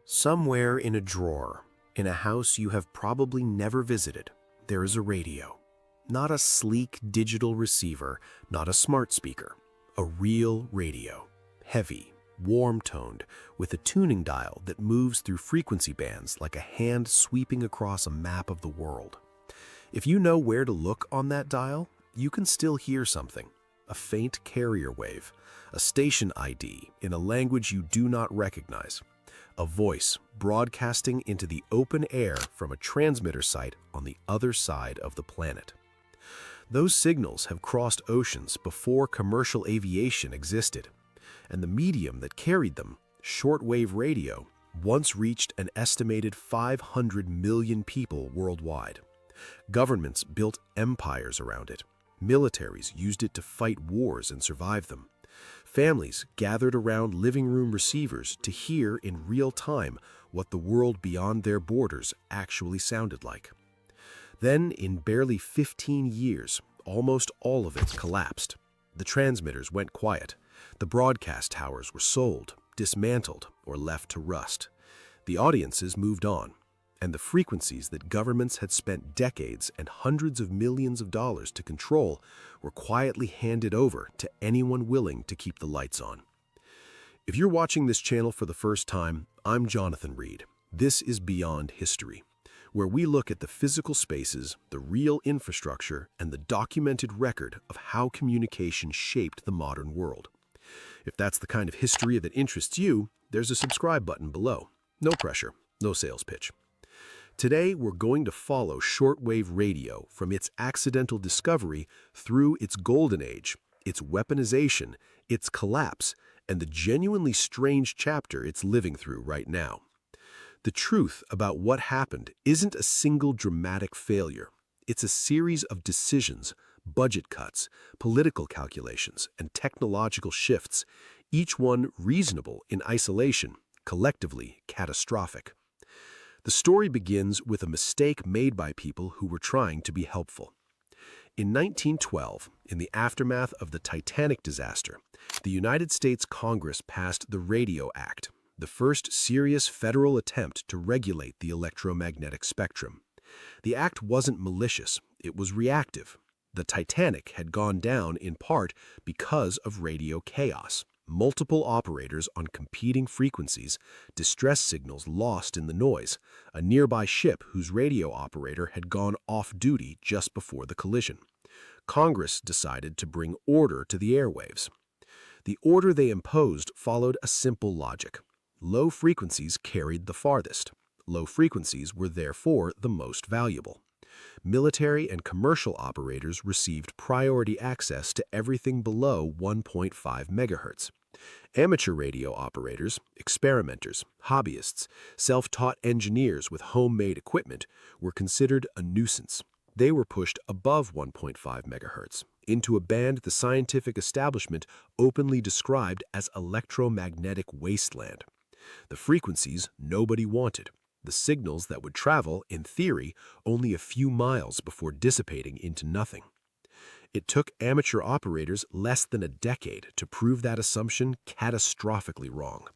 Somewhere in a drawer, in a house you have probably never visited, there is a radio. Not a sleek digital receiver, not a smart speaker. A real radio. Heavy, warm-toned, with a tuning dial that moves through frequency bands like a hand sweeping across a map of the world. If you know where to look on that dial, you can still hear something. A faint carrier wave, a station ID in a language you do not recognize. A voice broadcasting into the open air from a transmitter site on the other side of the planet. Those signals have crossed oceans before commercial aviation existed, and the medium that carried them, shortwave radio, once reached an estimated 500 million people worldwide. Governments built empires around it. Militaries used it to fight wars and survive them. Families gathered around living room receivers to hear in real time what the world beyond their borders actually sounded like. Then, in barely 15 years, almost all of it collapsed. The transmitters went quiet. The broadcast towers were sold, dismantled, or left to rust. The audiences moved on, and the frequencies that governments had spent decades and hundreds of millions of dollars to control were quietly handed over to anyone willing to keep the lights on. If you're watching this channel for the first time, I'm Jonathan Reed. This is Beyond History, where we look at the physical spaces, the real infrastructure, and the documented record of how communication shaped the modern world. If that's the kind of history that interests you, there's a subscribe button below. No pressure, no sales pitch. Today, we're going to follow shortwave radio from its accidental discovery through its golden age, its weaponization, its collapse, and the genuinely strange chapter it's living through right now. The truth about what happened isn't a single dramatic failure. It's a series of decisions, budget cuts, political calculations, and technological shifts, each one reasonable in isolation, collectively catastrophic. The story begins with a mistake made by people who were trying to be helpful. In 1912, in the aftermath of the Titanic disaster, the United States Congress passed the Radio Act, the first serious federal attempt to regulate the electromagnetic spectrum. The act wasn't malicious, it was reactive. The Titanic had gone down in part because of radio chaos. Multiple operators on competing frequencies, distress signals lost in the noise, a nearby ship whose radio operator had gone off duty just before the collision. Congress decided to bring order to the airwaves. The order they imposed followed a simple logic. Low frequencies carried the farthest. Low frequencies were therefore the most valuable. Military and commercial operators received priority access to everything below 1.5 megahertz. Amateur radio operators, experimenters, hobbyists, self-taught engineers with homemade equipment were considered a nuisance. They were pushed above 1.5 megahertz, into a band the scientific establishment openly described as electromagnetic wasteland. The frequencies nobody wanted. The signals that would travel, in theory, only a few miles before dissipating into nothing. It took amateur operators less than a decade to prove that assumption catastrophically wrong.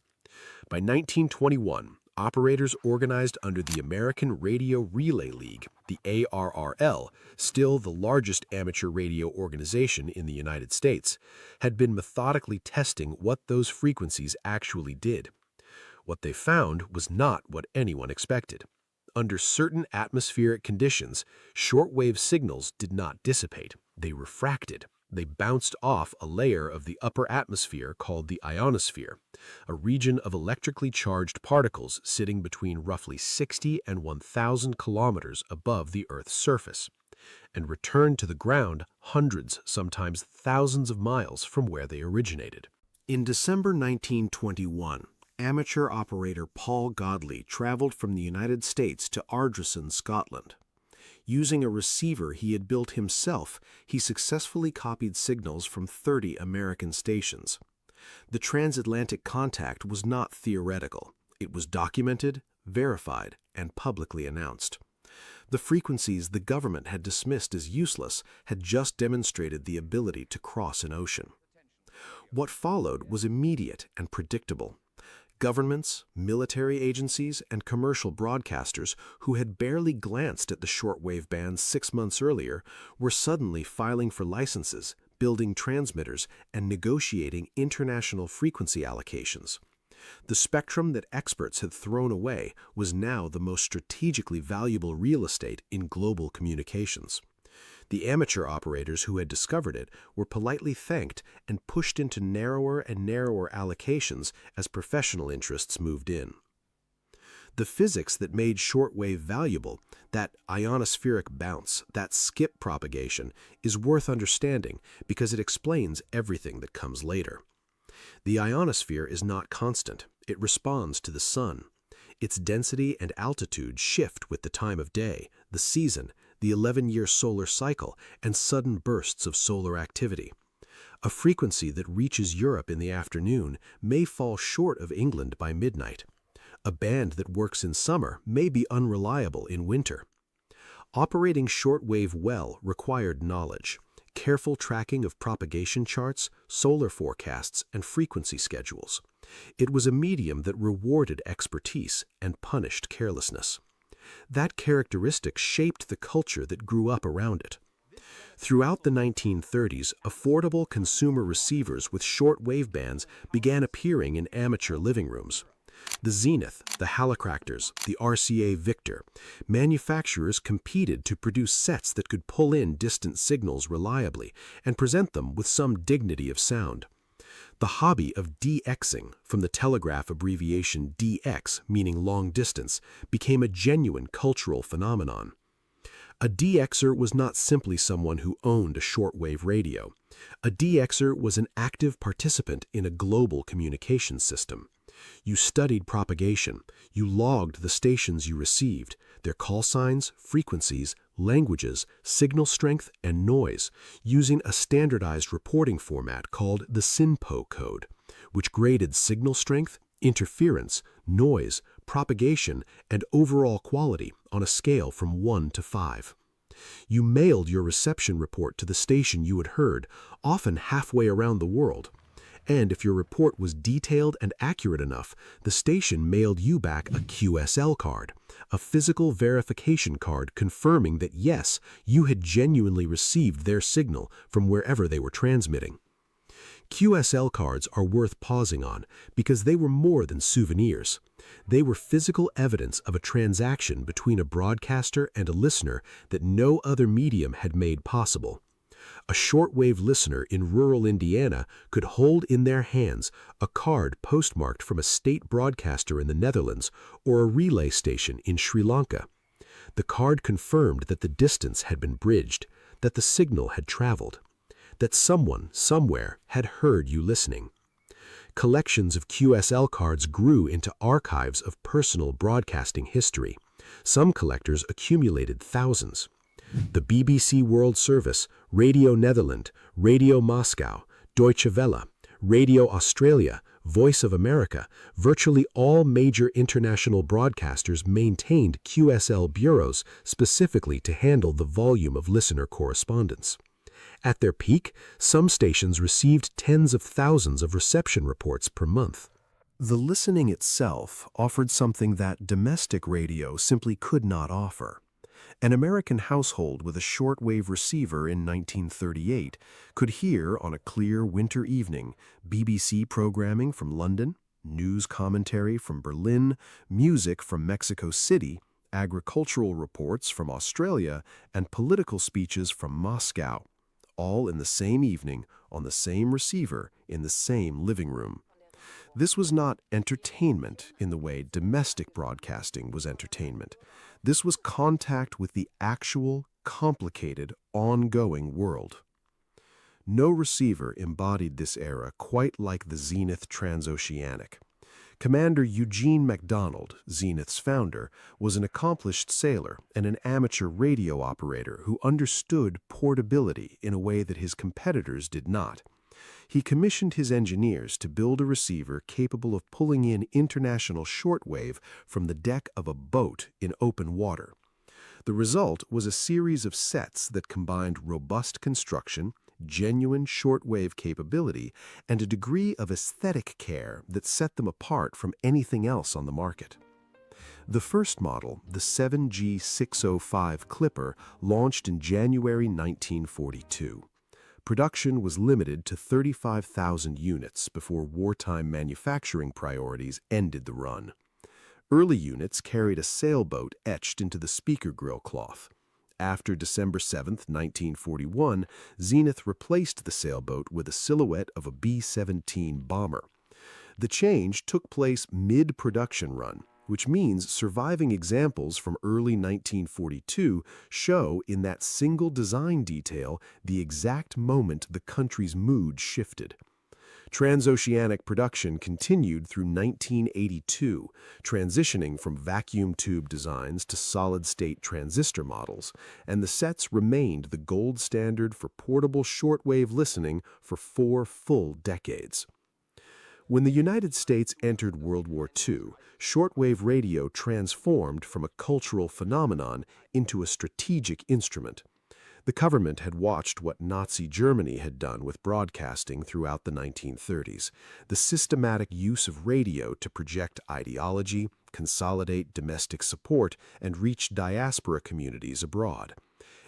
By 1921, operators organized under the American Radio Relay League, the ARRL, still the largest amateur radio organization in the United States, had been methodically testing what those frequencies actually did. What they found was not what anyone expected. Under certain atmospheric conditions, shortwave signals did not dissipate. They refracted. They bounced off a layer of the upper atmosphere called the ionosphere, a region of electrically charged particles sitting between roughly 60 and 1,000 kilometers above the Earth's surface, and returned to the ground hundreds, sometimes thousands of miles from where they originated. In December 1921, amateur operator Paul Godley traveled from the United States to Ardrossan, Scotland. Using a receiver he had built himself, he successfully copied signals from 30 American stations. The transatlantic contact was not theoretical. It was documented, verified, and publicly announced. The frequencies the government had dismissed as useless had just demonstrated the ability to cross an ocean. What followed was immediate and predictable. Governments, military agencies, and commercial broadcasters who had barely glanced at the shortwave band 6 months earlier were suddenly filing for licenses, building transmitters, and negotiating international frequency allocations. The spectrum that experts had thrown away was now the most strategically valuable real estate in global communications. The amateur operators who had discovered it were politely thanked and pushed into narrower and narrower allocations as professional interests moved in. The physics that made shortwave valuable, that ionospheric bounce, that skip propagation, is worth understanding because it explains everything that comes later. The ionosphere is not constant. It responds to the sun. Its density and altitude shift with the time of day, the season, the 11-year solar cycle, and sudden bursts of solar activity. A frequency that reaches Europe in the afternoon may fall short of England by midnight. A band that works in summer may be unreliable in winter. Operating shortwave well required knowledge, careful tracking of propagation charts, solar forecasts, and frequency schedules. It was a medium that rewarded expertise and punished carelessness. That characteristic shaped the culture that grew up around it. Throughout the 1930s, affordable consumer receivers with short wave bands began appearing in amateur living rooms. The Zenith, the Hallicractors, the RCA Victor. Manufacturers competed to produce sets that could pull in distant signals reliably and present them with some dignity of sound. The hobby of DXing, from the telegraph abbreviation DX, meaning long distance, became a genuine cultural phenomenon. A DXer was not simply someone who owned a shortwave radio. A DXer was an active participant in a global communications system. You studied propagation. You logged the stations you received, their call signs, frequencies, languages, signal strength, and noise, using a standardized reporting format called the SINPO code, which graded signal strength, interference, noise, propagation, and overall quality on a scale from 1 to 5. You mailed your reception report to the station you had heard, often halfway around the world. And if your report was detailed and accurate enough, the station mailed you back a QSL card, a physical verification card confirming that yes, you had genuinely received their signal from wherever they were transmitting. QSL cards are worth pausing on because they were more than souvenirs. They were physical evidence of a transaction between a broadcaster and a listener that no other medium had made possible. A shortwave listener in rural Indiana could hold in their hands a card postmarked from a state broadcaster in the Netherlands or a relay station in Sri Lanka. The card confirmed that the distance had been bridged, that the signal had traveled, that someone, somewhere, had heard you listening. Collections of QSL cards grew into archives of personal broadcasting history. Some collectors accumulated thousands. The BBC World Service, Radio Netherlands, Radio Moscow, Deutsche Welle, Radio Australia, Voice of America, virtually all major international broadcasters maintained QSL bureaus specifically to handle the volume of listener correspondence. At their peak, some stations received tens of thousands of reception reports per month. The listening itself offered something that domestic radio simply could not offer. An American household with a shortwave receiver in 1938 could hear on a clear winter evening BBC programming from London, news commentary from Berlin, music from Mexico City, agricultural reports from Australia, and political speeches from Moscow, all in the same evening on the same receiver in the same living room. This was not entertainment in the way domestic broadcasting was entertainment. This was contact with the actual, complicated, ongoing world. No receiver embodied this era quite like the Zenith Transoceanic. Commander Eugene MacDonald, Zenith's founder, was an accomplished sailor and an amateur radio operator who understood portability in a way that his competitors did not. He commissioned his engineers to build a receiver capable of pulling in international shortwave from the deck of a boat in open water. The result was a series of sets that combined robust construction, genuine shortwave capability, and a degree of aesthetic care that set them apart from anything else on the market. The first model, the 7G605 Clipper, launched in January 1942. Production was limited to 35,000 units before wartime manufacturing priorities ended the run. Early units carried a sailboat etched into the speaker grill cloth. After December 7, 1941, Zenith replaced the sailboat with a silhouette of a B-17 bomber. The change took place mid-production run, which means surviving examples from early 1942 show in that single design detail the exact moment the country's mood shifted. Transoceanic production continued through 1982, transitioning from vacuum tube designs to solid-state transistor models, and the sets remained the gold standard for portable shortwave listening for 4 full decades. When the United States entered World War II, shortwave radio transformed from a cultural phenomenon into a strategic instrument. The government had watched what Nazi Germany had done with broadcasting throughout the 1930s, the systematic use of radio to project ideology, consolidate domestic support, and reach diaspora communities abroad,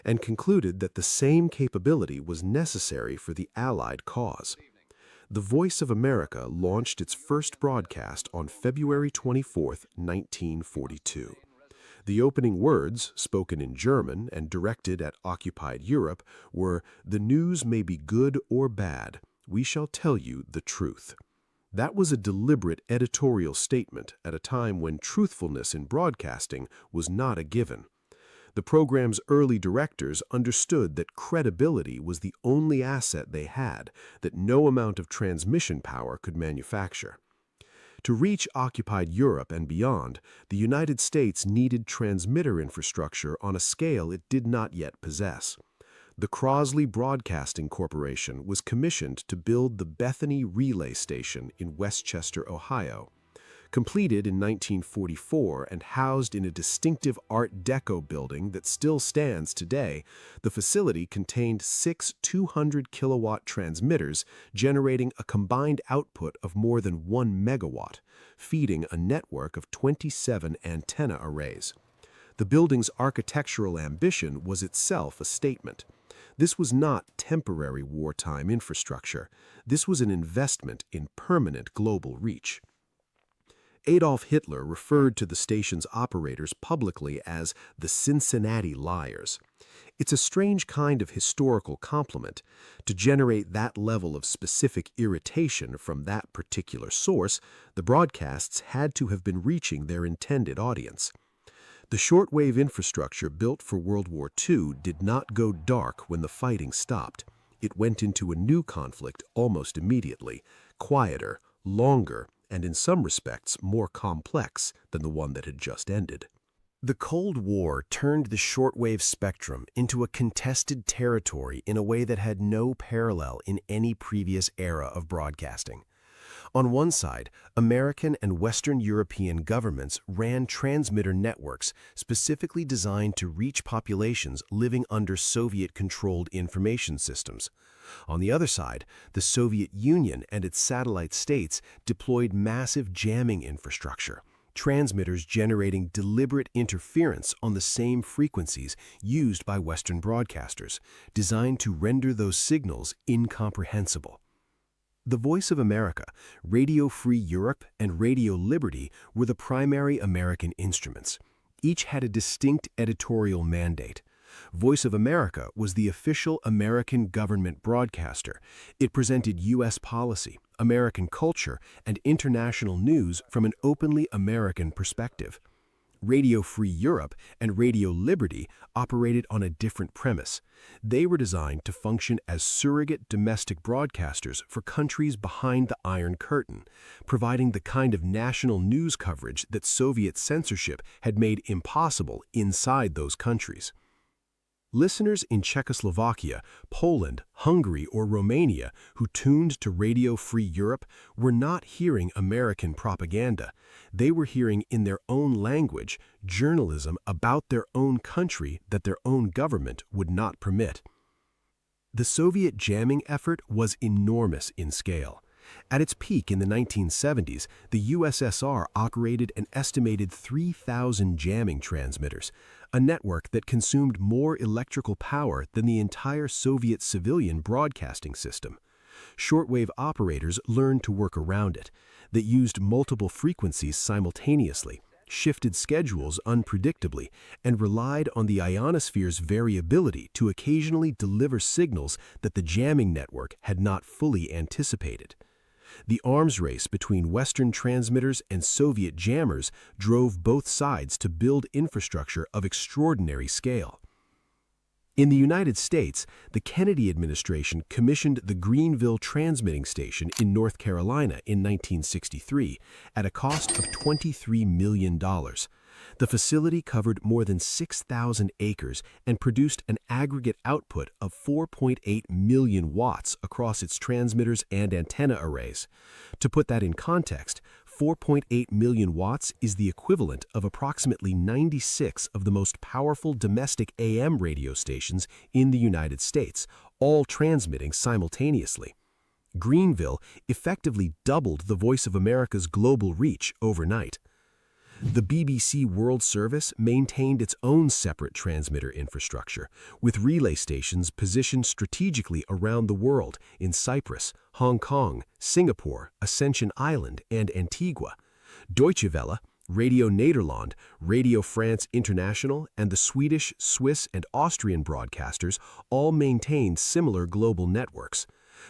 and concluded that the same capability was necessary for the Allied cause. The Voice of America launched its first broadcast on February 24, 1942. The opening words, spoken in German and directed at occupied Europe, were, "The news may be good or bad. We shall tell you the truth." That was a deliberate editorial statement at a time when truthfulness in broadcasting was not a given. The program's early directors understood that credibility was the only asset they had, that no amount of transmission power could manufacture. To reach occupied Europe and beyond, the United States needed transmitter infrastructure on a scale it did not yet possess. The Crosley Broadcasting Corporation was commissioned to build the Bethany Relay Station in Westchester, Ohio. Completed in 1944 and housed in a distinctive Art Deco building that still stands today, the facility contained 6 200-kilowatt transmitters generating a combined output of more than 1 megawatt, feeding a network of 27 antenna arrays. The building's architectural ambition was itself a statement. This was not temporary wartime infrastructure. This was an investment in permanent global reach. Adolf Hitler referred to the station's operators publicly as the Cincinnati Liars. It's a strange kind of historical compliment. To generate that level of specific irritation from that particular source, the broadcasts had to have been reaching their intended audience. The shortwave infrastructure built for World War II did not go dark when the fighting stopped. It went into a new conflict almost immediately, quieter, longer, and in some respects more complex than the one that had just ended. The Cold War turned the shortwave spectrum into a contested territory in a way that had no parallel in any previous era of broadcasting. On one side, American and Western European governments ran transmitter networks specifically designed to reach populations living under Soviet-controlled information systems. On the other side, the Soviet Union and its satellite states deployed massive jamming infrastructure, transmitters generating deliberate interference on the same frequencies used by Western broadcasters, designed to render those signals incomprehensible. The Voice of America, Radio Free Europe, and Radio Liberty were the primary American instruments. Each had a distinct editorial mandate. Voice of America was the official American government broadcaster. It presented U.S. policy, American culture, and international news from an openly American perspective. Radio Free Europe and Radio Liberty operated on a different premise. They were designed to function as surrogate domestic broadcasters for countries behind the Iron Curtain, providing the kind of national news coverage that Soviet censorship had made impossible inside those countries. Listeners in Czechoslovakia, Poland, Hungary, or Romania who tuned to Radio Free Europe were not hearing American propaganda. They were hearing in their own language journalism about their own country that their own government would not permit. The Soviet jamming effort was enormous in scale. At its peak in the 1970s, the USSR operated an estimated 3,000 jamming transmitters, a network that consumed more electrical power than the entire Soviet civilian broadcasting system. Shortwave operators learned to work around it, that used multiple frequencies simultaneously, shifted schedules unpredictably, and relied on the ionosphere's variability to occasionally deliver signals that the jamming network had not fully anticipated. The arms race between Western transmitters and Soviet jammers drove both sides to build infrastructure of extraordinary scale. In the United States, the Kennedy administration commissioned the Greenville Transmitting Station in North Carolina in 1963 at a cost of $23 million. The facility covered more than 6,000 acres and produced an aggregate output of 4.8 million watts across its transmitters and antenna arrays. To put that in context, 4.8 million watts is the equivalent of approximately 96 of the most powerful domestic AM radio stations in the United States, all transmitting simultaneously. Greenville effectively doubled the Voice of America's global reach overnight. The BBC World Service maintained its own separate transmitter infrastructure, with relay stations positioned strategically around the world in Cyprus, Hong Kong, Singapore, Ascension Island, and Antigua. Deutsche Welle, Radio Nederland, Radio France International, and the Swedish, Swiss, and Austrian broadcasters all maintained similar global networks.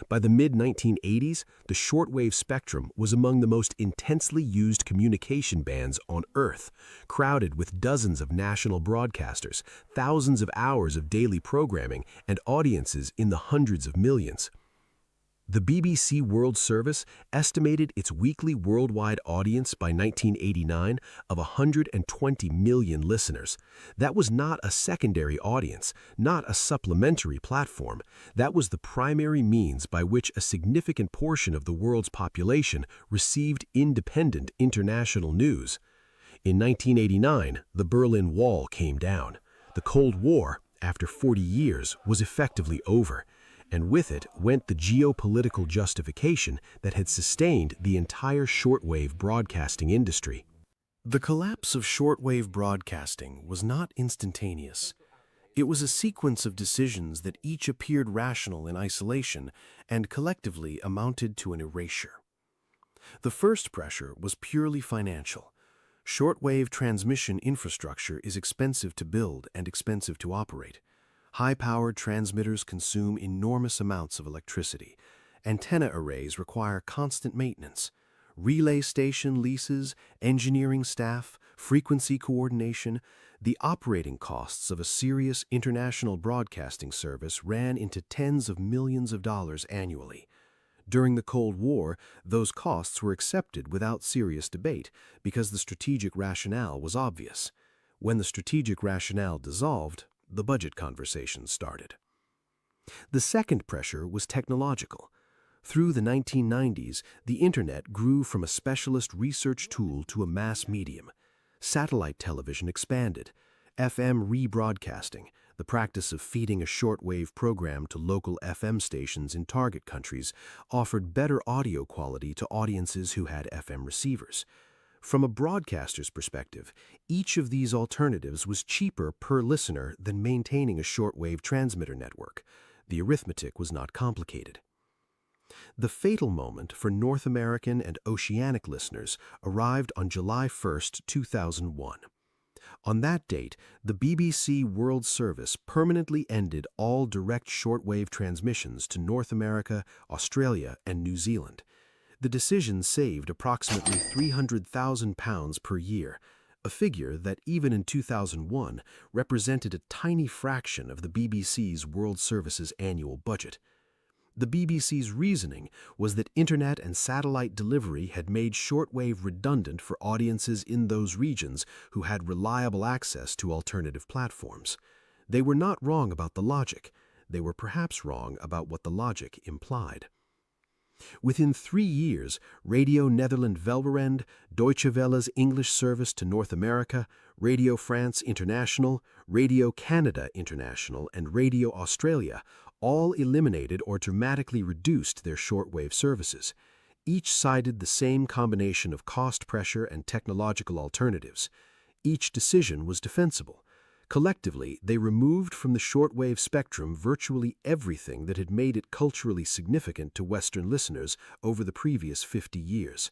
By the mid-1980s, the shortwave spectrum was among the most intensely used communication bands on Earth, crowded with dozens of national broadcasters, thousands of hours of daily programming, and audiences in the hundreds of millions. The BBC World Service estimated its weekly worldwide audience by 1989 of 120 million listeners. That was not a secondary audience, not a supplementary platform. That was the primary means by which a significant portion of the world's population received independent international news. In 1989, the Berlin Wall came down. The Cold War, after 40 years, was effectively over. And with it went the geopolitical justification that had sustained the entire shortwave broadcasting industry. The collapse of shortwave broadcasting was not instantaneous. It was a sequence of decisions that each appeared rational in isolation and collectively amounted to an erasure. The first pressure was purely financial. Shortwave transmission infrastructure is expensive to build and expensive to operate. High-powered transmitters consume enormous amounts of electricity. Antenna arrays require constant maintenance. Relay station leases, engineering staff, frequency coordination, the operating costs of a serious international broadcasting service ran into tens of millions of dollars annually. During the Cold War, those costs were accepted without serious debate because the strategic rationale was obvious. When the strategic rationale dissolved, the budget conversation started. The second pressure was technological. Through the 1990s, the Internet grew from a specialist research tool to a mass medium. Satellite television expanded. FM rebroadcasting, the practice of feeding a shortwave program to local FM stations in target countries, offered better audio quality to audiences who had FM receivers. From a broadcaster's perspective, each of these alternatives was cheaper per listener than maintaining a shortwave transmitter network. The arithmetic was not complicated. The fatal moment for North American and Oceanic listeners arrived on July 1, 2001. On that date, the BBC World Service permanently ended all direct shortwave transmissions to North America, Australia, and New Zealand. The decision saved approximately £300,000 per year, a figure that even in 2001 represented a tiny fraction of the BBC's World Service's annual budget. The BBC's reasoning was that Internet and satellite delivery had made shortwave redundant for audiences in those regions who had reliable access to alternative platforms. They were not wrong about the logic. They were perhaps wrong about what the logic implied. Within 3 years, Radio Nederland-Velverend, Deutsche Welle's English service to North America, Radio France International, Radio Canada International, and Radio Australia all eliminated or dramatically reduced their shortwave services. Each cited the same combination of cost pressure and technological alternatives. Each decision was defensible. Collectively, they removed from the shortwave spectrum virtually everything that had made it culturally significant to Western listeners over the previous 50 years.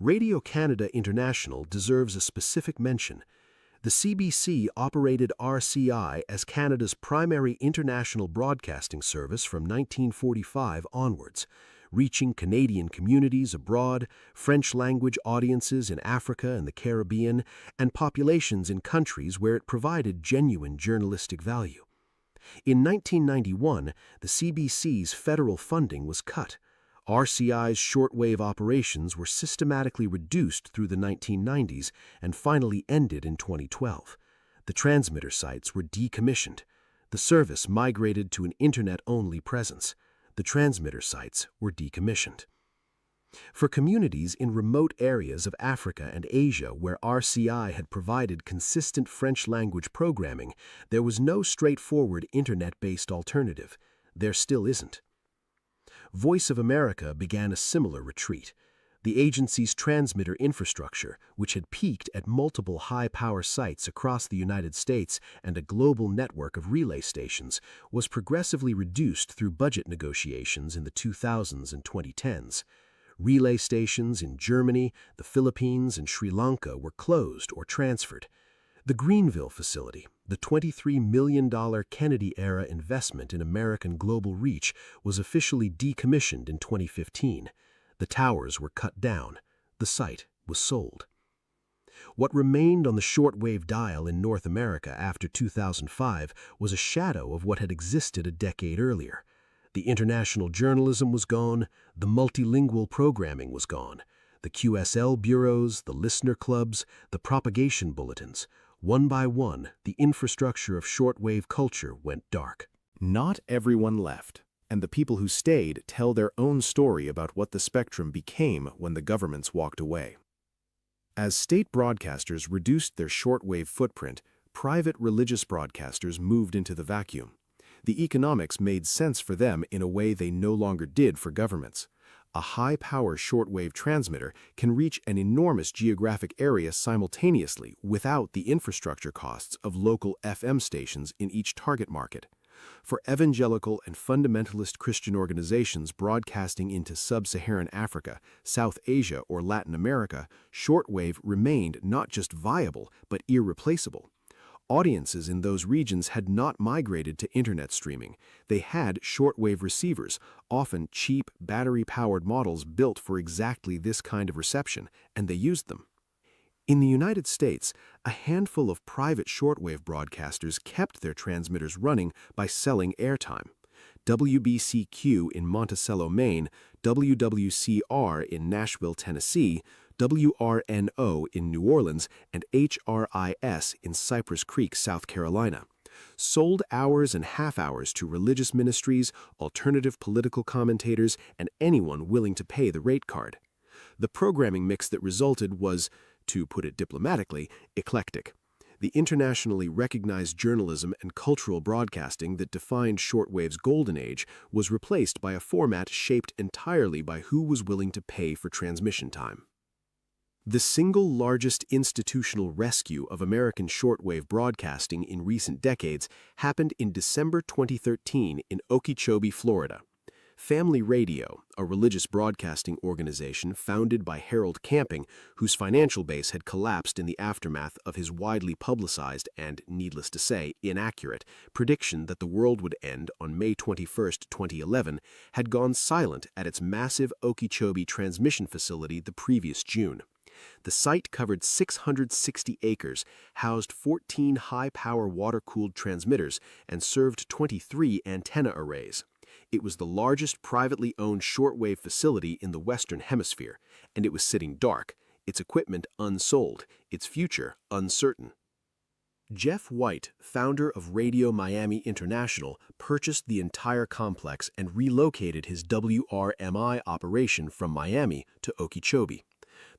Radio-Canada International deserves a specific mention. The CBC operated RCI as Canada's primary international broadcasting service from 1945 onwards, reaching Canadian communities abroad, French-language audiences in Africa and the Caribbean, and populations in countries where it provided genuine journalistic value. In 1991, the CBC's federal funding was cut. RCI's shortwave operations were systematically reduced through the 1990s and finally ended in 2012. The transmitter sites were decommissioned. The service migrated to an internet-only presence. The transmitter sites were decommissioned. For communities in remote areas of Africa and Asia where RCI had provided consistent French-language programming, there was no straightforward internet-based alternative. There still isn't. Voice of America began a similar retreat. The agency's transmitter infrastructure, which had peaked at multiple high-power sites across the United States and a global network of relay stations, was progressively reduced through budget negotiations in the 2000s and 2010s. Relay stations in Germany, the Philippines, and Sri Lanka were closed or transferred. The Greenville facility, the $23 million Kennedy-era investment in American global reach, was officially decommissioned in 2015. The towers were cut down. The site was sold. What remained on the shortwave dial in North America after 2005 was a shadow of what had existed a decade earlier. The international journalism was gone. The multilingual programming was gone. The QSL bureaus, the listener clubs, the propagation bulletins. One by one, the infrastructure of shortwave culture went dark. Not everyone left, and the people who stayed tell their own story about what the spectrum became when the governments walked away. As state broadcasters reduced their shortwave footprint, private religious broadcasters moved into the vacuum. The economics made sense for them in a way they no longer did for governments. A high-power shortwave transmitter can reach an enormous geographic area simultaneously without the infrastructure costs of local FM stations in each target market. For evangelical and fundamentalist Christian organizations broadcasting into sub-Saharan Africa, South Asia, or Latin America, shortwave remained not just viable but irreplaceable. Audiences in those regions had not migrated to internet streaming. They had shortwave receivers, often cheap, battery-powered models built for exactly this kind of reception, and they used them. In the United States, a handful of private shortwave broadcasters kept their transmitters running by selling airtime. WBCQ in Monticello, Maine, WWCR in Nashville, Tennessee, WRNO in New Orleans, and HRIS in Cypress Creek, South Carolina. Sold hours and half-hours to religious ministries, alternative political commentators, and anyone willing to pay the rate card. The programming mix that resulted was, to put it diplomatically, eclectic. The internationally recognized journalism and cultural broadcasting that defined shortwave's golden age was replaced by a format shaped entirely by who was willing to pay for transmission time. The single largest institutional rescue of American shortwave broadcasting in recent decades happened in December 2013 in Okeechobee, Florida. Family Radio, a religious broadcasting organization founded by Harold Camping, whose financial base had collapsed in the aftermath of his widely publicized and, needless to say, inaccurate prediction that the world would end on May 21, 2011, had gone silent at its massive Okeechobee transmission facility the previous June. The site covered 660 acres, housed 14 high-power water-cooled transmitters, and served 23 antenna arrays. It was the largest privately owned shortwave facility in the Western Hemisphere, and it was sitting dark, its equipment unsold, its future uncertain. Jeff White, founder of Radio Miami International, purchased the entire complex and relocated his WRMI operation from Miami to Okeechobee.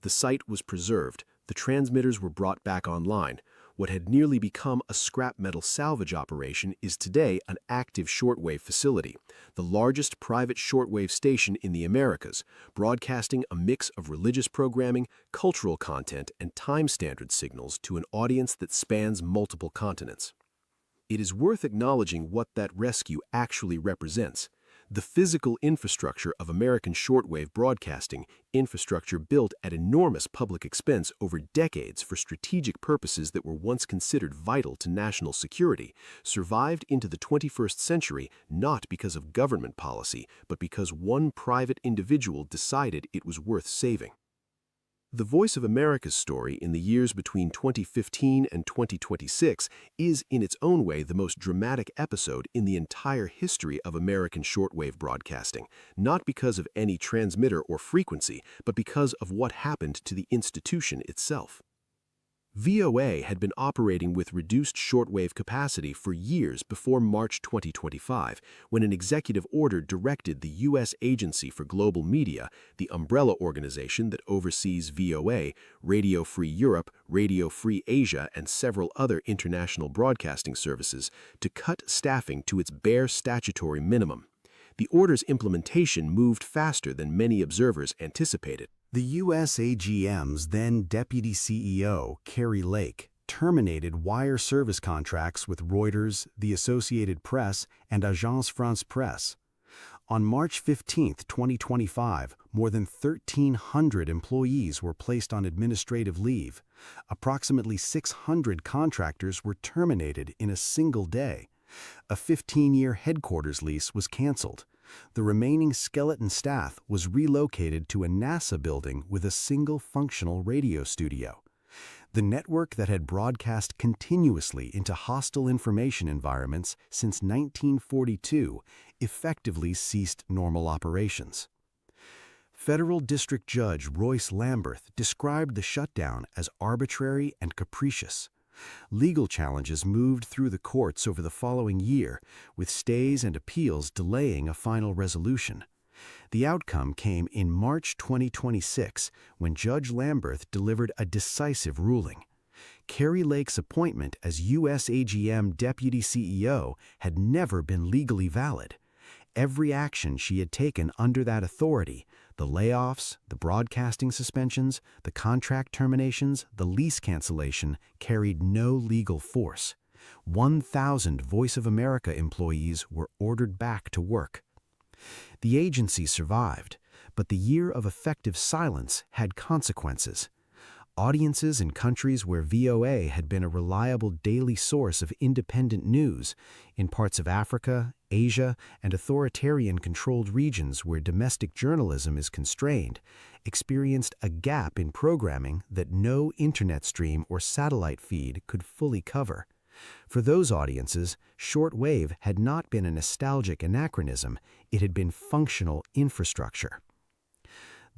The site was preserved, the transmitters were brought back online. What had nearly become a scrap metal salvage operation is today an active shortwave facility, the largest private shortwave station in the Americas, broadcasting a mix of religious programming, cultural content, and time-standard signals to an audience that spans multiple continents. It is worth acknowledging what that rescue actually represents. The physical infrastructure of American shortwave broadcasting, infrastructure built at enormous public expense over decades for strategic purposes that were once considered vital to national security, survived into the 21st century not because of government policy, but because one private individual decided it was worth saving. The Voice of America's story in the years between 2015 and 2026 is, in its own way, the most dramatic episode in the entire history of American shortwave broadcasting, not because of any transmitter or frequency, but because of what happened to the institution itself. VOA had been operating with reduced shortwave capacity for years before March 2025, when an executive order directed the U.S. Agency for Global Media, the umbrella organization that oversees VOA, Radio Free Europe, Radio Free Asia, and several other international broadcasting services, to cut staffing to its bare statutory minimum. The order's implementation moved faster than many observers anticipated. The USAGM's then Deputy CEO, Kari Lake, terminated wire service contracts with Reuters, the Associated Press, and Agence France-Presse. On March 15, 2025, more than 1,300 employees were placed on administrative leave. Approximately 600 contractors were terminated in a single day. A 15-year headquarters lease was canceled. The remaining skeleton staff was relocated to a NASA building with a single functional radio studio. The network that had broadcast continuously into hostile information environments since 1942 effectively ceased normal operations. Federal District Judge Royce Lamberth described the shutdown as arbitrary and capricious. Legal challenges moved through the courts over the following year, with stays and appeals delaying a final resolution. The outcome came in March 2026, when Judge Lamberth delivered a decisive ruling. Kari Lake's appointment as USAGM Deputy CEO had never been legally valid. Every action she had taken under that authority, the layoffs, the broadcasting suspensions, the contract terminations, the lease cancellation, carried no legal force. 1,000 Voice of America employees were ordered back to work. The agency survived, but the year of effective silence had consequences. Audiences in countries where VOA had been a reliable daily source of independent news, in parts of Africa, Asia, and authoritarian-controlled regions where domestic journalism is constrained, experienced a gap in programming that no internet stream or satellite feed could fully cover. For those audiences, shortwave had not been a nostalgic anachronism, it had been functional infrastructure.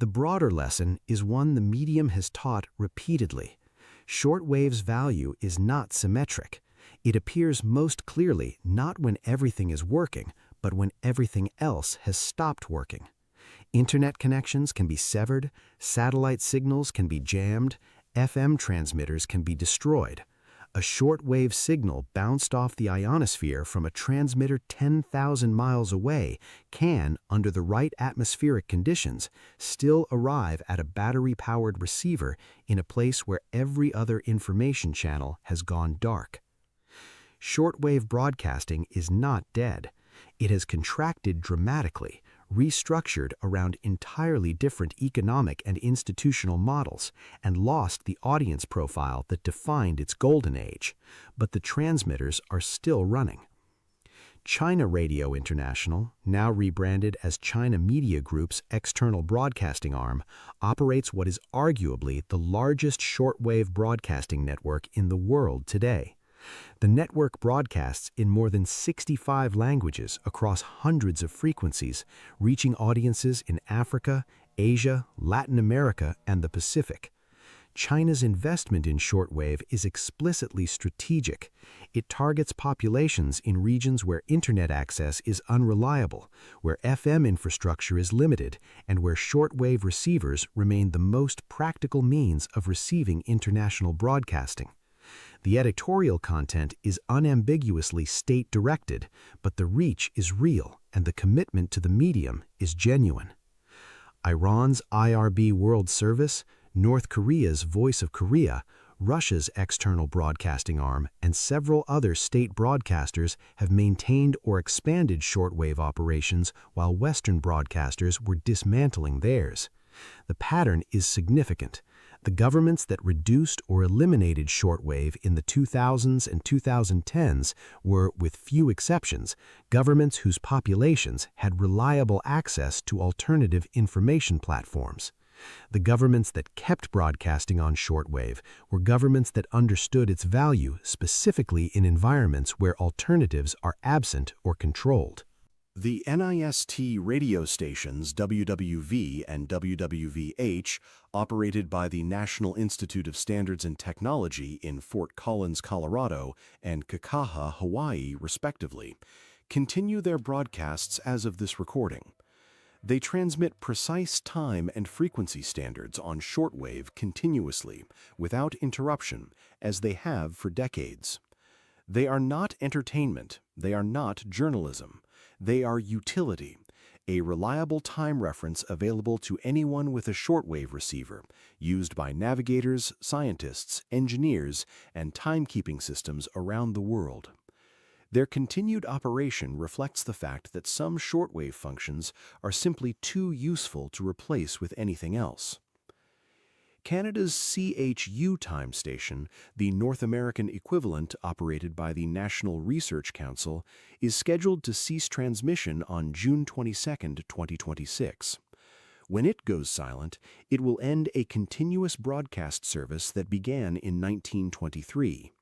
The broader lesson is one the medium has taught repeatedly. Shortwave's value is not symmetric. It appears most clearly not when everything is working, but when everything else has stopped working. Internet connections can be severed, satellite signals can be jammed, FM transmitters can be destroyed. A shortwave signal bounced off the ionosphere from a transmitter 10,000 miles away can, under the right atmospheric conditions, still arrive at a battery-powered receiver in a place where every other information channel has gone dark. Shortwave broadcasting is not dead. It has contracted dramatically, restructured around entirely different economic and institutional models, and lost the audience profile that defined its golden age, but the transmitters are still running. China Radio International, now rebranded as China Media Group's external broadcasting arm, operates what is arguably the largest shortwave broadcasting network in the world today. The network broadcasts in more than 65 languages across hundreds of frequencies, reaching audiences in Africa, Asia, Latin America, and the Pacific. China's investment in shortwave is explicitly strategic. It targets populations in regions where internet access is unreliable, where FM infrastructure is limited, and where shortwave receivers remain the most practical means of receiving international broadcasting. The editorial content is unambiguously state-directed, but the reach is real and the commitment to the medium is genuine. Iran's IRB World Service, North Korea's Voice of Korea, Russia's external broadcasting arm, and several other state broadcasters have maintained or expanded shortwave operations while Western broadcasters were dismantling theirs. The pattern is significant. The governments that reduced or eliminated shortwave in the 2000s and 2010s were, with few exceptions, governments whose populations had reliable access to alternative information platforms. The governments that kept broadcasting on shortwave were governments that understood its value specifically in environments where alternatives are absent or controlled. The NIST radio stations WWV and WWVH, operated by the National Institute of Standards and Technology in Fort Collins, Colorado, and Kekaha, Hawaii, respectively, continue their broadcasts as of this recording. They transmit precise time and frequency standards on shortwave continuously, without interruption, as they have for decades. They are not entertainment, they are not journalism. They are utility, a reliable time reference available to anyone with a shortwave receiver, used by navigators, scientists, engineers, and timekeeping systems around the world. Their continued operation reflects the fact that some shortwave functions are simply too useful to replace with anything else. Canada's CHU time station, the North American equivalent operated by the National Research Council, is scheduled to cease transmission on June 22, 2026. When it goes silent, it will end a continuous broadcast service that began in 1923.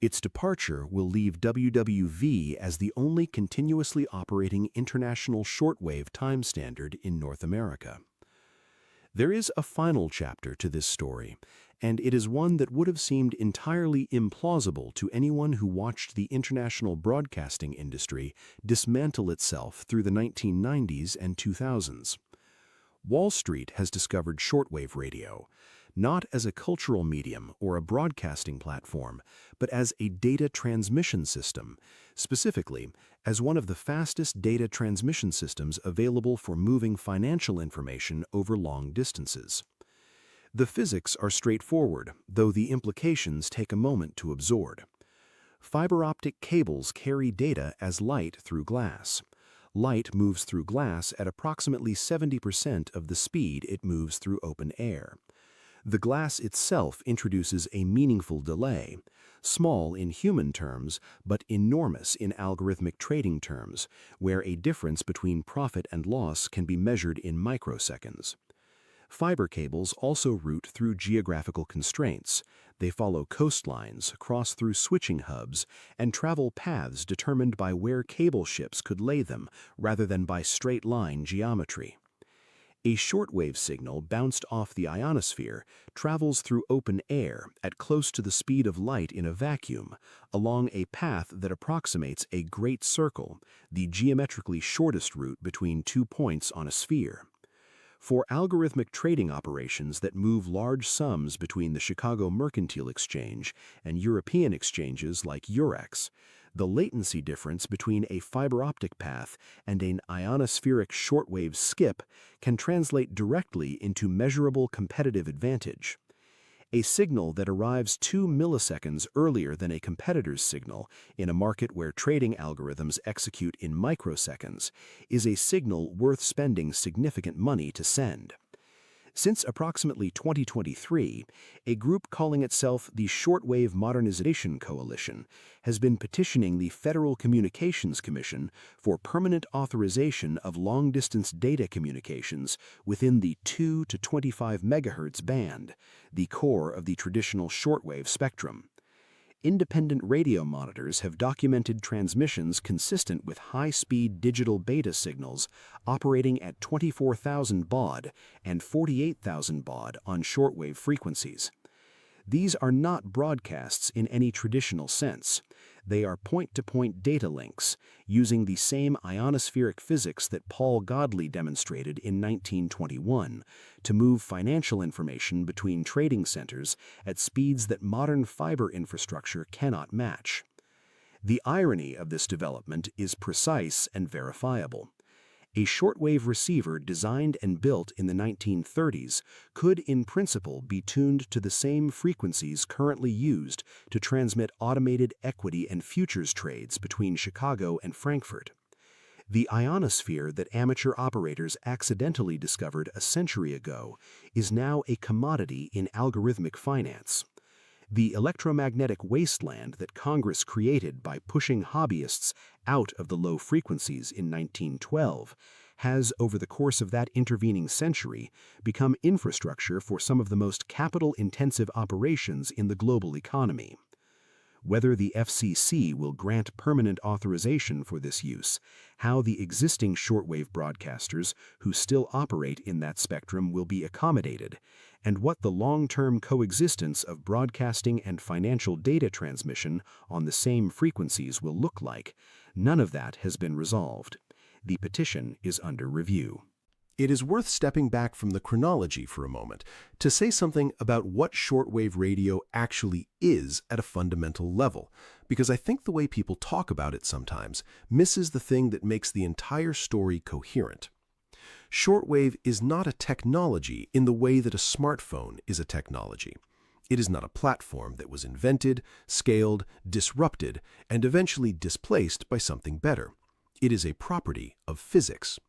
Its departure will leave WWV as the only continuously operating international shortwave time standard in North America. There is a final chapter to this story, and it is one that would have seemed entirely implausible to anyone who watched the international broadcasting industry dismantle itself through the 1990s and 2000s. Wall Street has discovered shortwave radio, not as a cultural medium or a broadcasting platform, but as a data transmission system, specifically as one of the fastest data transmission systems available for moving financial information over long distances. The physics are straightforward, though the implications take a moment to absorb. Fiber optic cables carry data as light through glass. Light moves through glass at approximately 70% of the speed it moves through open air. The glass itself introduces a meaningful delay, small in human terms, but enormous in algorithmic trading terms, where a difference between profit and loss can be measured in microseconds. Fiber cables also route through geographical constraints. They follow coastlines, cross through switching hubs, and travel paths determined by where cable ships could lay them, rather than by straight-line geometry. A shortwave signal bounced off the ionosphere travels through open air at close to the speed of light in a vacuum, along a path that approximates a great circle, the geometrically shortest route between 2 points on a sphere. For algorithmic trading operations that move large sums between the Chicago Mercantile Exchange and European exchanges like Eurex, the latency difference between a fiber optic path and an ionospheric shortwave skip can translate directly into measurable competitive advantage. A signal that arrives 2 milliseconds earlier than a competitor's signal in a market where trading algorithms execute in microseconds is a signal worth spending significant money to send. Since approximately 2023, a group calling itself the Shortwave Modernization Coalition has been petitioning the Federal Communications Commission for permanent authorization of long-distance data communications within the 2 to 25 megahertz band, the core of the traditional shortwave spectrum. Independent radio monitors have documented transmissions consistent with high-speed digital beta signals operating at 24,000 baud and 48,000 baud on shortwave frequencies. These are not broadcasts in any traditional sense. They are point-to-point data links, using the same ionospheric physics that Paul Godley demonstrated in 1921 to move financial information between trading centers at speeds that modern fiber infrastructure cannot match. The irony of this development is precise and verifiable. A shortwave receiver designed and built in the 1930s could in principle be tuned to the same frequencies currently used to transmit automated equity and futures trades between Chicago and Frankfurt. The ionosphere that amateur operators accidentally discovered a century ago is now a commodity in algorithmic finance. The electromagnetic wasteland that Congress created by pushing hobbyists out of the low frequencies in 1912 has, over the course of that intervening century, become infrastructure for some of the most capital-intensive operations in the global economy. Whether the FCC will grant permanent authorization for this use, how the existing shortwave broadcasters who still operate in that spectrum will be accommodated, and what the long-term coexistence of broadcasting and financial data transmission on the same frequencies will look like, none of that has been resolved. The petition is under review. It is worth stepping back from the chronology for a moment to say something about what shortwave radio actually is at a fundamental level, because I think the way people talk about it sometimes misses the thing that makes the entire story coherent. Shortwave is not a technology in the way that a smartphone is a technology. It is not a platform that was invented, scaled, disrupted, and eventually displaced by something better. It is a property of physics.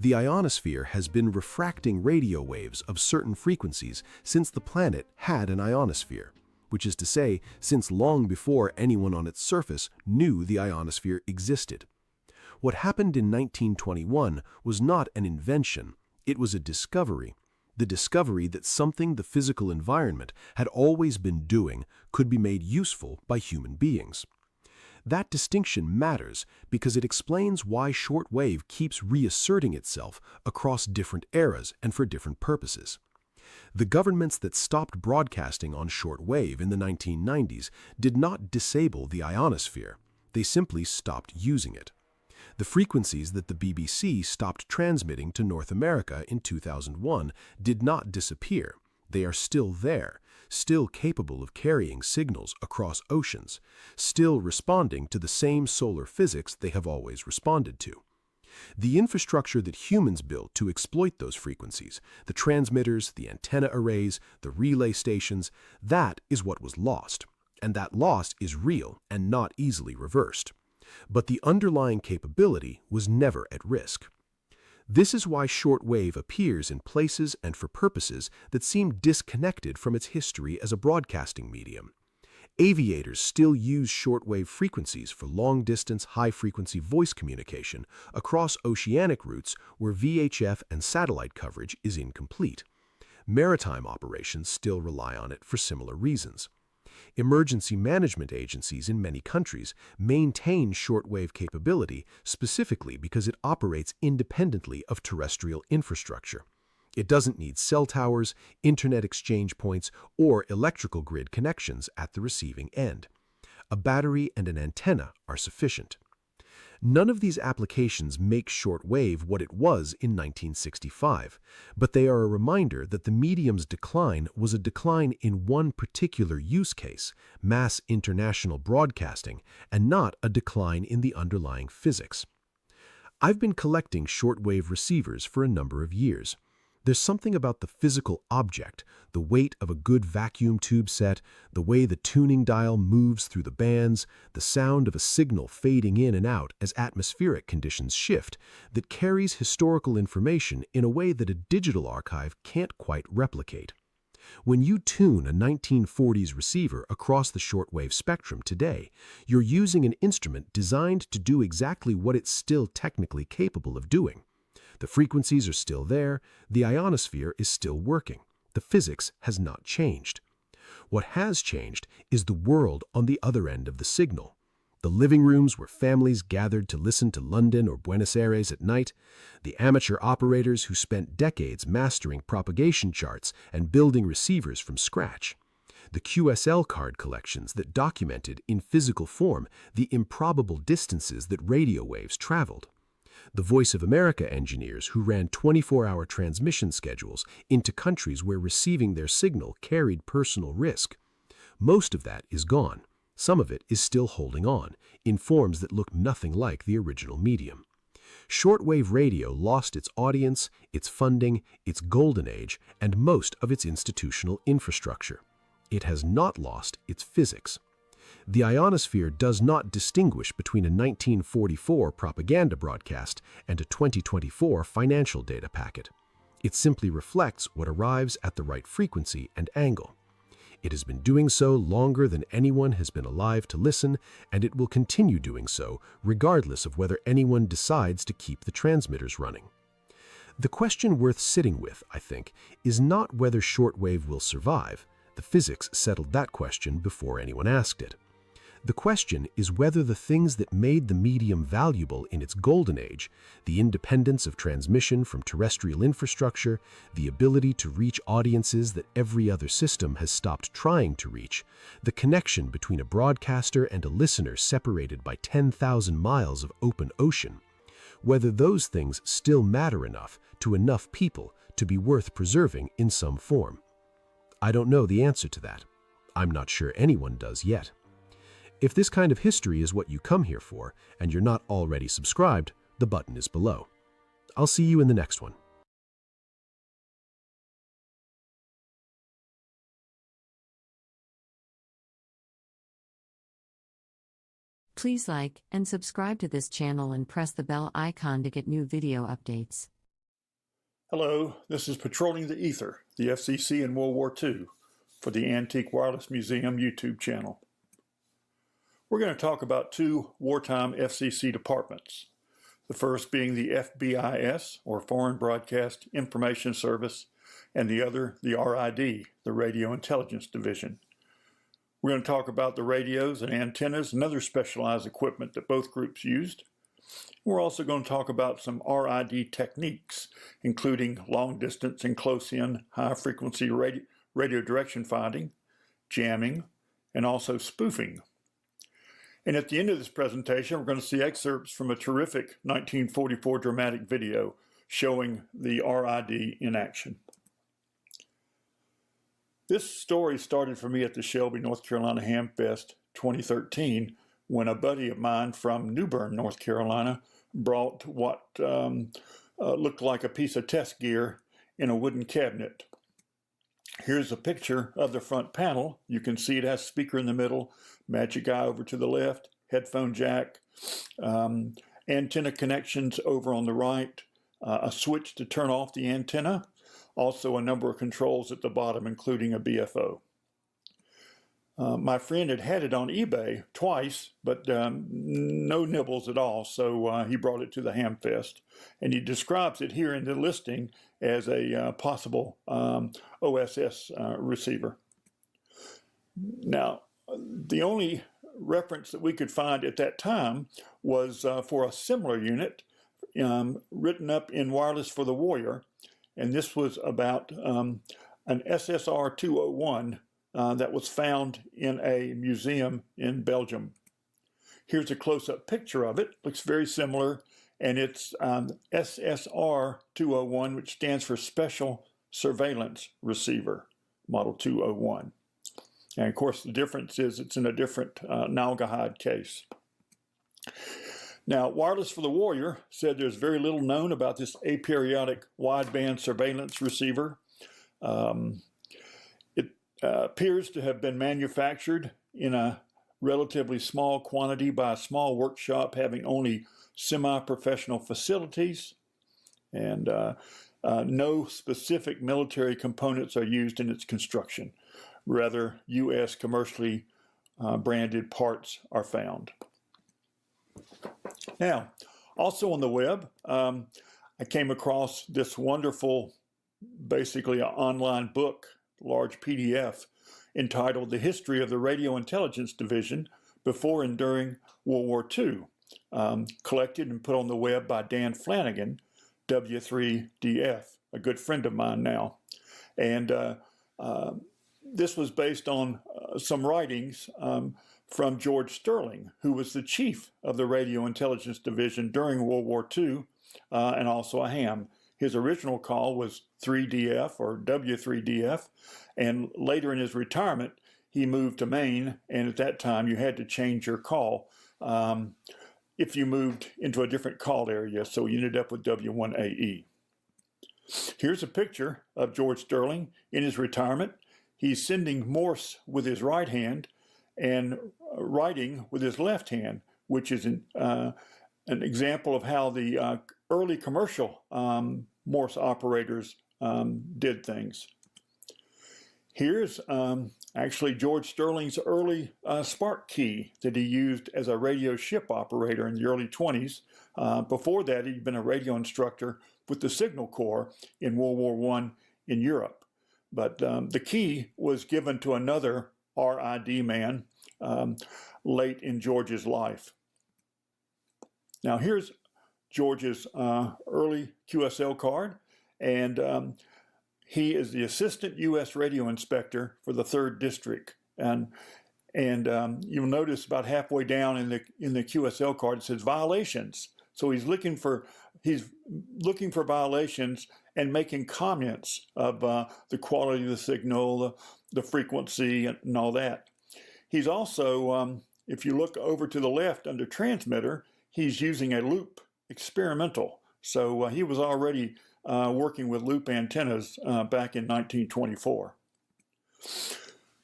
The ionosphere has been refracting radio waves of certain frequencies since the planet had an ionosphere, which is to say, since long before anyone on its surface knew the ionosphere existed. What happened in 1921 was not an invention, it was a discovery. The discovery that something the physical environment had always been doing could be made useful by human beings. That distinction matters because it explains why shortwave keeps reasserting itself across different eras and for different purposes. The governments that stopped broadcasting on shortwave in the 1990s did not disable the ionosphere, they simply stopped using it. The frequencies that the BBC stopped transmitting to North America in 2001 did not disappear. They are still there, still capable of carrying signals across oceans, still responding to the same solar physics they have always responded to. The infrastructure that humans built to exploit those frequencies, the transmitters, the antenna arrays, the relay stations, that is what was lost. And that loss is real and not easily reversed. But the underlying capability was never at risk. This is why shortwave appears in places and for purposes that seem disconnected from its history as a broadcasting medium. Aviators still use shortwave frequencies for long-distance, high-frequency voice communication across oceanic routes where VHF and satellite coverage is incomplete. Maritime operations still rely on it for similar reasons. Emergency management agencies in many countries maintain shortwave capability specifically because it operates independently of terrestrial infrastructure. It doesn't need cell towers, internet exchange points, or electrical grid connections at the receiving end. A battery and an antenna are sufficient. None of these applications make shortwave what it was in 1965, but they are a reminder that the medium's decline was a decline in one particular use case, mass international broadcasting, and not a decline in the underlying physics. I've been collecting shortwave receivers for a number of years. There's something about the physical object, the weight of a good vacuum tube set, the way the tuning dial moves through the bands, the sound of a signal fading in and out as atmospheric conditions shift, that carries historical information in a way that a digital archive can't quite replicate. When you tune a 1940s receiver across the shortwave spectrum today, you're using an instrument designed to do exactly what it's still technically capable of doing. The frequencies are still there, the ionosphere is still working. The physics has not changed. What has changed is the world on the other end of the signal. The living rooms where families gathered to listen to London or Buenos Aires at night, the amateur operators who spent decades mastering propagation charts and building receivers from scratch. the QSL card collections that documented in physical form the improbable distances that radio waves traveled, the Voice of America engineers who ran 24-hour transmission schedules into countries where receiving their signal carried personal risk. Most of that is gone. Some of it is still holding on, in forms that look nothing like the original medium. Shortwave radio lost its audience, its funding, its golden age, and most of its institutional infrastructure. It has not lost its physics. The ionosphere does not distinguish between a 1944 propaganda broadcast and a 2024 financial data packet. It simply reflects what arrives at the right frequency and angle. It has been doing so longer than anyone has been alive to listen, and it will continue doing so regardless of whether anyone decides to keep the transmitters running. The question worth sitting with, I think, is not whether shortwave will survive. The physics settled that question before anyone asked it. The question is whether the things that made the medium valuable in its golden age, the independence of transmission from terrestrial infrastructure, the ability to reach audiences that every other system has stopped trying to reach, the connection between a broadcaster and a listener separated by 10,000 miles of open ocean, whether those things still matter enough to enough people to be worth preserving in some form. I don't know the answer to that. I'm not sure anyone does yet. If this kind of history is what you come here for, and you're not already subscribed, the button is below. I'll see you in the next one. Please like and subscribe to this channel and press the bell icon to get new video updates. Hello, this is Patrolling the Ether, the FCC in World War II, for the Antique Wireless Museum YouTube channel. We're going to talk about two wartime FCC departments, the first being the FBIS, or Foreign Broadcast Information Service, and the other, the RID, the Radio Intelligence Division. We're going to talk about the radios and antennas and other specialized equipment that both groups used. We're also going to talk about some RID techniques, including long-distance and close-in high-frequency radio direction finding, jamming, and also spoofing. And at the end of this presentation, we're going to see excerpts from a terrific 1944 dramatic video showing the RID in action. This story started for me at the Shelby, North Carolina Hamfest 2013 when a buddy of mine from New Bern, North Carolina, brought what looked like a piece of test gear in a wooden cabinet. Here's a picture of the front panel. You can see it has a speaker in the middle, magic eye over to the left, headphone jack, antenna connections over on the right, a switch to turn off the antenna, also a number of controls at the bottom, including a BFO. My friend had it on eBay twice, but no nibbles at all, so he brought it to the Hamfest. And he describes it here in the listing as a possible OSS receiver. Now, the only reference that we could find at that time was for a similar unit written up in Wireless for the Warrior, and this was about an SSR 201 that was found in a museum in Belgium. Here's a close-up picture of it. Looks very similar, and it's SSR 201, which stands for Special Surveillance Receiver, Model 201. And of course, the difference is it's in a different Naugahyde case. Now, Wireless for the Warrior said there's very little known about this aperiodic wideband surveillance receiver. It appears to have been manufactured in a relatively small quantity by a small workshop having only semi-professional facilities, and no specific military components are used in its construction. Rather, U.S. commercially branded parts are found. Now, also on the web, I came across this wonderful, basically an online book, large PDF, entitled The History of the Radio Intelligence Division Before and During World War II, collected and put on the web by Dan Flanagan, W3DF, a good friend of mine now. And This was based on some writings from George Sterling, who was the chief of the Radio Intelligence Division during World War II, and also a ham. His original call was 3DF or W3DF, and later in his retirement, he moved to Maine, and at that time you had to change your call if you moved into a different call area, so you ended up with W1AE. Here's a picture of George Sterling in his retirement. He's sending Morse with his right hand and writing with his left hand, which is an example of how the early commercial Morse operators did things. Here's actually George Sterling's early spark key that he used as a radio ship operator in the early 20s. Before that, he'd been a radio instructor with the Signal Corps in World War I in Europe. But the key was given to another RID man late in George's life. Now here's George's early QSL card, and he is the Assistant U.S. Radio Inspector for the 3rd District. And you'll notice about halfway down in the QSL card it says violations. So he's looking for violations and making comments of the quality of the signal, the frequency, and all that. He's also, if you look over to the left under transmitter, he's using a loop experimental. So he was already working with loop antennas back in 1924.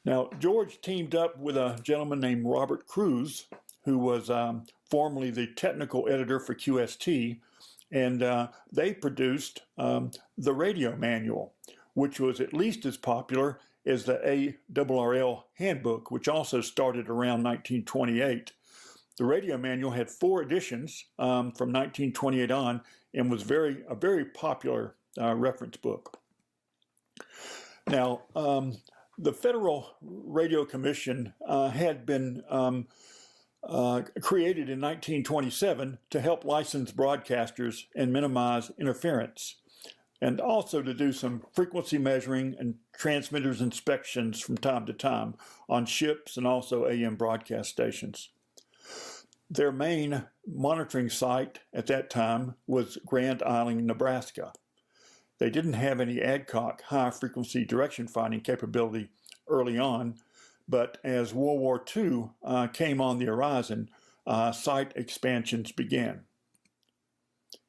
Now, George teamed up with a gentleman named Robert Cruz, who was formerly the technical editor for QST, and they produced the radio manual, which was at least as popular as the ARRL handbook, which also started around 1928. The radio manual had 4 editions from 1928 on and was a very popular reference book. Now, the Federal Radio Commission had been created in 1927 to help license broadcasters and minimize interference, and also to do some frequency measuring and transmitters inspections from time to time on ships and also AM broadcast stations. Their main monitoring site at that time was Grand Island, Nebraska. They didn't have any ADCOC high-frequency direction finding capability early on, but as World War II came on the horizon, site expansions began.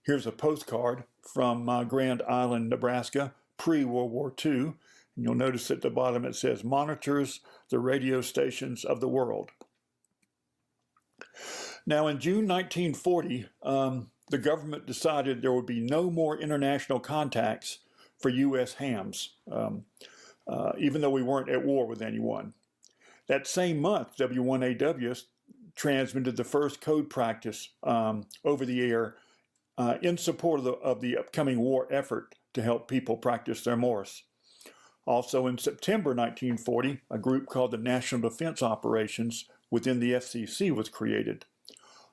Here's a postcard from Grand Island, Nebraska, pre-World War II. And you'll notice at the bottom it says, monitors the radio stations of the world. Now, in June 1940, the government decided there would be no more international contacts for U.S. hams, even though we weren't at war with anyone. That same month, W1AW transmitted the first code practice over the air in support of the upcoming war effort to help people practice their Morse. Also in September 1940, a group called the National Defense Operations within the FCC was created.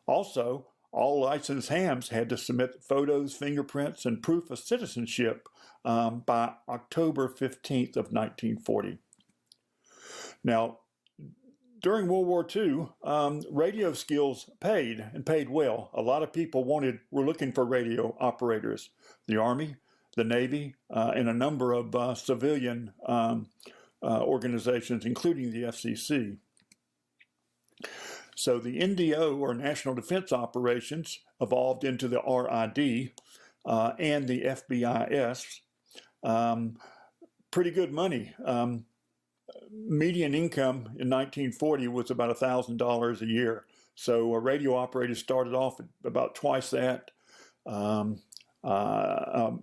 Also, all licensed hams had to submit photos, fingerprints, and proof of citizenship by October 15th of 1940. Now, during World War II, radio skills paid, and paid well. A lot of people were looking for radio operators. The Army, the Navy, and a number of civilian organizations, including the FCC. So the NDO, or National Defense Operations, evolved into the RID and the FBIS. Pretty good money. Median income in 1940 was about $1,000 a year. So a radio operator started off at about twice that. A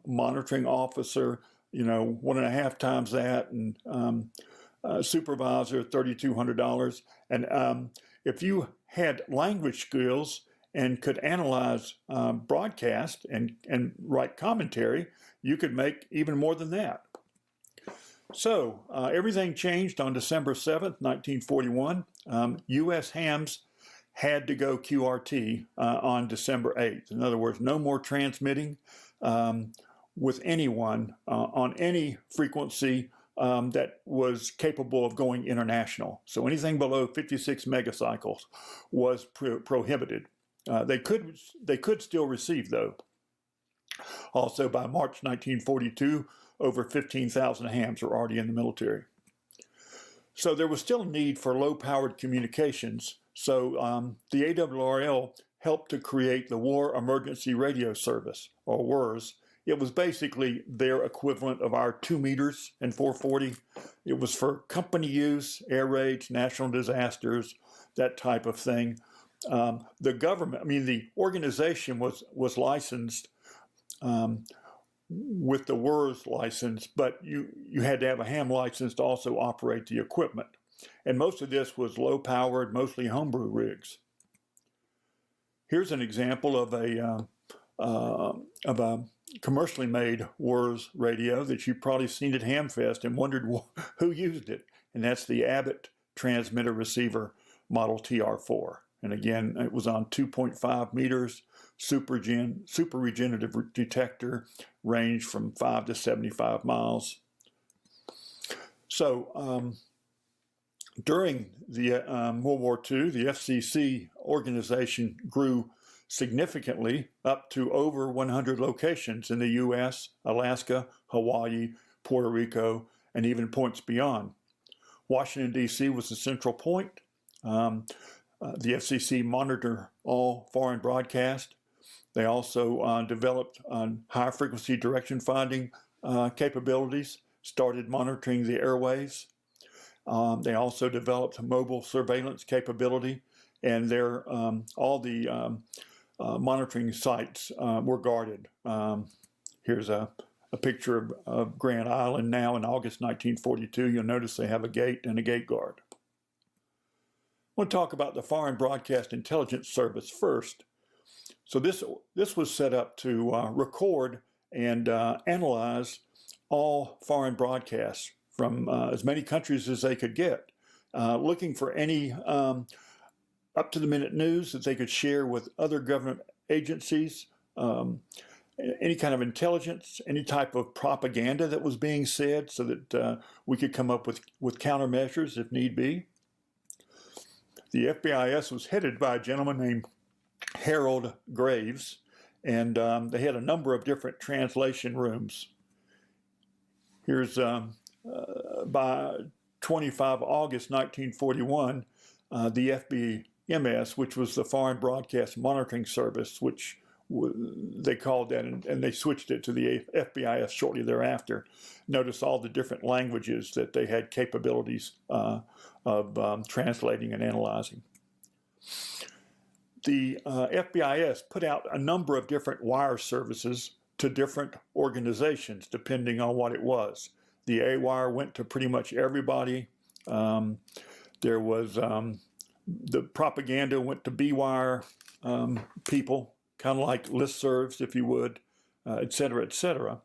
monitoring officer, 1.5 times that, and supervisor, $3,200. And if you had language skills and could analyze broadcast and write commentary, you could make even more than that. So everything changed on December 7th, 1941. U.S. hams had to go QRT on December 8th. In other words, no more transmitting with anyone on any frequency that was capable of going international. So anything below 56 megacycles was prohibited. They could still receive, though. Also, by March 1942, over 15,000 hams were already in the military. So there was still a need for low-powered communications. So the ARRL helped to create the War Emergency Radio Service, or WERS. It was basically their equivalent of our 2 meters and 440. It was for company use, air raids, national disasters, that type of thing. The government, the organization was licensed with the WERS license, but you had to have a ham license to also operate the equipment. And most of this was low-powered, mostly homebrew rigs. Here's an example of a commercially made WERS radio that you've probably seen at Hamfest and wondered who used it. And that's the Abbott transmitter receiver model TR4. And again, it was on 2.5 meters, super regenerative detector, range from 5 to 75 miles. So during the World War II, the FCC organization grew significantly up to over 100 locations in the U.S., Alaska, Hawaii, Puerto Rico, and even points beyond. Washington, D.C. was the central point. The FCC monitored all foreign broadcast. They also developed high-frequency direction finding capabilities, started monitoring the airwaves. They also developed mobile surveillance capability, and all the monitoring sites were guarded. Here's a picture of Grand Island now in August 1942. You'll notice they have a gate and a gate guard. I want to talk about the Foreign Broadcast Intelligence Service first. So this was set up to record and analyze all foreign broadcasts from as many countries as they could get, looking for any up-to-the-minute news that they could share with other government agencies, any kind of intelligence, any type of propaganda that was being said, so that we could come up with countermeasures if need be. The FBIS was headed by a gentleman named Harold Graves, and they had a number of different translation rooms. Here's by 25 August 1941, the FBMS, which was the Foreign Broadcast Monitoring Service, which they called that, and they switched it to the FBIS shortly thereafter. Notice all the different languages that they had capabilities of translating and analyzing. The FBIS put out a number of different wire services to different organizations, depending on what it was. The A wire went to pretty much everybody. There was the propaganda went to B wire people, kind of like listservs, if you would, et cetera, et cetera.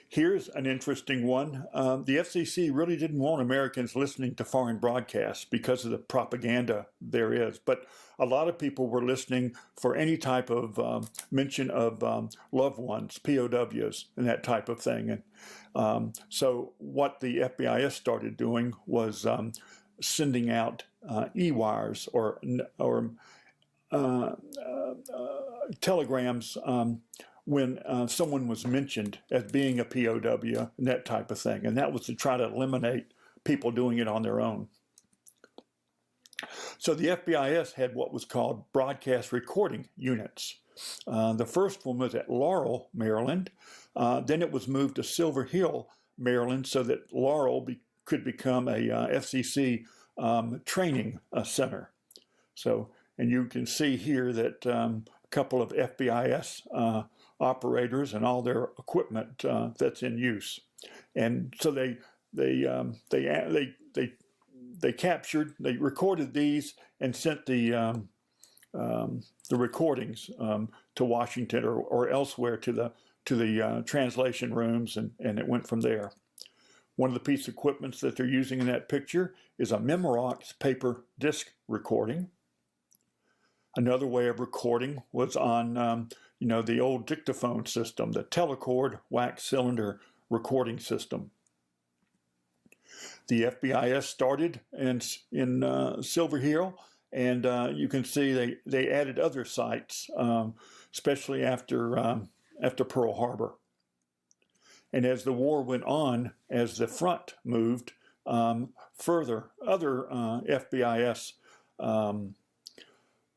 Here's an interesting one. The FCC really didn't want Americans listening to foreign broadcasts because of the propaganda there is, but a lot of people were listening for any type of mention of loved ones, POWs, and that type of thing. And so what the FBIS started doing was sending out e-wires or telegrams when someone was mentioned as being a POW and that type of thing. And that was to try to eliminate people doing it on their own. So the FBIS had what was called broadcast recording units. The first one was at Laurel, Maryland. Then it was moved to Silver Hill, Maryland, so that Laurel could become a FCC training center. So, and you can see here that a couple of FBIS operators and all their equipment that's in use, and so they recorded these and sent the recordings to Washington or elsewhere to the translation rooms, and it went from there. One of the pieces of equipment that they're using in that picture is a Memorex paper disc recording. Another way of recording was on, the old dictaphone system, the telecord wax cylinder recording system. The FBIS started in Silver Hill, and you can see they added other sites, especially after Pearl Harbor. And as the war went on, as the front moved further, other FBIS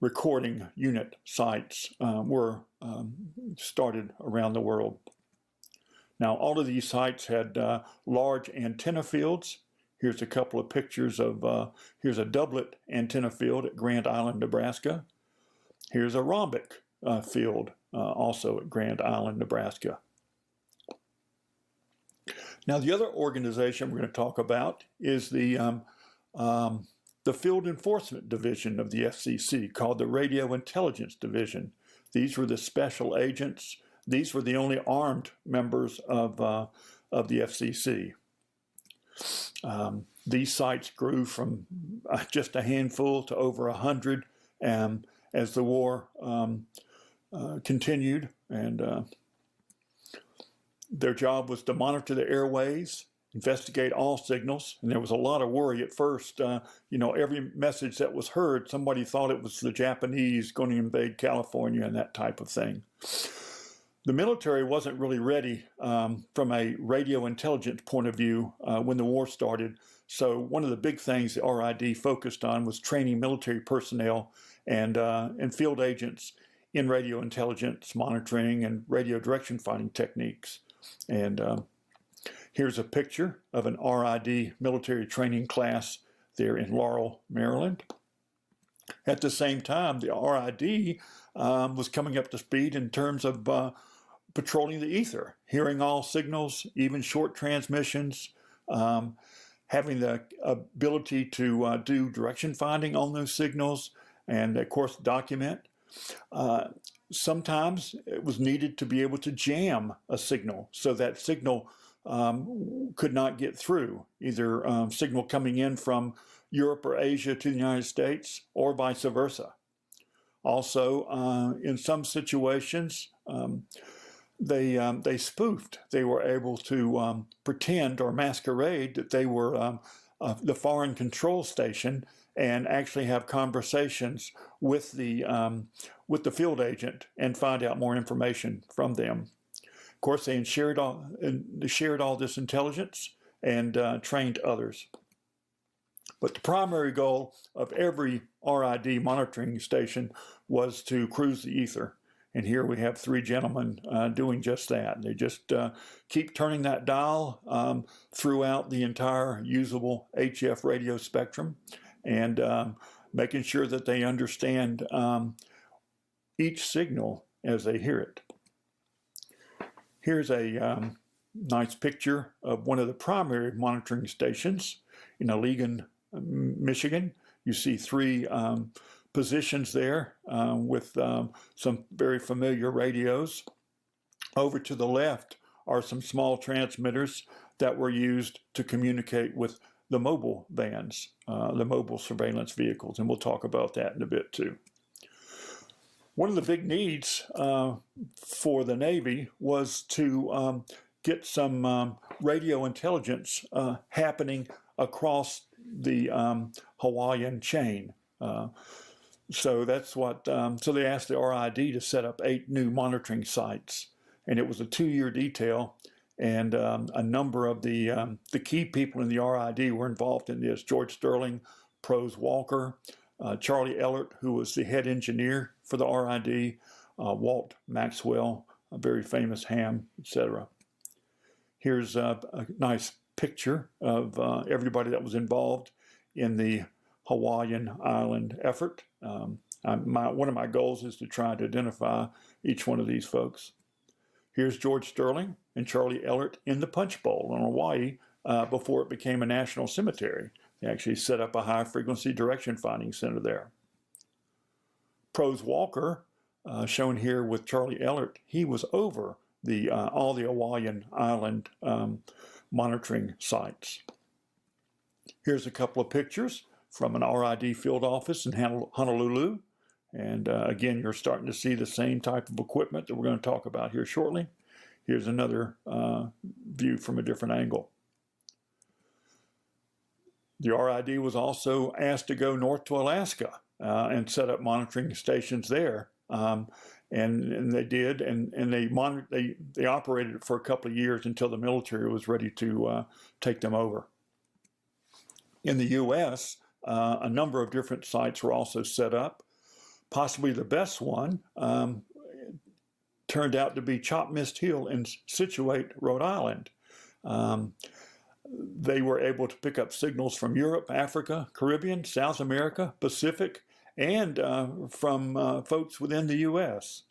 recording unit sites were started around the world. Now, all of these sites had large antenna fields. Here's a couple of pictures of, here's a doublet antenna field at Grand Island, Nebraska. Here's a rhombic field also at Grand Island, Nebraska. Now, the other organization we're going to talk about is the Field Enforcement Division of the FCC, called the Radio Intelligence Division. These were the special agents. These were the only armed members of the FCC. These sites grew from just a handful to over 100 as the war continued, and their job was to monitor the airways, investigate all signals, and there was a lot of worry at first. Every message that was heard, somebody thought it was the Japanese going to invade California and that type of thing. The military wasn't really ready from a radio intelligence point of view when the war started. So one of the big things the RID focused on was training military personnel and field agents in radio intelligence monitoring and radio direction finding techniques. And here's a picture of an RID military training class there in Laurel, Maryland. At the same time, the RID was coming up to speed in terms of patrolling the ether, hearing all signals, even short transmissions, having the ability to do direction finding on those signals, and of course document. Sometimes it was needed to be able to jam a signal so that signal could not get through, either signal coming in from Europe or Asia to the United States or vice versa. Also, in some situations, they spoofed. They were able to pretend or masquerade that they were the foreign control station and actually have conversations with the field agent and find out more information from them. Of course, they shared all this intelligence and trained others. But the primary goal of every RID monitoring station was to cruise the ether. And here we have three gentlemen doing just that. They just keep turning that dial throughout the entire usable HF radio spectrum and making sure that they understand each signal as they hear it. Here's a nice picture of one of the primary monitoring stations in Allegan, Michigan. You see three positions there with some very familiar radios. Over to the left are some small transmitters that were used to communicate with the mobile vans, the mobile surveillance vehicles, and we'll talk about that in a bit too. One of the big needs for the Navy was to get some radio intelligence happening across the Hawaiian chain. So that's what, so they asked the RID to set up 8 new monitoring sites, and it was a 2-year detail, and a number of the key people in the RID were involved in this. George Sterling, Prose Walker, Charlie Ellert, who was the head engineer for the RID, Walt Maxwell, a very famous ham, etc. Here's a nice picture of everybody that was involved in the Hawaiian Island effort. One of my goals is to try to identify each one of these folks. Here's George Sterling and Charlie Ellert in the Punch Bowl in Hawaii before it became a national cemetery. They actually set up a high-frequency direction finding center there. Prose Walker, shown here with Charlie Ellert, he was over all the Hawaiian Island monitoring sites. Here's a couple of pictures from an RID field office in Honolulu. And again, you're starting to see the same type of equipment that we're going to talk about here shortly. Here's another view from a different angle. The RID was also asked to go north to Alaska and set up monitoring stations there. And they did, and they operated it for a couple of years until the military was ready to take them over. In the U.S., a number of different sites were also set up. Possibly the best one turned out to be Chop Mist Hill in Scituate, Rhode Island. They were able to pick up signals from Europe, Africa, Caribbean, South America, Pacific, and from folks within the U.S.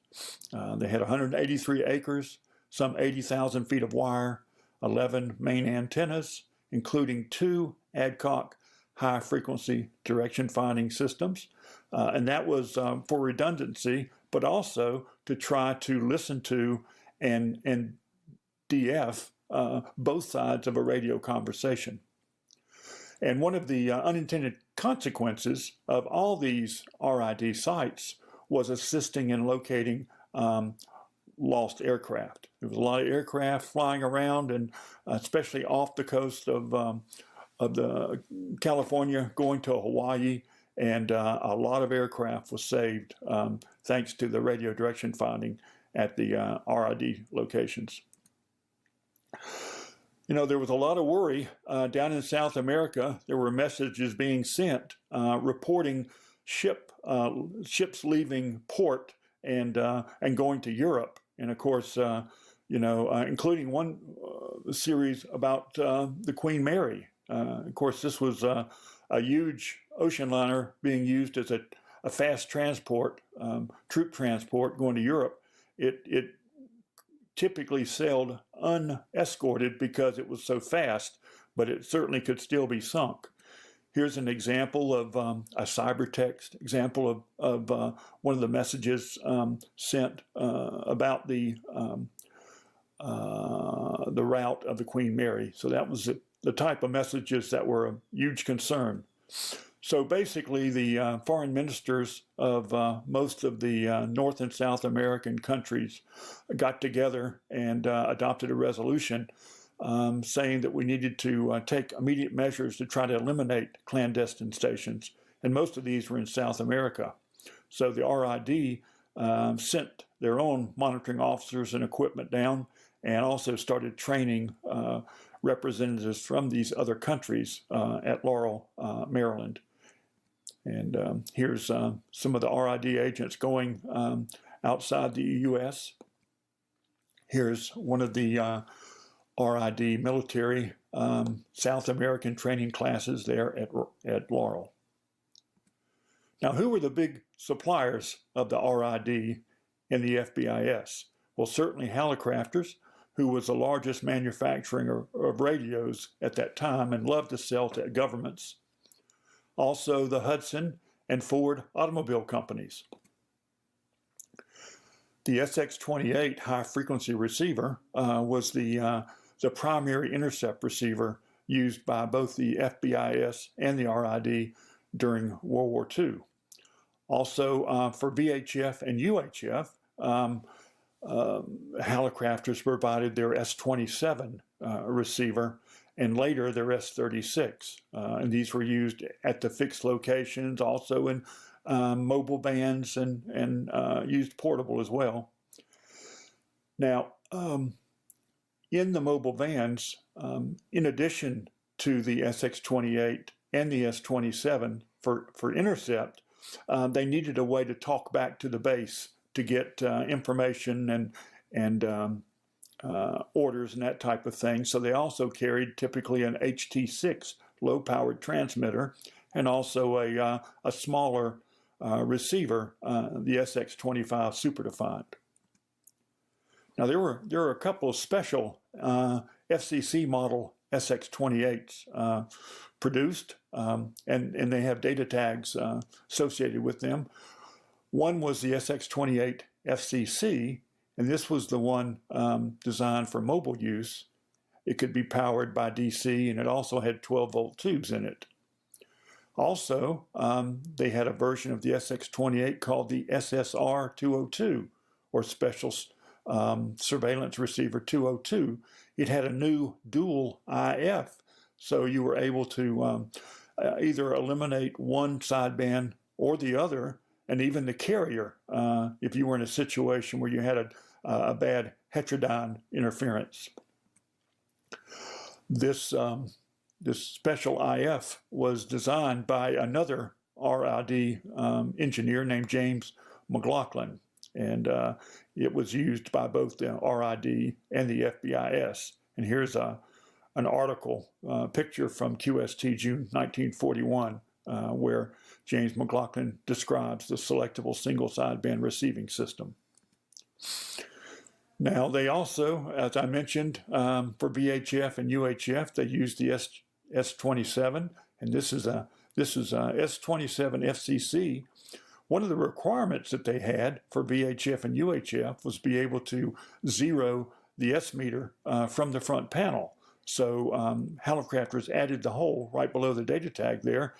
They had 183 acres, some 80,000 feet of wire, 11 main antennas, including 2 Adcock high-frequency direction finding systems. And that was for redundancy, but also to try to listen to and DF both sides of a radio conversation. And one of the unintended consequences of all these RID sites was assisting in locating lost aircraft. There was a lot of aircraft flying around, and especially off the coast of the California going to Hawaii, and a lot of aircraft was saved thanks to the radio direction finding at the RID locations. You know, there was a lot of worry down in South America. There were messages being sent reporting ships leaving port and going to Europe. And of course, including one series about the Queen Mary. Of course, this was a huge ocean liner being used as a fast transport, troop transport going to Europe. It typically sailed unescorted because it was so fast, but it certainly could still be sunk. Here's an example of a cybertext example of one of the messages sent about the route of the Queen Mary. So that was the type of messages that were a huge concern. So basically, the foreign ministers of most of the North and South American countries got together and adopted a resolution saying that we needed to take immediate measures to try to eliminate clandestine stations. And most of these were in South America. So the RID sent their own monitoring officers and equipment down, and also started training representatives from these other countries at Laurel, Maryland. And here's some of the RID agents going outside the U.S. Here's one of the RID military South American training classes there at Laurel. Now, who were the big suppliers of the RID in the FBIS? Well, certainly Hallicrafters, who was the largest manufacturer of radios at that time and loved to sell to governments. Also the Hudson and Ford automobile companies. The SX-28 high-frequency receiver was the primary intercept receiver used by both the FBIS and the RID during World War II. Also for VHF and UHF, Hallicrafters provided their S-27 receiver, and later their S-36. And these were used at the fixed locations, also in mobile bands, and used portable as well. Now, in the mobile vans, in addition to the SX-28 and the S-27 for intercept, they needed a way to talk back to the base to get information and orders and that type of thing. So they also carried typically an HT6 low-powered transmitter, and also a smaller receiver, the SX-25 SuperDefined. Now there were a couple of special FCC model SX-28s produced, and they have data tags associated with them. One was the SX-28 FCC, and this was the one designed for mobile use. It could be powered by DC, and it also had 12-volt tubes in it. Also, they had a version of the SX-28 called the SSR-202, or Special Surveillance Receiver 202. It had a new dual IF so you were able to either eliminate one sideband or the other, and even the carrier, if you were in a situation where you had a bad heterodyne interference. This special IF was designed by another RID engineer named James McLaughlin, and it was used by both the RID and the FBIS. And here's an article, picture from QST June 1941, where James McLaughlin describes the selectable single sideband receiving system. Now, they also, as I mentioned, for VHF and UHF, they used the S27, and this is a S27 FCC. One of the requirements that they had for VHF and UHF was be able to zero the S meter from the front panel. So Hallicrafters added the hole right below the data tag there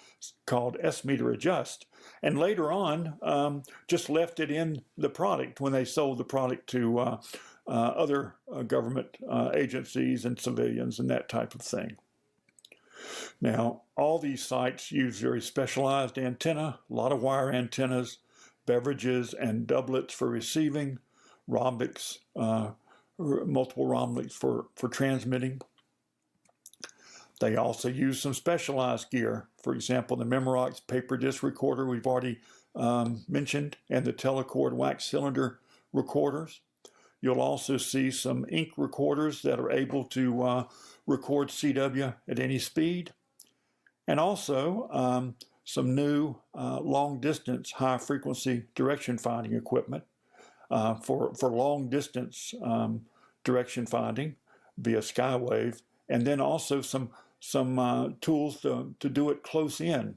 called S meter adjust, and later on just left it in the product when they sold the product to other government agencies and civilians and that type of thing. Now, all these sites use very specialized antenna, a lot of wire antennas, beverages and doublets for receiving, rhombics, multiple rhombics for transmitting. They also use some specialized gear. For example, the Memorex paper disc recorder we've already mentioned, and the Telecord wax cylinder recorders. You'll also see some ink recorders that are able to record CW at any speed. And also some new long-distance high-frequency direction finding equipment for long-distance direction finding via skywave, and then also some tools to do it close in,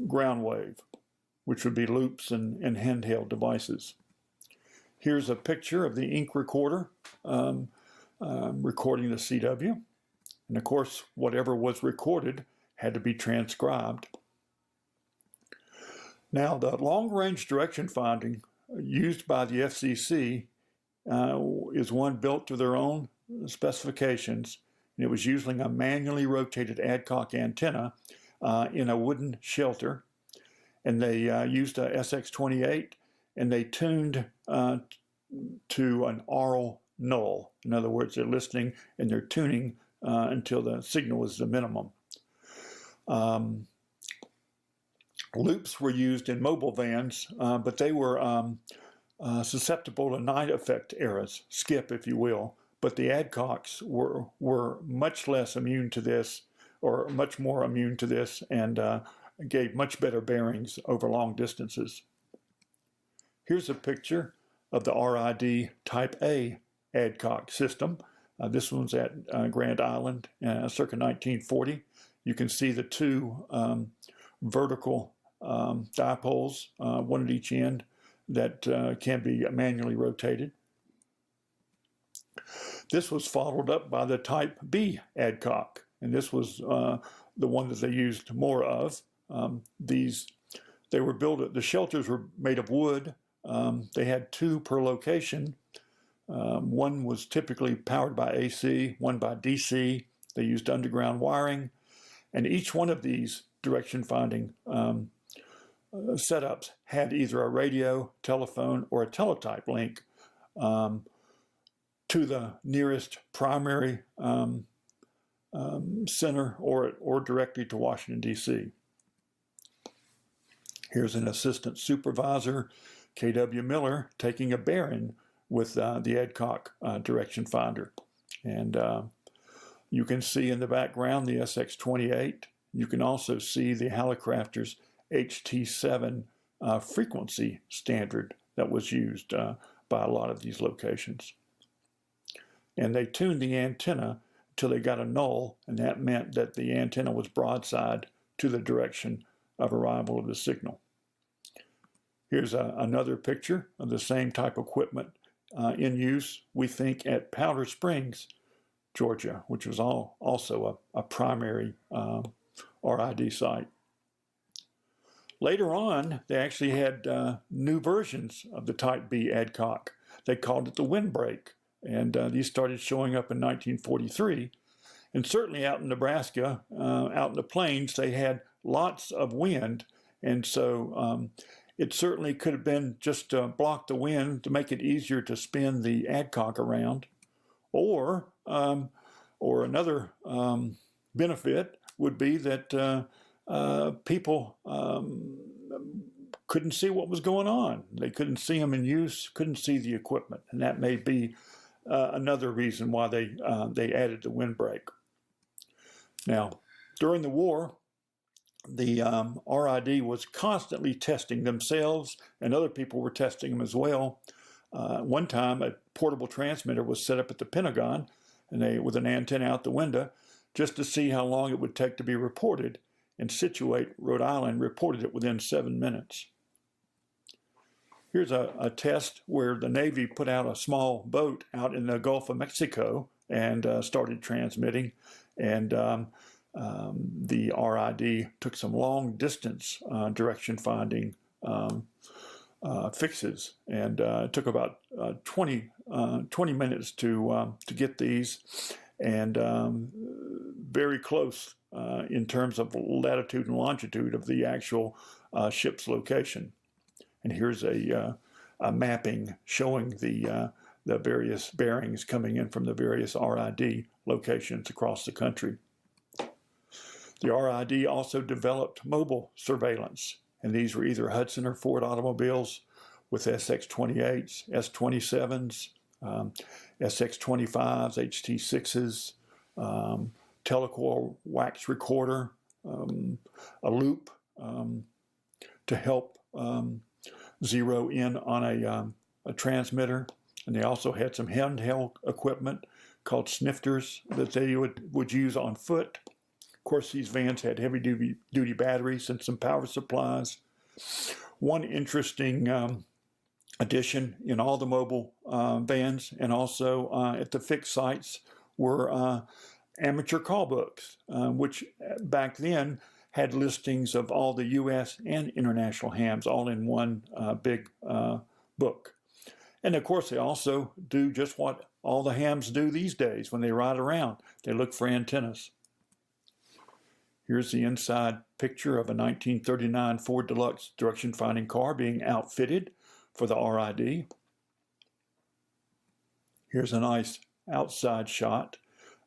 ground wave, which would be loops and handheld devices. Here's a picture of the ink recorder recording the CW. And of course, whatever was recorded had to be transcribed. Now, the long-range direction finding used by the FCC is one built to their own specifications. And it was using a manually rotated adcock antenna in a wooden shelter. And they used a SX28, and they tuned to an aural null. In other words, they're listening and they're tuning until the signal is the minimum. Loops were used in mobile vans, but they were susceptible to night effect errors, skip if you will, but the adcocks were much less immune to this, or much more immune to this, and gave much better bearings over long distances. Here's a picture of the RID Type A adcock system. This one's at Grand Island, circa 1940. You can see the two vertical dipoles, one at each end, that can be manually rotated. This was followed up by the Type B adcock, and this was the one that they used more of. They were built. The shelters were made of wood. They had two per location. One was typically powered by AC, one by DC. They used underground wiring, and each one of these direction finding setups had either a radio, telephone, or a teletype link to the nearest primary center or directly to Washington, D.C. Here's an assistant supervisor, K.W. Miller, taking a bearing with the adcock direction finder. And you can see in the background the SX28. You can also see the Hallicrafters HT7 frequency standard that was used by a lot of these locations. And they tuned the antenna till they got a null, and that meant that the antenna was broadside to the direction of arrival of the signal. Here's another picture of the same type of equipment in use, we think, at Powder Springs, Georgia, which was also a primary RID site. Later on, they actually had new versions of the Type B adcock. They called it the windbreak, and these started showing up in 1943. And certainly out in Nebraska, out in the plains, they had lots of wind, and so it certainly could have been just to block the wind to make it easier to spin the adcock around, or another benefit would be that people couldn't see what was going on. They couldn't see them in use, couldn't see the equipment, and that may be another reason why they added the windbreak. Now, during the war, the RID was constantly testing themselves, and other people were testing them as well. One time, a portable transmitter was set up at the Pentagon, and with an antenna out the window, just to see how long it would take to be reported. And Situate, Rhode Island, reported it within 7 minutes. Here's a test where the Navy put out a small boat out in the Gulf of Mexico and started transmitting. And the RID took some long distance direction finding fixes, and it took about 20 minutes to get these, and very close in terms of latitude and longitude of the actual ship's location. And here's a mapping showing the various bearings coming in from the various RID locations across the country. The RID also developed mobile surveillance, and these were either Hudson or Ford automobiles with SX-28s, S-27s, SX-25s, HT-6s, telecoil wax recorder, a loop to help zero in on a transmitter. And they also had some handheld equipment called snifters that they would use on foot. Of course, these vans had heavy-duty batteries and some power supplies. One interesting addition in all the mobile vans and also at the fixed sites were amateur call books, which back then had listings of all the U.S. and international hams all in one big book. And of course, they also do just what all the hams do these days when they ride around. They look for antennas. Here's the inside picture of a 1939 Ford Deluxe direction finding car being outfitted for the RID. Here's a nice outside shot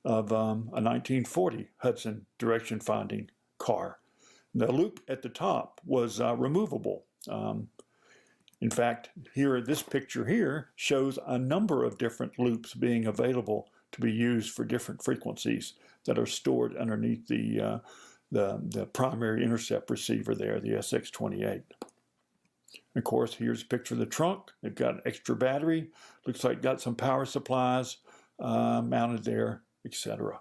of a 1940 Hudson direction finding car. The loop at the top was removable. In fact, here, this picture here shows a number of different loops being available to be used for different frequencies that are stored underneath the primary intercept receiver there, the SX-28. Of course, here's a picture of the trunk. They've got an extra battery. Looks like got some power supplies mounted there, etc.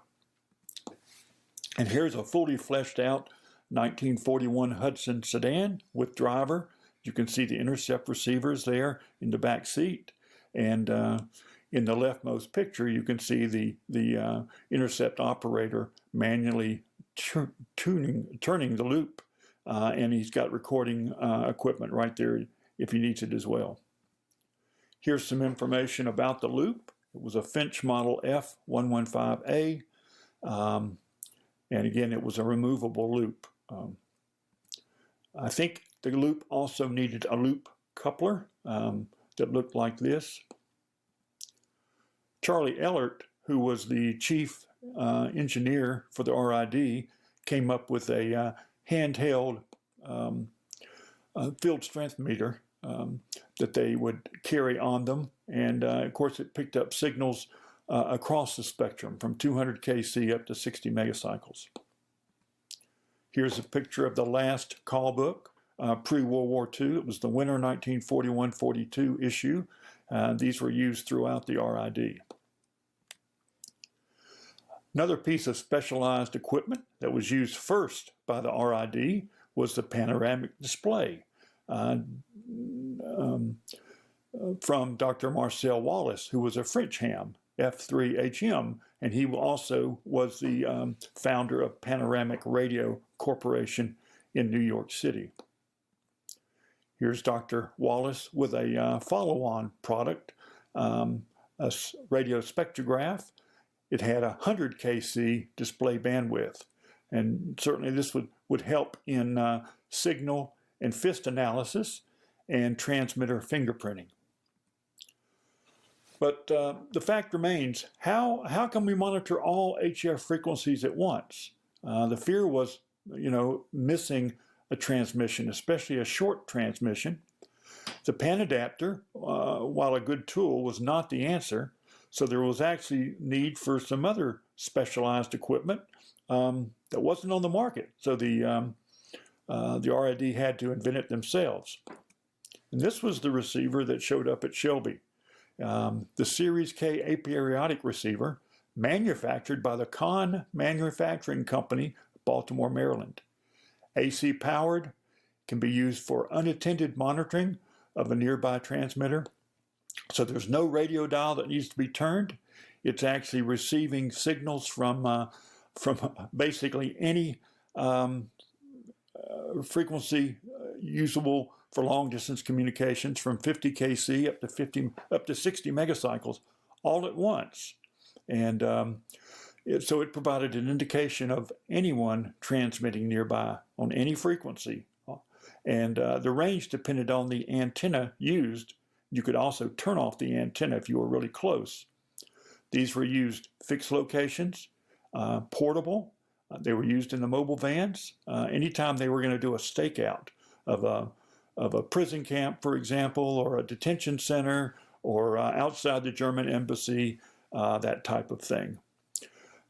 And here's a fully fleshed out 1941 Hudson sedan with driver. You can see the intercept receivers there in the back seat. And in the leftmost picture, you can see the intercept operator manually turning the loop. And he's got recording equipment right there if he needs it as well. Here's some information about the loop. It was a Finch model F115A. And again, it was a removable loop. I think the loop also needed a loop coupler that looked like this. Charlie Ellert, who was the chief engineer for the RID, came up with a handheld field strength meter that they would carry on them. And of course, it picked up signals across the spectrum from 200 kc up to 60 megacycles. Here's a picture of the last call book, pre-World War II. It was the winter 1941-42 issue. These were used throughout the RID. Another piece of specialized equipment that was used first by the RID was the panoramic display from Dr. Marcel Wallace, who was a French ham, F3HM, and he also was the founder of Panoramic Radio Corporation in New York City. Here's Dr. Wallace with a follow-on product radio spectrograph. It had 100 kc display bandwidth. And certainly this would help in signal and fist analysis and transmitter fingerprinting. But the fact remains, how can we monitor all HF frequencies at once? The fear was, missing a transmission, especially a short transmission. The pan adapter, while a good tool, was not the answer. So there was actually need for some other specialized equipment that wasn't on the market. So the RID had to invent it themselves. And this was the receiver that showed up at Shelby. The Series K aperiodic receiver, manufactured by the Kahn Manufacturing Company, Baltimore, Maryland. AC powered, can be used for unattended monitoring of a nearby transmitter. So there's no radio dial that needs to be turned. It's actually receiving signals from basically any frequency usable for long distance communications, from 50 kc up to 60 megacycles, all at once. And so it provided an indication of anyone transmitting nearby on any frequency. And the range depended on the antenna used. You could also turn off the antenna if you were really close. These were used fixed locations, portable. They were used in the mobile vans. Anytime they were going to do a stakeout of a prison camp, for example, or a detention center, or outside the German embassy, that type of thing.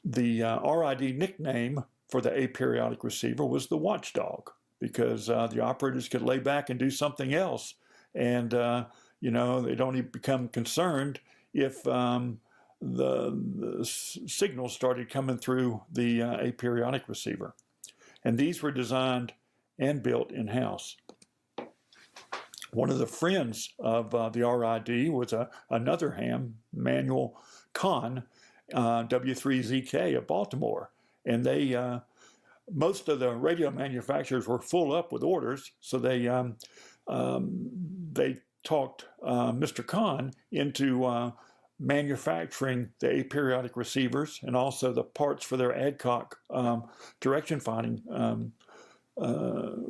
The RID nickname for the aperiodic receiver was the watchdog, because the operators could lay back and do something else, and they'd only become concerned if the signals started coming through the aperiodic receiver. And these were designed and built in-house. One of the friends of the RID was another ham manual Kahn W3ZK of Baltimore. And they, most of the radio manufacturers were full up with orders, so they talked Mr. Kahn into manufacturing the aperiodic receivers and also the parts for their Adcock direction finding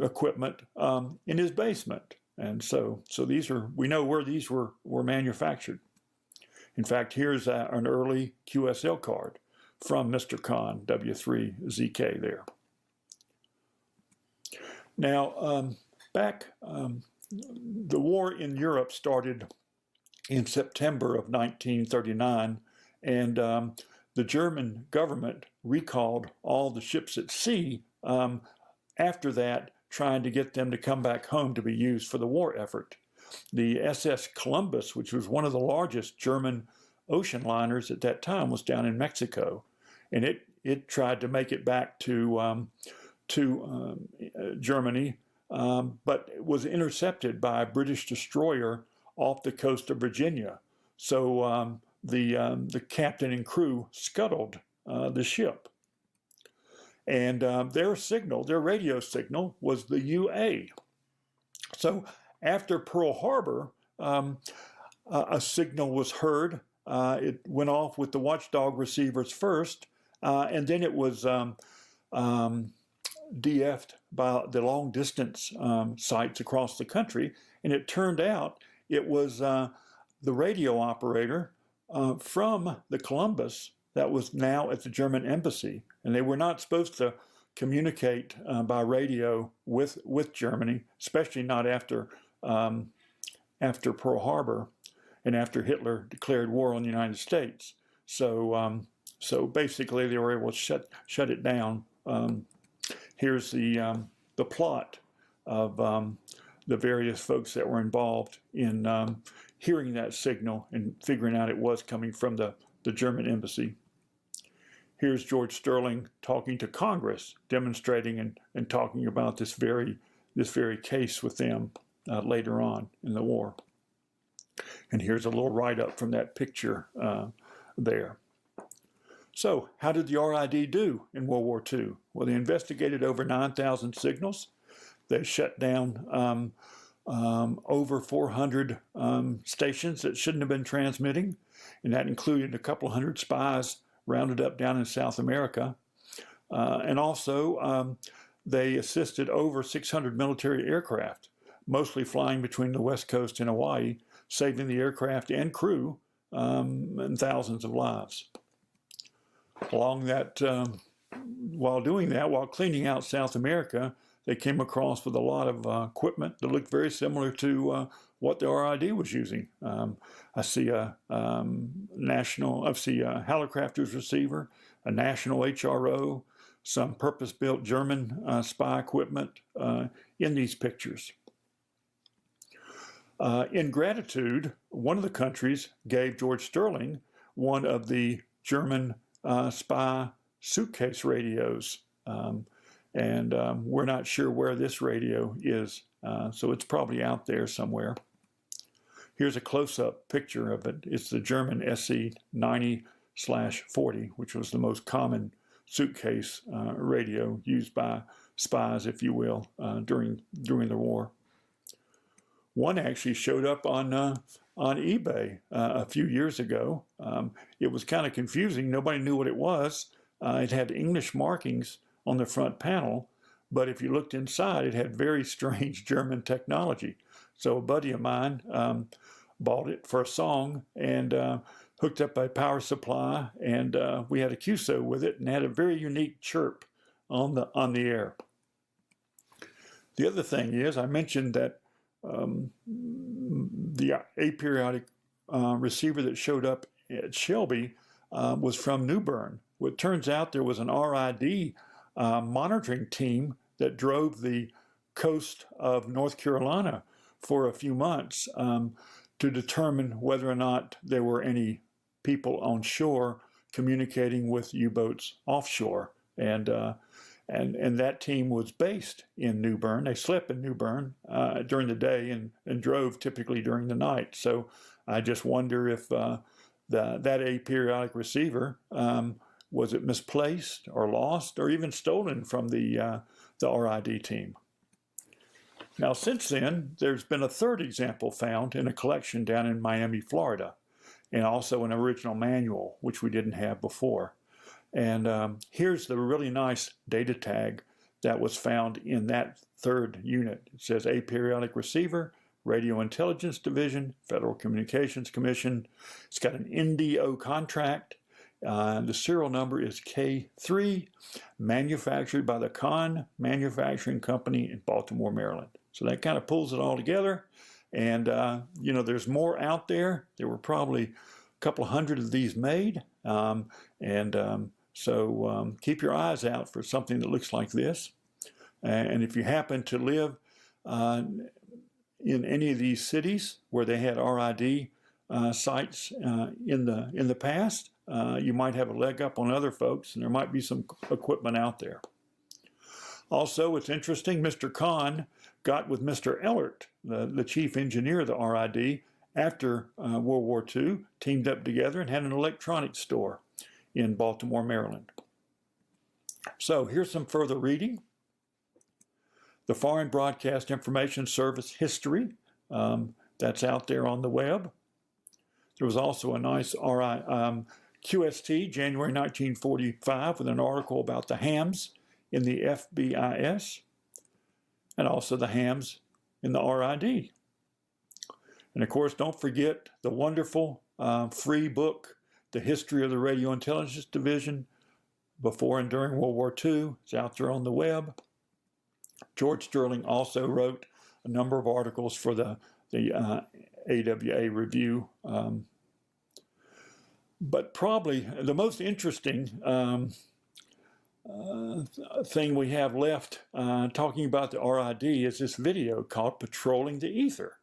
equipment in his basement. And so these are, we know where these were manufactured. In fact, here's an early QSL card from Mr. Kahn, W3ZK there. Now, the war in Europe started in September of 1939, and the German government recalled all the ships at sea after that, trying to get them to come back home to be used for the war effort. The SS Columbus, which was one of the largest German ocean liners at that time, was down in Mexico, and it tried to make it back to Germany, but it was intercepted by a British destroyer off the coast of Virginia. So the captain and crew scuttled the ship. And their radio signal was the UA. So after Pearl Harbor, a signal was heard. It went off with the watchdog receivers first, and then it was DF'd by the long distance sites across the country. And it turned out it was the radio operator from the Columbus that was now at the German embassy. And they were not supposed to communicate by radio with Germany, especially not after Pearl Harbor and after Hitler declared war on the United States. So basically they were able to shut it down. Here's the plot of the various folks that were involved in hearing that signal and figuring out it was coming from the German embassy. Here's George Sterling talking to Congress, demonstrating and talking about this very case with them later on in the war. And here's a little write-up from that picture there. So how did the RID do in World War II? Well, they investigated over 9,000 signals. They shut down over 400 stations that shouldn't have been transmitting, and that included a couple hundred spies rounded up down in South America. And also, they assisted over 600 military aircraft, mostly flying between the West Coast and Hawaii, saving the aircraft and crew and thousands of lives. Along that, while doing that, while cleaning out South America, they came across with a lot of equipment that looked very similar to what the RID was using. I see a Hallicrafter's receiver, a national HRO, some purpose-built German spy equipment in these pictures. In gratitude, one of the countries gave George Sterling one of the German spy suitcase radios. And we're not sure where this radio is, so it's probably out there somewhere. Here's a close-up picture of it. It's the German SE-90/40, which was the most common suitcase radio used by spies, if you will, during the war. One actually showed up on eBay a few years ago. It was kind of confusing. Nobody knew what it was. It had English markings on the front panel, but if you looked inside, it had very strange German technology. So a buddy of mine bought it for a song and hooked up a power supply, and we had a QSO with it and had a very unique chirp on the air. The other thing is, I mentioned that the aperiodic receiver that showed up at Shelby was from New Bern. Well, it turns out there was an RID monitoring team that drove the coast of North Carolina for a few months to determine whether or not there were any people on shore communicating with U-boats offshore. And that team was based in New Bern. They slept in New Bern during the day and drove typically during the night. So I just wonder if that aperiodic receiver was it misplaced or lost or even stolen from the RID team. Now, since then, there's been a third example found in a collection down in Miami, Florida, and also an original manual, which we didn't have before. And here's the really nice data tag that was found in that third unit. It says aperiodic receiver, Radio Intelligence Division, Federal Communications Commission. It's got an NDO contract. The serial number is K3, manufactured by the Kahn Manufacturing Company in Baltimore, Maryland. So that kind of pulls it all together. And, there's more out there. There were probably a couple hundred of these made. So keep your eyes out for something that looks like this. And if you happen to live in any of these cities where they had RID sites in the past, you might have a leg up on other folks, and there might be some equipment out there. Also, it's interesting, Mr. Kahn got with Mr. Ellert, the chief engineer of the RID, after World War II, teamed up together and had an electronics store in Baltimore, Maryland. So here's some further reading. The Foreign Broadcast Information Service history, that's out there on the web. There was also a nice QST, January 1945, with an article about the hams in the FBIS, and also the hams in the RID. And of course, don't forget the wonderful free book, The History of the Radio Intelligence Division, before and during World War II. It's out there on the web. George Sterling also wrote a number of articles for the AWA Review. But probably the most interesting thing we have left talking about the RID is this video called Patrolling the Ether.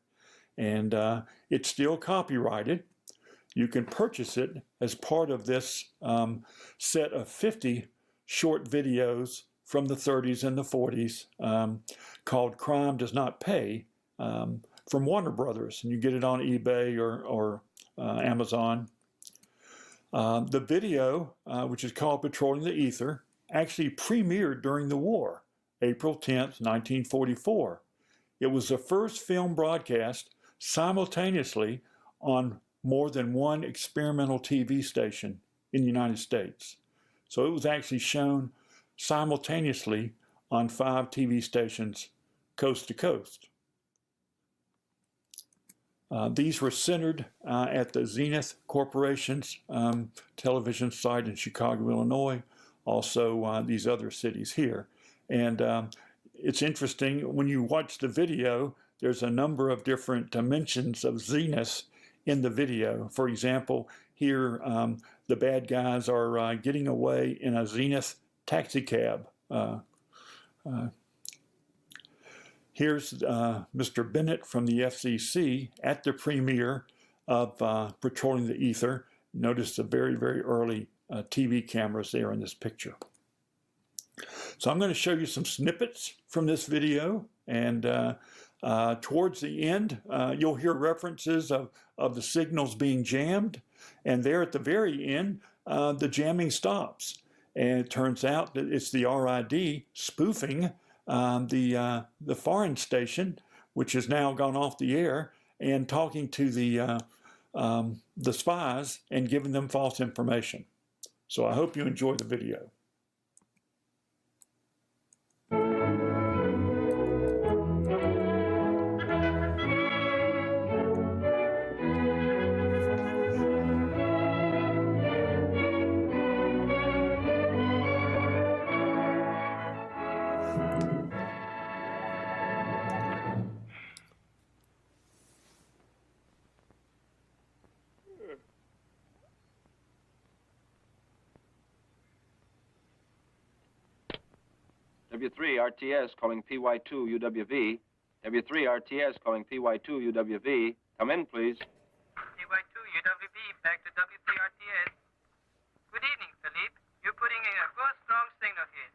And it's still copyrighted. You can purchase it as part of this set of 50 short videos from the 30s and the 40s called Crime Does Not Pay from Warner Brothers. And you get it on eBay or Amazon. The video, which is called Patrolling the Ether, actually premiered during the war, April 10th, 1944. It was the first film broadcast simultaneously on more than one experimental TV station in the United States. So it was actually shown simultaneously on 5 TV stations coast to coast. These were centered at the Zenith Corporation's television site in Chicago, Illinois, also these other cities here. And it's interesting, when you watch the video, there's a number of different dimensions of Zenith in the video. For example, here the bad guys are getting away in a Zenith taxi cab. Here's Mr. Bennett from the FCC at the premiere of Patrolling the Ether. Notice the very, very early TV cameras there in this picture. So I'm going to show you some snippets from this video, and towards the end you'll hear references of the signals being jammed, and there at the very end the jamming stops, and it turns out that it's the RID spoofing the foreign station, which has now gone off the air, and talking to the spies and giving them false information. So I hope you enjoy the video. W3 RTS calling PY2 UWV. W3 RTS calling PY2 UWV. Come in, please. PY2 UWV, back to W3 RTS. Good evening, Philippe. You're putting in a good strong signal here.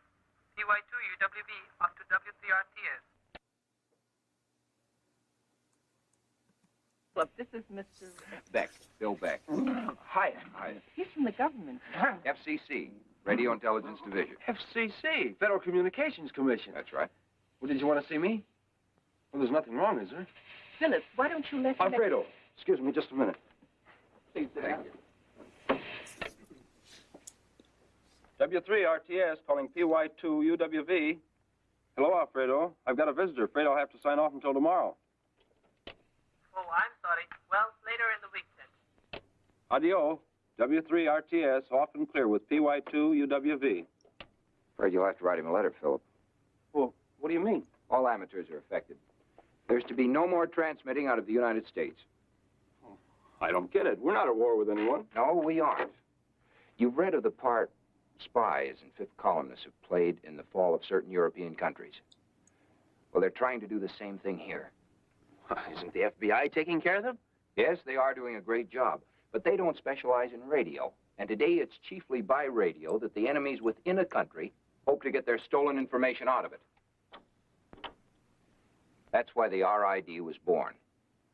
PY2 UWV up to W3 RTS. Look, this is Mr. Beck. Bill Beck. Hi. Hi. He's from the government. FCC, Radio Intelligence Division. FCC, Federal Communications Commission. That's right. Well, did you want to see me? Well, there's nothing wrong, is there? Philip, why don't you let him... Alfredo, excuse me just a minute. Please, Thank you. W3 RTS calling PY2 UWV. Hello, Alfredo. I've got a visitor. Afraid I'll have to sign off until tomorrow. Oh, I'm sorry. Well, later in the week then. Adio. W3 RTS off and clear with PY2 UWV. Afraid you'll have to write him a letter, Philip. Well, what do you mean? All amateurs are affected. There's to be no more transmitting out of the United States. I don't get it. We're not at war with anyone. No, we aren't. You've read of the part spies and fifth columnists have played in the fall of certain European countries. Well, they're trying to do the same thing here. Isn't the FBI taking care of them? Yes, they are doing a great job, but they don't specialize in radio. And today it's chiefly by radio that the enemies within a country hope to get their stolen information out of it. That's why the RID was born,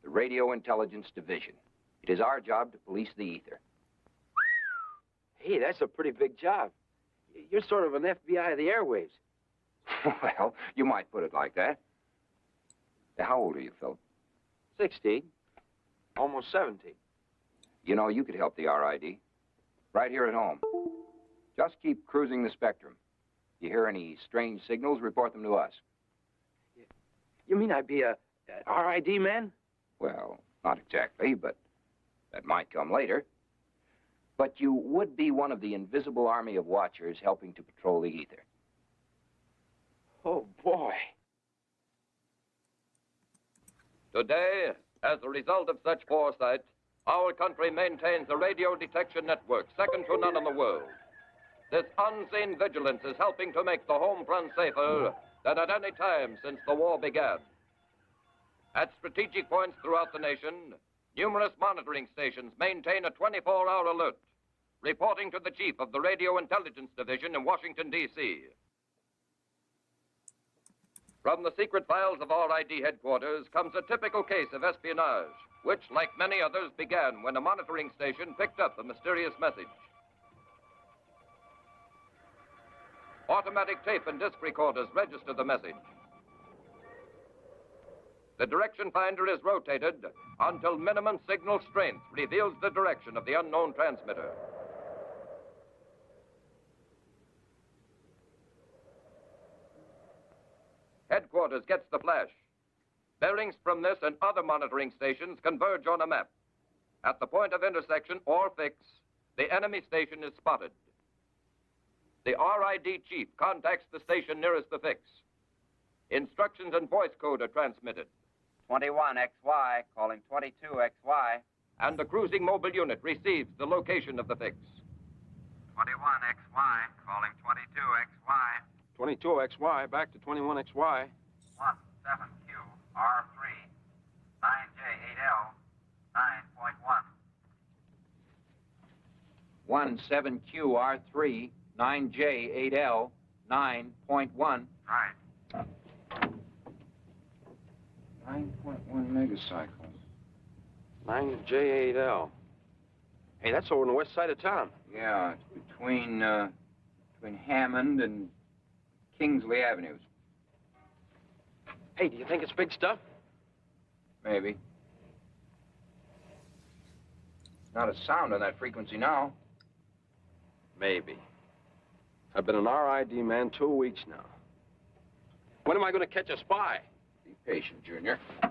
the Radio Intelligence Division. It is our job to police the ether. Hey, that's a pretty big job. You're sort of an FBI of the airwaves. Well, you might put it like that. How old are you, Philip? 16. Almost 17. You know, you could help the RID. Right here at home. Just keep cruising the spectrum. You hear any strange signals, report them to us. You mean I'd be a RID man? Well, not exactly, but that might come later. But you would be one of the invisible army of watchers helping to patrol the ether. Oh, boy. Today, as a result of such foresight, our country maintains a radio detection network second to none in the world. This unseen vigilance is helping to make the home front safer than at any time since the war began. At strategic points throughout the nation, numerous monitoring stations maintain a 24-hour alert, reporting to the chief of the Radio Intelligence Division in Washington, D.C. From the secret files of RID headquarters comes a typical case of espionage, which, like many others, began when a monitoring station picked up a mysterious message. Automatic tape and disc recorders register the message. The direction finder is rotated until minimum signal strength reveals the direction of the unknown transmitter. Headquarters gets the flash. Bearings from this and other monitoring stations converge on a map. At the point of intersection or fix, the enemy station is spotted. The RID chief contacts the station nearest the fix. Instructions and voice code are transmitted. 21XY, calling 22XY. And the cruising mobile unit receives the location of the fix. 21XY, calling 22XY. 22XY, back to 21XY. 17Q, R3, 9J8L, 9.1. 17QR3, 9J8L, 9.1. Right. 9.1 megacycles. 9J8L. Hey, that's over on the west side of town. Yeah, it's between Hammond and Kingsley Avenues. Hey, do you think it's big stuff? Maybe. Not a sound on that frequency now. Maybe. I've been an RID man 2 weeks now. When am I going to catch a spy? Be patient, Junior. I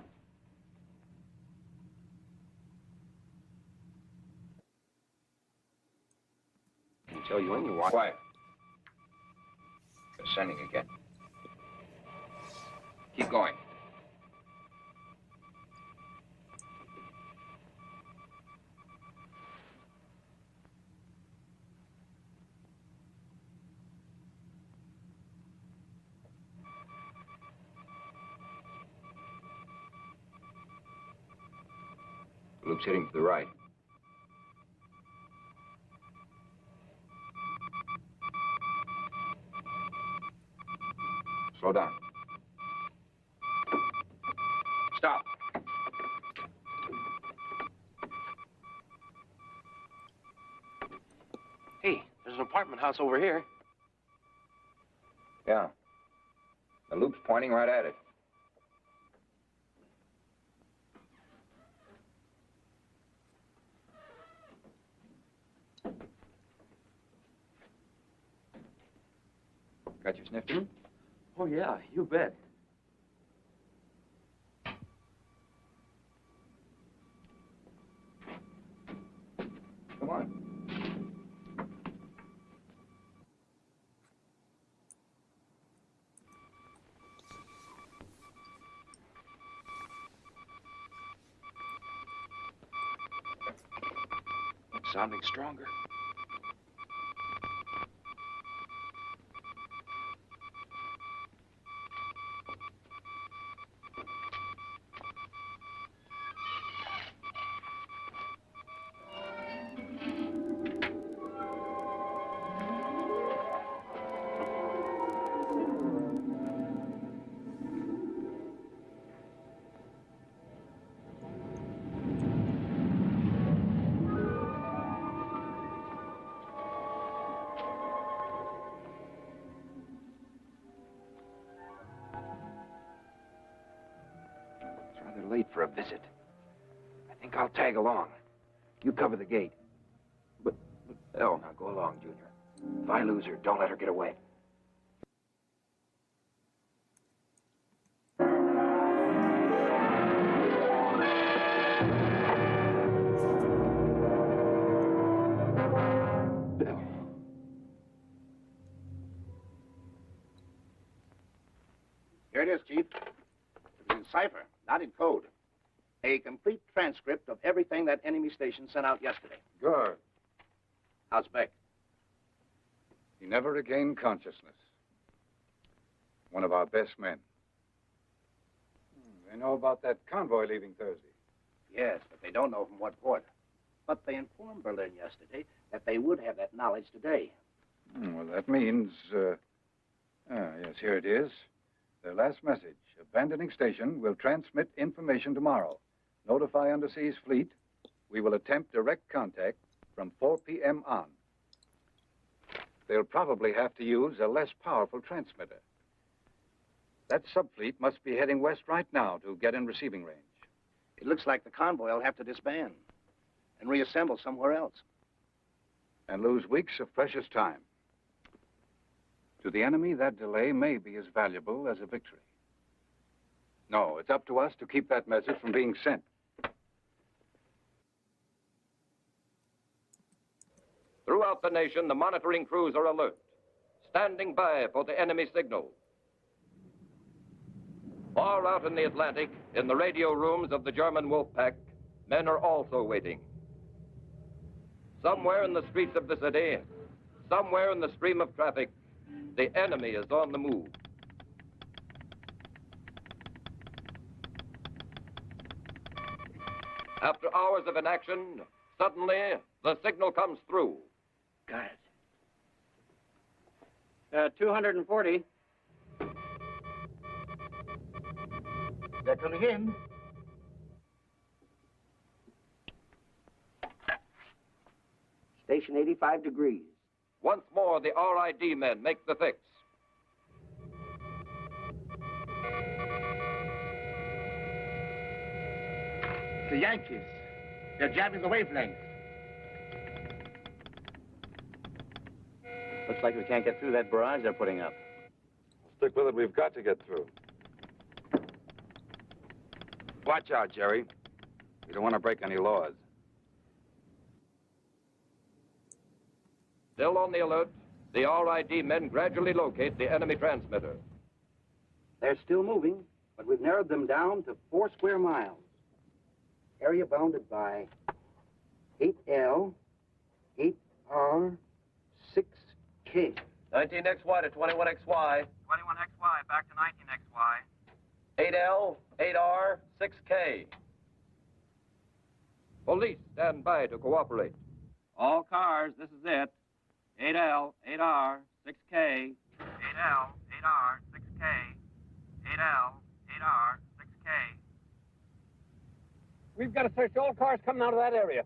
can tell you when you watch. Quiet. They're sending again. Keep going. The loop's hitting to the right. Slow down. Stop. Hey, there's an apartment house over here. Yeah. The loop's pointing right at it. Got your sniff? Oh, yeah, you bet. Come on. Sounding stronger. Late for a visit. I think I'll tag along. You cover the gate. But now go along, Junior. If I lose her, don't let her get away. Bill. Here it is, Chief. It's in cipher, not in code. A complete transcript of everything that enemy station sent out yesterday. Good. How's Beck? He never regained consciousness. One of our best men. They know about that convoy leaving Thursday. Yes, but they don't know from what port. But they informed Berlin yesterday that they would have that knowledge today. Well, that means, yes, here it is. Their last message. Abandoning station will transmit information tomorrow. Notify Underseas Fleet. We will attempt direct contact from 4 p.m. on. They'll probably have to use a less powerful transmitter. That subfleet must be heading west right now to get in receiving range. It looks like the convoy will have to disband and reassemble somewhere else. And lose weeks of precious time. To the enemy, that delay may be as valuable as a victory. No, it's up to us to keep that message from being sent. Throughout the nation, the monitoring crews are alert, standing by for the enemy signal. Far out in the Atlantic, in the radio rooms of the German wolf pack, men are also waiting. Somewhere in the streets of the city, somewhere in the stream of traffic, the enemy is on the move. After hours of inaction, suddenly the signal comes through. Got it. 240. Settle in. Station 85 degrees. Once more, the RID men make the fix. The Yankees. They're jamming the wavelength. Looks like we can't get through that barrage they're putting up. Stick with it. We've got to get through. Watch out, Jerry. We don't want to break any laws. Still on the alert, the RID men gradually locate the enemy transmitter. They're still moving, but we've narrowed them down to 4 square miles. Area bounded by 8L, 8R, 6K. 19XY to 21XY. 21XY back to 19XY. 8L, 8R, 6K. Police stand by to cooperate. All cars, this is it. 8L, 8R, 6K. 8L, 8R, 6K. 8L, 8R, 6K. We've got to search all cars coming out of that area.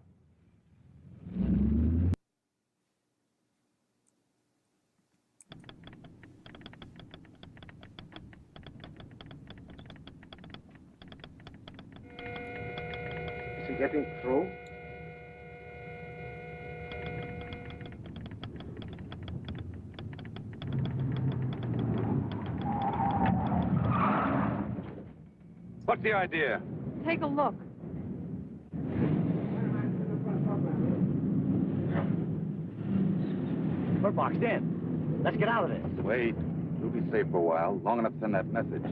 Is he getting through? What's the idea? Take a look. We're boxed in. Let's get out of this. Wait. We'll be safe for a while, long enough to send that message.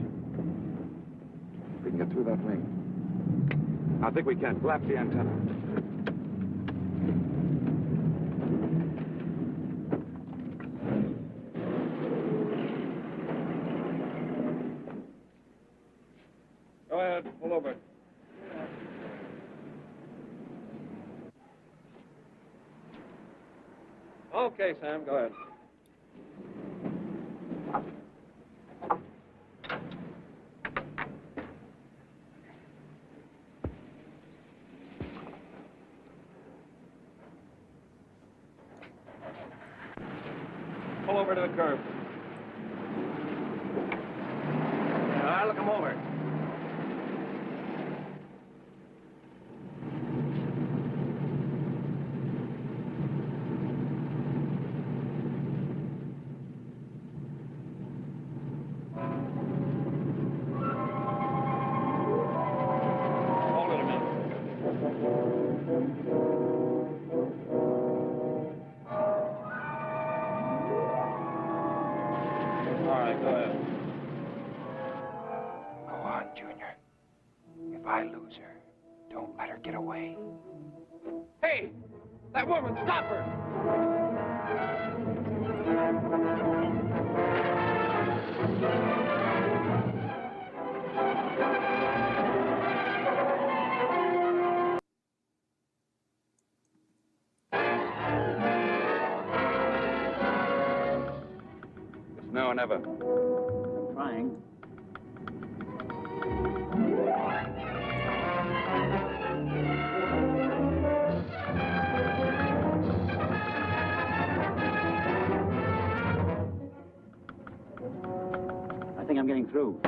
We can get through that ring. I think we can. Flap the antenna. Go ahead. Pull over. Okay, Sam. Go ahead. Pull over to the curb. I'll look him over. Hold it a minute. All right, go ahead. Go on, Junior. If I lose her, don't let her get away. Hey! That woman, stop her! It's now or never. Trying. I think I'm getting through.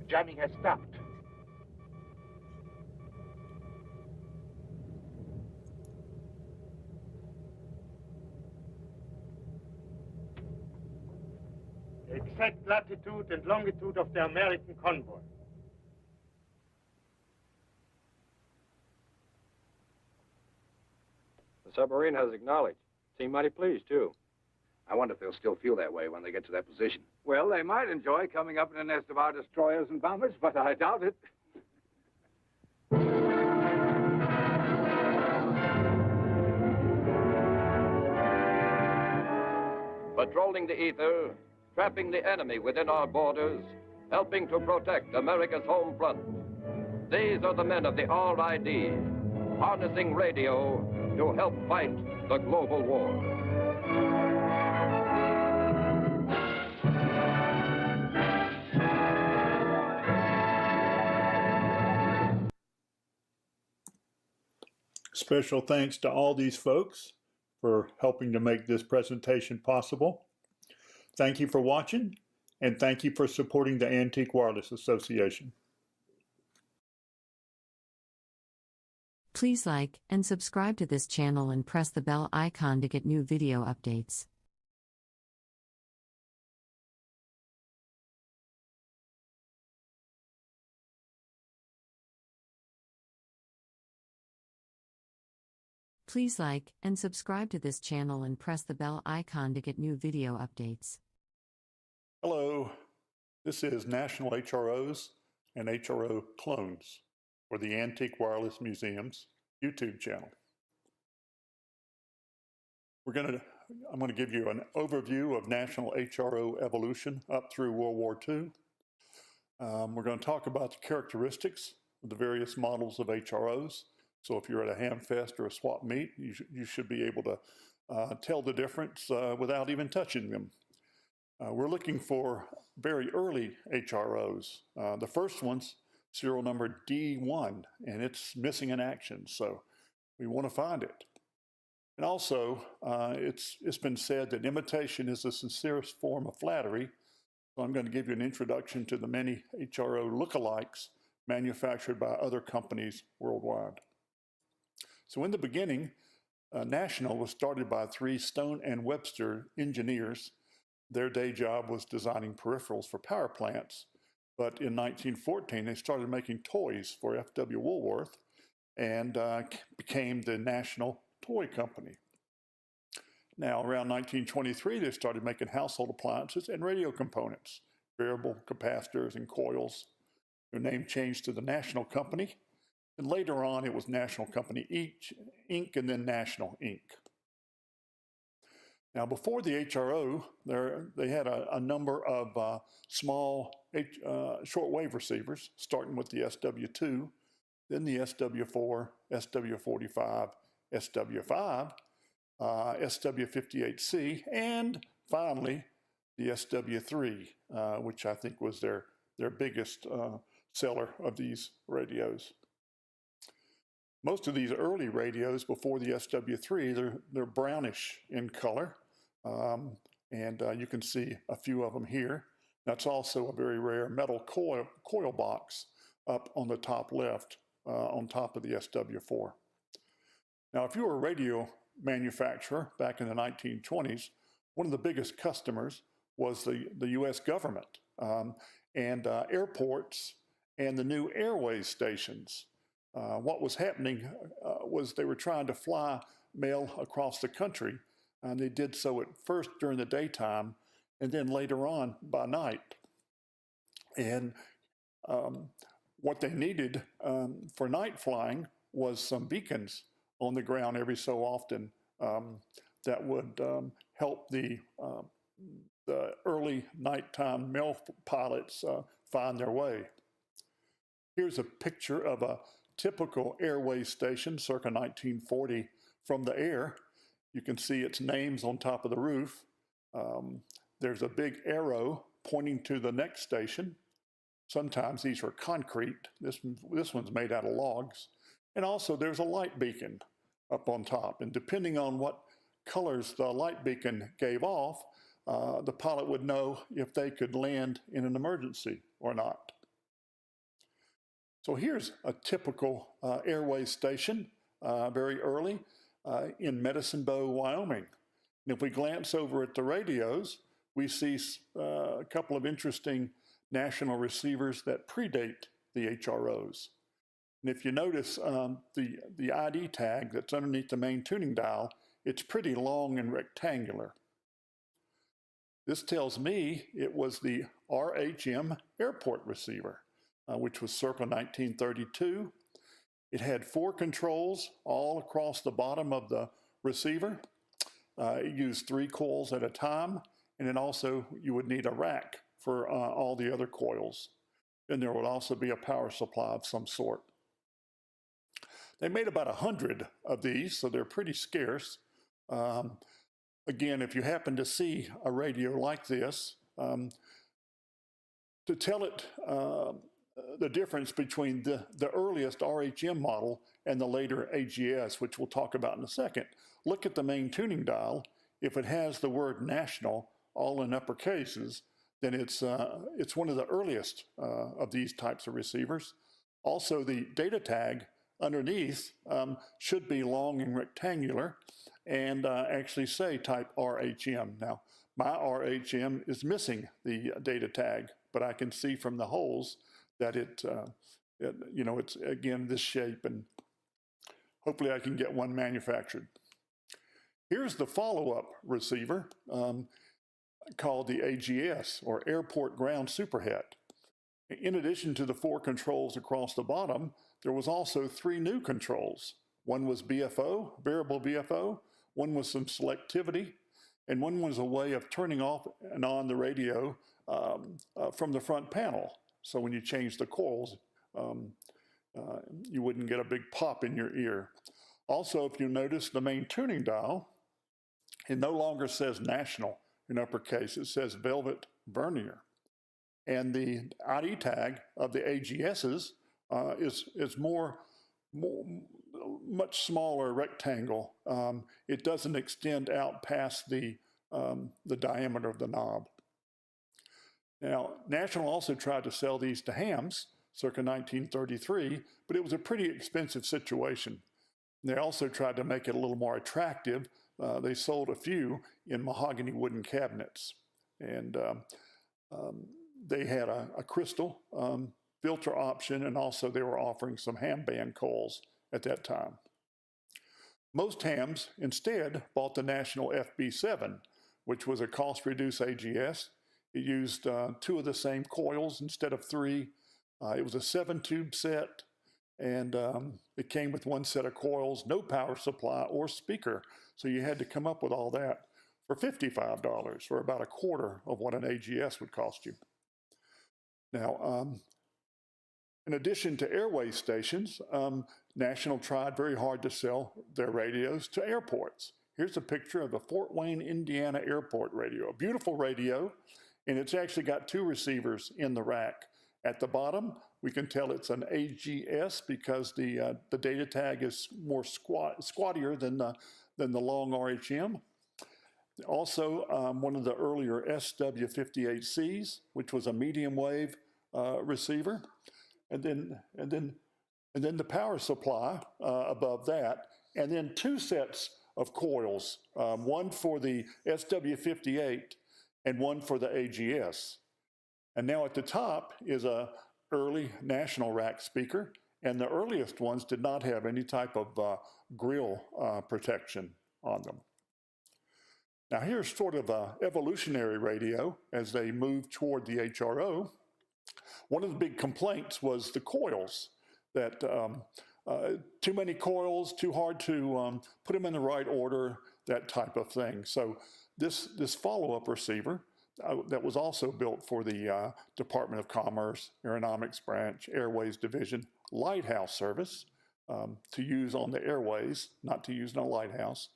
Jamming has stopped. Exact latitude and longitude of the American convoy. The submarine has acknowledged. Seem mighty pleased, too. I wonder if they'll still feel that way when they get to that position. Well, they might enjoy coming up in a nest of our destroyers and bombers, but I doubt it. Patrolling the ether, trapping the enemy within our borders, helping to protect America's home front. These are the men of the RID, harnessing radio to help fight the global war. Special thanks to all these folks for helping to make this presentation possible. Thank you for watching, and thank you for supporting the Antique Wireless Association. Please like and subscribe to this channel and press the bell icon to get new video updates. Please like and subscribe to this channel and press the bell icon to get new video updates. Hello, this is National HROs and HRO clones for the Antique Wireless Museum's YouTube channel. I'm going to give you an overview of national HRO evolution up through World War II. We're going to talk about the characteristics of the various models of HROs. So if you're at a ham fest or a swap meet, you should be able to tell the difference without even touching them. We're looking for very early HROs. The first one's serial number D1, and it's missing in action, so we want to find it. And also, it's been said that imitation is the sincerest form of flattery, so I'm going to give you an introduction to the many HRO lookalikes manufactured by other companies worldwide. So in the beginning, National was started by 3 Stone and Webster engineers. Their day job was designing peripherals for power plants. But in 1914, they started making toys for F.W. Woolworth and became the National Toy Company. Now, around 1923, they started making household appliances and radio components, variable capacitors and coils. Their name changed to the National Company. And later on, it was National Company Inc. and then National Inc. Now, before the HRO, they had a number of small shortwave receivers, starting with the SW2, then the SW4, SW45, SW5, SW58C, and finally the SW3, which I think was their biggest seller of these radios. Most of these early radios before the SW3, they're brownish in color, and you can see a few of them here. That's also a very rare metal coil box up on the top left on top of the SW4. Now, if you were a radio manufacturer back in the 1920s, one of the biggest customers was the U.S. government and airports and the new airways stations. What was happening was they were trying to fly mail across the country, and they did so at first during the daytime and then later on by night. And what they needed for night flying was some beacons on the ground every so often that would help the the early nighttime mail pilots find their way. Here's a picture of a typical airway station circa 1940 from the air. You can see its names on top of the roof. There's a big arrow pointing to the next station. Sometimes these are concrete. This one's made out of logs. And also there's a light beacon up on top. And depending on what colors the light beacon gave off, the pilot would know if they could land in an emergency or not. So here's a typical airway station, very early, in Medicine Bow, Wyoming. And if we glance over at the radios, we see a couple of interesting national receivers that predate the HROs. And if you notice the ID tag that's underneath the main tuning dial, it's pretty long and rectangular. This tells me it was the RHM airport receiver, which was circa 1932. It had 4 controls all across the bottom of the receiver. It used 3 coils at a time, and then also you would need a rack for all the other coils. And there would also be a power supply of some sort. They made about 100 of these, so they're pretty scarce. Again, if you happen to see a radio like this, to tell it the difference between the earliest RHM model and the later AGS, which we'll talk about in a second, look at the main tuning dial. If it has the word national all in upper cases, then it's one of the earliest of these types of receivers. Also, the data tag underneath should be long and rectangular and actually say type RHM. Now, my RHM is missing the data tag, but I can see from the holes that it's again this shape, and hopefully I can get one manufactured. Here's the follow-up receiver called the AGS, or Airport Ground Superhet. In addition to the 4 controls across the bottom, there was also 3 new controls. One was BFO, variable BFO, one was some selectivity, and one was a way of turning off and on the radio from the front panel. So when you change the coils, you wouldn't get a big pop in your ear. Also, if you notice the main tuning dial, it no longer says national in uppercase, it says velvet vernier. And the ID tag of the AGSs is much smaller rectangle. It doesn't extend out past the diameter of the knob. Now, National also tried to sell these to hams circa 1933, but it was a pretty expensive situation. They also tried to make it a little more attractive. They sold a few in mahogany wooden cabinets. And they had a crystal filter option, and also they were offering some ham band coils at that time. Most hams instead bought the National FB7, which was a cost-reduced AGS. It used 2 of the same coils instead of 3. It was a 7-tube set, and it came with 1 set of coils, no power supply or speaker. So you had to come up with all that for $55, or about a quarter of what an AGS would cost you. Now, in addition to airway stations, National tried very hard to sell their radios to airports. Here's a picture of the Fort Wayne, Indiana airport radio, a beautiful radio, and it's actually got 2 receivers in the rack. At the bottom, we can tell it's an AGS because the data tag is more squattier than the long RHM. Also, one of the earlier SW58Cs, which was a medium wave receiver, and then the power supply above that, and then 2 sets of coils, one for the SW58 and one for the AGS. And now at the top is a early National rack speaker, and the earliest ones did not have any type of grill protection on them. Now here's sort of an evolutionary radio as they moved toward the HRO. One of the big complaints was the coils, that too many coils, too hard to put them in the right order, that type of thing. So This follow-up receiver that was also built for the Department of Commerce, Aeronautics Branch, Airways Division, Lighthouse Service, to use on the airways, not to use in a lighthouse,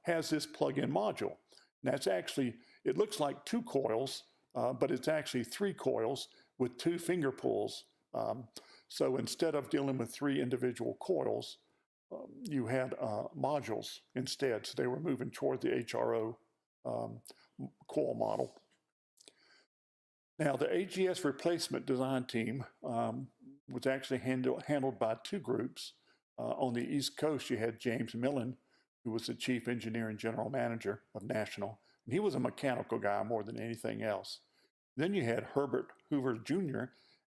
has this plug-in module. And that's actually, it looks like 2 coils, but it's actually 3 coils with 2 finger pulls. So instead of dealing with 3 individual coils, you had modules instead. So they were moving toward the HRO coil model. Now, the AGS replacement design team was actually handled by 2 groups. On the East Coast, you had James Millen, who was the chief engineer and general manager of National. And he was a mechanical guy more than anything else. Then you had Herbert Hoover Jr.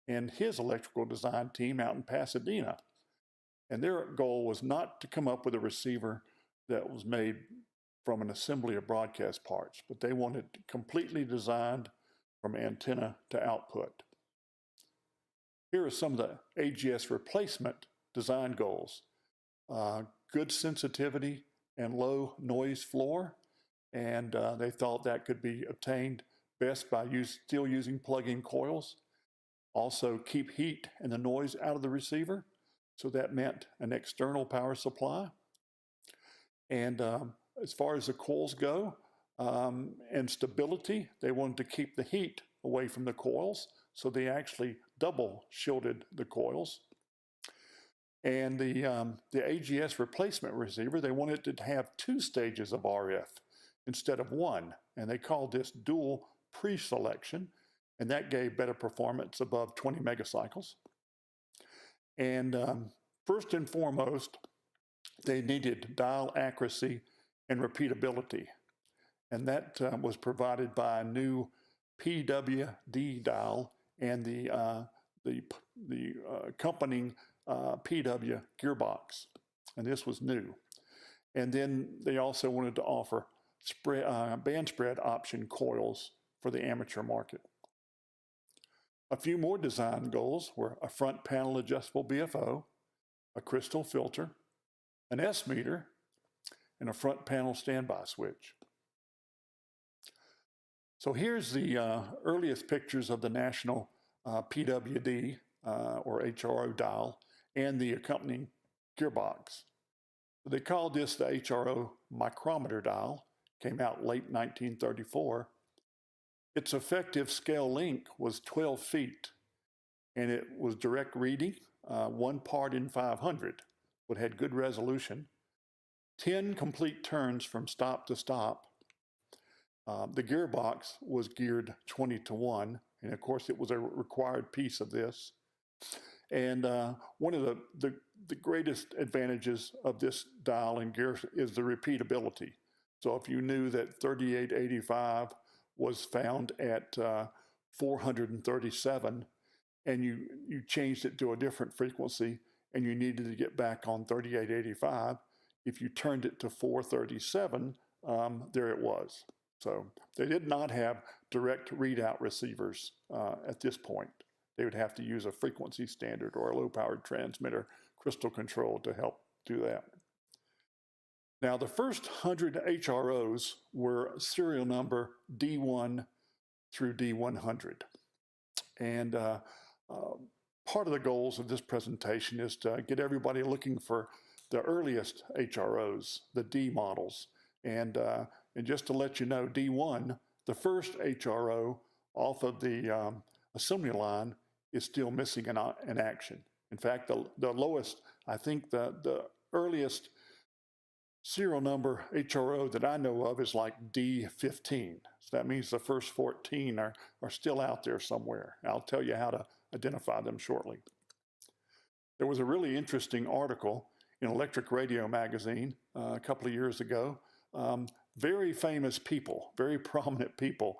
and his electrical design team out in Pasadena. And their goal was not to come up with a receiver that was made from an assembly of broadcast parts, but they wanted it completely designed from antenna to output. Here are some of the AGS replacement design goals. Good sensitivity and low noise floor, and they thought that could be obtained best by still using plug-in coils. Also keep heat and the noise out of the receiver, so that meant an external power supply. And as far as the coils go, and stability, they wanted to keep the heat away from the coils, so they actually double shielded the coils. And the AGS replacement receiver, they wanted it to have 2 stages of RF instead of 1, and they called this dual pre-selection, and that gave better performance above 20 megacycles. And first and foremost, they needed dial accuracy and repeatability, and that was provided by a new PWD dial and the accompanying PW gearbox, and this was new. And then they also wanted to offer band spread option coils for the amateur market. A few more design goals were a front panel adjustable BFO, a crystal filter, an S meter, and a front panel standby switch. So here's the earliest pictures of the National PWD or HRO dial and the accompanying gearbox. They called this the HRO micrometer dial, came out late 1934. Its effective scale length was 12 feet, and it was direct reading, 1 part in 500, but had good resolution, 10 complete turns from stop to stop. The gearbox was geared 20-1, and of course it was a required piece of this. And one of the greatest advantages of this dial and gear is the repeatability. So if you knew that 3885 was found at 437, and you changed it to a different frequency, and you needed to get back on 3885, if you turned it to 437, there it was. So they did not have direct readout receivers at this point. They would have to use a frequency standard or a low-powered transmitter crystal control to help do that. Now, the first 100 HROs were serial number D1 through D100. And part of the goals of this presentation is to get everybody looking for the earliest HROs, the D models. And just to let you know, D1, the first HRO off of the assembly line, is still missing in action. In fact, the lowest, I think the earliest serial number HRO that I know of is like D15. So that means the first 14 are still out there somewhere. I'll tell you how to identify them shortly. There was a really interesting article in Electric Radio magazine a couple of years ago. Very famous people, very prominent people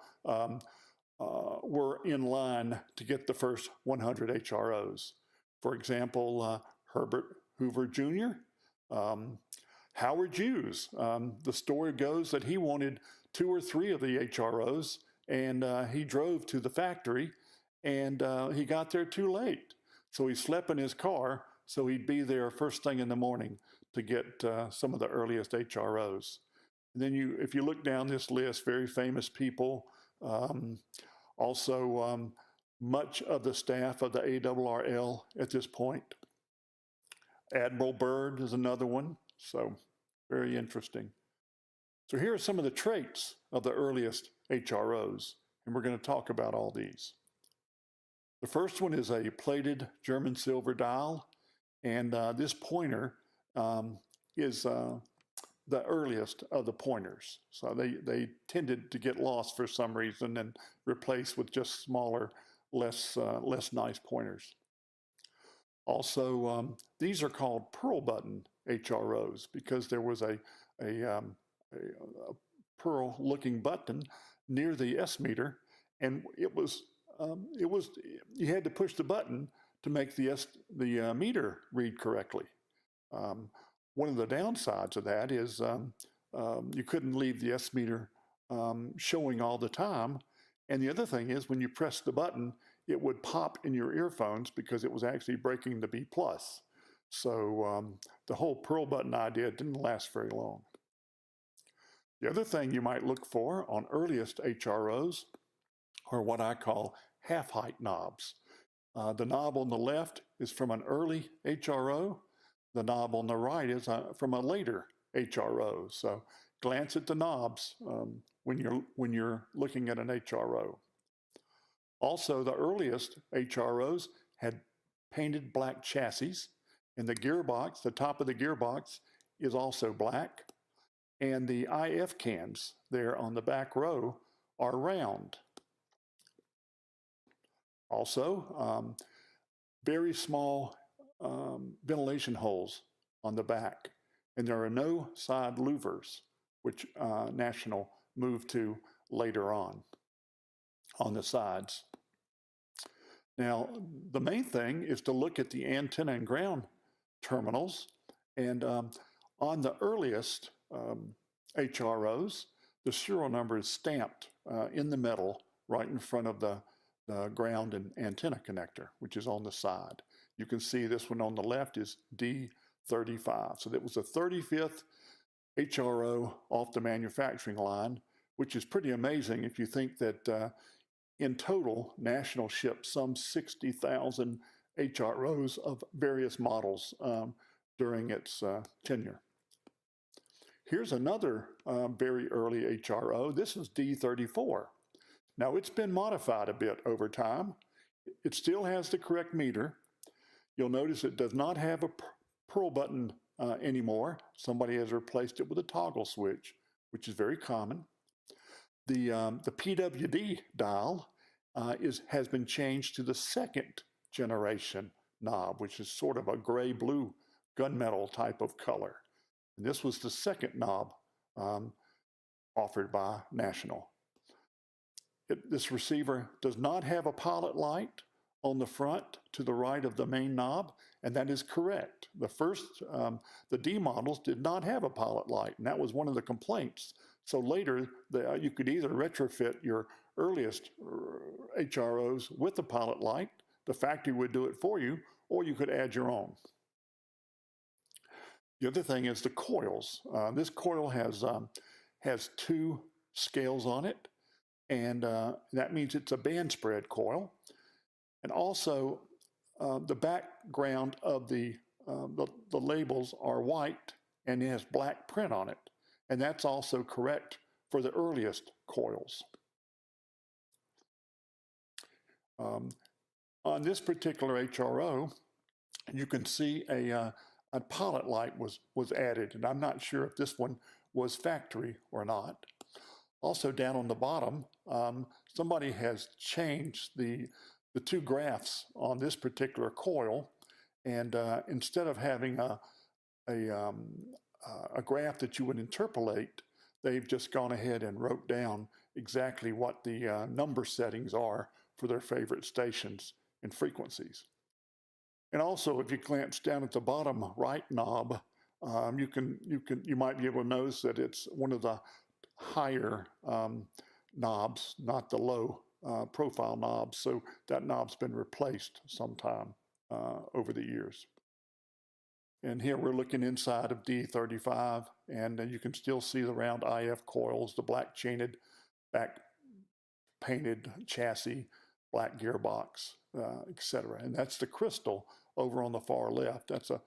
were in line to get the first 100 HROs. For example, Herbert Hoover Jr., Howard Hughes. The story goes that he wanted 2 or 3 of the HROs, and he drove to the factory, and he got there too late. So he slept in his car, so he'd be there first thing in the morning to get some of the earliest HROs. And then if you look down this list, very famous people, also much of the staff of the ARRL at this point. Admiral Byrd is another one, so very interesting. So here are some of the traits of the earliest HROs, and we're going to talk about all these. The first one is a plated German silver dial, and this pointer is the earliest of the pointers. So they tended to get lost for some reason and replaced with just smaller, less nice pointers. Also, these are called pearl button HROs because there was a pearl-looking button near the S meter, and it was you had to push the button to make the meter read correctly. One of the downsides of that is you couldn't leave the S meter showing all the time, and the other thing is when you press the button, it would pop in your earphones because it was actually breaking the B+. So the whole pearl button idea didn't last very long. The other thing you might look for on earliest HROs are what I call half-height knobs. The knob on the left is from an early HRO. The knob on the right is from a later HRO. So glance at the knobs when you're looking at an HRO. Also, the earliest HROs had painted black chassis, and the gearbox, the top of the gearbox, is also black, and the IF cans there on the back row are round. Also, very small ventilation holes on the back, and there are no side louvers, which National moved to later on the sides. Now, the main thing is to look at the antenna and ground terminals, and on the earliest HROs, the serial number is stamped in the metal right in front of the ground and antenna connector, which is on the side. You can see this one on the left is D35. So that was the 35th HRO off the manufacturing line, which is pretty amazing if you think that in total, National shipped some 60,000 HROs of various models during its tenure. Here's another very early HRO. This is D34. Now, it's been modified a bit over time. It still has the correct meter. You'll notice it does not have a pearl button anymore. Somebody has replaced it with a toggle switch, which is very common. The PWD dial has been changed to the second generation knob, which is sort of a gray-blue gunmetal type of color. And this was the second knob offered by National. This receiver does not have a pilot light on the front to the right of the main knob, and that is correct. The D models did not have a pilot light, and that was one of the complaints. So later, you could either retrofit your earliest HROs with a pilot light, the factory would do it for you, or you could add your own. The other thing is the coils. This coil has two scales on it, and that means it's a band spread coil. And also, the background of the labels are white, and it has black print on it. And that's also correct for the earliest coils. On this particular HRO, you can see a pilot light was added, and I'm not sure if this one was factory or not. Also down on the bottom, somebody has changed the two graphs on this particular coil, and instead of having a graph that you would interpolate, they've just gone ahead and wrote down exactly what the number settings are for their favorite stations and frequencies. And also, if you glance down at the bottom right knob, you might be able to notice that it's one of the higher knobs, not the low profile knobs. So that knob's been replaced sometime over the years. And here we're looking inside of D35, and you can still see the round IF coils, the black chained back painted chassis, black gearbox, etc. And that's the crystal over on the far left. That's a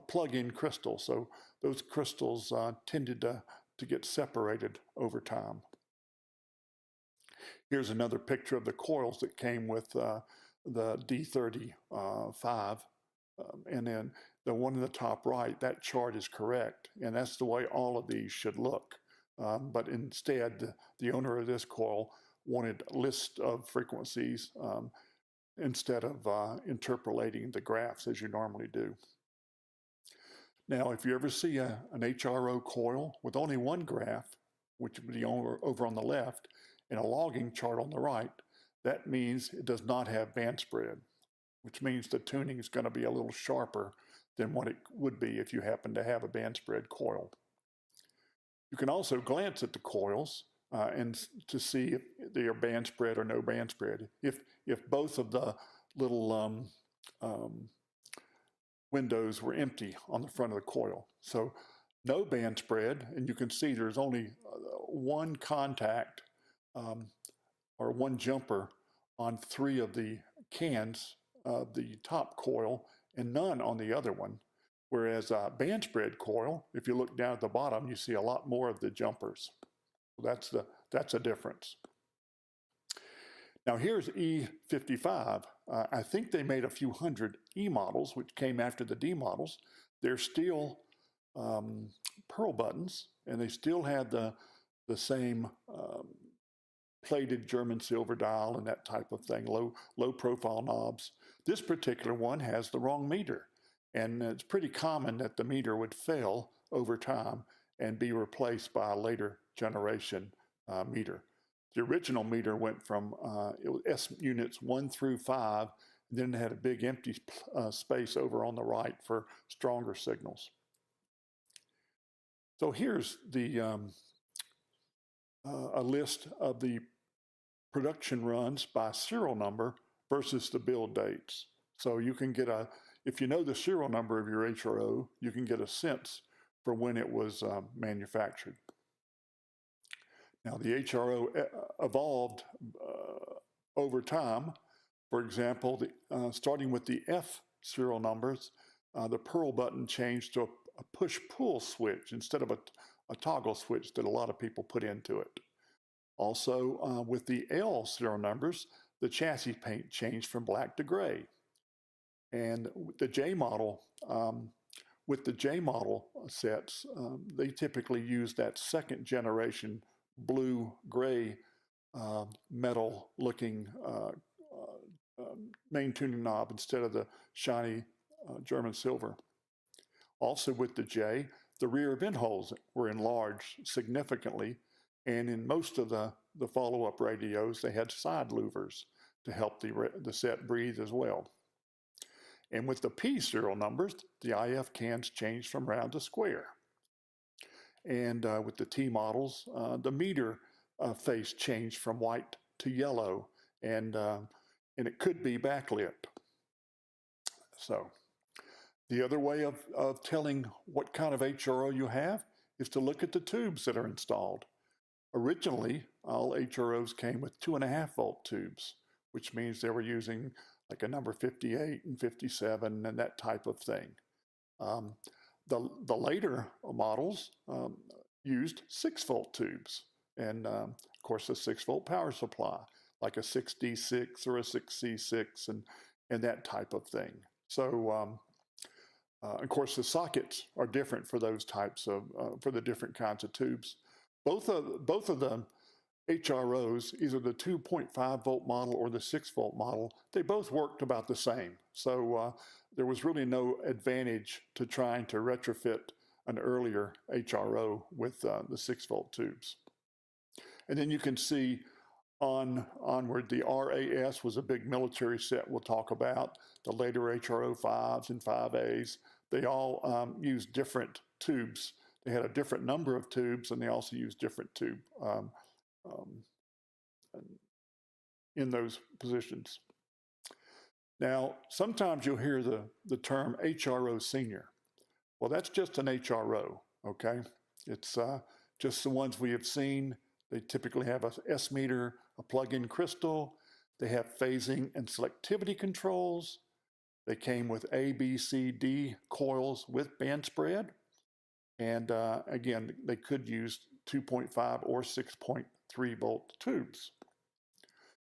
plug-in crystal, so those crystals tended to get separated over time. Here's another picture of the coils that came with the D35, and then the one in the top right, that chart is correct, and that's the way all of these should look. But instead, the owner of this coil wanted a list of frequencies instead of interpolating the graphs as you normally do. Now, if you ever see an HRO coil with only one graph, which would be over on the left, and a logging chart on the right, that means it does not have band spread, which means the tuning is going to be a little sharper than what it would be if you happen to have a band spread coil. You can also glance at the coils and to see if they are band spread or no band spread. If both of the little windows were empty on the front of the coil. So no band spread, and you can see there's only one contact or one jumper on 3 of the cans of the top coil and none on the other one. Whereas a band spread coil, if you look down at the bottom, you see a lot more of the jumpers. That's a difference. Now here's E55. I think they made a few hundred E models, which came after the D models. They're still pearl buttons, and they still had the same plated German silver dial and that type of thing, low profile knobs. This particular one has the wrong meter, and it's pretty common that the meter would fail over time and be replaced by a later generation meter. The original meter went from S units 1 through 5, and then it had a big empty space over on the right for stronger signals. So here's the a list of the production runs by serial number versus the build dates. So you can get if you know the serial number of your HRO, you can get a sense for when it was manufactured. Now the HRO evolved over time. For example, starting with the F serial numbers, the pearl button changed to a push-pull switch instead of a toggle switch that a lot of people put into it. Also, with the L serial numbers, the chassis paint changed from black to gray. And the J model, with the J model sets, they typically use that second generation blue-gray metal-looking main tuning knob instead of the shiny German silver. Also with the J, the rear vent holes were enlarged significantly, and in most of the follow-up radios, they had side louvers to help the set breathe as well. And with the P serial numbers, the IF cans changed from round to square. And with the T models, the meter face changed from white to yellow, and it could be backlit. So the other way of telling what kind of HRO you have is to look at the tubes that are installed. Originally, all HROs came with 2.5 volt tubes, which means they were using like a number 58 and 57 and that type of thing. The later models used 6 volt tubes, and of course a 6 volt power supply, like a 6D6 or a 6C6 and that type of thing. So of course the sockets are different for those types of, for the different kinds of tubes. Both of the HROs, either the 2.5 volt model or the 6 volt model, they both worked about the same. So there was really no advantage to trying to retrofit an earlier HRO with the 6 volt tubes. And then you can see onward, the RAS was a big military set we'll talk about. The later HRO 5s and 5As, they all used different tubes. They had a different number of tubes, and they also used different tube in those positions. Now, sometimes you'll hear the term HRO senior. Well, that's just an HRO, okay? It's just the ones we have seen. They typically have a S meter, a plug-in crystal. They have phasing and selectivity controls. They came with A, B, C, D coils with band spread. And again, they could use 2.5 or 6.3 volt tubes.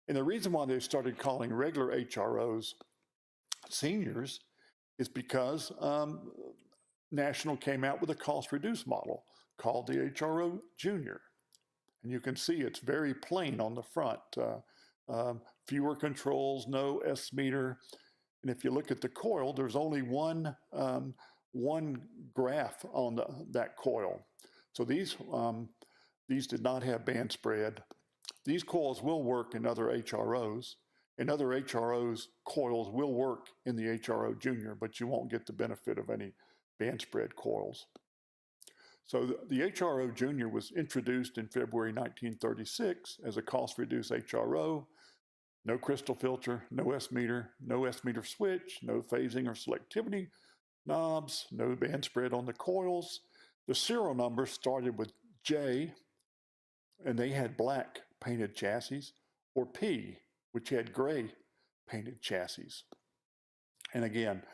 And the reason why they started calling regular HROs seniors is because National came out with a cost-reduced model called the HRO Junior. And you can see it's very plain on the front. Fewer controls, no S meter. And if you look at the coil, there's only one graph on that coil. So these did not have band spread. These coils will work in other HROs. In other HROs, coils will work in the HRO Junior, but you won't get the benefit of any band spread coils. So the HRO Junior was introduced in February 1936 as a cost-reduced HRO. No crystal filter, no S meter switch, no phasing or selectivity knobs, no band spread on the coils. The serial number started with J, and they had black painted chassis, or P, which had gray painted chassis. And again,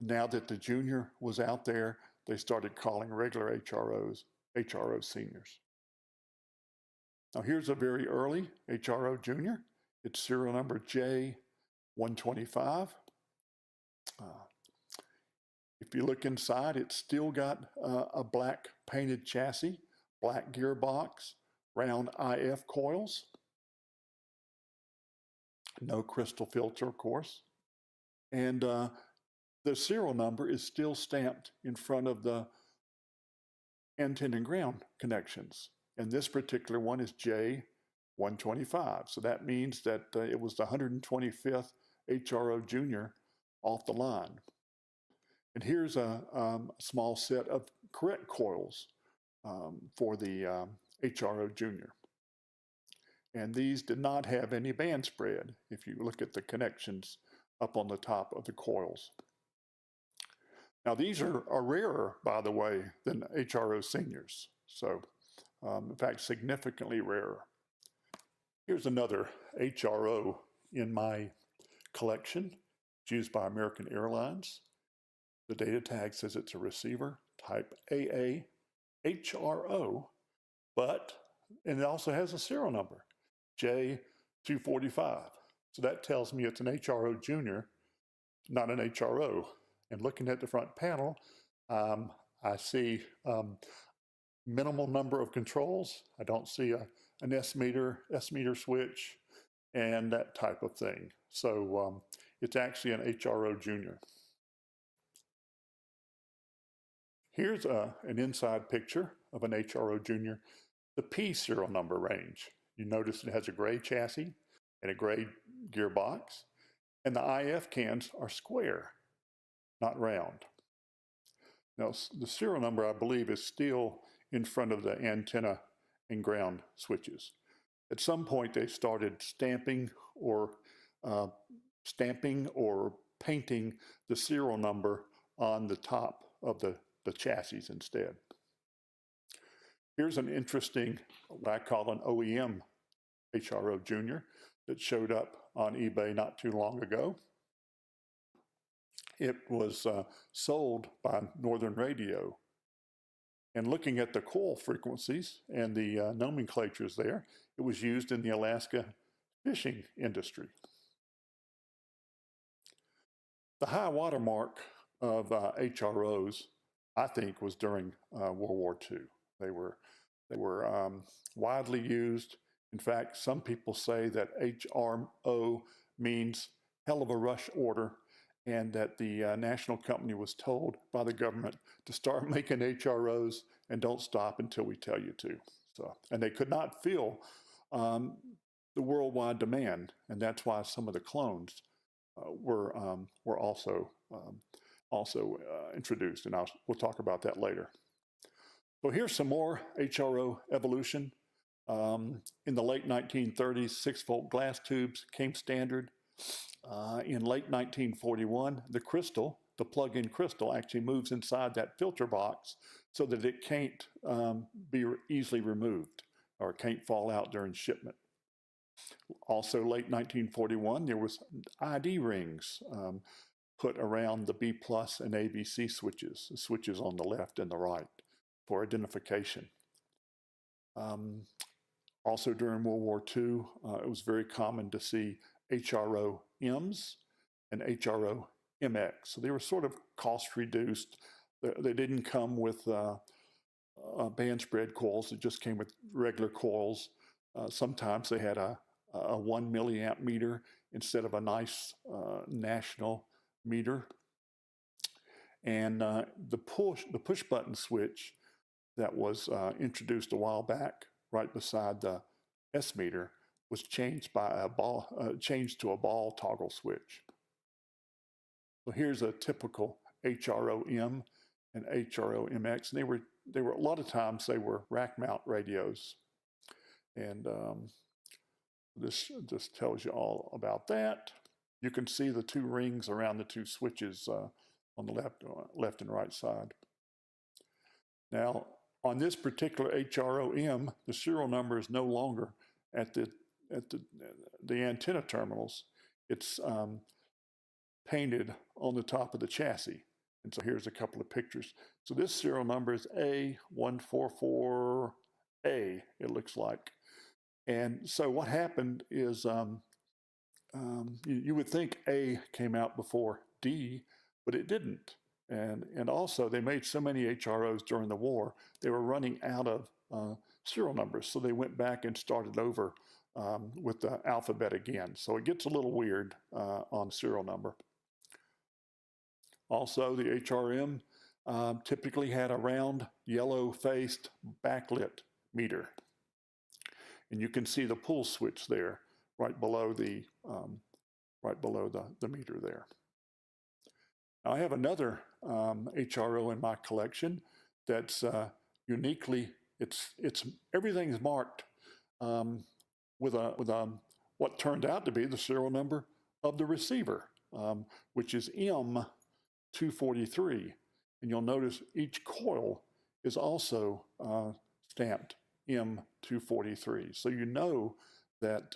now that the Junior was out there, they started calling regular HROs HRO seniors. Now here's a very early HRO Junior. It's serial number J125. If you look inside, it's still got a black painted chassis, black gearbox, round IF coils. No crystal filter, of course. And the serial number is still stamped in front of the antenna and ground connections. And this particular one is J125. So that means that it was the 125th HRO Junior off the line. And here's a small set of correct coils for the HRO Junior. And these did not have any band spread if you look at the connections up on the top of the coils. Now these are rarer, by the way, than HRO seniors. So in fact, significantly rarer. Here's another HRO in my collection. It's used by American Airlines. The data tag says it's a receiver type AA HRO, and it also has a serial number, J245. So that tells me it's an HRO Junior, not an HRO. And looking at the front panel, I see minimal number of controls. I don't see an S meter switch, and that type of thing. So it's actually an HRO Junior. Here's an inside picture of an HRO Junior, the P serial number range. You notice it has a gray chassis and a gray gearbox, and the IF cans are square, not round. Now, the serial number, I believe, is still in front of the antenna and ground switches. At some point, they started stamping or painting the serial number on the top of the chassis instead. Here's an interesting, what I call an OEM HRO Junior that showed up on eBay not too long ago. It was sold by Northern Radio. And looking at the coil frequencies and the nomenclatures there, it was used in the Alaska fishing industry. The high watermark of HROs, I think, was during World War II. They were widely used. In fact, some people say that HRO means hell of a rush order, and that the national company was told by the government to start making HROs and don't stop until we tell you to. So, and they could not fill the worldwide demand, and that's why some of the clones were also introduced, and we'll talk about that later. So here's some more HRO evolution. In the late 1930s, 6-volt glass tubes came standard. In late 1941, the crystal the plug-in crystal actually moves inside that filter box so that it can't be easily removed or can't fall out during shipment. Also, late 1941, there was ID rings put around the B plus and ABC switches, the switches on the left and the right, for identification. Also during World War II, it was very common to see HRO-Ms and HRO-MX. So they were sort of cost reduced. They didn't come with band spread coils. It just came with regular coils. Sometimes they had a 1 milliamp meter instead of a nice national meter. And the push button switch that was introduced a while back right beside the S meter was changed to a ball toggle switch. So here's a typical HRO-M and HRO-MX. And they were a lot of times they were rack mount radios. And this tells you all about that. You can see the two rings around the two switches on the left and right side. Now, on this particular HRO-M, the serial number is no longer at the antenna terminals. It's painted on the top of the chassis. And so here's a couple of pictures. So this serial number is A144A, it looks like. And so what happened is you would think A came out before D, but it didn't. And also they made so many HROs during the war, they were running out of serial numbers. So they went back and started over with the alphabet again. So it gets a little weird on serial number. Also, the HRM typically had a round, yellow-faced backlit meter. And you can see the pull switch there, right below the meter there. Now, I have another HRO in my collection that's uniquely, everything's marked with what turned out to be the serial number of the receiver, which is M243. And you'll notice each coil is also stamped M243. So you know that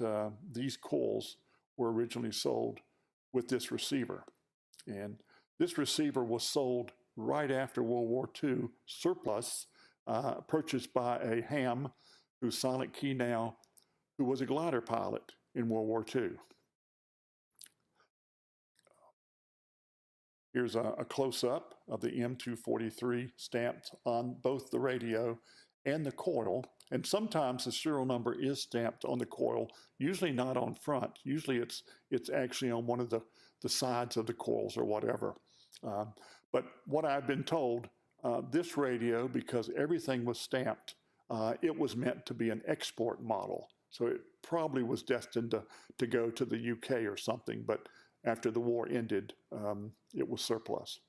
these coils were originally sold with this receiver. And this receiver was sold right after World War II, surplus, purchased by a ham who's silent key now, who was a glider pilot in World War II. Here's a close-up of the M243 stamped on both the radio and the coil. And sometimes the serial number is stamped on the coil, usually not on front. Usually it's actually on one of the sides of the coils or whatever. But what I've been told, this radio, because everything was stamped, it was meant to be an export model. So it probably was destined to go to the UK or something, but after the war ended, it was surplus.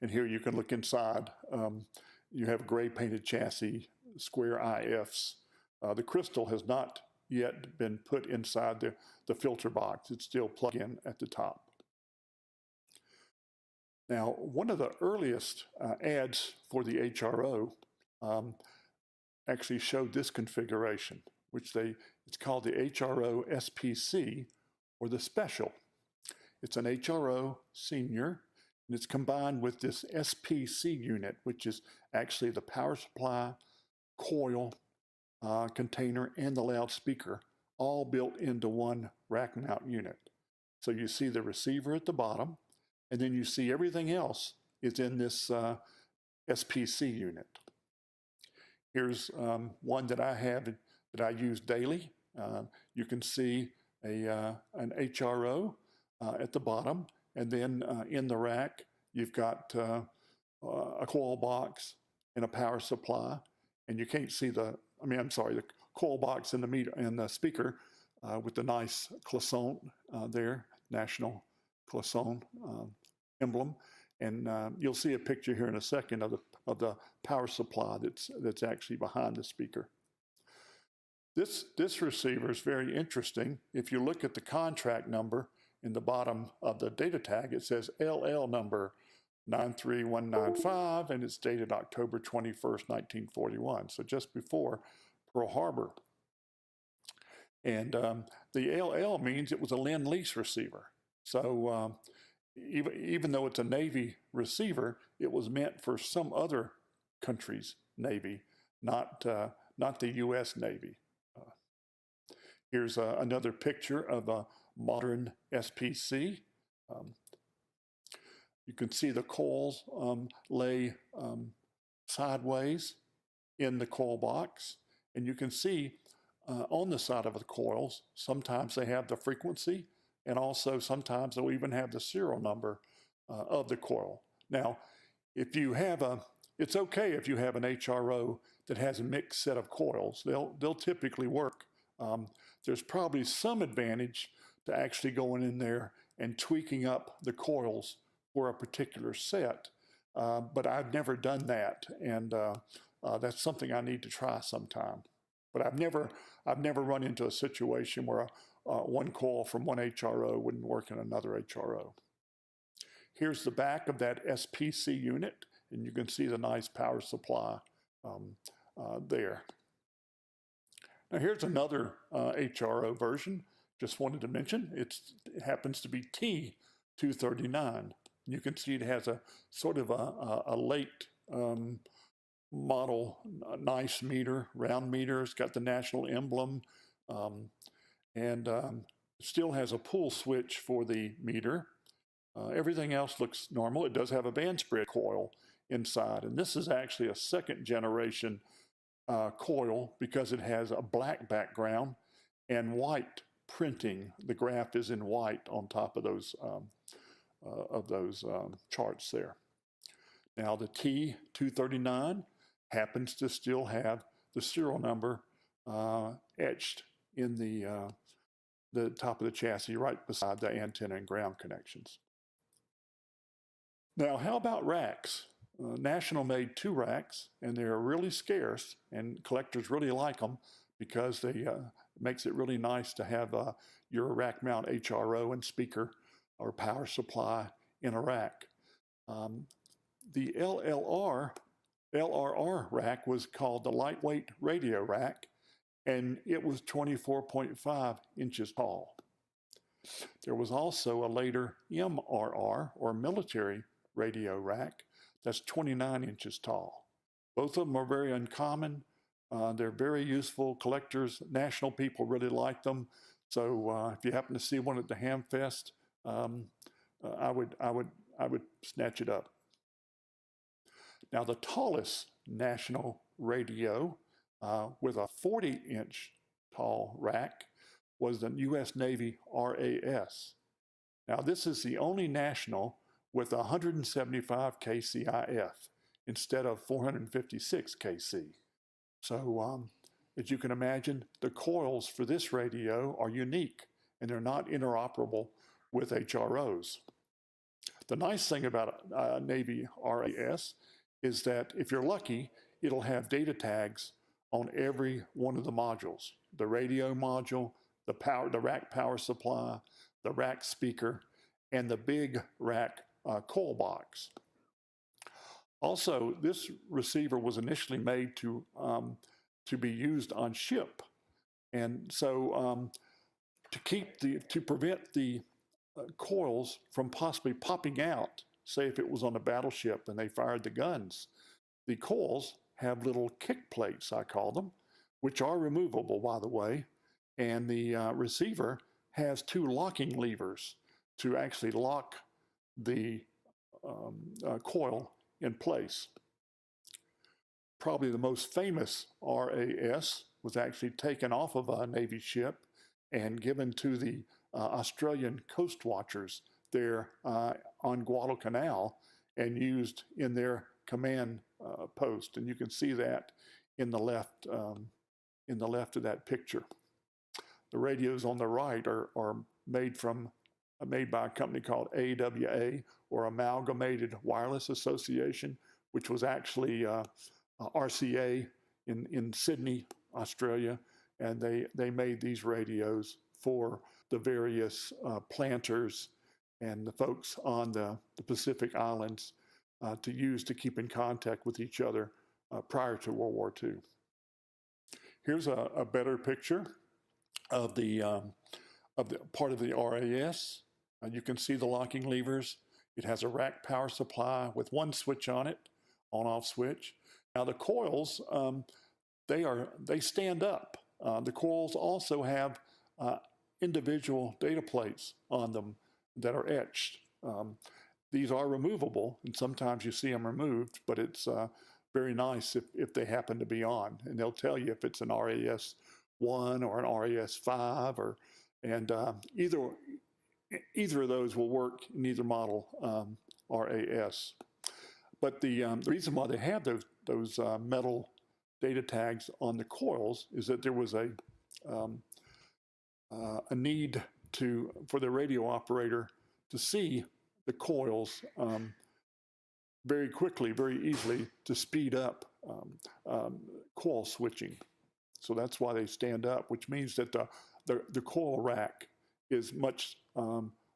And here you can look inside. You have a gray painted chassis, square IFs. The crystal has not yet been put inside the filter box. It's still plugged in at the top. Now, one of the earliest ads for the HRO actually showed this configuration, which it's called the HRO SPC, or the special. It's an HRO senior, and it's combined with this SPC unit, which is actually the power supply, coil, container, and the loudspeaker, all built into one rack mount unit. So you see the receiver at the bottom, and then you see everything else is in this SPC unit. Here's one that I have that I use daily. You can see an HRO at the bottom, and then in the rack, you've got a coil box and a power supply, and you can't see the coil box and the meter and the speaker with the nice Clisson there, national Clisson emblem, and you'll see a picture here in a second of the power supply that's actually behind the speaker. This receiver is very interesting. If you look at the contract number in the bottom of the data tag, it says LL number 93195, and it's dated October 21st, 1941, so just before Pearl Harbor. And the LL means it was a Lend-Lease receiver. So even though it's a Navy receiver, it was meant for some other country's Navy, not the U.S. Navy. Here's another picture of a modern SPC. You can see the coils lay sideways in the coil box, and you can see on the side of the coils, sometimes they have the frequency, and also sometimes they'll even have the serial number of the coil. Now, if you have it's okay if you have an HRO that has a mixed set of coils. They'll typically work. There's probably some advantage to actually going in there and tweaking up the coils for a particular set, but I've never done that, and that's something I need to try sometime. But I've never run into a situation where one coil from one HRO wouldn't work in another HRO. Here's the back of that SPC unit, and you can see the nice power supply there. Now here's another HRO version. Just wanted to mention, it happens to be T239. You can see it has a sort of a late model, nice meter, round meter. It's got the national emblem, and still has a pull switch for the meter. Everything else looks normal. It does have a band spread coil inside, and this is actually a second generation coil because it has a black background and white printing. The graph is in white on top of those charts there. Now the T239 happens to still have the serial number etched in the top of the chassis right beside the antenna and ground connections. Now, how about racks? National made 2 racks, and they're really scarce, and collectors really like them because they makes it really nice to have your rack mount HRO and speaker or power supply in a rack. The LRR rack was called the lightweight radio rack, and it was 24.5 inches tall. There was also a later MRR, or military radio rack, that's 29 inches tall. Both of them are very uncommon. They're very useful. Collectors, national people really like them. So if you happen to see one at the Hamfest, I would snatch it up. Now the tallest national radio with a 40-inch tall rack was the U.S. Navy RAS. Now this is the only national with 175 kCIF instead of 456 kC. So as you can imagine, the coils for this radio are unique, and they're not interoperable with HROs. The nice thing about a Navy RAS is that if you're lucky, it'll have data tags on every one of the modules: the radio module, the rack power supply, the rack speaker, and the big rack coil box. Also, this receiver was initially made to be used on ship, and so to prevent the coils from possibly popping out, say if it was on a battleship and they fired the guns, the coils have little kick plates, I call them, which are removable, by the way, and the receiver has 2 locking levers to actually lock the coil in place. Probably the most famous RAS was actually taken off of a Navy ship and given to the Australian coast watchers there on Guadalcanal and used in their command post. And you can see that in the left of that picture. The radios on the right are made by a company called AWA, or Amalgamated Wireless Association, which was actually RCA in Sydney, Australia, and they made these radios for the various planters and the folks on the Pacific Islands to use to keep in contact with each other prior to World War II. Here's a better picture of the part of the RAS. You can see the locking levers. It has a rack power supply with one switch on it, on-off switch. Now the coils, they stand up. The coils also have individual data plates on them that are etched. These are removable, and sometimes you see them removed, but it's very nice if they happen to be on, and they'll tell you if it's an RAS-1 or an RAS-5, and either of those will work in either model RAS. But the reason why they have those metal data tags on the coils is that there was a need for the radio operator to see the coils very quickly, very easily, to speed up coil switching. So that's why they stand up, which means that the coil rack is much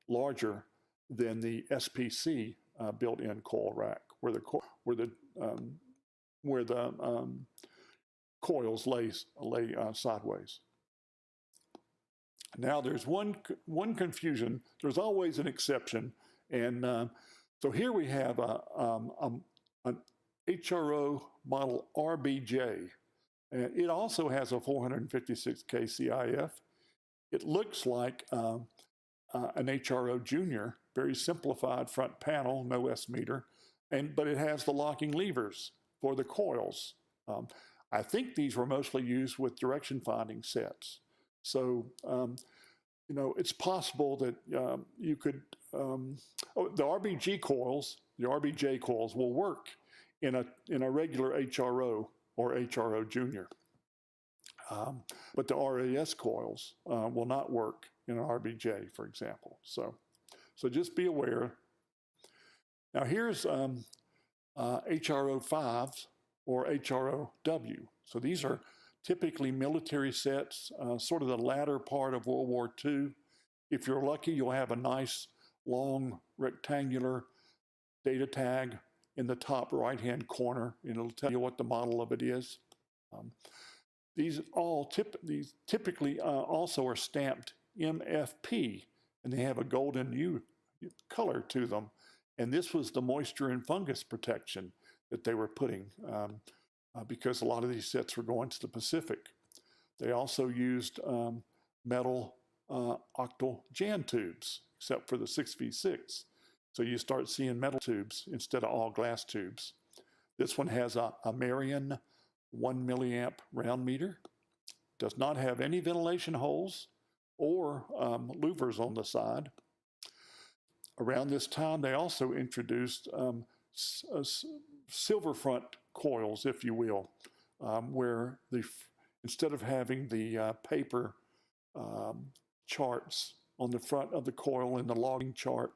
larger than the SPC built-in coil rack, where the coils lay sideways. Now there's one confusion. There's always an exception, and so here we have an HRO model RBJ. And it also has a 456K CIF. It looks like an HRO Junior, very simplified front panel, no S meter, but it has the locking levers for the coils. I think these were mostly used with direction finding sets. So, you know, it's possible that you could, the RBJ coils will work in a regular HRO or HRO Junior. But the RAS coils will not work in an RBJ, for example. So just be aware. Now here's HRO 5s or HROW. So these are typically military sets, sort of the latter part of World War II. If you're lucky, you'll have a nice long rectangular data tag in the top right-hand corner, and it'll tell you what the model of it is. These typically also are stamped MFP, and they have a golden color to them. And this was the moisture and fungus protection that they were putting because a lot of these sets were going to the Pacific. They also used metal octal jan tubes, except for the 6v6. So you start seeing metal tubes instead of all glass tubes. This one has a Marion 1 milliamp round meter. Does not have any ventilation holes or louvers on the side. Around this time, they also introduced silver front coils, if you will, where instead of having the paper charts on the front of the coil in the logging chart,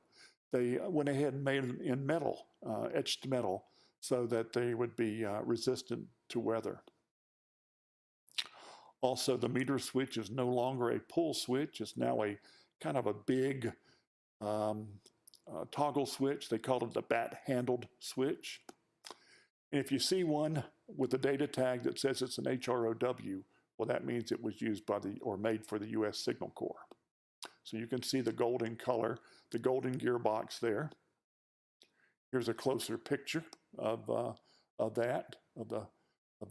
they went ahead and made them in metal, etched metal, so that they would be resistant to weather. Also, the meter switch is no longer a pull switch. It's now a kind of a big toggle switch. They call it the bat-handled switch. And if you see one with a data tag that says it's an HROW, well, that means it was used by or made for the U.S. Signal Corps. So you can see the golden color, the golden gearbox there. Here's a closer picture of the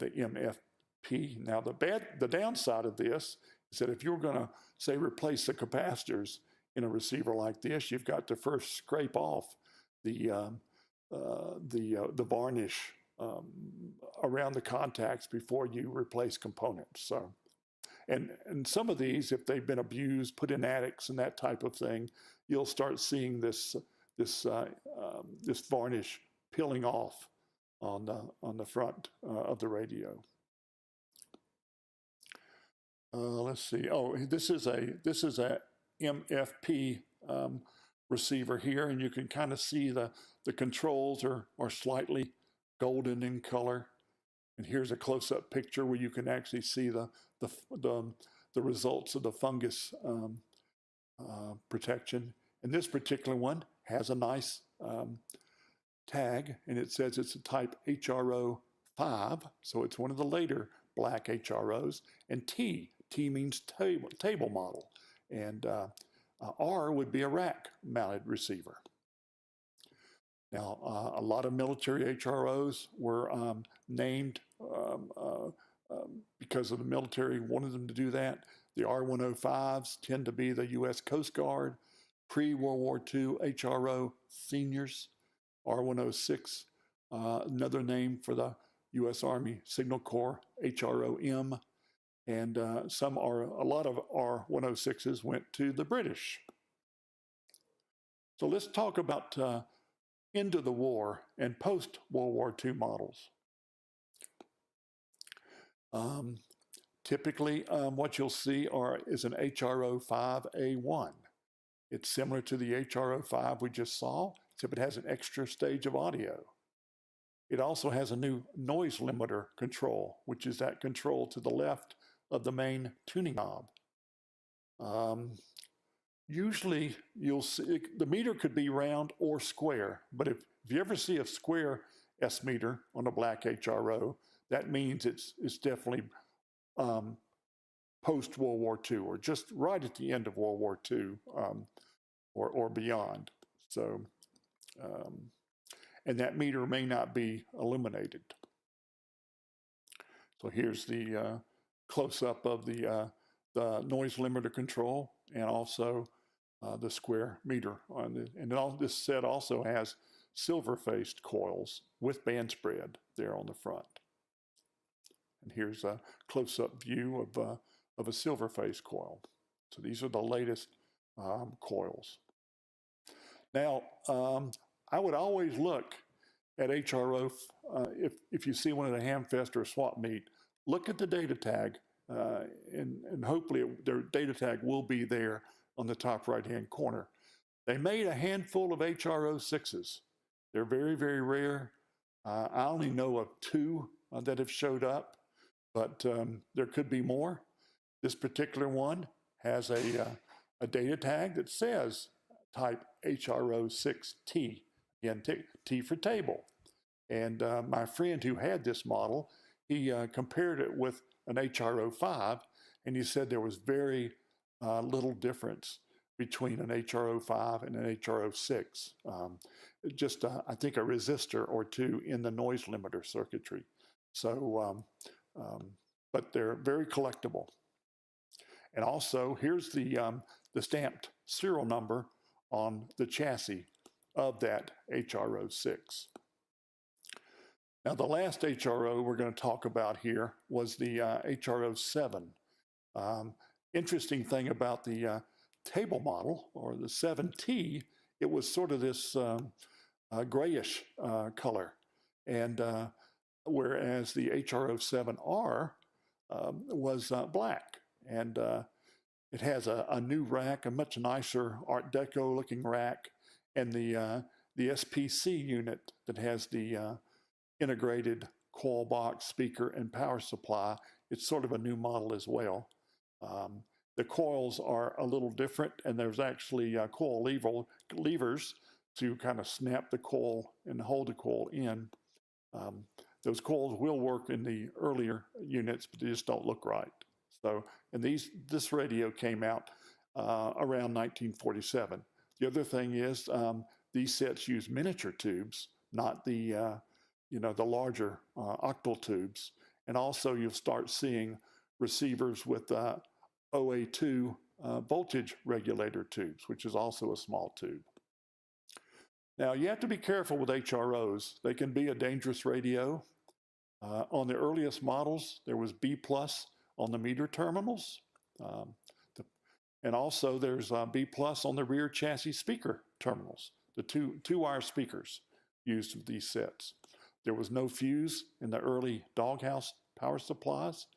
MFP. Now the downside of this is that if you're going to, say, replace the capacitors in a receiver like this, you've got to first scrape off the varnish around the contacts before you replace components. So, and some of these, if they've been abused, put in attics and that type of thing, you'll start seeing this varnish peeling off on the front of the radio. Let's see. Oh, this is a MFP receiver here, and you can kind of see the controls are slightly golden in color. And here's a close-up picture where you can actually see the results of the fungus protection. And this particular one has a nice tag, and it says it's a type HRO 5, so it's one of the later black HROs. And T means table model, and R would be a rack-mounted receiver. Now, a lot of military HROs were named because of the military wanted them to do that. The R105s tend to be the U.S. Coast Guard, pre-World War II HRO seniors. R106, another name for the U.S. Army Signal Corps, HROM, and a lot of R106s went to the British. So let's talk about into the war and post-World War II models. Typically, what you'll see is an HRO 5A1. It's similar to the HRO 5 we just saw, except it has an extra stage of audio. It also has a new noise limiter control, which is that control to the left of the main tuning knob. Usually, you'll see the meter could be round or square, but if you ever see a square S meter on a black HRO, that means it's definitely post-World War II, or just right at the end of World War II, or beyond. So, and that meter may not be illuminated. So here's the close-up of the noise limiter control, and also the square meter. And all this set also has silver-faced coils with band spread there on the front. And here's a close-up view of a silver-faced coil. So these are the latest coils. Now, I would always look at HRO, if you see one at a Hamfest or a swap meet, look at the data tag, and hopefully their data tag will be there on the top right-hand corner. They made a handful of HRO 6s. They're very, very rare. I only know of 2 that have showed up, but there could be more. This particular one has a data tag that says type HRO 6T, again, T for table. And my friend who had this model, he compared it with an HRO 5, and he said there was very little difference between an HRO 5 and an HRO 6. Just, I think, a resistor or 2 in the noise limiter circuitry. So, but they're very collectible. And also, here's the stamped serial number on the chassis of that HRO 6. Now, the last HRO we're going to talk about here was the HRO 7. Interesting thing about the table model, or the 7T, it was sort of this grayish color. And whereas the HRO 7R was black. And it has a new rack, a much nicer Art Deco looking rack, and the SPC unit that has the integrated coil box, speaker, and power supply. It's sort of a new model as well. The coils are a little different, and there's actually coil levers to kind of snap the coil and hold the coil in. Those coils will work in the earlier units, but they just don't look right. So, and this radio came out around 1947. The other thing is these sets use miniature tubes, not the the larger octal tubes. And also you'll start seeing receivers with OA2 voltage regulator tubes, which is also a small tube. Now, you have to be careful with HROs. They can be a dangerous radio. On the earliest models, there was B+ on the meter terminals. And also there's B+ on the rear chassis speaker terminals, the two-wire speakers used with these sets. There was no fuse in the early doghouse power supplies,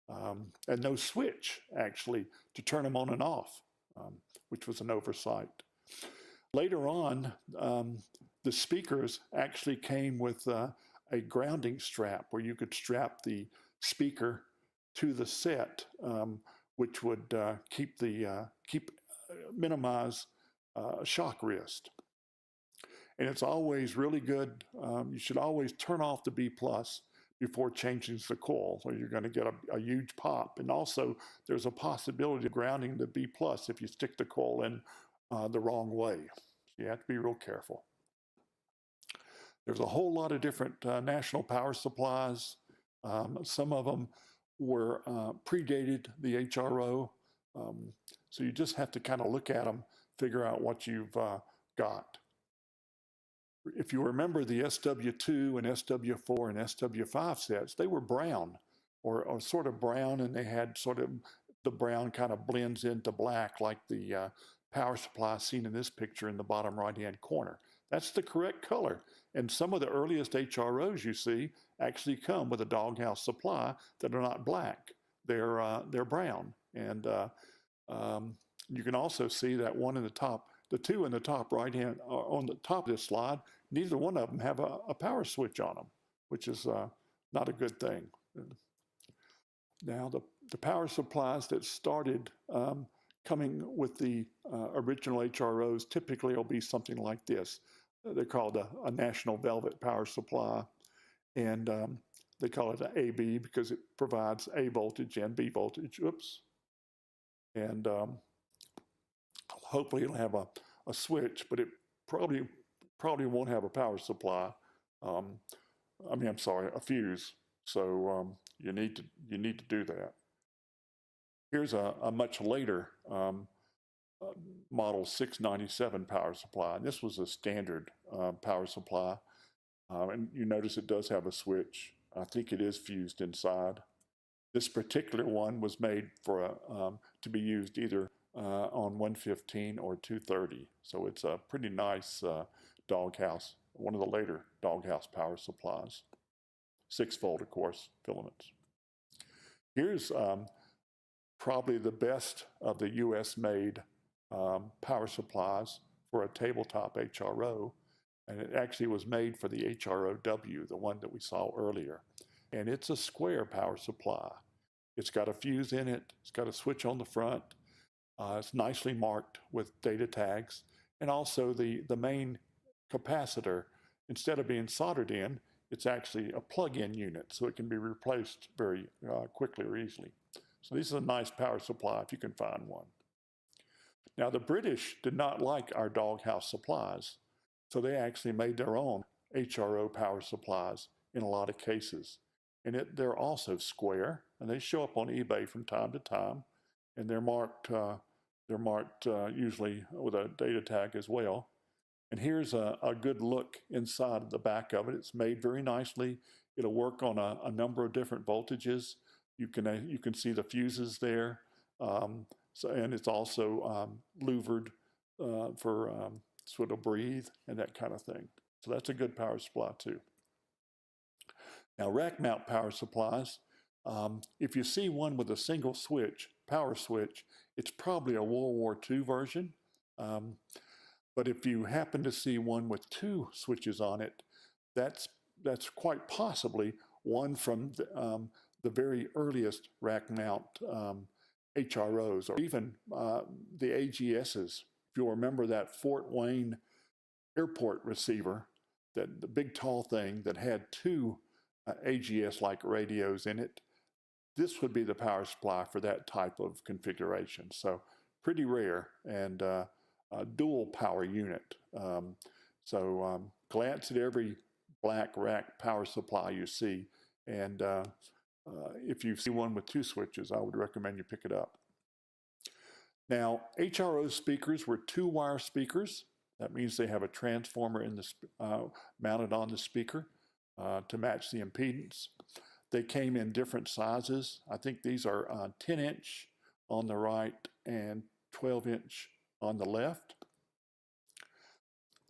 and no switch, actually, to turn them on and off, which was an oversight. Later on, the speakers actually came with a grounding strap where you could strap the speaker to the set, which would keep minimize shock risk. And it's always really good. You should always turn off the B plus before changing the coil, so you're going to get a huge pop. And also, there's a possibility of grounding the B plus if you stick the coil in the wrong way. So you have to be real careful. There's a whole lot of different national power supplies. Some of them were predated the HRO. So you just have to kind of look at them, figure out what you've got. If you remember the SW2 and SW4 and SW5 sets, they were brown or sort of brown, and they had sort of the brown kind of blends into black like the power supply seen in this picture in the bottom right-hand corner. That's the correct color. And some of the earliest HROs you see actually come with a doghouse supply that are not black. They're brown. And you can also see that one in the top, the two in the top right-hand, on the top of this slide, neither one of them have a power switch on them, which is not a good thing. Now, the power supplies that started coming with the original HROs typically will be something like this. They're called a national velvet power supply, and they call it an AB because it provides A voltage and B voltage. Oops. And hopefully it'll have a switch, but it probably won't have a power supply. I'm sorry, a fuse. So you need to do that. Here's a much later model 697 power supply. And this was a standard power supply. And you notice it does have a switch. I think it is fused inside. This particular one was made for to be used either on 115 or 230. So it's a pretty nice doghouse, one of the later doghouse power supplies. 6-volt, of course, filaments. Here's probably the best of the US-made power supplies for a tabletop HRO, and it actually was made for the HROW, the one that we saw earlier. And it's a square power supply. It's got a fuse in it, it's got a switch on the front, it's nicely marked with data tags, and also the main capacitor, instead of being soldered in, it's actually a plug-in unit, so it can be replaced very quickly or easily. So this is a nice power supply if you can find one. Now, the British did not like our doghouse supplies, so they actually made their own HRO power supplies in a lot of cases. And they're also square, and they show up on eBay from time to time, and they're marked usually with a data tag as well. And here's a good look inside the back of it. It's made very nicely. It'll work on a number of different voltages. You can see the fuses there. And it's also louvered so it'll breathe and that kind of thing. So that's a good power supply too. Now, rack mount power supplies, if you see one with a single switch, power switch, it's probably a World War II version. But if you happen to see one with two switches on it, that's quite possibly one from the very earliest rack mount HROs, or even the AGSs. If you'll remember that Fort Wayne airport receiver, the big tall thing that had two AGS-like radios in it, this would be the power supply for that type of configuration. So pretty rare, and a dual power unit. Glance at every black rack power supply you see, and if you see one with two switches, I would recommend you pick it up. Now, HRO speakers were two-wire speakers. That means they have a transformer in the mounted on the speaker to match the impedance. They came in different sizes. I think these are 10-inch on the right and 12-inch on the left.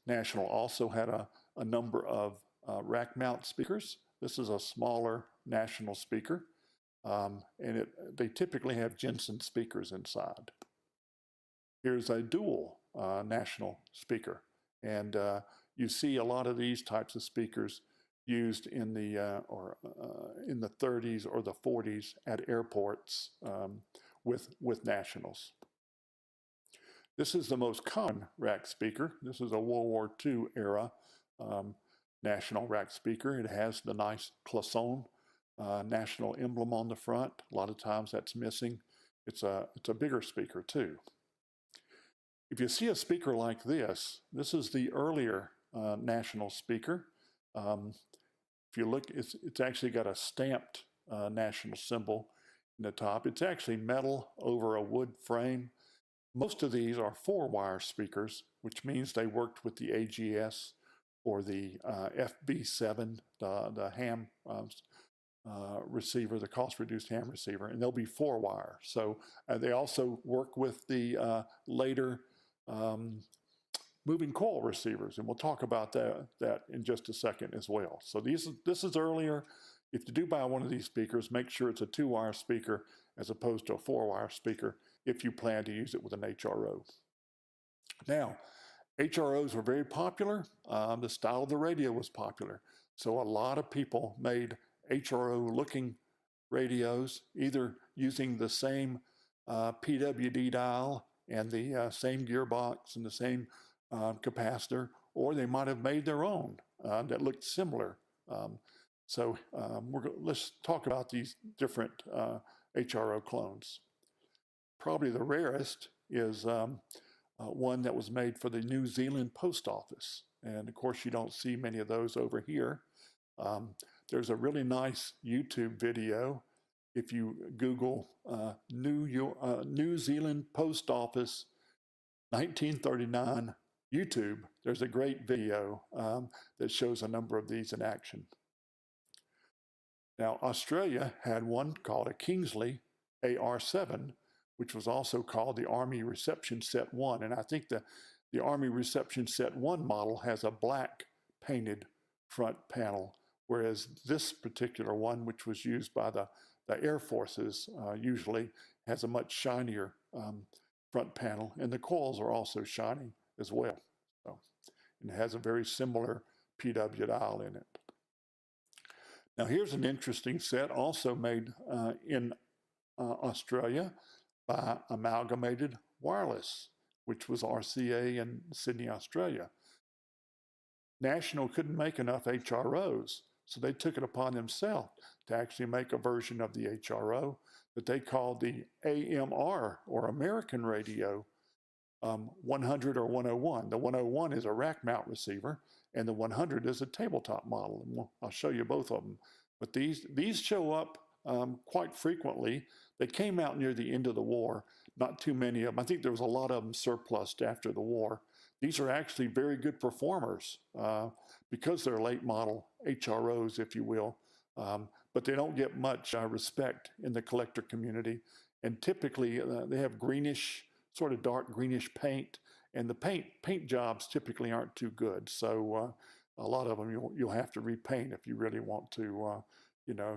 National also had a number of rack mount speakers. This is a smaller National speaker, and they typically have Jensen speakers inside. Here's a dual National speaker, and you see a lot of these types of speakers used in the in the 30s or the 40s at airports with Nationals. This is the most common rack speaker. This is a World War II era national rack speaker. It has the nice cloisonne national emblem on the front. A lot of times that's missing. It's a bigger speaker too. If you see a speaker like this, this is the earlier national speaker. If you look, it's actually got a stamped national symbol in the top. It's actually metal over a wood frame. Most of these are 4-wire speakers, which means they worked with the AGS or the FB7, the ham receiver, the cost-reduced ham receiver, and they'll be 4-wire. So they also work with the later moving coil receivers, and we'll talk about that in just a second as well. So this is earlier. If you do buy one of these speakers, make sure it's a 2-wire speaker as opposed to a 4-wire speaker if you plan to use it with an HRO. Now, HROs were very popular. The style of the radio was popular. So a lot of people made HRO-looking radios, either using the same PWD dial and the same gearbox and the same capacitor, or they might have made their own that looked similar. Let's talk about these different HRO clones. Probably the rarest is one that was made for the New Zealand Post Office. And of course, you don't see many of those over here. There's a really nice YouTube video. If you Google New Zealand Post Office 1939 YouTube, there's a great video that shows a number of these in action. Now, Australia had one called a Kingsley AR7, which was also called the Army Reception Set 1. And I think the Army Reception Set 1 model has a black painted front panel, whereas this particular one, which was used by the Air Forces, usually has a much shinier front panel. And the coils are also shiny as well. So, and it has a very similar PW dial in it. Now here's an interesting set also made in Australia by Amalgamated Wireless, which was RCA in Sydney, Australia. National couldn't make enough HROs, so they took it upon themselves to actually make a version of the HRO that they called the AMR, or American Radio 100 or 101. The 101 is a rack mount receiver, and the 100 is a tabletop model. And I'll show you both of them. But these show up quite frequently. They came out near the end of the war, not too many of them. I think there was a lot of them surplused after the war. These are actually very good performers because they're late model HROs, if you will, but they don't get much respect in the collector community. And typically they have greenish, sort of dark greenish paint, and the paint jobs typically aren't too good. So a lot of them you'll have to repaint if you really want to,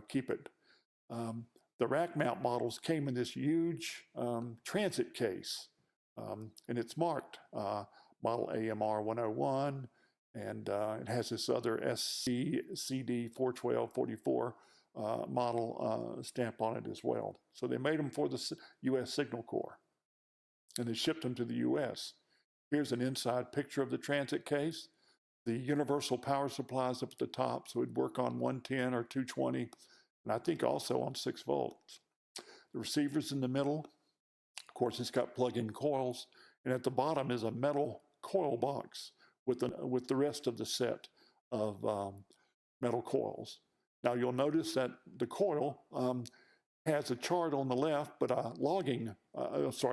keep it. The rack mount models came in this huge transit case, and it's marked model AMR 101, and it has this other SCCD 41244 model stamp on it as well. So they made them for the U.S. Signal Corps, and they shipped them to the U.S. Here's an inside picture of the transit case. The universal power supply is up at the top, so it'd work on 110 or 220, and I think also on 6 volts. The receiver's in the middle. Of course, it's got plug-in coils, and at the bottom is a metal coil box with the rest of the set of metal coils. Now you'll notice that the coil has a chart on the left, but a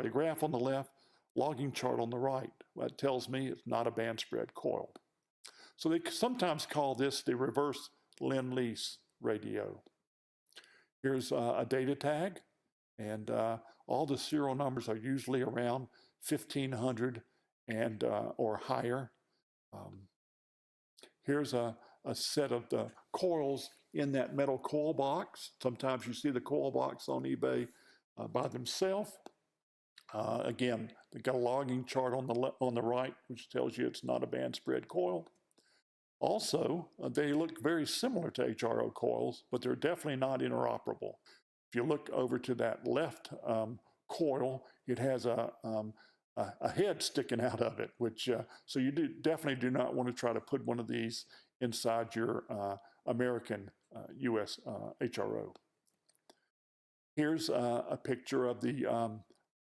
graph on the left, logging chart on the right. That tells me it's not a band spread coil. So they sometimes call this the reverse Lend-Lease radio. Here's a data tag, and all the serial numbers are usually around 1500 and or higher. Here's a set of the coils in that metal coil box. Sometimes you see the coil box on eBay by themselves. Again, they got a logging chart on the right, which tells you it's not a band spread coil. Also, they look very similar to HRO coils, but they're definitely not interoperable. If you look over to that left coil, it has a a head sticking out of it, which so you definitely do not want to try to put one of these inside your American U.S. HRO. Here's a picture of the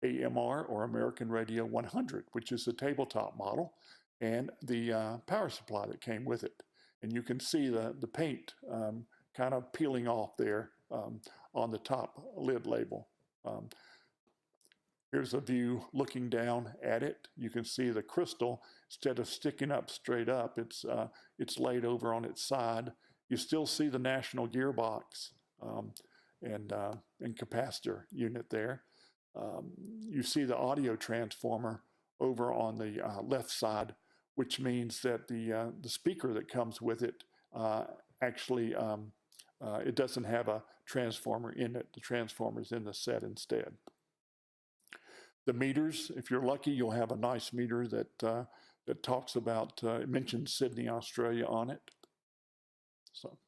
AMR, or American Radio 100, which is the tabletop model, and the power supply that came with it. And you can see the paint kind of peeling off there on the top lid label. Here's a view looking down at it. You can see the crystal, instead of sticking up straight up, it's laid over on its side. You still see the national gearbox and capacitor unit there. You see the audio transformer over on the left side, which means that the speaker that comes with it actually it doesn't have a transformer in it. The transformer's in the set instead. The meters, if you're lucky, you'll have a nice meter that talks about, it mentions Sydney, Australia on it. So,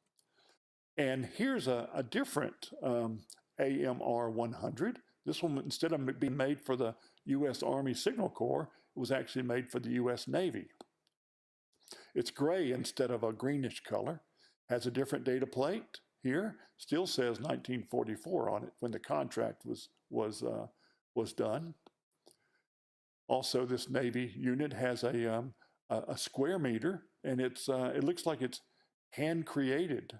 and here's a different AMR 100. This one, instead of being made for the U.S. Army Signal Corps, it was actually made for the U.S. Navy. It's gray instead of a greenish color. Has a different data plate here. Still says 1944 on it when the contract was done. Also, this Navy unit has a square meter, and it looks like it's hand created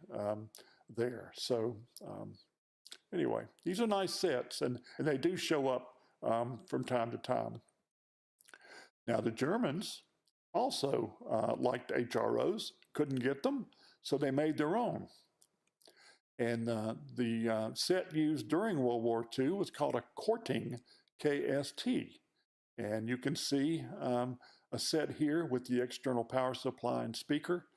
there. So anyway, these are nice sets, and they do show up from time to time. Now, the Germans also liked HROs, couldn't get them, so they made their own. And the set used during World War II was called a Korting KST. And you can see a set here with the external power supply and speaker.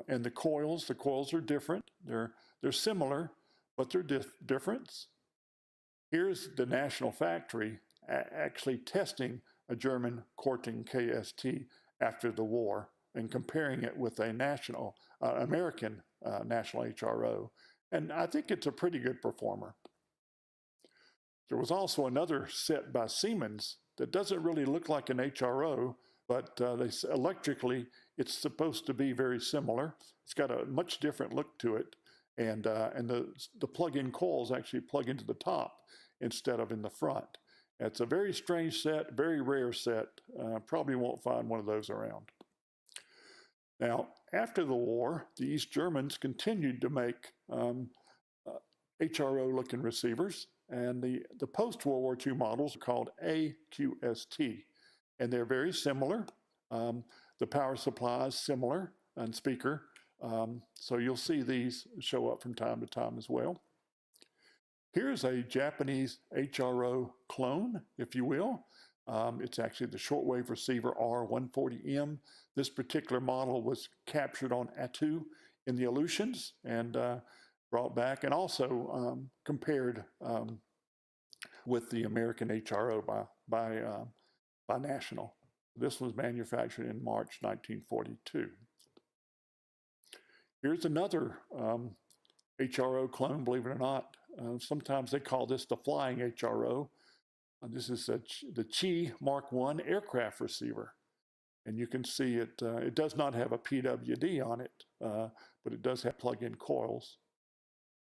And the coils are different. They're similar, but they're different. Here's the national factory actually testing a German Korting KST after the war and comparing it with a national, American national HRO. And I think it's a pretty good performer. There was also another set by Siemens that doesn't really look like an HRO, but electrically, it's supposed to be very similar. It's got a much different look to it, and the plug-in coils actually plug into the top instead of in the front. It's a very strange set, very rare set. Probably won't find one of those around. Now, after the war, the East Germans continued to make HRO-looking receivers, and the post-World War II models are called AQST, and they're very similar. The power supply is similar and speaker, so you'll see these show up from time to time as well. Here's a Japanese HRO clone, if you will. It's actually the shortwave receiver R140M. This particular model was captured on Attu in the Aleutians and brought back, and also compared with the American HRO by National. This was manufactured in March 1942. Here's another HRO clone, believe it or not. Sometimes they call this the flying HRO. This is the Chi Mark I aircraft receiver. And you can see it does not have a PWD on it, but it does have plug-in coils.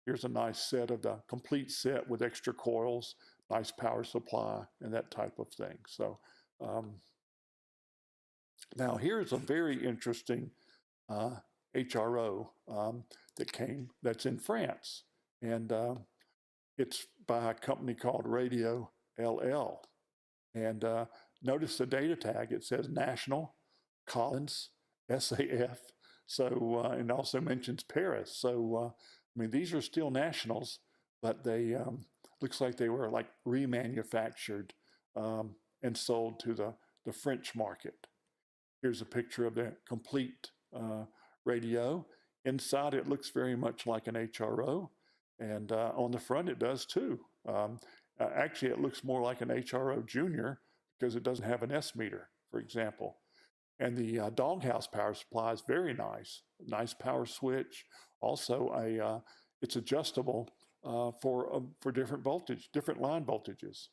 Here's a nice set of the complete set with extra coils, nice power supply, and that type of thing. So now here's a very interesting HRO that's in France. And it's by a company called Radio LL. And notice the data tag, it says National, Collins, SAF, so, and also mentions Paris. So, I mean, these are still nationals, but they, looks like they were like remanufactured and sold to the French market. Here's a picture of the complete radio. Inside, it looks very much like an HRO, and on the front, it does too. Actually, it looks more like an HRO Junior because it doesn't have an S meter, for example. And the doghouse power supply is very nice. Nice power switch. Also, it's adjustable for different voltage, different line voltages.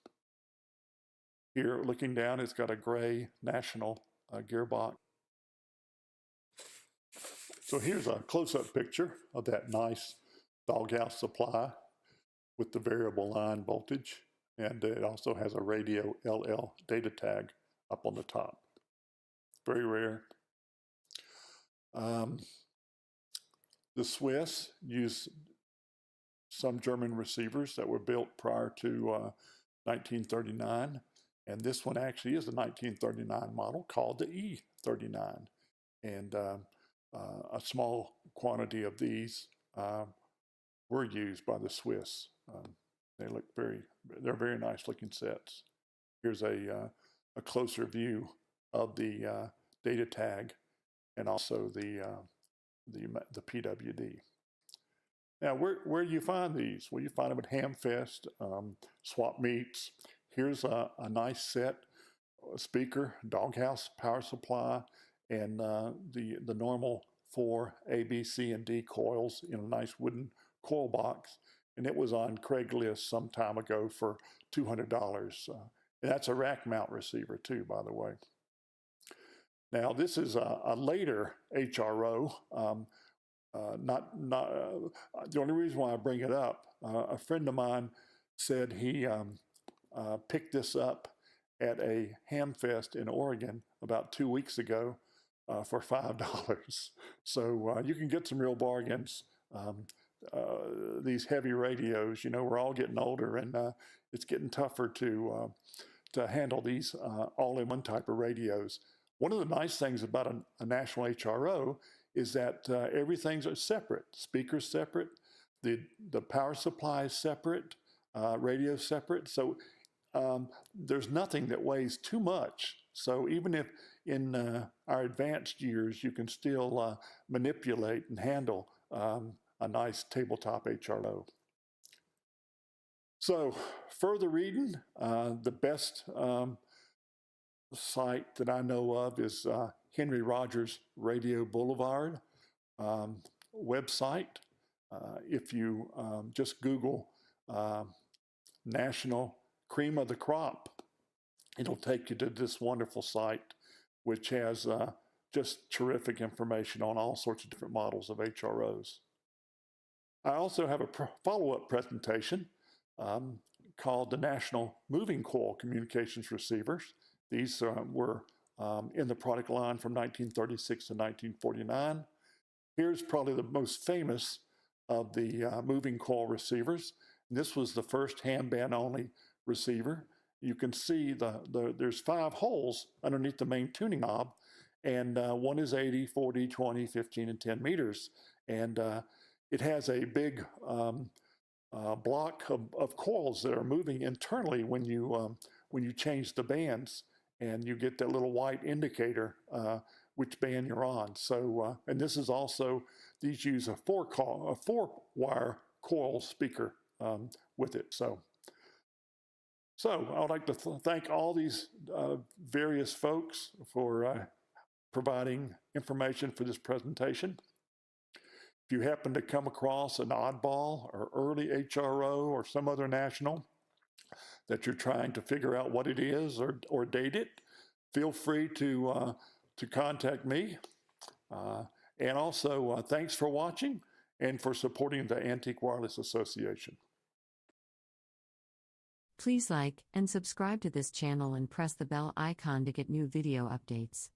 Here, looking down, it's got a gray National gearbox. So here's a close-up picture of that nice doghouse supply with the variable line voltage, and it also has a radio LL data tag up on the top. Very rare. The Swiss use some German receivers that were built prior to 1939, and this one actually is a 1939 model called the E39, and a small quantity of these were used by the Swiss. They're very nice looking sets. Here's a closer view of the data tag and also the PWD. Now, where do you find these? Well, you find them at Hamfest, swap meets. Here's a nice set, speaker, doghouse power supply, and the normal 4 A, B, C, and D coils in a nice wooden coil box. And it was on Craigslist some time ago for $200. And that's a rack mount receiver too, by the way. Now, this is a later HRO. The only reason why I bring it up, a friend of mine said he picked this up at a Hamfest in Oregon about 2 weeks ago for $5. So you can get some real bargains. These heavy radios, you know, we're all getting older, and it's getting tougher to handle these all-in-one type of radios. One of the nice things about a national HRO is that everything's separate. Speakers separate, the power supply is separate, radio separate. So there's nothing that weighs too much. So even if in our advanced years you can still manipulate and handle a nice tabletop HRO. So further reading, the best site that I know of is Henry Rogers Radio Boulevard website. If you just Google National Cream of the Crop, it'll take you to this wonderful site, which has just terrific information on all sorts of different models of HROs. I also have a follow-up presentation called the National Moving Coil Communications Receivers. These were in the product line from 1936 to 1949. Here's probably the most famous of the moving coil receivers. This was the first handband-only receiver. You can see there's 5 holes underneath the main tuning knob, and one is 80, 40, 20, 15, and 10 meters. And it has a big block of coils that are moving internally when you change the bands, and you get that little white indicator which band you're on. So, and this is also, these use a 4-wire coil speaker with it. So I would like to thank all these various folks for providing information for this presentation. If you happen to come across an oddball or early HRO or some other national that you're trying to figure out what it is or date it, feel free to contact me. And also, thanks for watching and for supporting the Antique Wireless Association. Please like and subscribe to this channel and press the bell icon to get new video updates.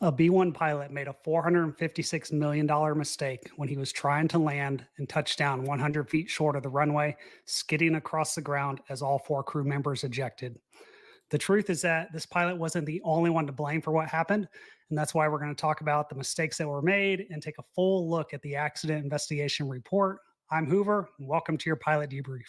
A B-1 pilot made a $456 million mistake when he was trying to land and touch down 100 feet short of the runway, skidding across the ground as all 4 crew members ejected. The truth is that this pilot wasn't the only one to blame for what happened, and that's why we're going to talk about the mistakes that were made and take a full look at the accident investigation report. I'm Hoover, and welcome to your pilot debrief.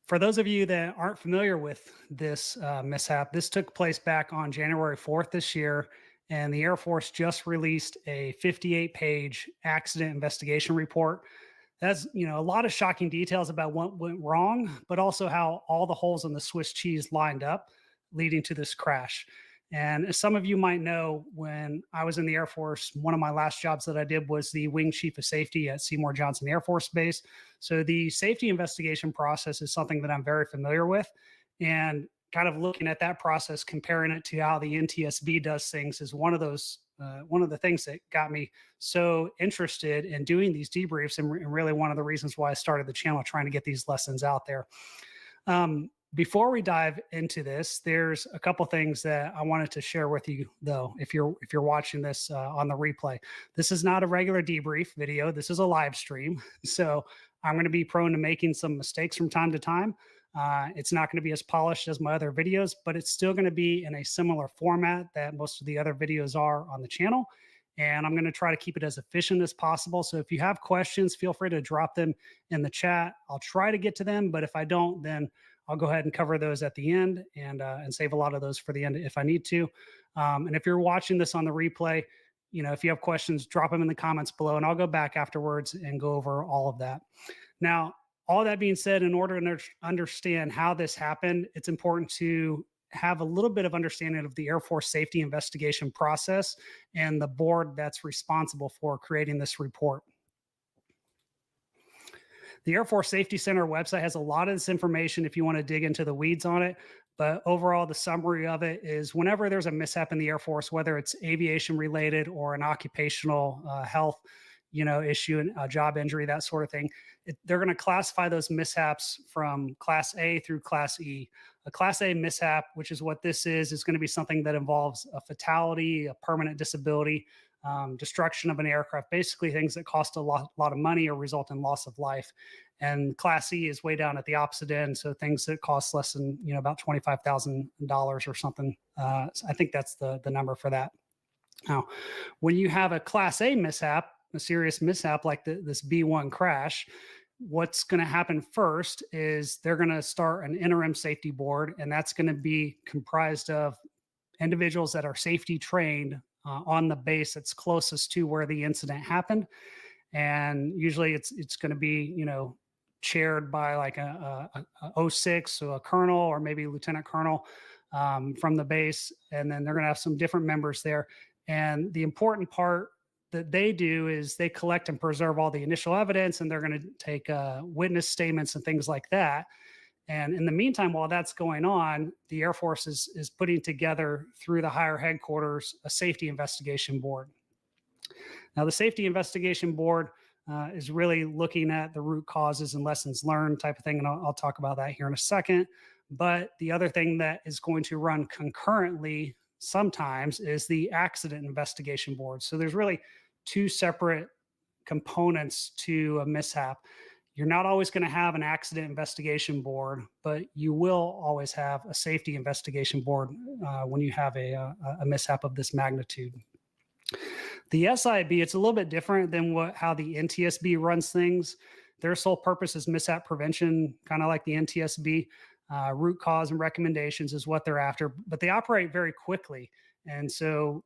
For those of you that aren't familiar with this mishap, this took place back on January 4th this year, and the Air Force just released a 58-page accident investigation report That's, a lot of shocking details about what went wrong, but also how all the holes in the Swiss cheese lined up, leading to this crash. And as some of you might know, when I was in the Air Force, one of my last jobs that I did was the Wing Chief of Safety at Seymour Johnson Air Force Base. So the safety investigation process is something that I'm very familiar with. And kind of looking at that process, comparing it to how the NTSB does things is one of the things that got me so interested in doing these debriefs, and really one of the reasons why I started the channel, trying to get these lessons out there. Before we dive into this, there's a couple things that I wanted to share with you, though. If you're watching this on the replay, this is not a regular debrief video. This is a live stream, so I'm going to be prone to making some mistakes from time to time. It's not going to be as polished as my other videos, but it's still going to be in a similar format that most of the other videos are on the channel. And I'm going to try to keep it as efficient as possible. So if you have questions, feel free to drop them in the chat. I'll try to get to them, but if I don't, then I'll go ahead and cover those at the end and save a lot of those for the end if I need to. And if you're watching this on the replay, if you have questions, drop them in the comments below, and I'll go back afterwards and go over all of that. Now, all that being said, in order to understand how this happened, it's important to have a little bit of understanding of the Air Force safety investigation process and the board that's responsible for creating this report. The Air Force Safety Center website has a lot of this information if you want to dig into the weeds on it. But overall, the summary of it is whenever there's a mishap in the Air Force, whether it's aviation related or an occupational health issue, and a job injury, that sort of thing, they're going to classify those mishaps from Class A through Class E. A Class A mishap, which is what this is going to be something that involves a fatality, a permanent disability, destruction of an aircraft, basically things that cost a lot of money or result in loss of life. And Class E is way down at the opposite end, so things that cost less than about $25,000 or something. I think that's the number for that. Now, when you have a Class A mishap, a serious mishap like this B-1 crash, what's going to happen first is they're going to start an interim safety board, and that's going to be comprised of individuals that are safety trained on the base that's closest to where the incident happened. And usually it's going to be, chaired by like a 06, so a colonel or maybe lieutenant colonel from the base. And then they're going to have some different members there. And the important part that they do is they collect and preserve all the initial evidence, and they're going to take witness statements and things like that. And in the meantime, while that's going on, the Air Force is putting together through the higher headquarters a safety investigation board. Now, the safety investigation board is really looking at the root causes and lessons learned type of thing, and I'll talk about that here in a second. But the other thing that is going to run concurrently sometimes is the accident investigation board. So there's really two separate components to a mishap. You're not always going to have an accident investigation board, but you will always have a safety investigation board when you have a mishap of this magnitude. The SIB, it's a little bit different than how the NTSB runs things. Their sole purpose is mishap prevention, kind of like the NTSB. Root cause and recommendations is what they're after, but they operate very quickly. And so,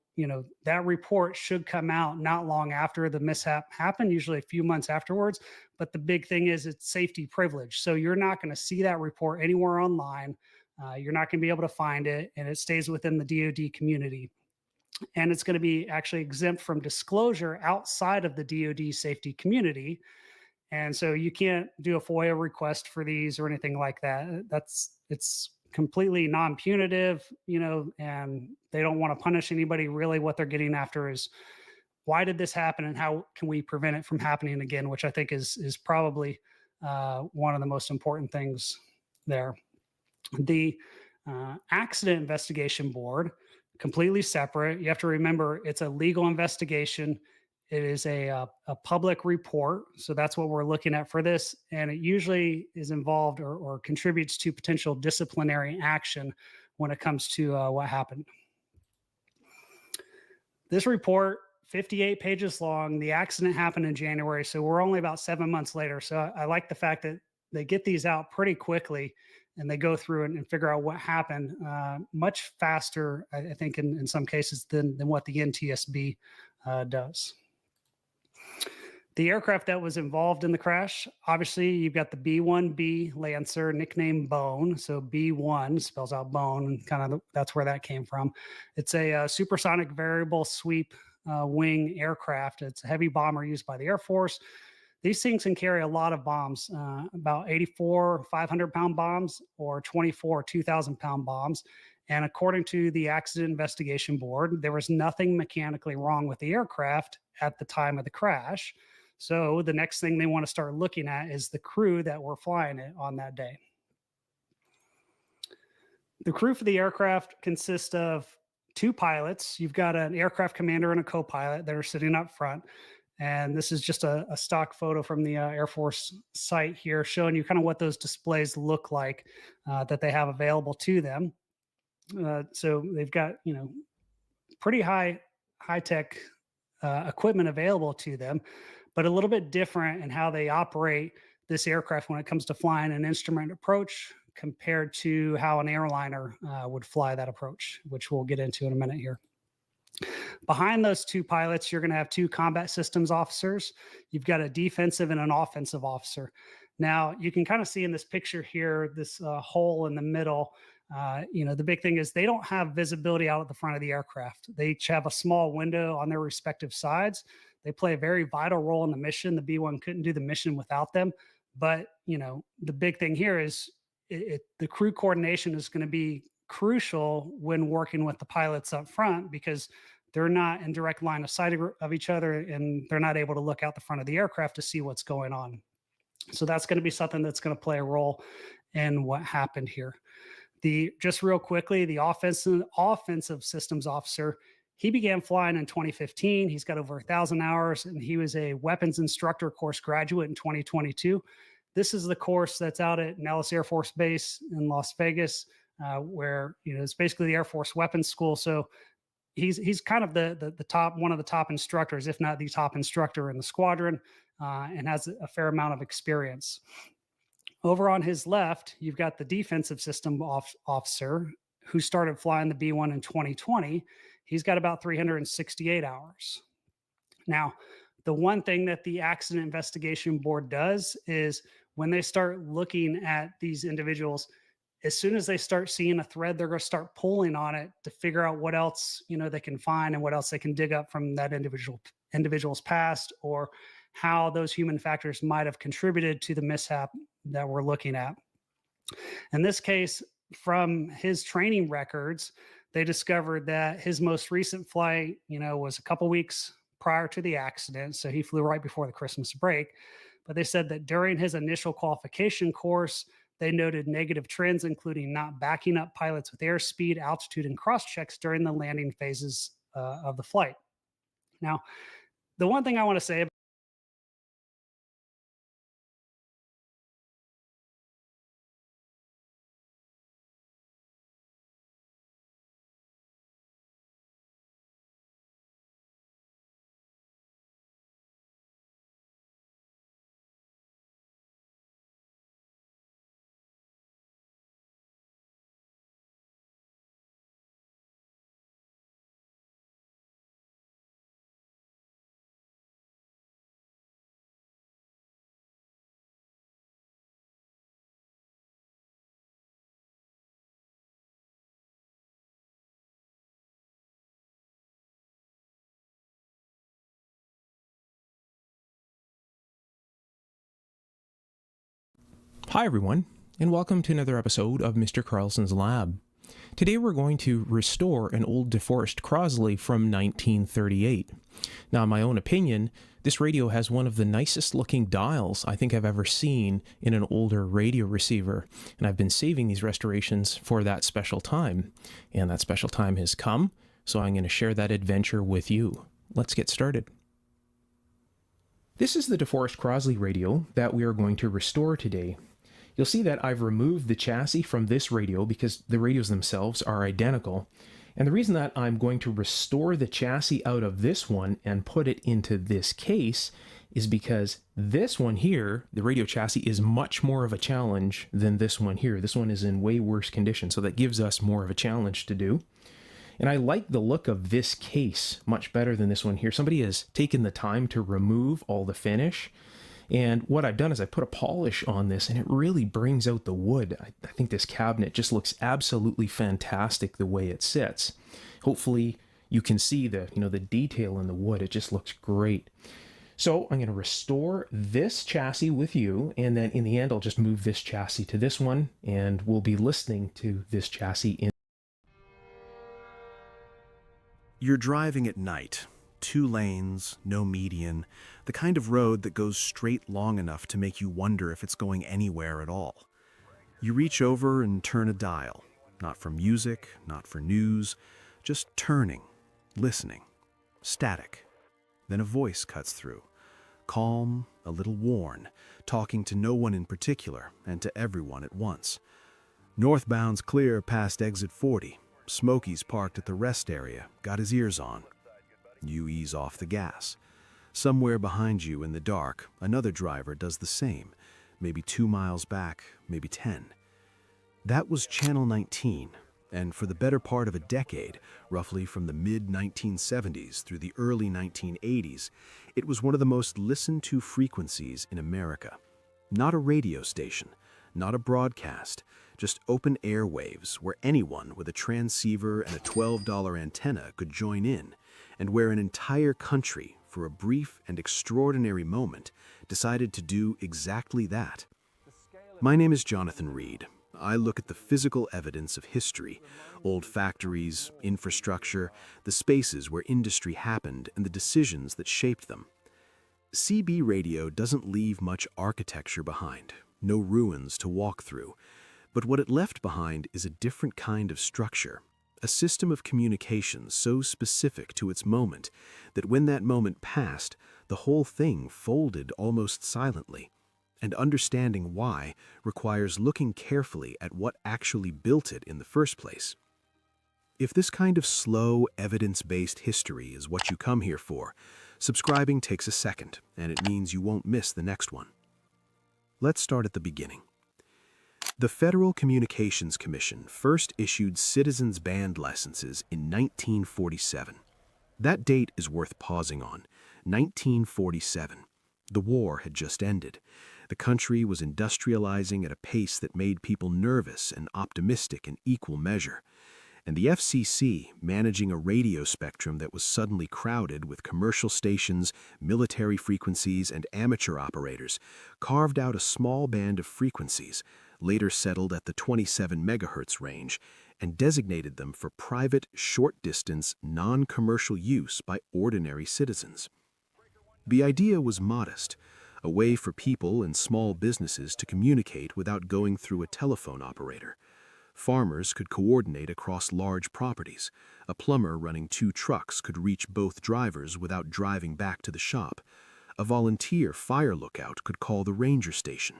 that report should come out not long after the mishap happened, usually a few months afterwards. But the big thing is it's safety privilege. So you're not going to see that report anywhere online. You're not going to be able to find it, and it stays within the DoD community. And it's going to be actually exempt from disclosure outside of the DoD safety community. And so you can't do a FOIA request for these or anything like that. It's completely non-punitive, and they don't want to punish anybody. Really what they're getting after is, why did this happen and how can we prevent it from happening again, which I think is probably one of the most important things there. The accident investigation board, completely separate. You have to remember it's a legal investigation. It is a public report. So that's what we're looking at for this. And it usually is involved or contributes to potential disciplinary action when it comes to what happened. This report, 58 pages long. The accident happened in January, so we're only about 7 months later. So I like the fact that they get these out pretty quickly and they go through and figure out what happened much faster, I think, in some cases than what the NTSB does. The aircraft that was involved in the crash, obviously, you've got the B-1B Lancer, nicknamed Bone. So B-1 spells out bone, and kind of that's where that came from. It's a supersonic variable sweep wing aircraft. It's a heavy bomber used by the Air Force. These things can carry a lot of bombs, about 84 500-pound bombs or 24 2,000-pound bombs. And according to the Accident Investigation Board, there was nothing mechanically wrong with the aircraft at the time of the crash. So the next thing they want to start looking at is the crew that were flying it on that day. The crew for the aircraft consists of 2 pilots. You've got an aircraft commander and a co-pilot that are sitting up front. And this is just a stock photo from the Air Force site here, showing you kind of what those displays look like that they have available to them. So they've got, pretty high-tech equipment available to them, but a little bit different in how they operate this aircraft when it comes to flying an instrument approach compared to how an airliner would fly that approach, which we'll get into in a minute here. Behind those 2 pilots, you're going to have 2 combat systems officers. You've got a defensive and an offensive officer. Now, you can kind of see in this picture here, this hole in the middle. The big thing is they don't have visibility out at the front of the aircraft. They each have a small window on their respective sides. They play a very vital role in the mission. The B-1 couldn't do the mission without them. But, the big thing here is the crew coordination is going to be crucial when working with the pilots up front, because they're not in direct line of sight of each other, and they're not able to look out the front of the aircraft to see what's going on. So that's going to be something that's going to play a role in what happened here. Just real quickly, the offensive systems officer, he began flying in 2015. He's got over 1,000 hours, and he was a weapons instructor course graduate in 2022. This is the course that's out at Nellis Air Force Base in Las Vegas, where it's basically the Air Force Weapons School. So he's kind of the top, one of the top instructors, if not the top instructor in the squadron, and has a fair amount of experience. Over on his left, you've got the defensive system officer who started flying the B-1 in 2020. He's got about 368 hours. Now, the one thing that the Accident Investigation Board does is when they start looking at these individuals, as soon as they start seeing a thread, they're going to start pulling on it to figure out what else, they can find and what else they can dig up from that individual's past, or how those human factors might have contributed to the mishap that we're looking at. In this case, from his training records, they discovered that his most recent flight, was a couple weeks prior to the accident. So he flew right before the Christmas break. But they said that during his initial qualification course, they noted negative trends, including not backing up pilots with airspeed, altitude, and cross checks during the landing phases of the flight. Now, the one thing I want to say about Hi everyone, and welcome to another episode of Mr. Carlson's Lab. Today we're going to restore an old DeForest Crosley from 1938. Now, in my own opinion, this radio has one of the nicest looking dials I think I've ever seen in an older radio receiver, and I've been saving these restorations for that special time. And that special time has come, so I'm going to share that adventure with you. Let's get started. This is the DeForest Crosley radio that we are going to restore today. You'll see that I've removed the chassis from this radio because the radios themselves are identical. And the reason that I'm going to restore the chassis out of this one and put it into this case is because this one here, the radio chassis, is much more of a challenge than this one here. This one is in way worse condition, so that gives us more of a challenge to do. And I like the look of this case much better than this one here. Somebody has taken the time to remove all the finish. And what I've done is I put a polish on this, and it really brings out the wood. I think this cabinet just looks absolutely fantastic the way it sits. Hopefully you can see the detail in the wood. It just looks great. So I'm going to restore this chassis with you, and then in the end I'll just move this chassis to this one, and we'll be listening to this chassis in. You're driving at night. 2 lanes, no median, the kind of road that goes straight long enough to make you wonder if it's going anywhere at all. You reach over and turn a dial, not for music, not for news, just turning, listening, static. Then a voice cuts through, calm, a little worn, talking to no one in particular and to everyone at once. Northbound's clear past exit 40. Smokey's parked at the rest area, got his ears on. You ease off the gas. Somewhere behind you in the dark, another driver does the same, maybe 2 miles back, maybe 10. That was Channel 19, and for the better part of a decade, roughly from the mid-1970s through the early 1980s, it was one of the most listened to frequencies in America. Not a radio station, not a broadcast, just open airwaves where anyone with a transceiver and a $12 antenna could join in, and where an entire country, for a brief and extraordinary moment, decided to do exactly that. My name is Jonathan Reed. I look at the physical evidence of history, old factories, infrastructure, the spaces where industry happened, and the decisions that shaped them. CB radio doesn't leave much architecture behind, no ruins to walk through, but what it left behind is a different kind of structure. A system of communication so specific to its moment that when that moment passed, the whole thing folded almost silently. And understanding why requires looking carefully at what actually built it in the first place. If this kind of slow, evidence-based history is what you come here for, subscribing takes a second, and it means you won't miss the next one. Let's start at the beginning. The Federal Communications Commission first issued citizens band licenses in 1947. That date is worth pausing on. 1947. The war had just ended. The country was industrializing at a pace that made people nervous and optimistic in equal measure. And the FCC, managing a radio spectrum that was suddenly crowded with commercial stations, military frequencies, and amateur operators, carved out a small band of frequencies, later settled at the 27 megahertz range, and designated them for private, short-distance, non-commercial use by ordinary citizens. The idea was modest, a way for people and small businesses to communicate without going through a telephone operator. Farmers could coordinate across large properties. A plumber running 2 trucks could reach both drivers without driving back to the shop. A volunteer fire lookout could call the ranger station.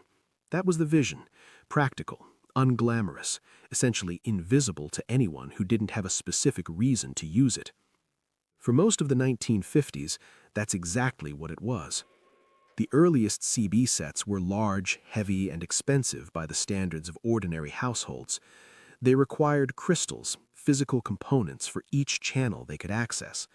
That was the vision, practical, unglamorous, essentially invisible to anyone who didn't have a specific reason to use it. For most of the 1950s, that's exactly what it was. The earliest CB sets were large, heavy, and expensive by the standards of ordinary households. They required crystals, physical components for each channel they could access.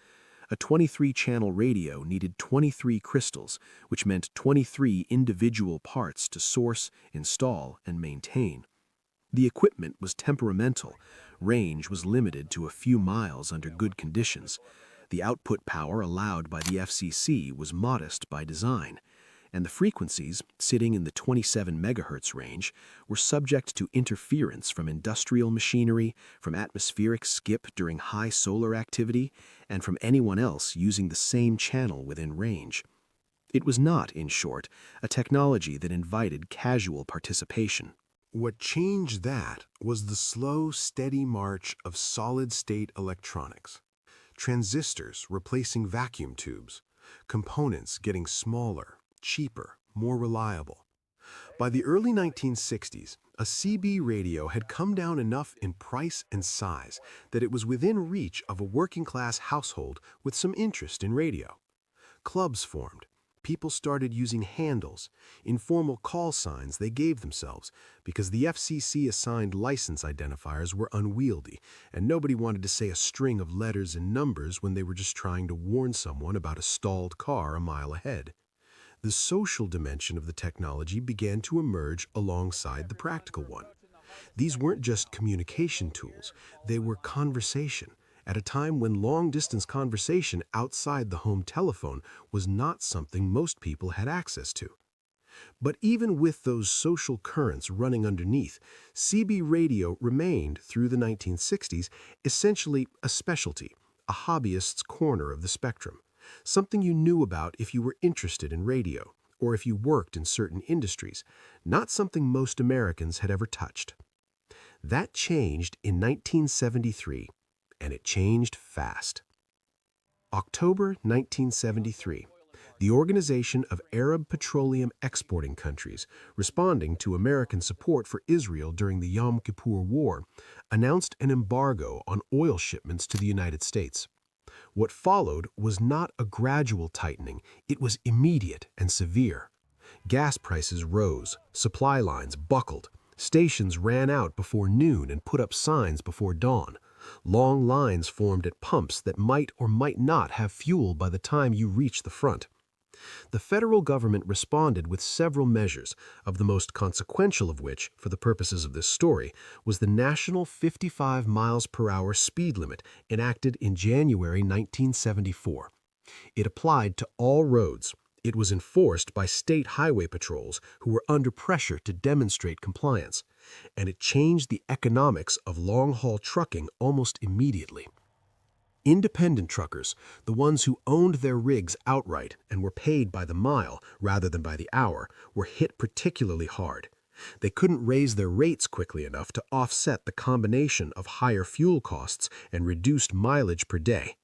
A 23-channel radio needed 23 crystals, which meant 23 individual parts to source, install, and maintain. The equipment was temperamental. Range was limited to a few miles under good conditions. The output power allowed by the FCC was modest by design, and the frequencies, sitting in the 27 megahertz range, were subject to interference from industrial machinery, from atmospheric skip during high solar activity, and from anyone else using the same channel within range. It was not, in short, a technology that invited casual participation. What changed that was the slow, steady march of solid-state electronics. Transistors replacing vacuum tubes, components getting smaller, cheaper, more reliable. By the early 1960s, a CB radio had come down enough in price and size that it was within reach of a working-class household with some interest in radio. Clubs formed. people started using handles, informal call signs they gave themselves, because the FCC-assigned license identifiers were unwieldy, and nobody wanted to say a string of letters and numbers when they were just trying to warn someone about a stalled car a mile ahead. The social dimension of the technology began to emerge alongside the practical one. These weren't just communication tools, they were conversation, at a time when long-distance conversation outside the home telephone was not something most people had access to. But even with those social currents running underneath, CB radio remained, through the 1960s, essentially a specialty, a hobbyist's corner of the spectrum, something you knew about if you were interested in radio, or if you worked in certain industries, not something most Americans had ever touched. That changed in 1973, and it changed fast. October 1973, the Organization of Arab Petroleum Exporting Countries, responding to American support for Israel during the Yom Kippur War, announced an embargo on oil shipments to the United States. What followed was not a gradual tightening, it was immediate and severe. Gas prices rose, supply lines buckled, stations ran out before noon and put up signs before dawn. Long lines formed at pumps that might or might not have fuel by the time you reached the front. The federal government responded with several measures, of the most consequential of which, for the purposes of this story, was the national 55 miles per hour speed limit enacted in January 1974. It applied to all roads. It was enforced by state highway patrols who were under pressure to demonstrate compliance, and it changed the economics of long-haul trucking almost immediately. Independent truckers, the ones who owned their rigs outright and were paid by the mile rather than by the hour, were hit particularly hard. They couldn't raise their rates quickly enough to offset the combination of higher fuel costs and reduced mileage per day.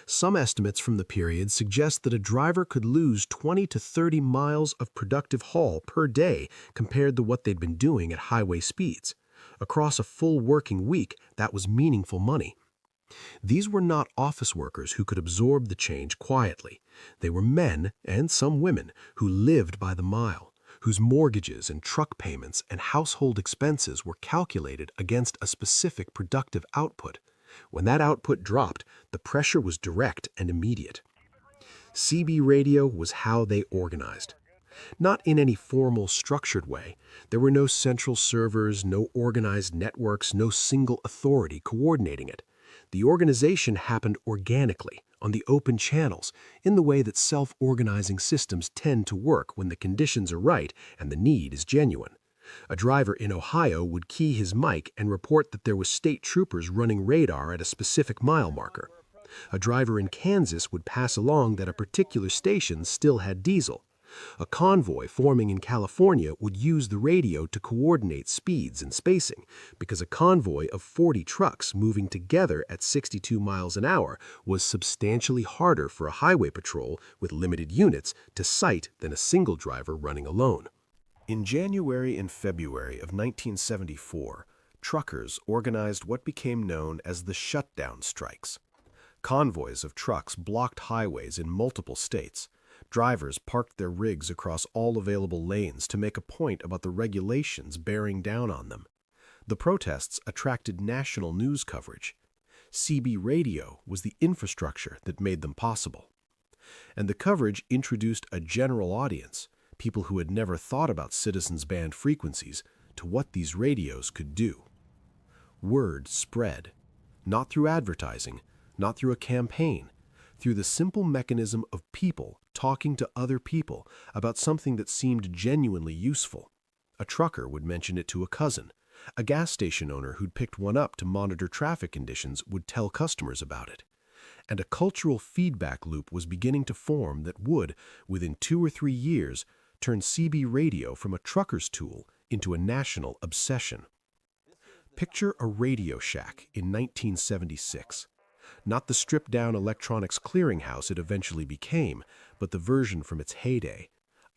Some estimates from the period suggest that a driver could lose 20 to 30 miles of productive haul per day compared to what they'd been doing at highway speeds. Across a full working week, that was meaningful money. These were not office workers who could absorb the change quietly. They were men, and some women, who lived by the mile, whose mortgages and truck payments and household expenses were calculated against a specific productive output. When that output dropped, the pressure was direct and immediate. CB radio was how they organized. Not in any formal, structured way. There were no central servers, no organized networks, no single authority coordinating it. The organization happened organically, on the open channels, in the way that self-organizing systems tend to work when the conditions are right and the need is genuine. A driver in Ohio would key his mic and report that there was state troopers running radar at a specific mile marker. A driver in Kansas would pass along that a particular station still had diesel. A convoy forming in California would use the radio to coordinate speeds and spacing, because a convoy of 40 trucks moving together at 62 miles an hour was substantially harder for a highway patrol with limited units to sight than a single driver running alone. In January and February of 1974, truckers organized what became known as the shutdown strikes. Convoys of trucks blocked highways in multiple states. Drivers parked their rigs across all available lanes to make a point about the regulations bearing down on them. The protests attracted national news coverage. CB radio was the infrastructure that made them possible. And the coverage introduced a general audience, people who had never thought about citizens' band frequencies, to what these radios could do. Word spread, not through advertising, not through a campaign, through the simple mechanism of people talking to other people about something that seemed genuinely useful. A trucker would mention it to a cousin. A gas station owner who'd picked one up to monitor traffic conditions would tell customers about it. And a cultural feedback loop was beginning to form that would, within 2 or 3 years, turn CB radio from a trucker's tool into a national obsession. Picture a Radio Shack in 1976. Not the stripped-down electronics clearinghouse it eventually became, but the version from its heyday.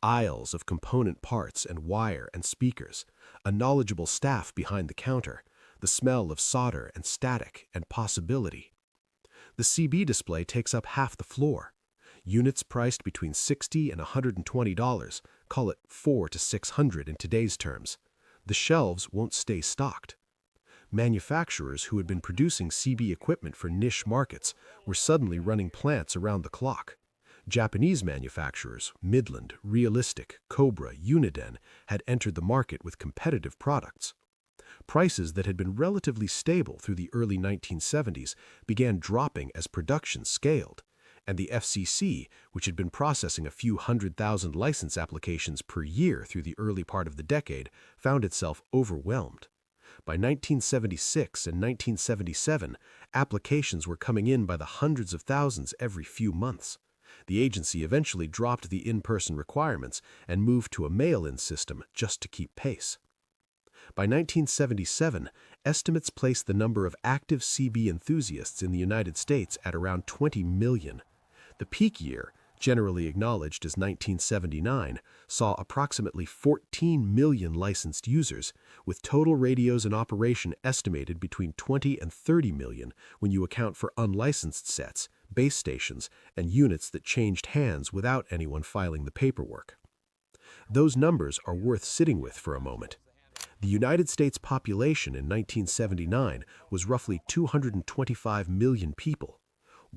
Aisles of component parts and wire and speakers, a knowledgeable staff behind the counter, the smell of solder and static and possibility. The CB display takes up half the floor. Units priced between $60 and $120, call it $400 to $600 in today's terms. The shelves won't stay stocked. Manufacturers who had been producing CB equipment for niche markets were suddenly running plants around the clock. Japanese manufacturers, Midland, Realistic, Cobra, Uniden, had entered the market with competitive products. Prices that had been relatively stable through the early 1970s began dropping as production scaled, and the FCC, which had been processing a few 100,000 license applications per year through the early part of the decade, found itself overwhelmed. By 1976 and 1977, applications were coming in by the hundreds of thousands every few months. The agency eventually dropped the in-person requirements and moved to a mail-in system just to keep pace. By 1977, estimates placed the number of active CB enthusiasts in the United States at around 20 million. The peak year, generally acknowledged as 1979, saw approximately 14 million licensed users, with total radios in operation estimated between 20 and 30 million when you account for unlicensed sets, base stations, and units that changed hands without anyone filing the paperwork. Those numbers are worth sitting with for a moment. The United States population in 1979 was roughly 225 million people.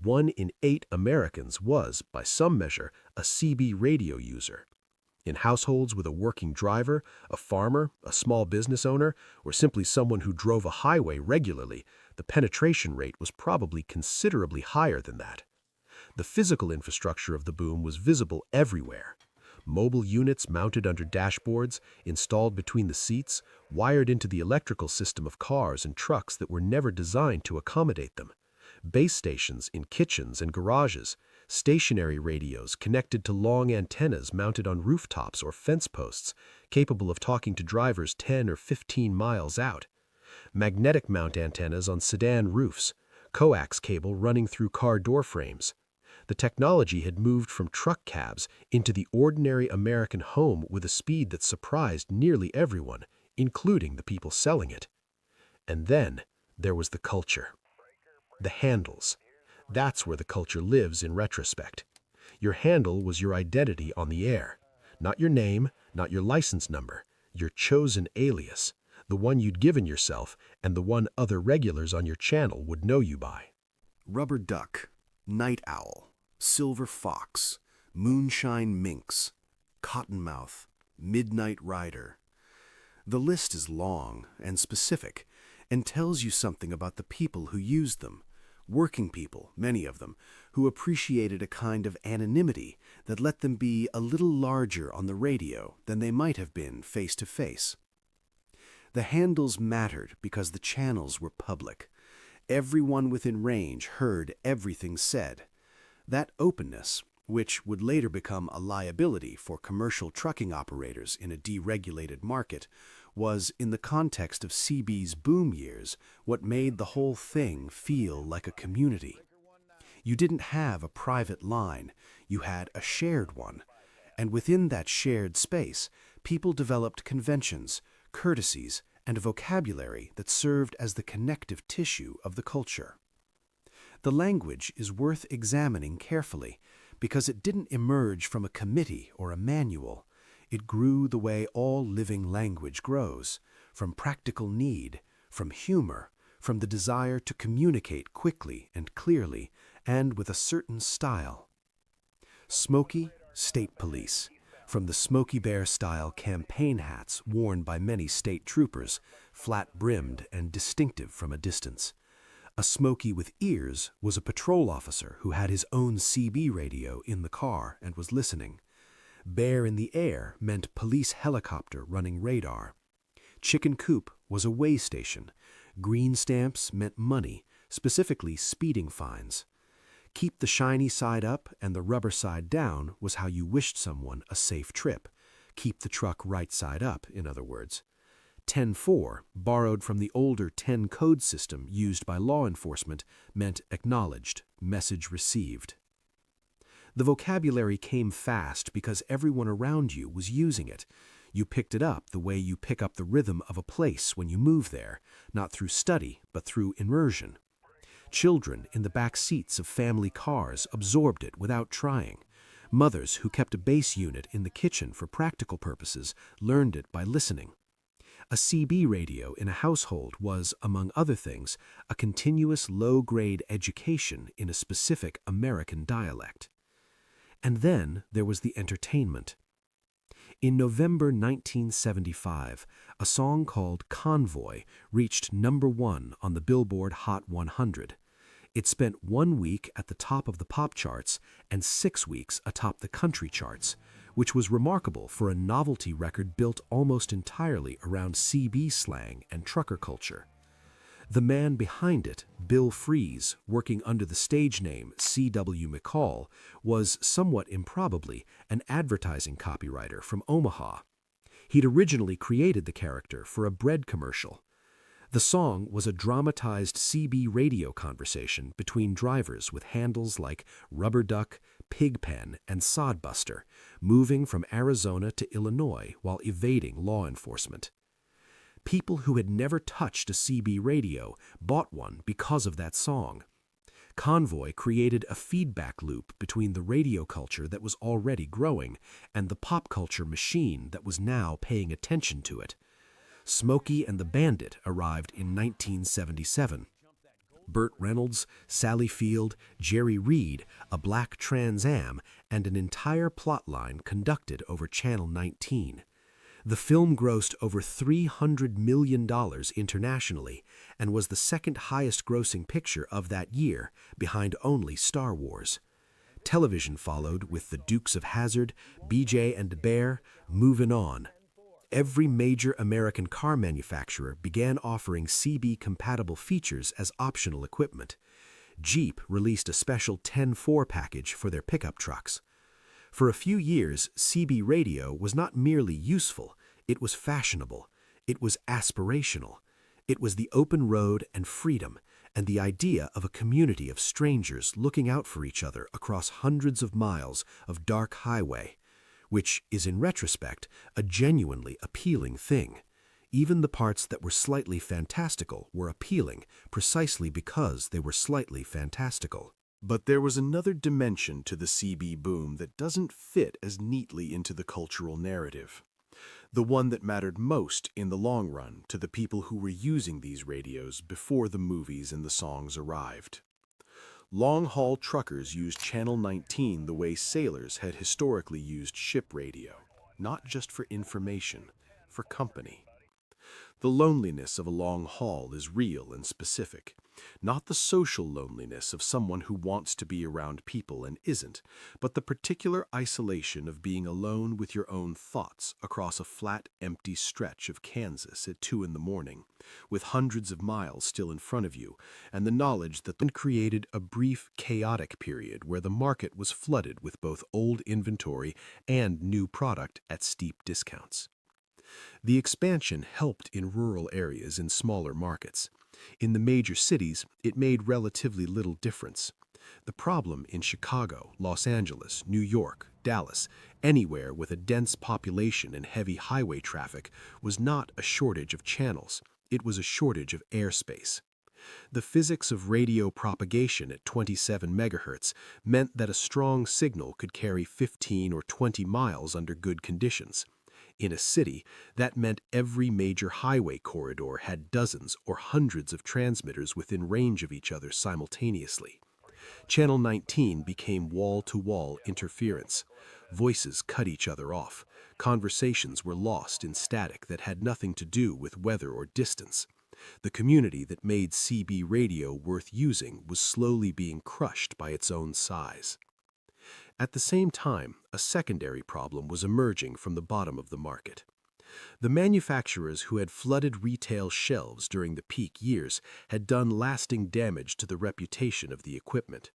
1 in 8 Americans was, by some measure, a CB radio user. In households with a working driver, a farmer, a small business owner, or simply someone who drove a highway regularly, the penetration rate was probably considerably higher than that. The physical infrastructure of the boom was visible everywhere. Mobile units mounted under dashboards, installed between the seats, wired into the electrical system of cars and trucks that were never designed to accommodate them. Base stations in kitchens and garages, stationary radios connected to long antennas mounted on rooftops or fence posts, capable of talking to drivers 10 or 15 miles out. Magnetic mount antennas on sedan roofs, coax cable running through car door frames. The technology had moved from truck cabs into the ordinary American home with a speed that surprised nearly everyone, including the people selling it. And then there was the culture. The handles. That's where the culture lives in retrospect. Your handle was your identity on the air. Not your name, not your license number, your chosen alias, the one you'd given yourself and the one other regulars on your channel would know you by. Rubber duck, night owl, silver fox, moonshine minx, cottonmouth, midnight rider. The list is long and specific and tells you something about the people who used them. Working people, many of them, who appreciated a kind of anonymity that let them be a little larger on the radio than they might have been face to face. The handles mattered because the channels were public. Everyone within range heard everything said. That openness, which would later become a liability for commercial trucking operators in a deregulated market, was, in the context of CB's boom years, what made the whole thing feel like a community. You didn't have a private line, you had a shared one, and within that shared space, people developed conventions, courtesies, and a vocabulary that served as the connective tissue of the culture. The language is worth examining carefully because it didn't emerge from a committee or a manual. It grew the way all living language grows, from practical need, from humor, from the desire to communicate quickly and clearly, and with a certain style. Smoky, state police, from the Smokey Bear-style campaign hats worn by many state troopers, flat-brimmed and distinctive from a distance. A Smokey with ears was a patrol officer who had his own CB radio in the car and was listening. Bear in the air meant police helicopter running radar. Chicken coop was a way station. Green stamps meant money, specifically speeding fines. Keep the shiny side up and the rubber side down was how you wished someone a safe trip. Keep the truck right side up, in other words. 10-4, borrowed from the older 10 code system used by law enforcement, meant acknowledged, message received. The vocabulary came fast because everyone around you was using it. You picked it up the way you pick up the rhythm of a place when you move there, not through study, but through immersion. Children in the back seats of family cars absorbed it without trying. Mothers who kept a base unit in the kitchen for practical purposes learned it by listening. A CB radio in a household was, among other things, a continuous low-grade education in a specific American dialect. And then there was the entertainment. In November 1975, a song called Convoy reached #1 on the Billboard Hot 100. It spent 1 week at the top of the pop charts and 6 weeks atop the country charts, which was remarkable for a novelty record built almost entirely around CB slang and trucker culture. The man behind it, Bill Fries, working under the stage name C.W. McCall, was somewhat improbably an advertising copywriter from Omaha. He'd originally created the character for a bread commercial. The song was a dramatized CB radio conversation between drivers with handles like Rubber Duck, Pigpen, and Sodbuster, moving from Arizona to Illinois while evading law enforcement. People who had never touched a CB radio bought one because of that song. Convoy created a feedback loop between the radio culture that was already growing and the pop culture machine that was now paying attention to it. Smokey and the Bandit arrived in 1977. Burt Reynolds, Sally Field, Jerry Reed, a black Trans Am, and an entire plotline conducted over Channel 19. The film grossed over $300 million internationally and was the second highest grossing picture of that year, behind only Star Wars. Television followed with The Dukes of Hazzard, BJ and Bear, Movin' On. Every major American car manufacturer began offering CB-compatible features as optional equipment. Jeep released a special 10-4 package for their pickup trucks. For a few years, CB radio was not merely useful, it was fashionable, it was aspirational. It was the open road and freedom, and the idea of a community of strangers looking out for each other across hundreds of miles of dark highway, which is in retrospect a genuinely appealing thing. Even the parts that were slightly fantastical were appealing precisely because they were slightly fantastical. But there was another dimension to the CB boom that doesn't fit as neatly into the cultural narrative. The one that mattered most in the long run to the people who were using these radios before the movies and the songs arrived. Long-haul truckers used Channel 19 the way sailors had historically used ship radio, not just for information, for company. The loneliness of a long haul is real and specific, not the social loneliness of someone who wants to be around people and isn't, but the particular isolation of being alone with your own thoughts across a flat, empty stretch of Kansas at 2 a.m, with hundreds of miles still in front of you, and the knowledge that then created a brief, chaotic period where the market was flooded with both old inventory and new product at steep discounts. The expansion helped in rural areas in smaller markets. In the major cities, it made relatively little difference. The problem in Chicago, Los Angeles, New York, Dallas, anywhere with a dense population and heavy highway traffic was not a shortage of channels, it was a shortage of airspace. The physics of radio propagation at 27 megahertz meant that a strong signal could carry 15 or 20 miles under good conditions. In a city, that meant every major highway corridor had dozens or hundreds of transmitters within range of each other simultaneously. Channel 19 became wall-to-wall interference. Voices cut each other off. Conversations were lost in static that had nothing to do with weather or distance. The community that made CB radio worth using was slowly being crushed by its own size. At the same time, a secondary problem was emerging from the bottom of the market. The manufacturers who had flooded retail shelves during the peak years had done lasting damage to the reputation of the equipment.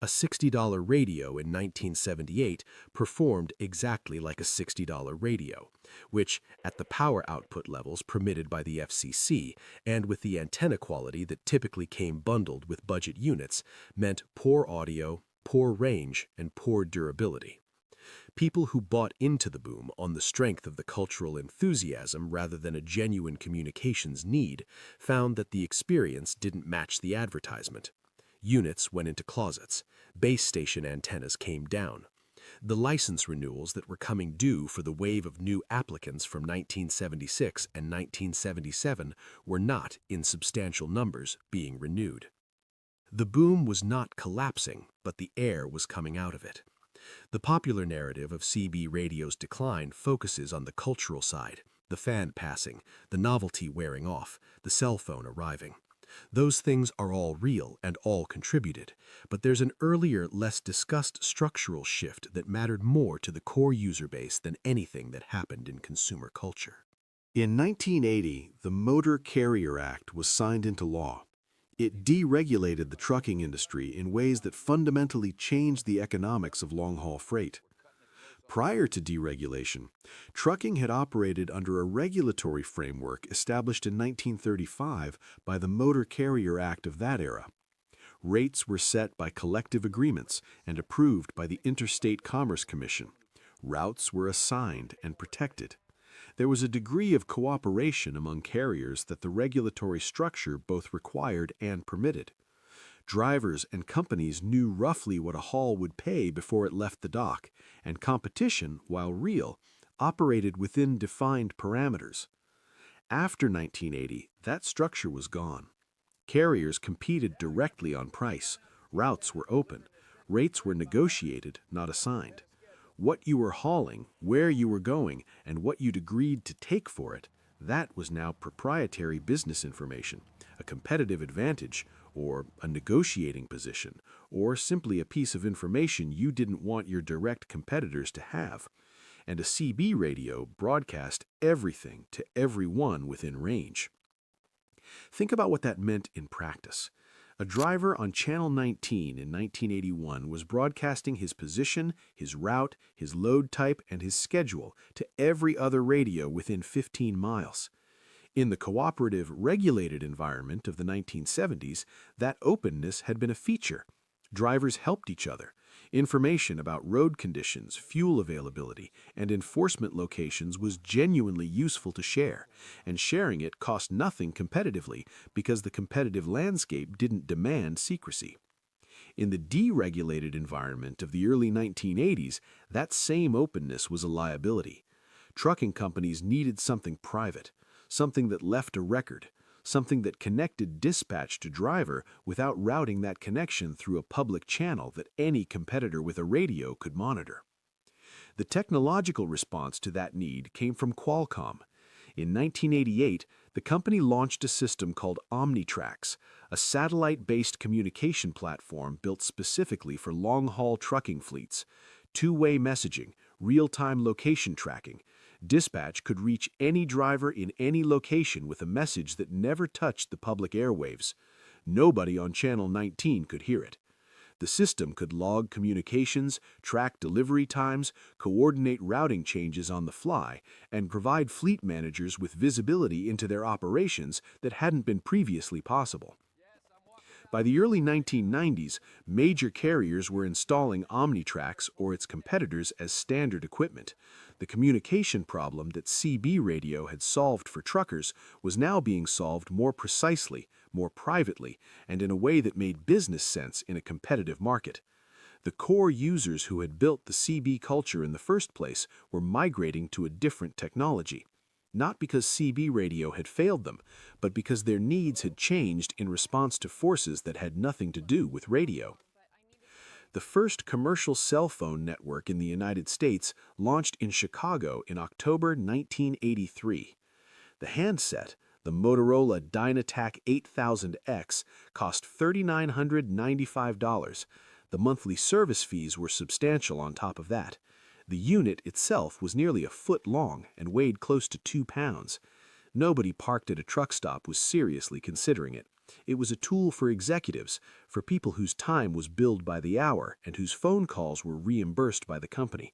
A $60 radio in 1978 performed exactly like a $60 radio, which, at the power output levels permitted by the FCC and with the antenna quality that typically came bundled with budget units, meant poor audio, poor range, and poor durability. People who bought into the boom on the strength of the cultural enthusiasm rather than a genuine communications need found that the experience didn't match the advertisement. Units went into closets. Base station antennas came down. The license renewals that were coming due for the wave of new applicants from 1976 and 1977 were not, in substantial numbers, being renewed. The boom was not collapsing, but the air was coming out of it. The popular narrative of CB radio's decline focuses on the cultural side, the fan passing, the novelty wearing off, the cell phone arriving. Those things are all real and all contributed, but there's an earlier, less discussed structural shift that mattered more to the core user base than anything that happened in consumer culture. In 1980, the Motor Carrier Act was signed into law. It deregulated the trucking industry in ways that fundamentally changed the economics of long-haul freight. Prior to deregulation, trucking had operated under a regulatory framework established in 1935 by the Motor Carrier Act of that era. Rates were set by collective agreements and approved by the Interstate Commerce Commission. Routes were assigned and protected. There was a degree of cooperation among carriers that the regulatory structure both required and permitted. Drivers and companies knew roughly what a haul would pay before it left the dock, and competition, while real, operated within defined parameters. After 1980, that structure was gone. Carriers competed directly on price, routes were open, rates were negotiated, not assigned. What you were hauling, where you were going, and what you'd agreed to take for it, that was now proprietary business information, a competitive advantage, or a negotiating position, or simply a piece of information you didn't want your direct competitors to have. And a CB radio broadcast everything to everyone within range. Think about what that meant in practice. A driver on Channel 19 in 1981 was broadcasting his position, his route, his load type, and his schedule to every other radio within 15 miles. In the cooperative, regulated environment of the 1970s, that openness had been a feature. Drivers helped each other. Information about road conditions, fuel availability, and enforcement locations was genuinely useful to share, and sharing it cost nothing competitively because the competitive landscape didn't demand secrecy. In the deregulated environment of the early 1980s, that same openness was a liability. Trucking companies needed something private, something that left a record, something that connected dispatch to driver without routing that connection through a public channel that any competitor with a radio could monitor. The technological response to that need came from Qualcomm. In 1988, the company launched a system called OmniTrax, a satellite-based communication platform built specifically for long-haul trucking fleets. Two-way messaging, real-time location tracking. Dispatch could reach any driver in any location with a message that never touched the public airwaves. Nobody on Channel 19 could hear it. The system could log communications, track delivery times, coordinate routing changes on the fly, and provide fleet managers with visibility into their operations that hadn't been previously possible. By the early 1990s, major carriers were installing OmniTrax or its competitors as standard equipment. The communication problem that CB radio had solved for truckers was now being solved more precisely, more privately, and in a way that made business sense in a competitive market. The core users who had built the CB culture in the first place were migrating to a different technology. Not because CB radio had failed them, but because their needs had changed in response to forces that had nothing to do with radio. The first commercial cell phone network in the United States launched in Chicago in October 1983. The handset, the Motorola Dynatac 8000X, cost $3,995. The monthly service fees were substantial on top of that. The unit itself was nearly a foot long and weighed close to 2 pounds. Nobody parked at a truck stop was seriously considering it. It was a tool for executives, for people whose time was billed by the hour and whose phone calls were reimbursed by the company.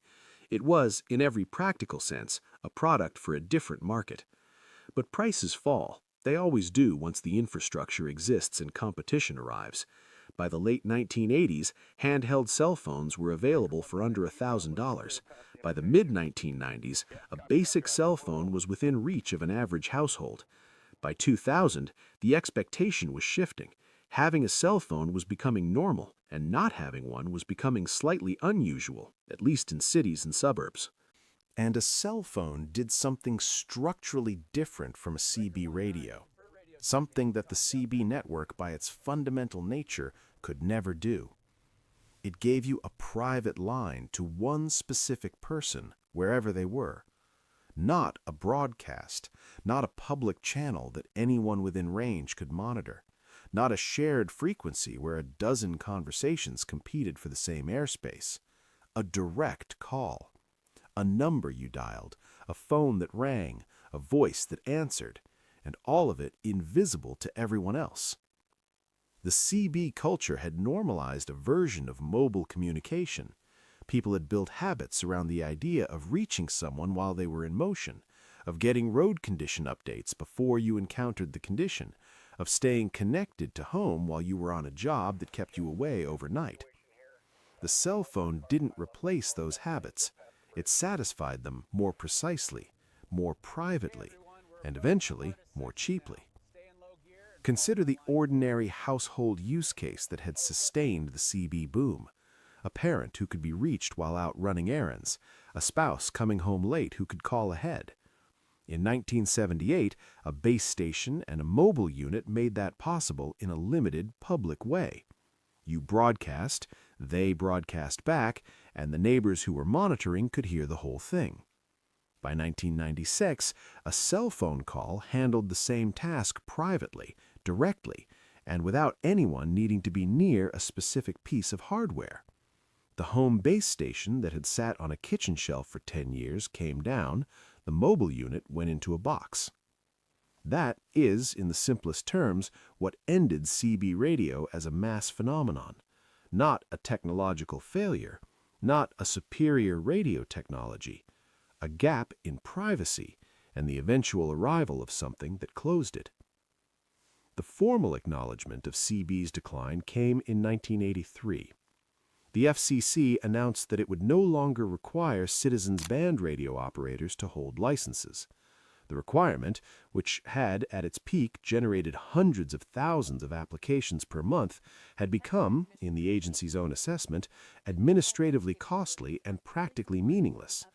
It was, in every practical sense, a product for a different market. But prices fall. They always do once the infrastructure exists and competition arrives. By the late 1980s, handheld cell phones were available for under $1,000. By the mid-1990s, a basic cell phone was within reach of an average household. By 2000, the expectation was shifting. Having a cell phone was becoming normal, and not having one was becoming slightly unusual, at least in cities and suburbs. And a cell phone did something structurally different from a CB radio, something that the CB network by its fundamental nature could never do. It gave you a private line to one specific person, wherever they were. Not a broadcast, not a public channel that anyone within range could monitor, not a shared frequency where a dozen conversations competed for the same airspace. A direct call. A number you dialed, a phone that rang, a voice that answered, and all of it invisible to everyone else. The CB culture had normalized a version of mobile communication. People had built habits around the idea of reaching someone while they were in motion, of getting road condition updates before you encountered the condition, of staying connected to home while you were on a job that kept you away overnight. The cell phone didn't replace those habits. It satisfied them more precisely, more privately, and eventually more cheaply. Consider the ordinary household use case that had sustained the CB boom. A parent who could be reached while out running errands, a spouse coming home late who could call ahead. In 1978, a base station and a mobile unit made that possible in a limited public way. You broadcast, they broadcast back, and the neighbors who were monitoring could hear the whole thing. By 1996, a cell phone call handled the same task privately, directly, and without anyone needing to be near a specific piece of hardware. The home base station that had sat on a kitchen shelf for 10 years came down, the mobile unit went into a box. That is, in the simplest terms, what ended CB radio as a mass phenomenon, not a technological failure, not a superior radio technology, a gap in privacy, and the eventual arrival of something that closed it. The formal acknowledgement of CB's decline came in 1983. The FCC announced that it would no longer require citizens band radio operators to hold licenses. The requirement, which had at its peak generated hundreds of thousands of applications per month, had become, in the agency's own assessment, administratively costly and practically meaningless.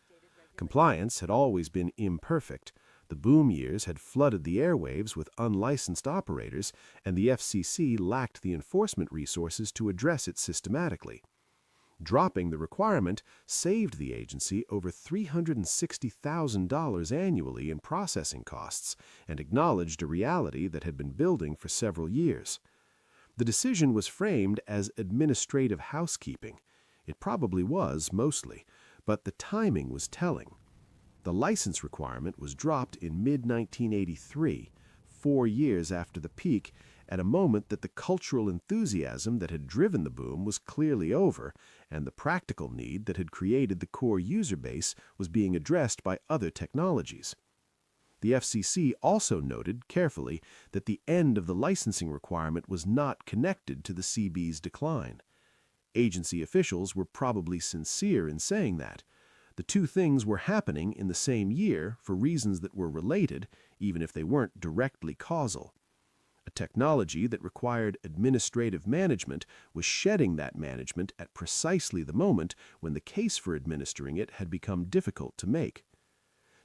Compliance had always been imperfect. The boom years had flooded the airwaves with unlicensed operators, and the FCC lacked the enforcement resources to address it systematically. Dropping the requirement saved the agency over $360,000 annually in processing costs and acknowledged a reality that had been building for several years. The decision was framed as administrative housekeeping. It probably was, mostly, but the timing was telling. The license requirement was dropped in mid-1983, 4 years after the peak, at a moment that the cultural enthusiasm that had driven the boom was clearly over, and the practical need that had created the core user base was being addressed by other technologies. The FCC also noted carefully that the end of the licensing requirement was not connected to the CB's decline. Agency officials were probably sincere in saying that. The two things were happening in the same year for reasons that were related, even if they weren't directly causal. A technology that required administrative management was shedding that management at precisely the moment when the case for administering it had become difficult to make.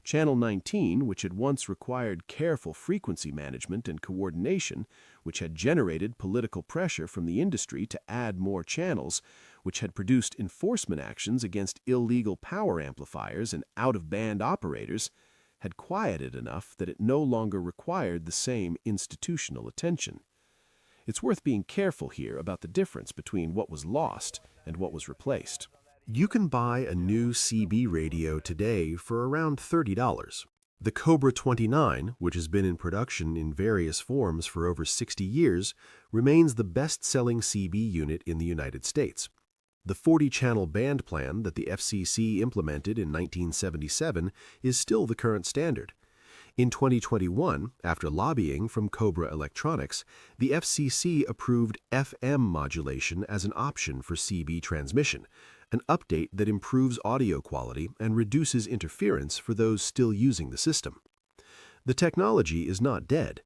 Channel 19, which had once required careful frequency management and coordination, which had generated political pressure from the industry to add more channels, which had produced enforcement actions against illegal power amplifiers and out-of-band operators, had quieted enough that it no longer required the same institutional attention. It's worth being careful here about the difference between what was lost and what was replaced. You can buy a new CB radio today for around $30. The Cobra 29, which has been in production in various forms for over 60 years, remains the best-selling CB unit in the United States. The 40-channel band plan that the FCC implemented in 1977 is still the current standard. In 2021, after lobbying from Cobra Electronics, the FCC approved FM modulation as an option for CB transmission, an update that improves audio quality and reduces interference for those still using the system. The technology is not dead.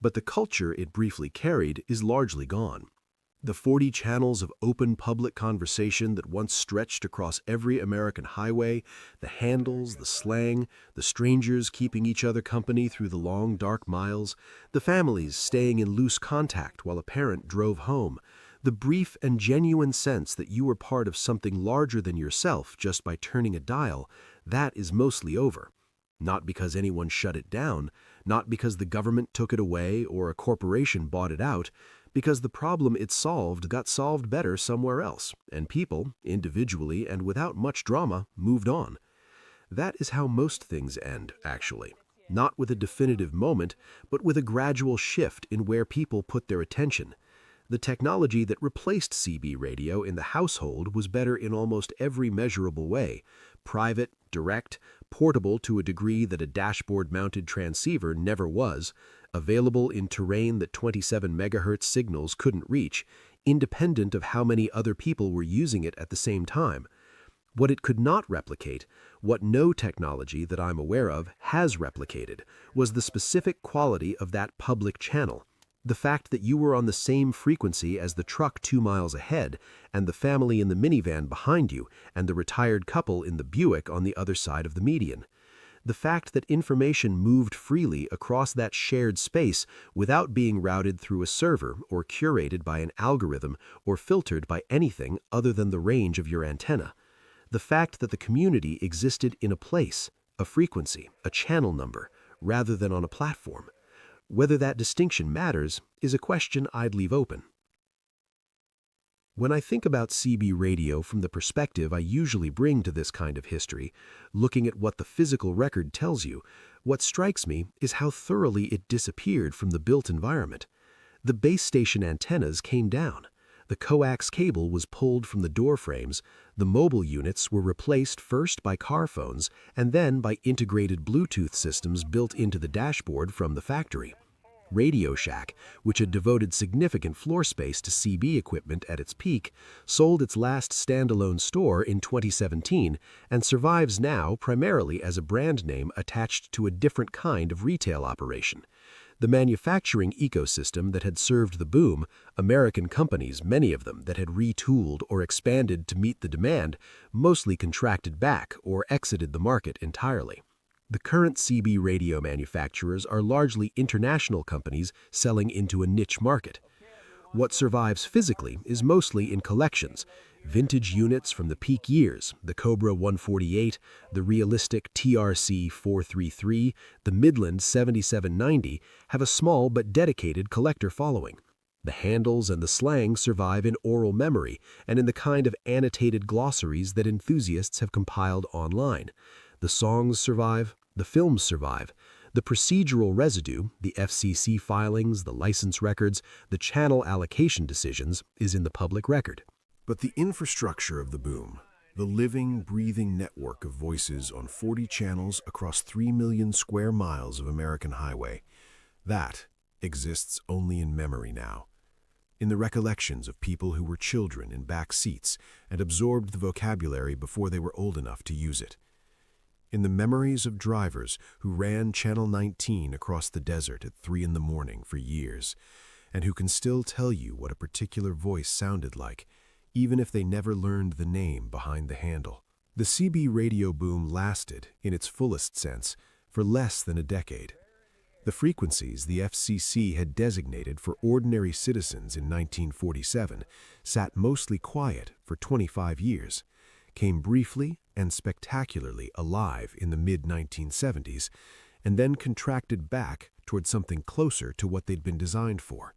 but the culture it briefly carried is largely gone. The 40 channels of open public conversation that once stretched across every American highway, the handles, the slang, the strangers keeping each other company through the long, dark miles, the families staying in loose contact while a parent drove home, the brief and genuine sense that you were part of something larger than yourself just by turning a dial, that is mostly over. Not because anyone shut it down, not because the government took it away or a corporation bought it out, because the problem it solved got solved better somewhere else, and people, individually and without much drama, moved on. That is how most things end, actually. Not with a definitive moment, but with a gradual shift in where people put their attention. The technology that replaced CB radio in the household was better in almost every measurable way: private, direct, portable to a degree that a dashboard-mounted transceiver never was, available in terrain that 27 megahertz signals couldn't reach, independent of how many other people were using it at the same time. What it could not replicate, what no technology that I'm aware of has replicated, was the specific quality of that public channel. The fact that you were on the same frequency as the truck 2 miles ahead, and the family in the minivan behind you, and the retired couple in the Buick on the other side of the median. The fact that information moved freely across that shared space without being routed through a server or curated by an algorithm or filtered by anything other than the range of your antenna. The fact that the community existed in a place, a frequency, a channel number, rather than on a platform. Whether that distinction matters is a question I'd leave open. When I think about CB radio from the perspective I usually bring to this kind of history, looking at what the physical record tells you, what strikes me is how thoroughly it disappeared from the built environment. The base station antennas came down. The coax cable was pulled from the door frames. The mobile units were replaced first by car phones and then by integrated Bluetooth systems built into the dashboard from the factory. Radio Shack, which had devoted significant floor space to CB equipment at its peak, sold its last standalone store in 2017 and survives now primarily as a brand name attached to a different kind of retail operation. The manufacturing ecosystem that had served the boom, American companies, many of them that had retooled or expanded to meet the demand, mostly contracted back or exited the market entirely. The current CB radio manufacturers are largely international companies selling into a niche market. What survives physically is mostly in collections. Vintage units from the peak years, the Cobra 148, the realistic TRC 433, the Midland 7790, have a small but dedicated collector following. The handles and the slang survive in oral memory and in the kind of annotated glossaries that enthusiasts have compiled online. The songs survive, the films survive. The procedural residue, the FCC filings, the license records, the channel allocation decisions, is in the public record. But the infrastructure of the boom, the living, breathing network of voices on 40 channels across 3 million square miles of American highway, that exists only in memory now. In the recollections of people who were children in back seats and absorbed the vocabulary before they were old enough to use it. In the memories of drivers who ran Channel 19 across the desert at 3 in the morning for years, and who can still tell you what a particular voice sounded like, even if they never learned the name behind the handle. The CB radio boom lasted, in its fullest sense, for less than a decade. The frequencies the FCC had designated for ordinary citizens in 1947 sat mostly quiet for 25 years, came briefly and spectacularly alive in the mid-1970s, and then contracted back toward something closer to what they'd been designed for: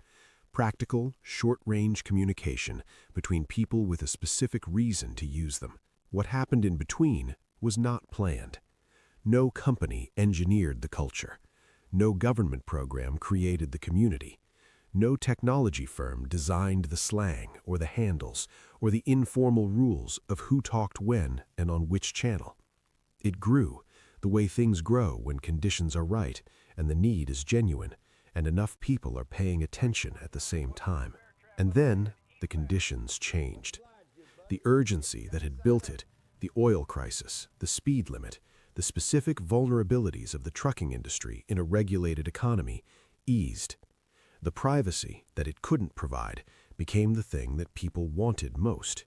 practical, short-range communication between people with a specific reason to use them. What happened in between was not planned. No company engineered the culture. No government program created the community. No technology firm designed the slang or the handles or the informal rules of who talked when and on which channel. It grew the way things grow when conditions are right and the need is genuine and enough people are paying attention at the same time. And then the conditions changed. The urgency that had built it, the oil crisis, the speed limit, the specific vulnerabilities of the trucking industry in a regulated economy, eased. The privacy that it couldn't provide became the thing that people wanted most.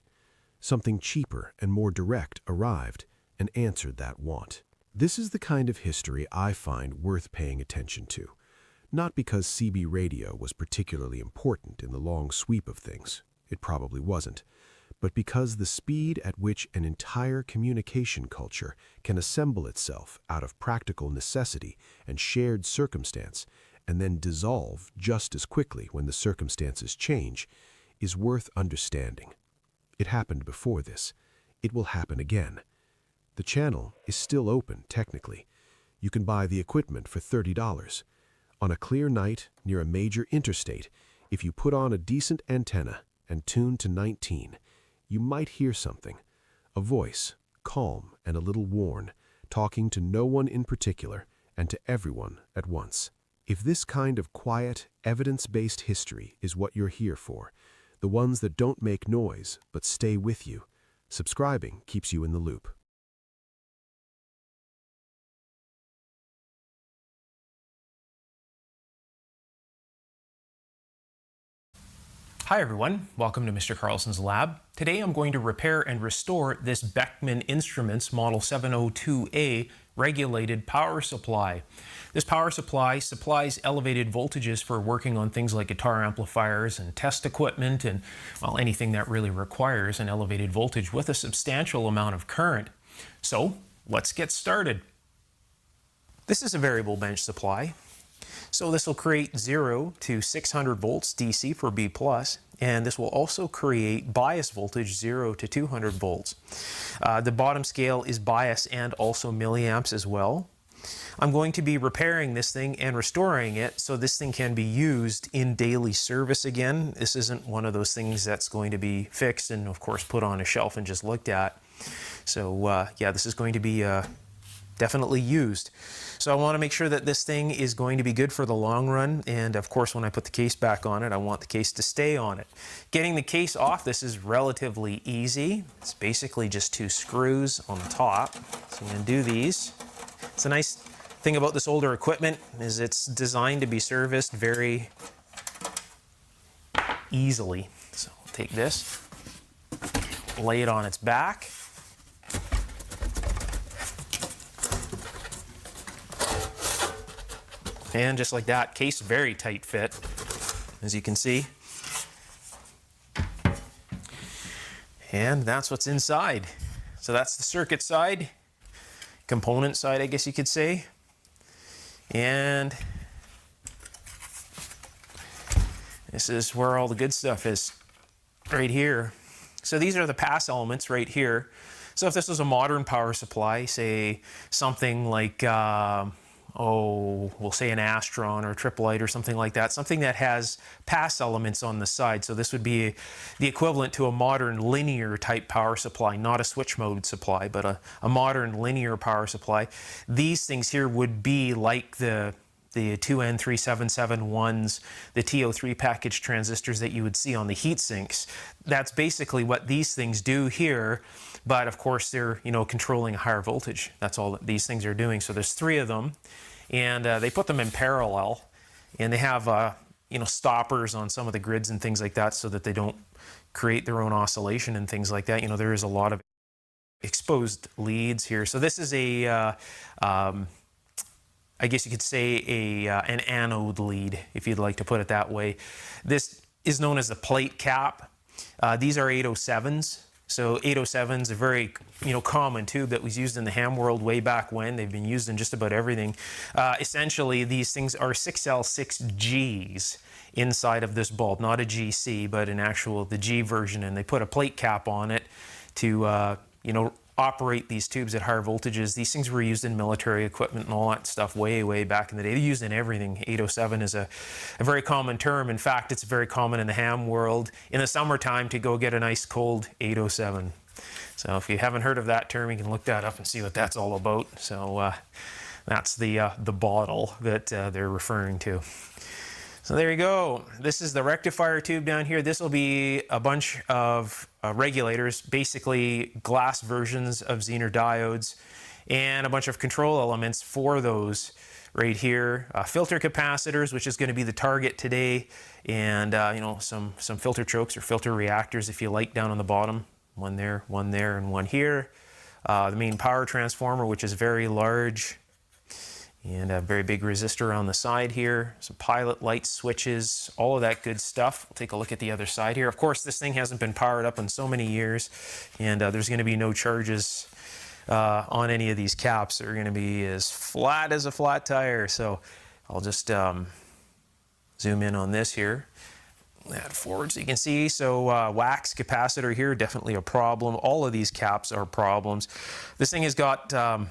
Something cheaper and more direct arrived and answered that want. This is the kind of history I find worth paying attention to, not because CB radio was particularly important in the long sweep of things, it probably wasn't, but because the speed at which an entire communication culture can assemble itself out of practical necessity and shared circumstance and then dissolve just as quickly when the circumstances change is worth understanding. It happened before this. It will happen again. The channel is still open, technically. You can buy the equipment for $30. On a clear night near a major interstate, if you put on a decent antenna and tune to 19, you might hear something. A voice, calm and a little worn, talking to no one in particular and to everyone at once. If this kind of quiet, evidence-based history is what you're here for, the ones that don't make noise but stay with you, subscribing keeps you in the loop. Hi everyone, welcome to Mr. Carlson's Lab. Today I'm going to repair and restore this Beckman Instruments Model 702A regulated power supply. This power supply supplies elevated voltages for working on things like guitar amplifiers and test equipment and, well, anything that really requires an elevated voltage with a substantial amount of current. So let's get started. This is a variable bench supply. So this will create 0 to 600 volts DC for B+, and this will also create bias voltage 0 to 200 volts. The bottom scale is bias and also milliamps as well. I'm going to be repairing this thing and restoring it so this thing can be used in daily service again. This isn't one of those things that's going to be fixed and of course put on a shelf and just looked at. So yeah, this is going to be definitely used. So I want to make sure that this thing is going to be good for the long run, and of course when I put the case back on it, I want the case to stay on it. Getting the case off this is relatively easy. It's basically just 2 screws on the top. So I'm going to do these. It's a nice thing about this older equipment is it's designed to be serviced very easily. So I'll take this, lay it on its back. And just like that, case very tight fit, as you can see. And that's what's inside. So that's the circuit side, component side, I guess you could say. And this is where all the good stuff is, right here. So these are the pass elements right here. So if this was a modern power supply, say something like we'll say an Astron or a Triple Light or something like that, something that has pass elements on the side. So this would be the equivalent to a modern linear type power supply, not a switch mode supply, but a modern linear power supply. These things here would be like the 2N3771s, the TO3 package transistors that you would see on the heat sinks. That's basically what these things do here, but of course they're, controlling a higher voltage. That's all that these things are doing. So there's 3 of them, and they put them in parallel, and they have stoppers on some of the grids and things like that so that they don't create their own oscillation and things like that. There is a lot of exposed leads here. So this is a I guess you could say an anode lead, if you'd like to put it that way. This is known as the plate cap. These are 807s. So 807 is a very common tube that was used in the ham world way back when. They've been used in just about everything. Essentially, these things are 6L6Gs inside of this bulb, not a GC, but an actual the G version, and they put a plate cap on it to operate these tubes at higher voltages. These things were used in military equipment and all that stuff way back in the day. They're used in everything. 807 is a very common term. In fact, it's very common in the ham world in the summertime to go get a nice cold 807. So if you haven't heard of that term, you can look that up and see what that's all about. So that's the bottle that they're referring to. So there you go. This is the rectifier tube down here. This will be a bunch of regulators, basically glass versions of Zener diodes, and a bunch of control elements for those right here. Filter capacitors, which is going to be the target today, and you know, some filter chokes or filter reactors, if you like, down on the bottom. One there, and one here. The main power transformer, which is very large, and a very big resistor on the side here. Some pilot light switches, all of that good stuff. We'll take a look at the other side here. Of course, this thing hasn't been powered up in so many years, and there's going to be no charges on any of these caps. They're going to be as flat as a flat tire. So I'll just zoom in on this here. Add forward so you can see. So wax capacitor here, definitely a problem. All of these caps are problems. This thing has got a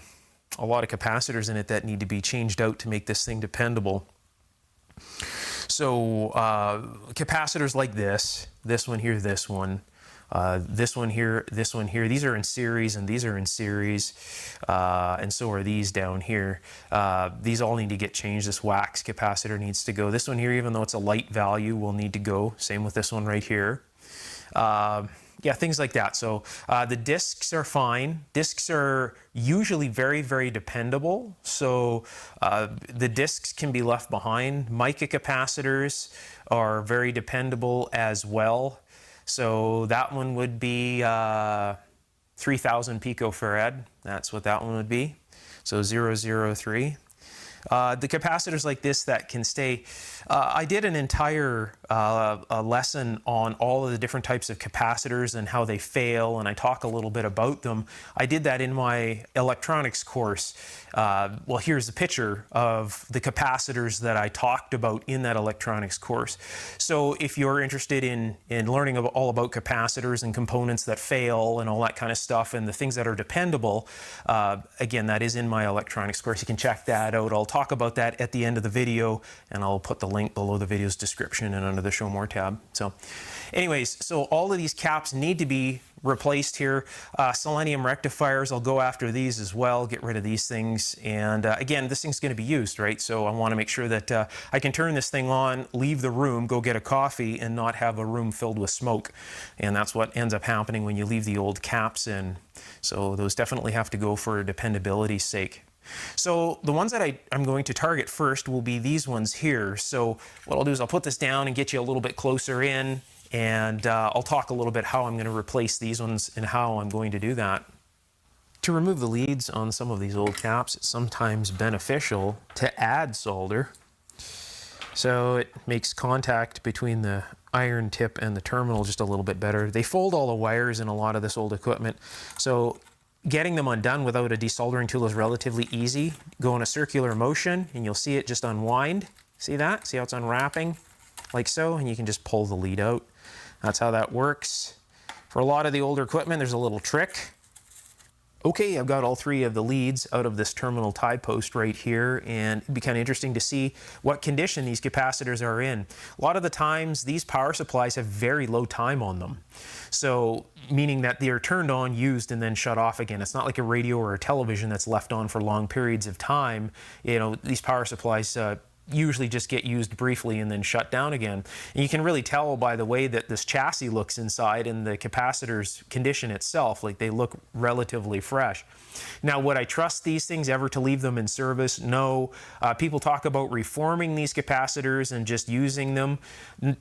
lot of capacitors in it that need to be changed out to make this thing dependable. So capacitors like this one here, this one here, these are in series, and these are in series, and so are these down here. These all need to get changed. This wax capacitor needs to go. This one here, even though it's a light value, will need to go. Same with this one right here. Yeah, things like that. So the discs are fine. Discs are usually very, very dependable. So the discs can be left behind. Mica capacitors are very dependable as well. So that one would be 3000 picofarad. That's what that one would be. So 003. The capacitors like this that can stay. I did an entire lesson on all of the different types of capacitors and how they fail, and I talk a little bit about them. I did that in my electronics course. Well, here's the picture of the capacitors that I talked about in that electronics course. So if you're interested in learning all about capacitors and components that fail and all that kind of stuff and the things that are dependable, again, that is in my electronics course. You can check that out. I'll talk about that at the end of the video, and I'll put the link below the video's description and under the Show More tab. So anyways, so all of these caps need to be replaced here. Selenium rectifiers, I'll go after these as well, get rid of these things. And again, this thing's going to be used, right? So I want to make sure that I can turn this thing on, leave the room, go get a coffee, and not have a room filled with smoke. And that's what ends up happening when you leave the old caps in. So those definitely have to go for dependability's sake. So the ones that I'm going to target first will be these ones here. So what I'll do is I'll put this down and get you a little bit closer in, and I'll talk a little bit how I'm going to replace these ones and how I'm going to do that. To remove the leads on some of these old caps, it's sometimes beneficial to add solder. So it makes contact between the iron tip and the terminal just a little bit better. They fold all the wires in a lot of this old equipment. So getting them undone without a desoldering tool is relatively easy. Go in a circular motion and you'll see it just unwind. See that? See how it's unwrapping? Like so, and you can just pull the lead out. That's how that works. For a lot of the older equipment, there's a little trick. Okay, I've got all three of the leads out of this terminal tie post right here, and it'd be kind of interesting to see what condition these capacitors are in. A lot of the times, these power supplies have very low time on them. So, meaning that they are turned on, used, and then shut off again. It's not like a radio or a television that's left on for long periods of time. You know, these power supplies usually just get used briefly and then shut down again. And you can really tell by the way that this chassis looks inside and the capacitor's condition itself, like they look relatively fresh. Now, would I trust these things ever to leave them in service? No. People talk about reforming these capacitors and just using them.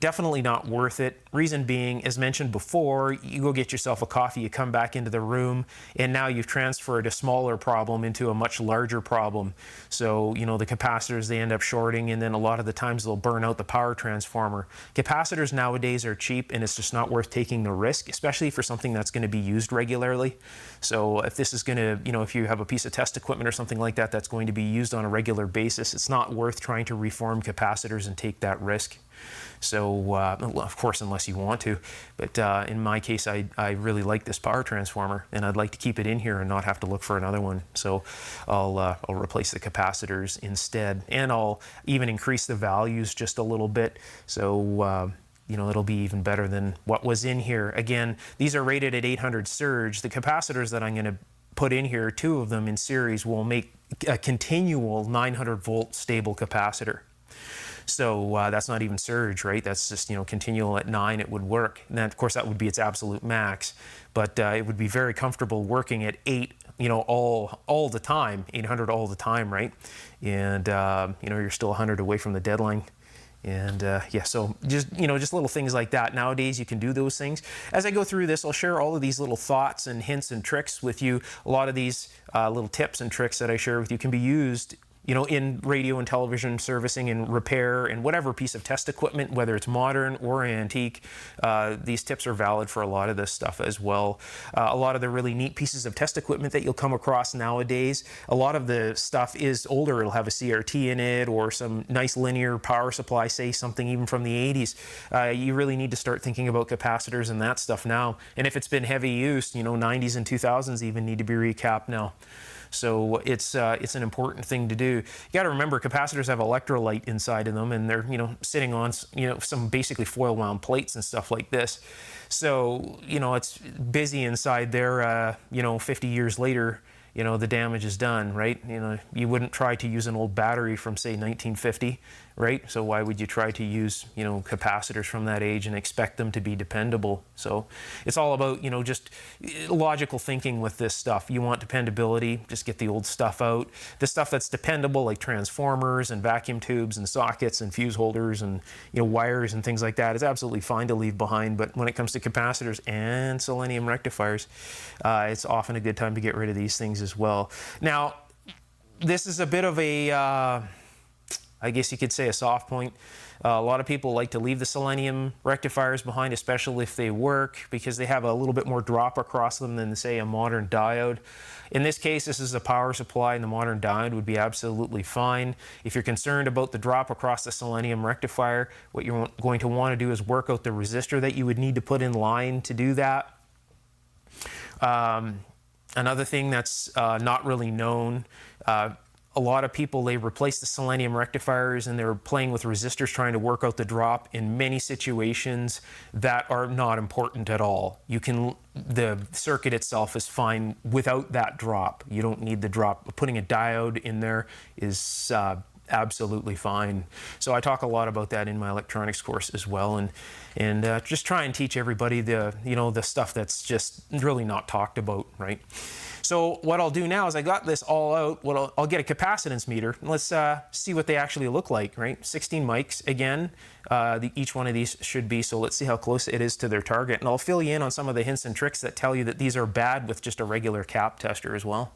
Definitely not worth it. Reason being, as mentioned before, you go get yourself a coffee, you come back into the room, and now you've transferred a smaller problem into a much larger problem. So, you know, the capacitors, they end up shorting, and then a lot of the times they'll burn out the power transformer. Capacitors nowadays are cheap, and it's just not worth taking the risk, especially for something that's going to be used regularly. So if this is going to, you know, if you have a piece of test equipment or something like that that's going to be used on a regular basis, it's not worth trying to reform capacitors and take that risk. So, of course, unless you want to. But in my case, I really like this power transformer, and I'd like to keep it in here and not have to look for another one. So I'll replace the capacitors instead, and I'll even increase the values just a little bit. So, you know, it'll be even better than what was in here. Again, these are rated at 800 surge. The capacitors that I'm going to put in here, 2 of them in series, will make a continual 900 volt stable capacitor. So that's not even surge, right? That's just, you know, continual at 9, it would work. And then, of course, that would be its absolute max. But it would be very comfortable working at 8 you know, all the time, 800 all the time, right? And, you know, you're still 100 away from the deadline. And yeah, so just, you know, just little things like that. Nowadays, you can do those things. As I go through this, I'll share all of these little thoughts and hints and tricks with you. A lot of these little tips and tricks that I share with you can be used, you know, in radio and television servicing and repair and whatever piece of test equipment, whether it's modern or antique. These tips are valid for a lot of this stuff as well. A lot of the really neat pieces of test equipment that you'll come across nowadays, a lot of the stuff is older. It'll have a CRT in it or some nice linear power supply, say something even from the 80s. You really need to start thinking about capacitors and that stuff now. And if it's been heavy use, you know, 90s and 2000s even need to be recapped now. So it's an important thing to do. You got to remember, capacitors have electrolyte inside of them, and they're, you know, sitting on, you know, some basically foil wound plates and stuff like this. So, you know, it's busy inside there. You know, 50 years later, you know, the damage is done, right? You know, you wouldn't try to use an old battery from, say, 1950, right? So why would you try to use, you know, capacitors from that age and expect them to be dependable? So it's all about, you know, just logical thinking with this stuff. You want dependability, just get the old stuff out. The stuff that's dependable, like transformers and vacuum tubes and sockets and fuse holders and, you know, wires and things like that, is absolutely fine to leave behind. But when it comes to capacitors and selenium rectifiers, it's often a good time to get rid of these things as well. Now, this is a bit of a I guess you could say a soft point. A lot of people like to leave the selenium rectifiers behind, especially if they work, because they have a little bit more drop across them than, say, a modern diode. In this case, this is a power supply, and the modern diode would be absolutely fine. If you're concerned about the drop across the selenium rectifier, what you're going to want to do is work out the resistor that you would need to put in line to do that. Another thing that's not really known, a lot of people, they replace the selenium rectifiers and they're playing with resistors trying to work out the drop in many situations that are not important at all. The circuit itself is fine without that drop. You don't need the drop. Putting a diode in there is absolutely fine. So I talk a lot about that in my electronics course as well, and just try and teach everybody the, you know, the stuff that's just really not talked about, right? So what I'll do now is I got this all out. I'll get a capacitance meter. Let's see what they actually look like, right? 16 mics again. Each one of these should be, so let's see how close it is to their target. And I'll fill you in on some of the hints and tricks that tell you that these are bad with just a regular cap tester as well.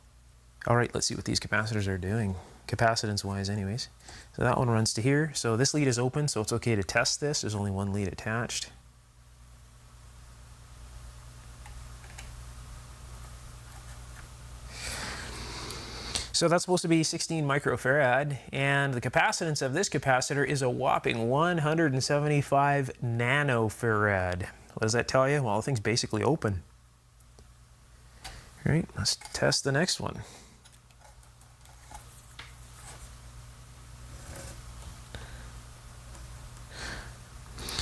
All right, let's see what these capacitors are doing, capacitance-wise anyways. So that one runs to here. So this lead is open, so it's okay to test this. There's only one lead attached. So that's supposed to be 16 microfarad, and the capacitance of this capacitor is a whopping 175 nanofarad. What does that tell you? Well, the thing's basically open. All right, let's test the next one.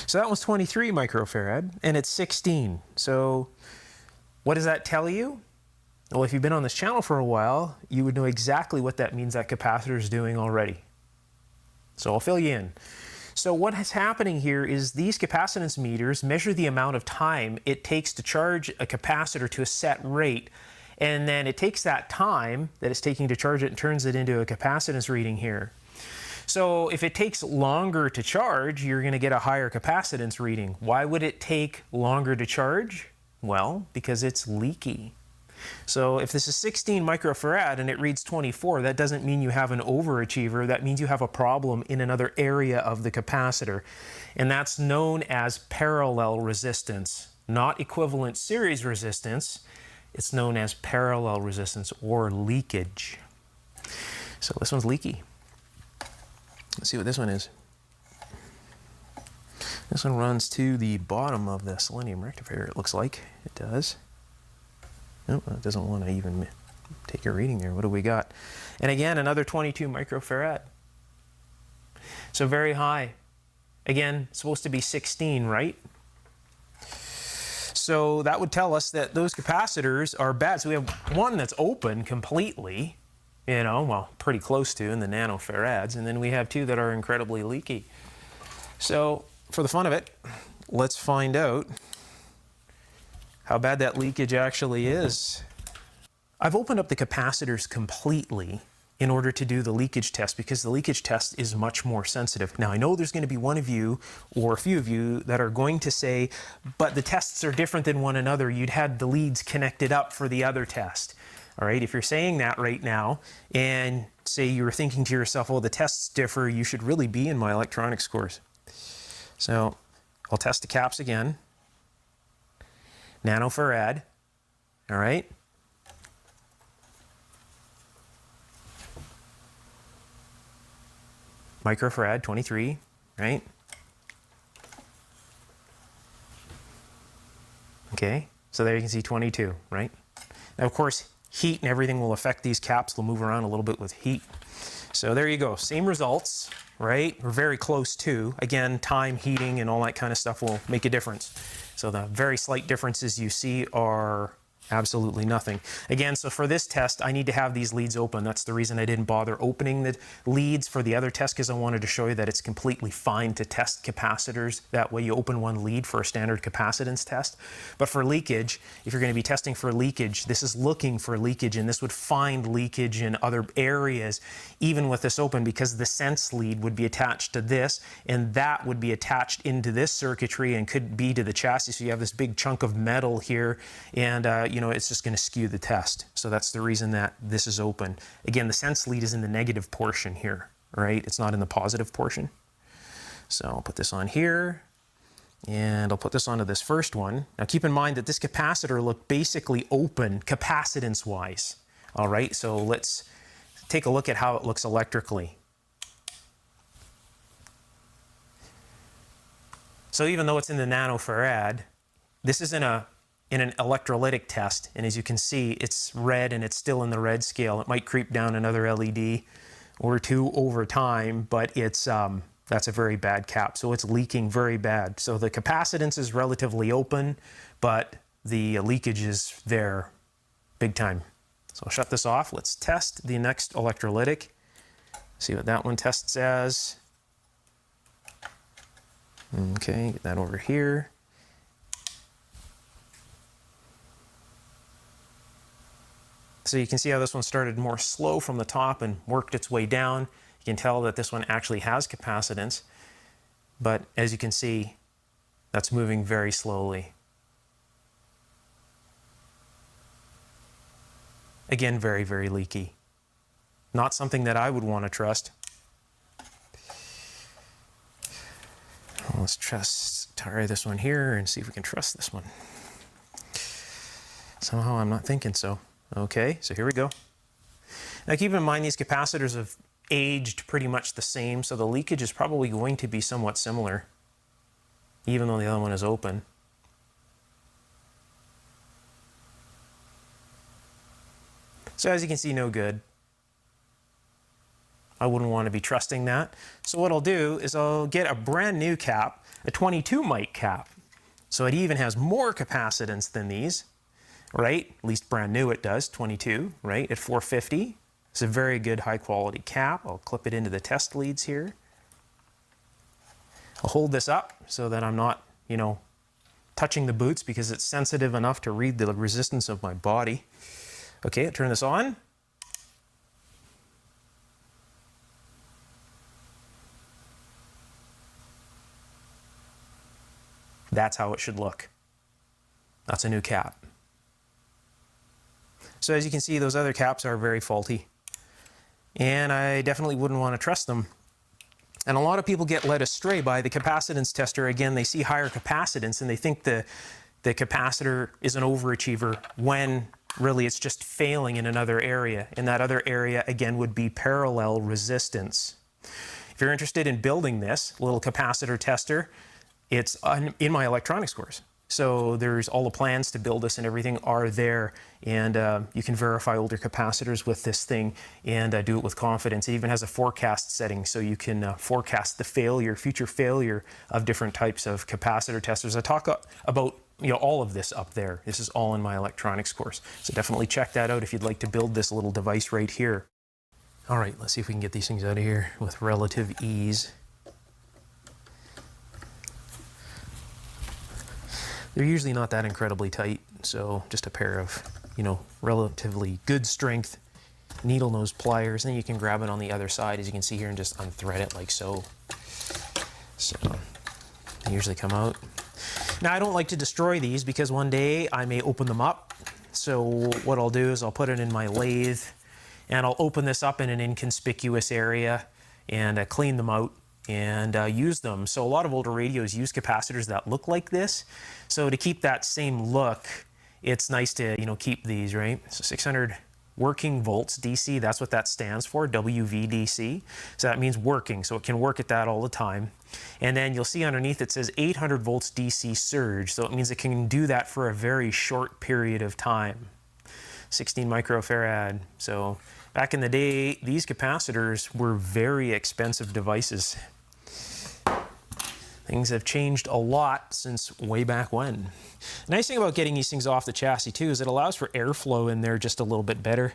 So that was 23 microfarad, and it's 16. So what does that tell you? Well, if you've been on this channel for a while, you would know exactly what that means that capacitor is doing already. So I'll fill you in. So what is happening here is these capacitance meters measure the amount of time it takes to charge a capacitor to a set rate, and then it takes that time that it's taking to charge it and turns it into a capacitance reading here. So if it takes longer to charge, you're going to get a higher capacitance reading. Why would it take longer to charge? Well, because it's leaky. So if this is 16 microfarad and it reads 24, that doesn't mean you have an overachiever. That means you have a problem in another area of the capacitor. And that's known as parallel resistance, not equivalent series resistance. It's known as parallel resistance or leakage. So this one's leaky. Let's see what this one is. This one runs to the bottom of the selenium rectifier, it looks like. It does. Nope, it doesn't want to even take a reading there. What do we got? And again, another 22 microfarad. So very high. Again, it's supposed to be 16, right? So that would tell us that those capacitors are bad. So we have one that's open completely, you know, well, pretty close to in the nanofarads, and then we have two that are incredibly leaky. So for the fun of it, let's find out how bad that leakage actually is. I've opened up the capacitors completely in order to do the leakage test because the leakage test is much more sensitive. Now I know there's going to be one of you or a few of you that are going to say, but the tests are different than one another. You'd had the leads connected up for the other test. All right, if you're saying that right now and say you're thinking to yourself, well, the tests differ, you should really be in my electronics course. So I'll test the caps again. Nanofarad, all right. Microfarad, 23, right? Okay, so there you can see 22, right? Now, of course, heat and everything will affect these caps. They'll move around a little bit with heat. So there you go, same results, right? We're very close to. Again, time, heating, and all that kind of stuff will make a difference. So the very slight differences you see are absolutely nothing. Again, so for this test, I need to have these leads open. That's the reason I didn't bother opening the leads for the other test, because I wanted to show you that it's completely fine to test capacitors. That way you open one lead for a standard capacitance test. But for leakage, if you're going to be testing for leakage, this is looking for leakage, and this would find leakage in other areas, even with this open, because the sense lead would be attached to this, and that would be attached into this circuitry and could be to the chassis. So you have this big chunk of metal here, and you know, it's just going to skew the test. So that's the reason that this is open. Again, the sense lead is in the negative portion here, right? It's not in the positive portion. So I'll put this on here, and I'll put this onto this first one. Now keep in mind that this capacitor looked basically open capacitance-wise. All right, so let's take a look at how it looks electrically. So even though it's in the nanofarad, this is in an electrolytic test, and as you can see, it's red and it's still in the red scale. It might creep down another LED or two over time, but it's that's a very bad cap, so it's leaking very bad. So the capacitance is relatively open, but the leakage is there big time. So I'll shut this off. Let's test the next electrolytic. See what that one tests as. Okay, get that over here. So you can see how this one started more slow from the top and worked its way down. You can tell that this one actually has capacitance, but as you can see, that's moving very slowly. Again, very, very leaky. Not something that I would want to trust. Let's try this one here and see if we can trust this one. Somehow I'm not thinking so. Okay, so here we go. Now keep in mind these capacitors have aged pretty much the same, so the leakage is probably going to be somewhat similar, even though the other one is open. So as you can see, no good. I wouldn't want to be trusting that. So what I'll do is I'll get a brand new cap, a 22 mic cap. So it even has more capacitance than these, right? At least brand new it does, 22, right? At 450. It's a very good high quality cap. I'll clip it into the test leads here. I'll hold this up so that I'm not, you know, touching the boots because it's sensitive enough to read the resistance of my body. Okay, I'll turn this on. That's how it should look. That's a new cap. So as you can see, those other caps are very faulty, and I definitely wouldn't want to trust them. And a lot of people get led astray by the capacitance tester. Again, they see higher capacitance and they think the capacitor is an overachiever when really it's just failing in another area. And that other area, again, would be parallel resistance. If you're interested in building this little capacitor tester, it's in my electronics course. So there's all the plans to build this and everything are there, and you can verify older capacitors with this thing and do it with confidence. It even has a forecast setting, so you can forecast the failure, future failure of different types of capacitor testers. I talk about all of this up there. This is all in my electronics course. So definitely check that out if you'd like to build this little device right here. All right, let's see if we can get these things out of here with relative ease. They're usually not that incredibly tight, so just a pair of you know, relatively good strength needle nose pliers. Then you can grab it on the other side, as you can see here, and just unthread it like so. So they usually come out. Now I don't like to destroy these because one day I may open them up. So what I'll do is I'll put it in my lathe and I'll open this up in an inconspicuous area and clean them out and use them. So a lot of older radios use capacitors that look like this. So to keep that same look, it's nice to, you know, keep these, right? So 600 working volts DC, that's what that stands for, WVDC. So that means working, so it can work at that all the time. And then you'll see underneath it says 800 volts DC surge, so it means it can do that for a very short period of time. 16 microfarad. So back in the day, these capacitors were very expensive devices. Things have changed a lot since way back when. The nice thing about getting these things off the chassis too is it allows for airflow in there just a little bit better.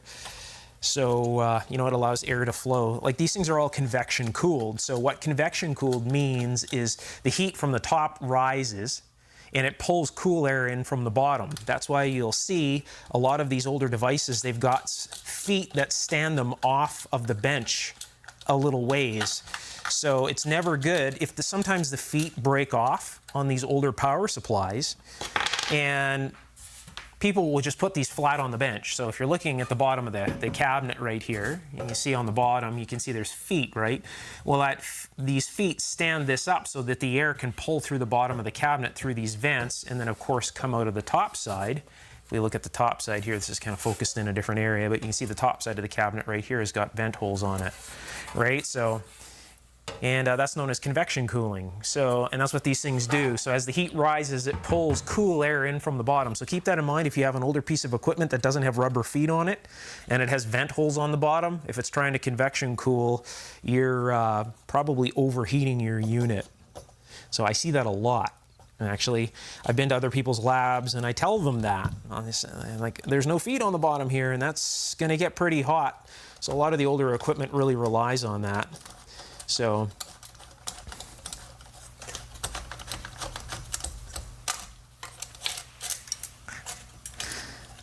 So, you know, it allows air to flow. Like these things are all convection cooled. So what convection cooled means is the heat from the top rises and it pulls cool air in from the bottom. That's why you'll see a lot of these older devices, they've got feet that stand them off of the bench a little ways. So it's never good if sometimes the feet break off on these older power supplies, and people will just put these flat on the bench. So if you're looking at the bottom of the cabinet right here, and you see on the bottom, you can see there's feet, right? Well, these feet stand this up so that the air can pull through the bottom of the cabinet through these vents, and then of course come out of the top side. If we look at the top side here, this is kind of focused in a different area, but you can see the top side of the cabinet right here has got vent holes on it, right? So, and that's known as convection cooling. So, and that's what these things do. So as the heat rises, it pulls cool air in from the bottom. So keep that in mind if you have an older piece of equipment that doesn't have rubber feet on it and it has vent holes on the bottom. If it's trying to convection cool, you're probably overheating your unit. So I see that a lot. And actually, I've been to other people's labs and I tell them that. Like, there's no feet on the bottom here and that's gonna get pretty hot. So a lot of the older equipment really relies on that. So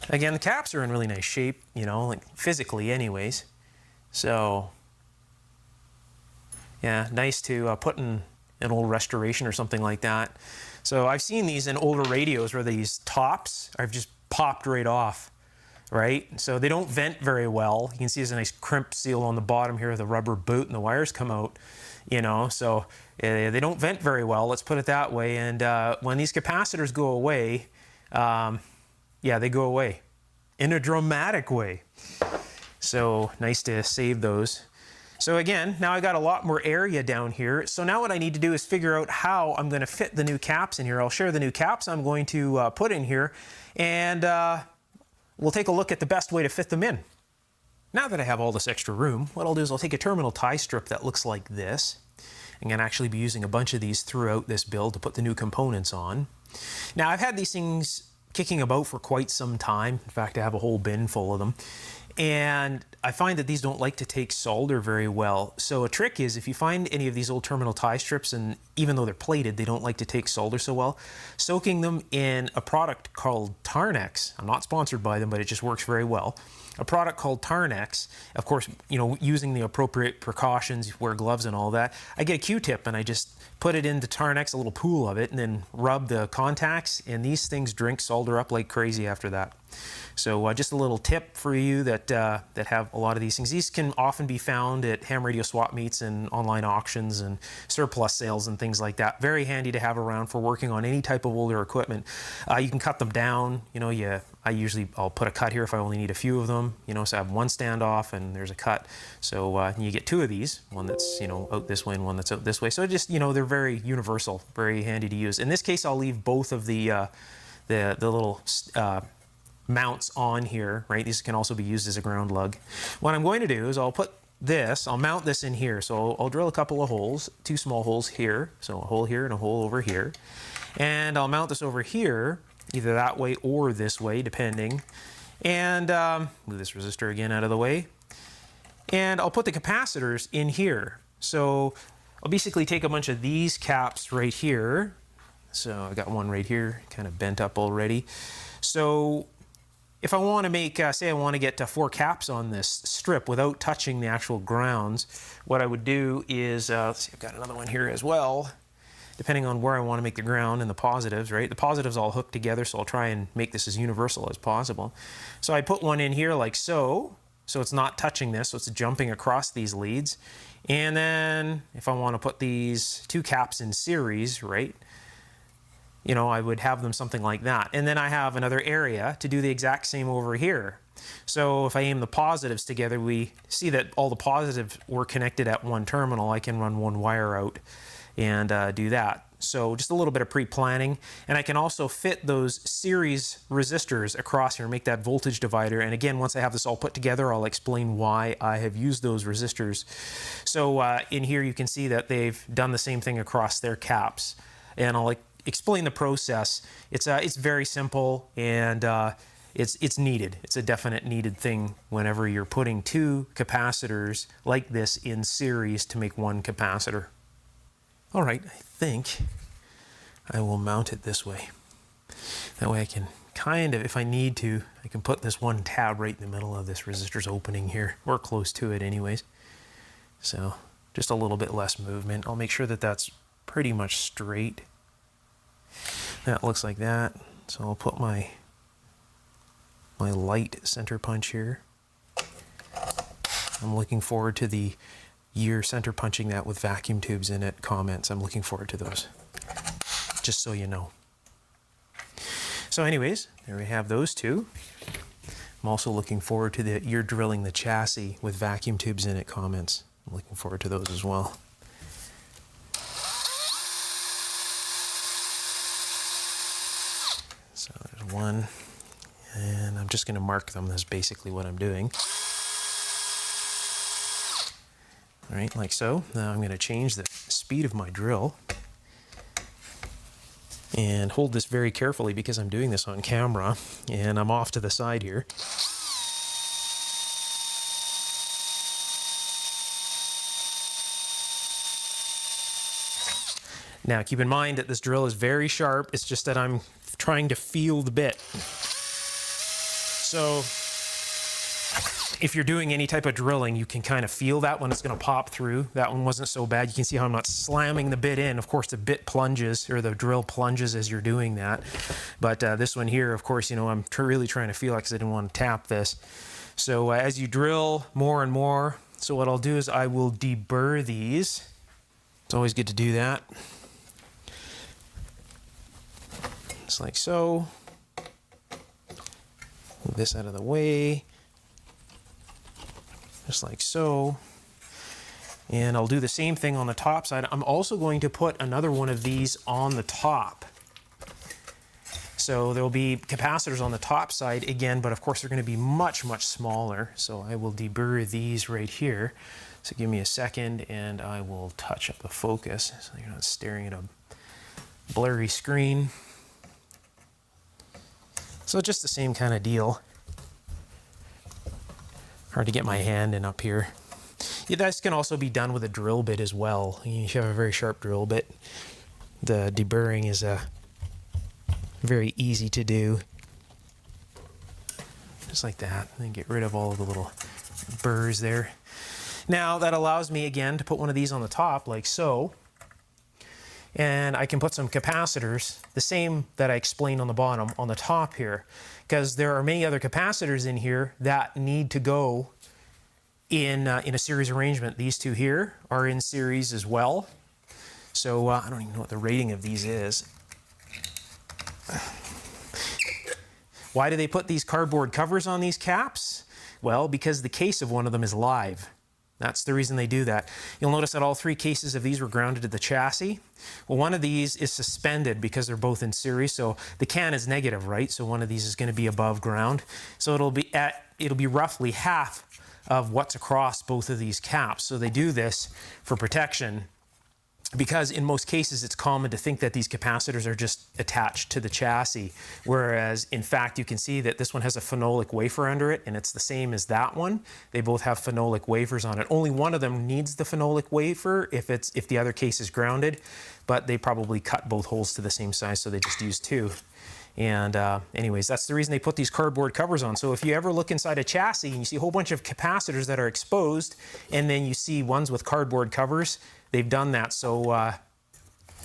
again, the caps are in really nice shape, you know, like physically anyways. So yeah, nice to put in an old restoration or something like that. So I've seen these in older radios where these tops are just popped right off, right? So they don't vent very well. You can see there's a nice crimp seal on the bottom here with a rubber boot and the wires come out, you know, so they don't vent very well, let's put it that way. And when these capacitors go away, yeah, they go away in a dramatic way. So nice to save those. So again, now I got a lot more area down here. So now what I need to do is figure out how I'm going to fit the new caps in here. I'll share the new caps I'm going to put in here, and we'll take a look at the best way to fit them in. Now that I have all this extra room, what I'll do is I'll take a terminal tie strip that looks like this. I'm going to actually be using a bunch of these throughout this build to put the new components on. Now I've had these things kicking about for quite some time. In fact, I have a whole bin full of them. And I find that these don't like to take solder very well. So a trick is if you find any of these old terminal tie strips, and even though they're plated, they don't like to take solder so well, soaking them in a product called Tarnex. I'm not sponsored by them, but it just works very well. A product called Tarnex, of course, you know, using the appropriate precautions, wear gloves and all that. I get a Q-tip and I just put it into Tarnex, a little pool of it, and then rub the contacts, and these things drink solder up like crazy after that. So just a little tip for you that have a lot of these things. These can often be found at ham radio swap meets and online auctions and surplus sales and things like that. Very handy to have around for working on any type of older equipment. You can cut them down. You know, I'll put a cut here if I only need a few of them. You know, so I have one standoff and there's a cut. So you get two of these, one that's, you know, out this way and one that's out this way. So just, you know, they're very universal, very handy to use. In this case, I'll leave both of the little mounts on here, right? These can also be used as a ground lug. What I'm going to do is I'll mount this in here. So I'll drill a couple of holes, two small holes here. So a hole here and a hole over here. And I'll mount this over here, either that way or this way, depending. And move this resistor again out of the way. And I'll put the capacitors in here. So I'll basically take a bunch of these caps right here. So I got one right here, kind of bent up already. So if I want to make, say I want to get 4 caps on this strip without touching the actual grounds, what I would do is, let's see, I've got another one here as well, depending on where I want to make the ground and the positives, right? The positives all hook together, so I'll try and make this as universal as possible. So I put one in here like so it's not touching this, so it's jumping across these leads. And then if I want to put these 2 caps in series, right, you know, I would have them something like that. And then I have another area to do the exact same over here. So if I aim the positives together, we see that all the positives were connected at one terminal. I can run one wire out and do that. So just a little bit of pre-planning. And I can also fit those series resistors across here and make that voltage divider. And again, once I have this all put together, I'll explain why I have used those resistors. So in here you can see that they've done the same thing across their caps. And I'll explain the process. It's very simple, and it's needed. It's a definite needed thing whenever you're putting 2 capacitors like this in series to make 1 capacitor. All right, I think I will mount it this way. That way I can kind of, if I need to, I can put this 1 tab right in the middle of this resistor's opening here, or close to it anyways. So just a little bit less movement. I'll make sure that that's pretty much straight. That looks like that. So I'll put my light center punch here. I'm looking forward to the year center punching that with vacuum tubes in it comments. I'm looking forward to those, just so you know. So anyways, there we have those 2. I'm also looking forward to the you're drilling the chassis with vacuum tubes in it comments. I'm looking forward to those as well. So there's 1, and I'm just going to mark them. That's basically what I'm doing. All right, like so. Now I'm going to change the speed of my drill and hold this very carefully because I'm doing this on camera and I'm off to the side here. Now keep in mind that this drill is very sharp. It's just that I'm trying to feel the bit. So if you're doing any type of drilling, you can kind of feel that when it's going to pop through. That one wasn't so bad. You can see how I'm not slamming the bit in. Of course, the bit plunges, or the drill plunges as you're doing that. But this one here, of course, you know, I'm really trying to feel it because I didn't want to tap this. So as you drill more and more, so what I'll do is I will deburr these. It's always good to do that. Just like so. Move this out of the way. Just like so. And I'll do the same thing on the top side. I'm also going to put another one of these on the top. So there'll be capacitors on the top side again, but of course they're going to be much, much smaller. So I will deburr these right here. So give me a second and I will touch up the focus so you're not staring at a blurry screen. So just the same kind of deal. Hard to get my hand in up here. Yeah, this can also be done with a drill bit as well. If you have a very sharp drill bit, the deburring is very easy to do. Just like that. And then get rid of all of the little burrs there. Now that allows me again to put one of these on the top like so. And I can put some capacitors, the same that I explained on the bottom, on the top here. Because there are many other capacitors in here that need to go in a series arrangement. These 2 here are in series as well. So I don't even know what the rating of these is. Why do they put these cardboard covers on these caps? Well, because the case of one of them is live. That's the reason they do that. You'll notice that all 3 cases of these were grounded to the chassis. Well, one of these is suspended because they're both in series, so the can is negative, right? So one of these is going to be above ground. So it'll be roughly half of what's across both of these caps. So they do this for protection because in most cases it's common to think that these capacitors are just attached to the chassis, whereas in fact you can see that this one has a phenolic wafer under it and it's the same as that one. They both have phenolic wafers on it. Only one of them needs the phenolic wafer if the other case is grounded, but they probably cut both holes to the same size, so they just use 2. And anyways, that's the reason they put these cardboard covers on. So if you ever look inside a chassis and you see a whole bunch of capacitors that are exposed, and then you see ones with cardboard covers, they've done that so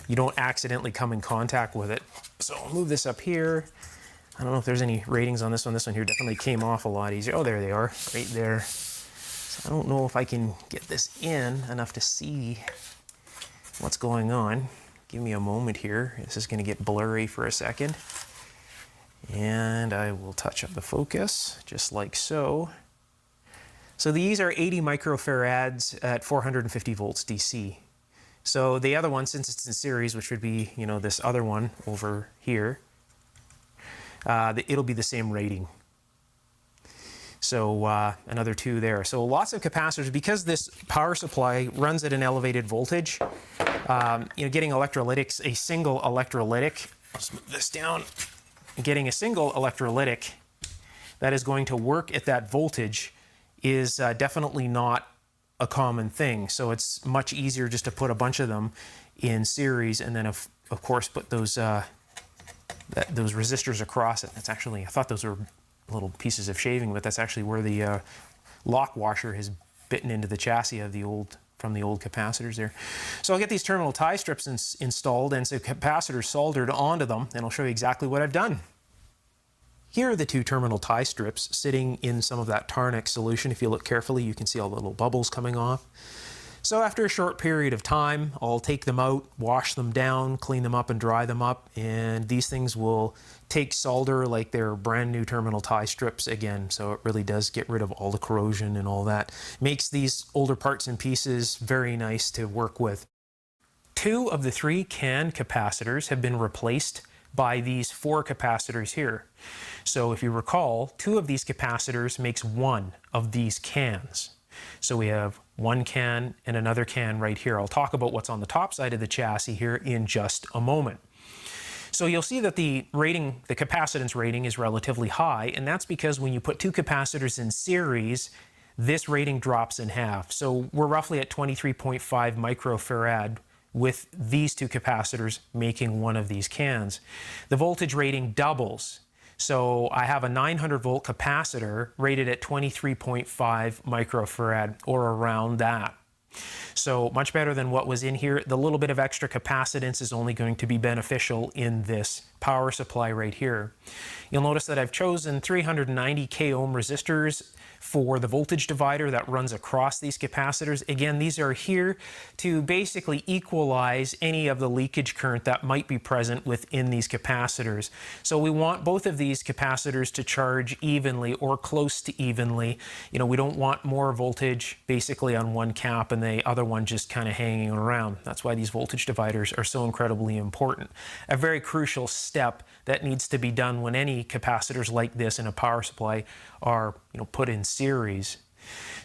you don't accidentally come in contact with it. So I'll move this up here. I don't know if there's any ratings on this one. This one here definitely came off a lot easier. Oh, there they are, right there. So I don't know if I can get this in enough to see what's going on. Give me a moment here. This is going to get blurry for a second. And I will touch up the focus, just like so. So these are 80 microfarads at 450 volts DC. So the other one, since it's in series, which would be, you know, this other one over here, it'll be the same rating. So another 2 there. So lots of capacitors. Because this power supply runs at an elevated voltage, you know, getting electrolytics, a single electrolytic, let's move this down, getting a single electrolytic that is going to work at that voltage is definitely not a common thing. So it's much easier just to put a bunch of them in series, and then of course put those those resistors across it. That's actually, I thought those were little pieces of shaving, but that's actually where the lock washer has bitten into the chassis of the old, from the old capacitors there. So I'll get these terminal tie strips installed and some capacitors soldered onto them, and I'll show you exactly what I've done. Here are the 2 terminal tie strips sitting in some of that Tarnex solution. If you look carefully, you can see all the little bubbles coming off. So after a short period of time, I'll take them out, wash them down, clean them up and dry them up, and these things will take solder like they're brand new terminal tie strips again. So it really does get rid of all the corrosion and all that. Makes these older parts and pieces very nice to work with. 2 of the 3 CAN capacitors have been replaced by these 4 capacitors here. So if you recall, 2 of these capacitors makes 1 of these cans. So we have 1 can and another can right here. I'll talk about what's on the top side of the chassis here in just a moment. So you'll see that the rating, the capacitance rating is relatively high, and that's because when you put 2 capacitors in series, this rating drops in half. So we're roughly at 23.5 microfarad with these 2 capacitors making 1 of these cans. The voltage rating doubles. So I have a 900 volt capacitor rated at 23.5 microfarad or around that. So much better than what was in here. The little bit of extra capacitance is only going to be beneficial in this power supply right here. You'll notice that I've chosen 390 k ohm resistors for the voltage divider that runs across these capacitors. Again, these are here to basically equalize any of the leakage current that might be present within these capacitors. So we want both of these capacitors to charge evenly or close to evenly. You know, we don't want more voltage basically on one cap and the other one just kind of hanging around. That's why these voltage dividers are so incredibly important. A very crucial step that needs to be done when any capacitors like this in a power supply are, you know, put in series.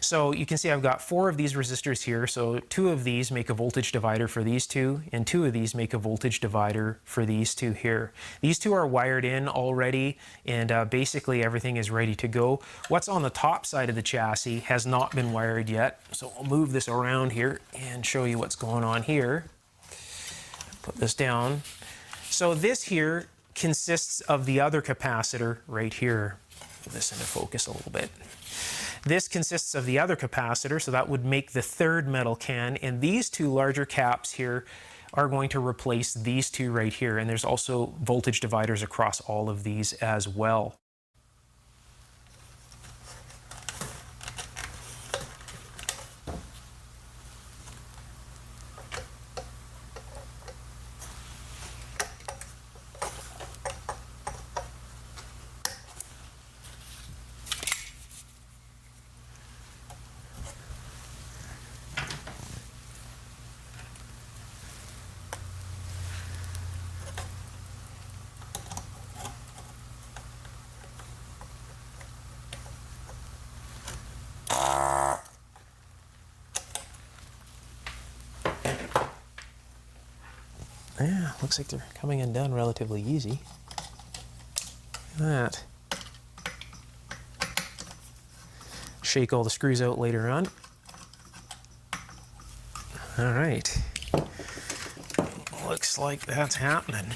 So you can see I've got 4 of these resistors here. So 2 of these make a voltage divider for these 2, and 2 of these make a voltage divider for these 2 here. These 2 are wired in already, and basically everything is ready to go. What's on the top side of the chassis has not been wired yet. So I'll move this around here and show you what's going on here. Put this down. So this here consists of the other capacitor right here. Put this into focus a little bit. This consists of the other capacitor, so that would make the 3rd metal can, and these 2 larger caps here are going to replace these 2 right here, and there's also voltage dividers across all of these as well. Yeah, looks like they're coming undone relatively easy. Look at that. Shake all the screws out later on. All right. Looks like that's happening.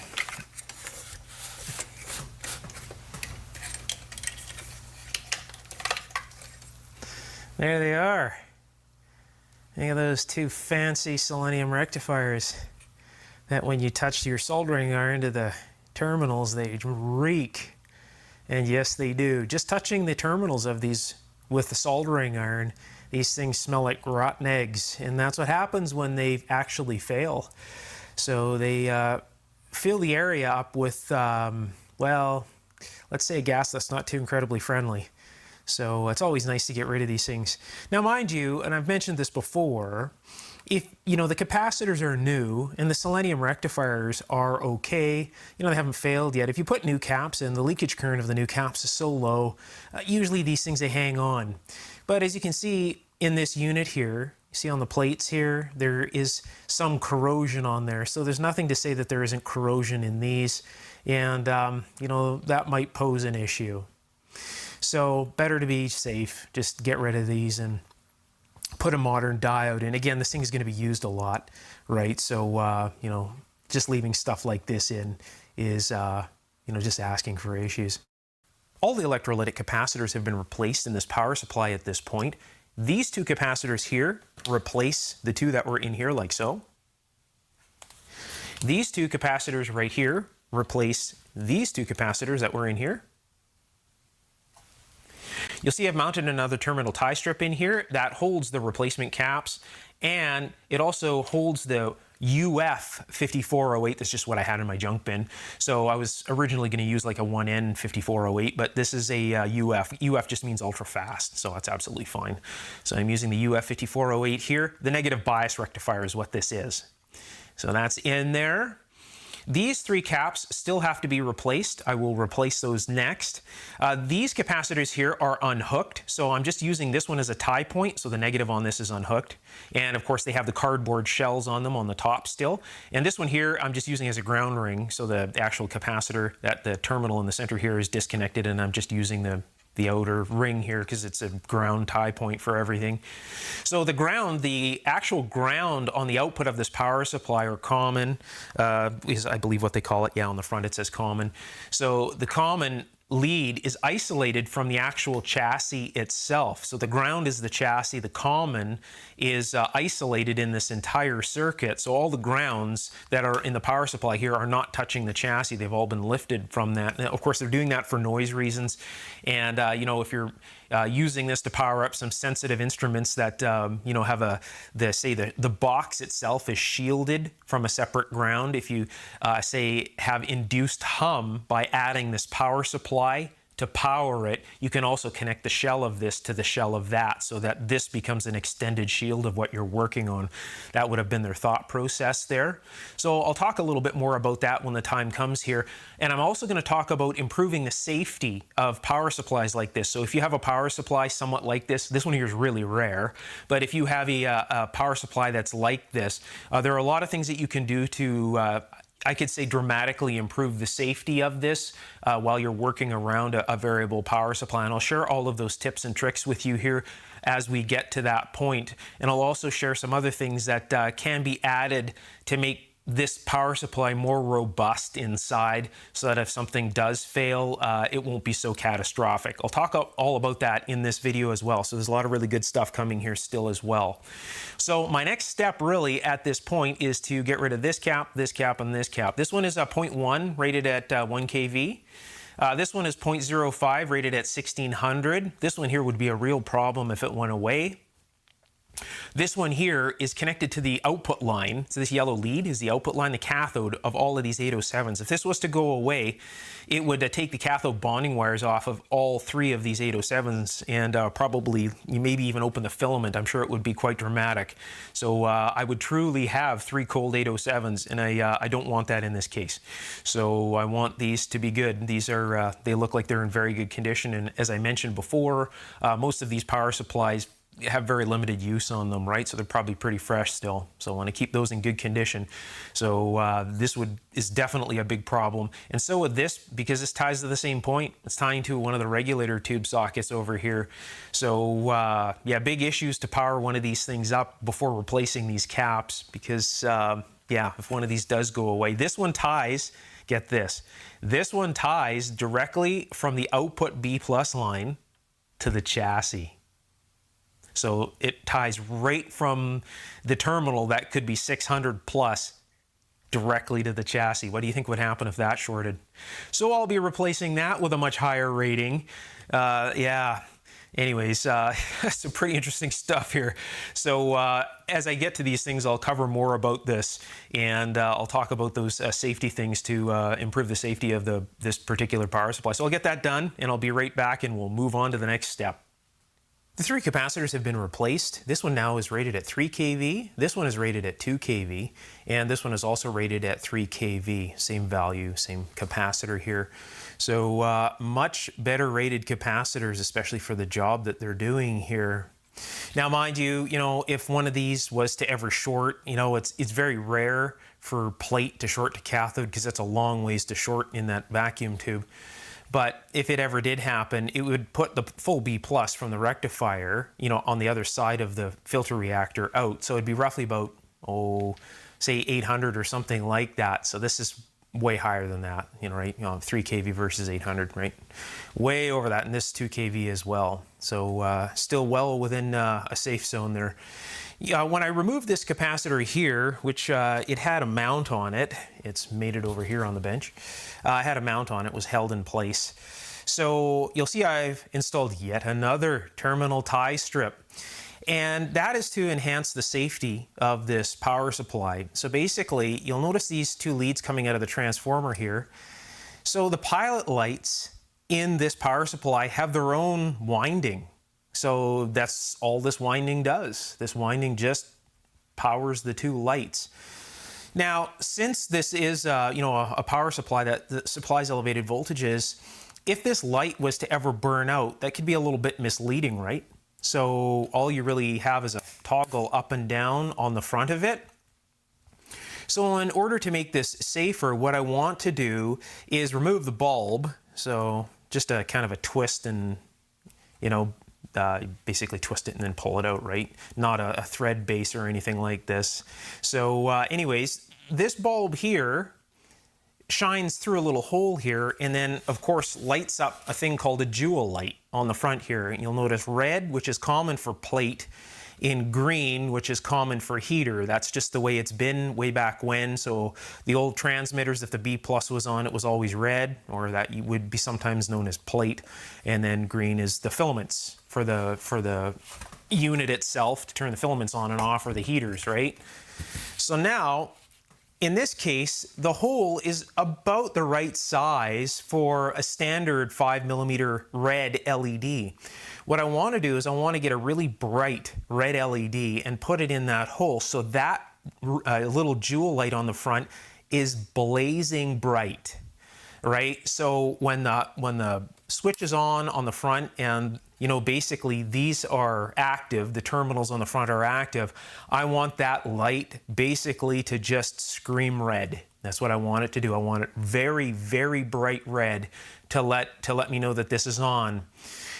There they are. Look at those two fancy selenium rectifiers that when you touch your soldering iron to the terminals, they reek. And yes, they do. Just touching the terminals of these with the soldering iron, these things smell like rotten eggs. And that's what happens when they actually fail. So they fill the area up with, well, let's say a gas that's not too incredibly friendly. So it's always nice to get rid of these things. Now, mind you, and I've mentioned this before, if, you know, the capacitors are new and the selenium rectifiers are okay, you know, they haven't failed yet. If you put new caps in, the leakage current of the new caps is so low, usually these things, they hang on. But as you can see in this unit here, you see on the plates here, there is some corrosion on there. So there's nothing to say that there isn't corrosion in these. And, you know, that might pose an issue. So better to be safe, just get rid of these and put a modern diode in. Again, this thing is going to be used a lot, right? So, you know, just leaving stuff like this in is, you know, just asking for issues. All the electrolytic capacitors have been replaced in this power supply at this point. These two capacitors here replace the two that were in here, like so. These two capacitors right here replace these two capacitors that were in here. You'll see I've mounted another terminal tie strip in here that holds the replacement caps, and it also holds the UF 5408. That's just what I had in my junk bin. So I was originally going to use like a 1N 5408, but this is a UF. UF just means ultra fast, so that's absolutely fine. So I'm using the UF 5408 here. The negative bias rectifier is what this is. So that's in there. These three caps still have to be replaced. I will replace those next. These capacitors here are unhooked, so I'm just using this one as a tie point, so the negative on this is unhooked. And of course they have the cardboard shells on them on the top still. And this one here I'm just using as a ground ring, so the actual capacitor, that the terminal in the center here is disconnected, and I'm just using the outer ring here because it's a ground tie point for everything. So the ground, the actual ground on the output of this power supply, or common, is I believe what they call it. Yeah, on the front it says common. So the common lead is isolated from the actual chassis itself. So the ground is the chassis, the common is isolated in this entire circuit. So all the grounds that are in the power supply here are not touching the chassis. They've all been lifted from that. Now, of course, they're doing that for noise reasons. And, you know, if you're using this to power up some sensitive instruments that, you know, have the box itself is shielded from a separate ground. If you, say, have induced hum by adding this power supply to power it, you can also connect the shell of this to the shell of that so that this becomes an extended shield of what you're working on. That would have been their thought process there. So I'll talk a little bit more about that when the time comes here. And I'm also going to talk about improving the safety of power supplies like this. So if you have a power supply somewhat like this one here is really rare, but if you have a power supply that's like this, there are a lot of things that you can do to I could say dramatically improve the safety of this while you're working around a variable power supply. And I'll share all of those tips and tricks with you here as we get to that point. And I'll also share some other things that can be added to make this power supply more robust inside so that if something does fail, it won't be so catastrophic. I'll talk all about that in this video as well. So there's a lot of really good stuff coming here still as well. So my next step really at this point is to get rid of this cap, and this cap. This one is a 0.1 rated at 1 kV. This one is 0.05 rated at 1600. This one here would be a real problem if it went away. This one here is connected to the output line. So this yellow lead is the output line, the cathode of all of these 807s. If this was to go away, it would take the cathode bonding wires off of all three of these 807s and probably you maybe even open the filament. I'm sure it would be quite dramatic. So I would truly have 3 cold 807s, and I don't want that in this case. So I want these to be good. These are, they look like they're in very good condition. And as I mentioned before, most of these power supplies have very limited use on them, right? So they're probably pretty fresh still. So I want to keep those in good condition. So this is definitely a big problem. And so with this, because this ties to the same point, it's tying to one of the regulator tube sockets over here. So yeah, big issues to power one of these things up before replacing these caps, because yeah, if one of these does go away, this one ties, get this, this one ties directly from the output B+ line to the chassis. So it ties right from the terminal that could be 600 plus directly to the chassis. What do you think would happen if that shorted? So I'll be replacing that with a much higher rating. Yeah. Anyways, some pretty interesting stuff here. So as I get to these things, I'll cover more about this, and I'll talk about those safety things to improve the safety of this particular power supply. So I'll get that done, and I'll be right back, and we'll move on to the next step. The three capacitors have been replaced. This one now is rated at 3 kV. This one is rated at 2 kV. And this one is also rated at 3 kV. Same value, same capacitor here. So much better rated capacitors, especially for the job that they're doing here. Now, mind you, if one of these was to ever short, it's very rare for plate to short to cathode because that's a long ways to short in that vacuum tube. But if it ever did happen, it would put the full B plus from the rectifier, on the other side of the filter reactor out. So it'd be roughly about, say 800 or something like that. So this is way higher than that, right? 3 kV versus 800, right? Way over that, and this is 2 kV as well. So still well within a safe zone there. When I removed this capacitor here, which it had a mount on it, it's mated over here on the bench. It had a mount on it, was held in place. So you'll see I've installed yet another terminal tie strip. And that is to enhance the safety of this power supply. So basically, you'll notice these two leads coming out of the transformer here. So the pilot lights in this power supply have their own winding. So that's all this winding does. This winding just powers the two lights. Now, since this is a power supply that supplies elevated voltages, if this light was to ever burn out, that could be a little bit misleading, right? So all you really have is a toggle up and down on the front of it. So in order to make this safer, what I want to do is remove the bulb. So just a kind of a twist and, basically twist it and then pull it out, right? Not a thread base or anything like this. So anyways, this bulb here shines through a little hole here and then of course lights up a thing called a jewel light on the front here. And you'll notice red, which is common for plate, in green, which is common for heater. That's just the way it's been way back when. So the old transmitters, if the B plus was on, it was always red, or that would be sometimes known as plate. And then green is the filaments for the unit itself to turn the filaments on and off, or the heaters, right? So now, in this case, the hole is about the right size for a standard 5mm red LED. What I want to do is I want to get a really bright red LED and put it in that hole so that little jewel light on the front is blazing bright, right? So when the switch is on the front and basically these are active, the terminals on the front are active, I want that light basically to just scream red. That's what I want it to do. I want it very, very bright red to let me know that this is on.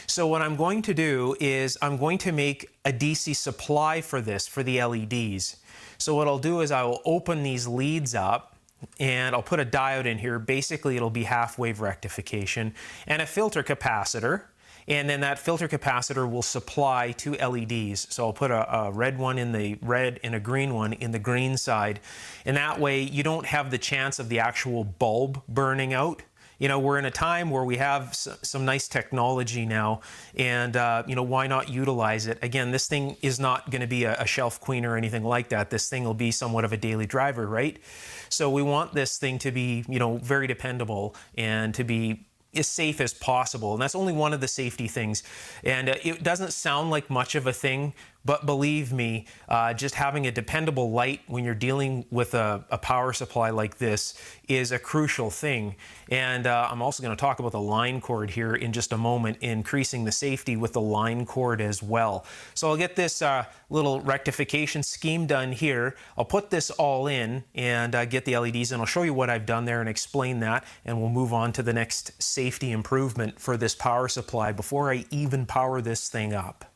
So what I'm going to do is I'm going to make a DC supply for this, for the LEDs. So what I'll do is I will open these leads up and I'll put a diode in here. Basically it'll be half wave rectification and a filter capacitor. And then that filter capacitor will supply two LEDs. So I'll put a red one in the red and a green one in the green side. And that way you don't have the chance of the actual bulb burning out. We're in a time where we have some nice technology now, and why not utilize it? Again, this thing is not going to be a shelf queen or anything like that. This thing will be somewhat of a daily driver, right? So we want this thing to be, very dependable and to be as safe as possible. And that's only one of the safety things. And it doesn't sound like much of a thing, but believe me, just having a dependable light when you're dealing with a power supply like this is a crucial thing. And I'm also going to talk about the line cord here in just a moment, increasing the safety with the line cord as well. So I'll get this little rectification scheme done here. I'll put this all in and get the LEDs, and I'll show you what I've done there and explain that, and we'll move on to the next safety improvement for this power supply before I even power this thing up.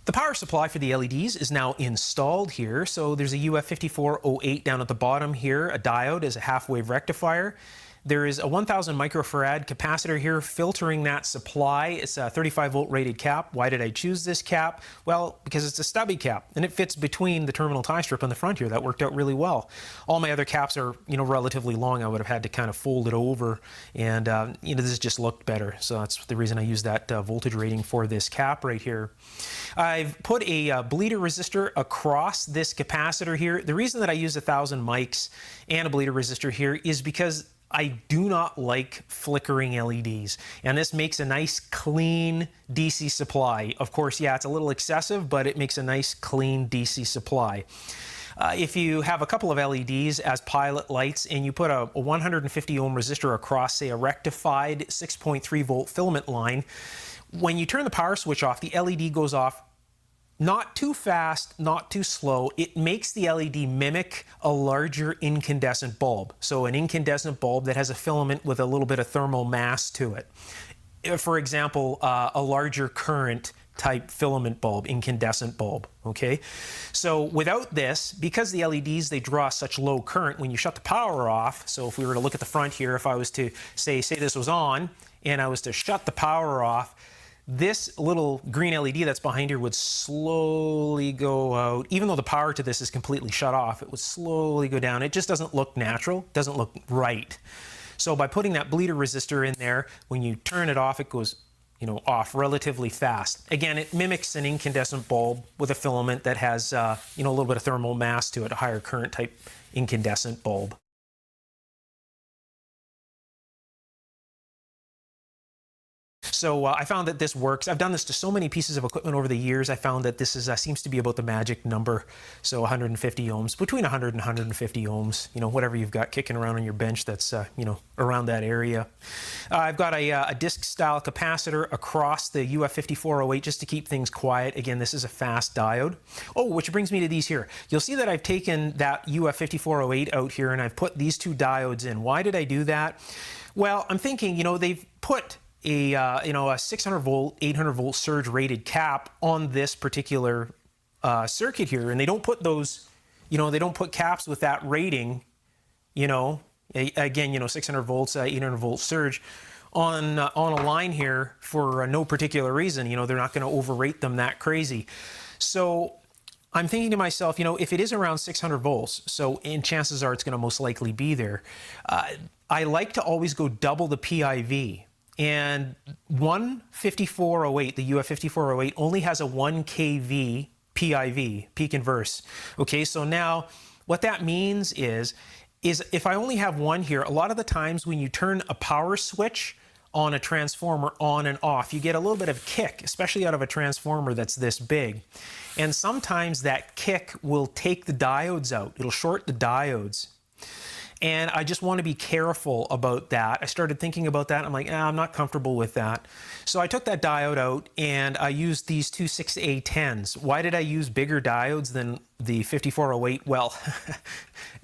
The power supply for the LEDs is now installed here. So there's a UF5408 down at the bottom here. A diode is a half-wave rectifier. There is a 1000 microfarad capacitor here filtering that supply. It's a 35 volt rated cap. Why did I choose this cap? Well, because it's a stubby cap and it fits between the terminal tie strip on the front here. That worked out really well. All my other caps are, relatively long. I would have had to kind of fold it over, and this just looked better. So that's the reason I used that voltage rating for this cap right here. I've put a bleeder resistor across this capacitor here. The reason that I use 1000 mics and a bleeder resistor here is because I do not like flickering LEDs, and this makes a nice clean DC supply. Of course, yeah, it's a little excessive, but it makes a nice clean DC supply. If you have a couple of LEDs as pilot lights and you put a 150 ohm resistor across, say, a rectified 6.3 volt filament line, when you turn the power switch off, the LED goes off not too fast, not too slow. It makes the LED mimic a larger incandescent bulb. So an incandescent bulb that has a filament with a little bit of thermal mass to it. For example, a larger current type filament bulb, incandescent bulb, okay? So without this, because the LEDs, they draw such low current, when you shut the power off, so if we were to look at the front here, if I was to say this was on, and I was to shut the power off, this little green LED that's behind here would slowly go out. Even though the power to this is completely shut off, it would slowly go down. It just doesn't look natural, doesn't look right. So by putting that bleeder resistor in there, when you turn it off, it goes off relatively fast. Again, it mimics an incandescent bulb with a filament that has a little bit of thermal mass to it, a higher current type incandescent bulb. So I found that this works. I've done this to so many pieces of equipment over the years. I found that this is seems to be about the magic number. So 150 ohms, between 100 and 150 ohms, whatever you've got kicking around on your bench that's, around that area. I've got a disc style capacitor across the UF5408 just to keep things quiet. Again, this is a fast diode. Oh, which brings me to these here. You'll see that I've taken that UF5408 out here and I've put these two diodes in. Why did I do that? Well, I'm thinking, they've put a 600 volt, 800 volt surge rated cap on this particular circuit here, and they don't put those, they don't put caps with that rating, again, 600 volts, 800 volt surge on a line here for no particular reason. They're not going to overrate them that crazy. So I'm thinking to myself, if it is around 600 volts, and chances are it's going to most likely be there, I like to always go double the PIV. And 15408, the UF5408, only has a 1 kV PIV, peak inverse. Okay, so now what that means is if I only have one here, a lot of the times when you turn a power switch on a transformer on and off, you get a little bit of kick, especially out of a transformer that's this big. And sometimes that kick will take the diodes out. It'll short the diodes. And I just want to be careful about that. I started thinking about that. I'm like, I'm not comfortable with that. So I took that diode out and I used these two 6A10s. Why did I use bigger diodes than the 5408? Well,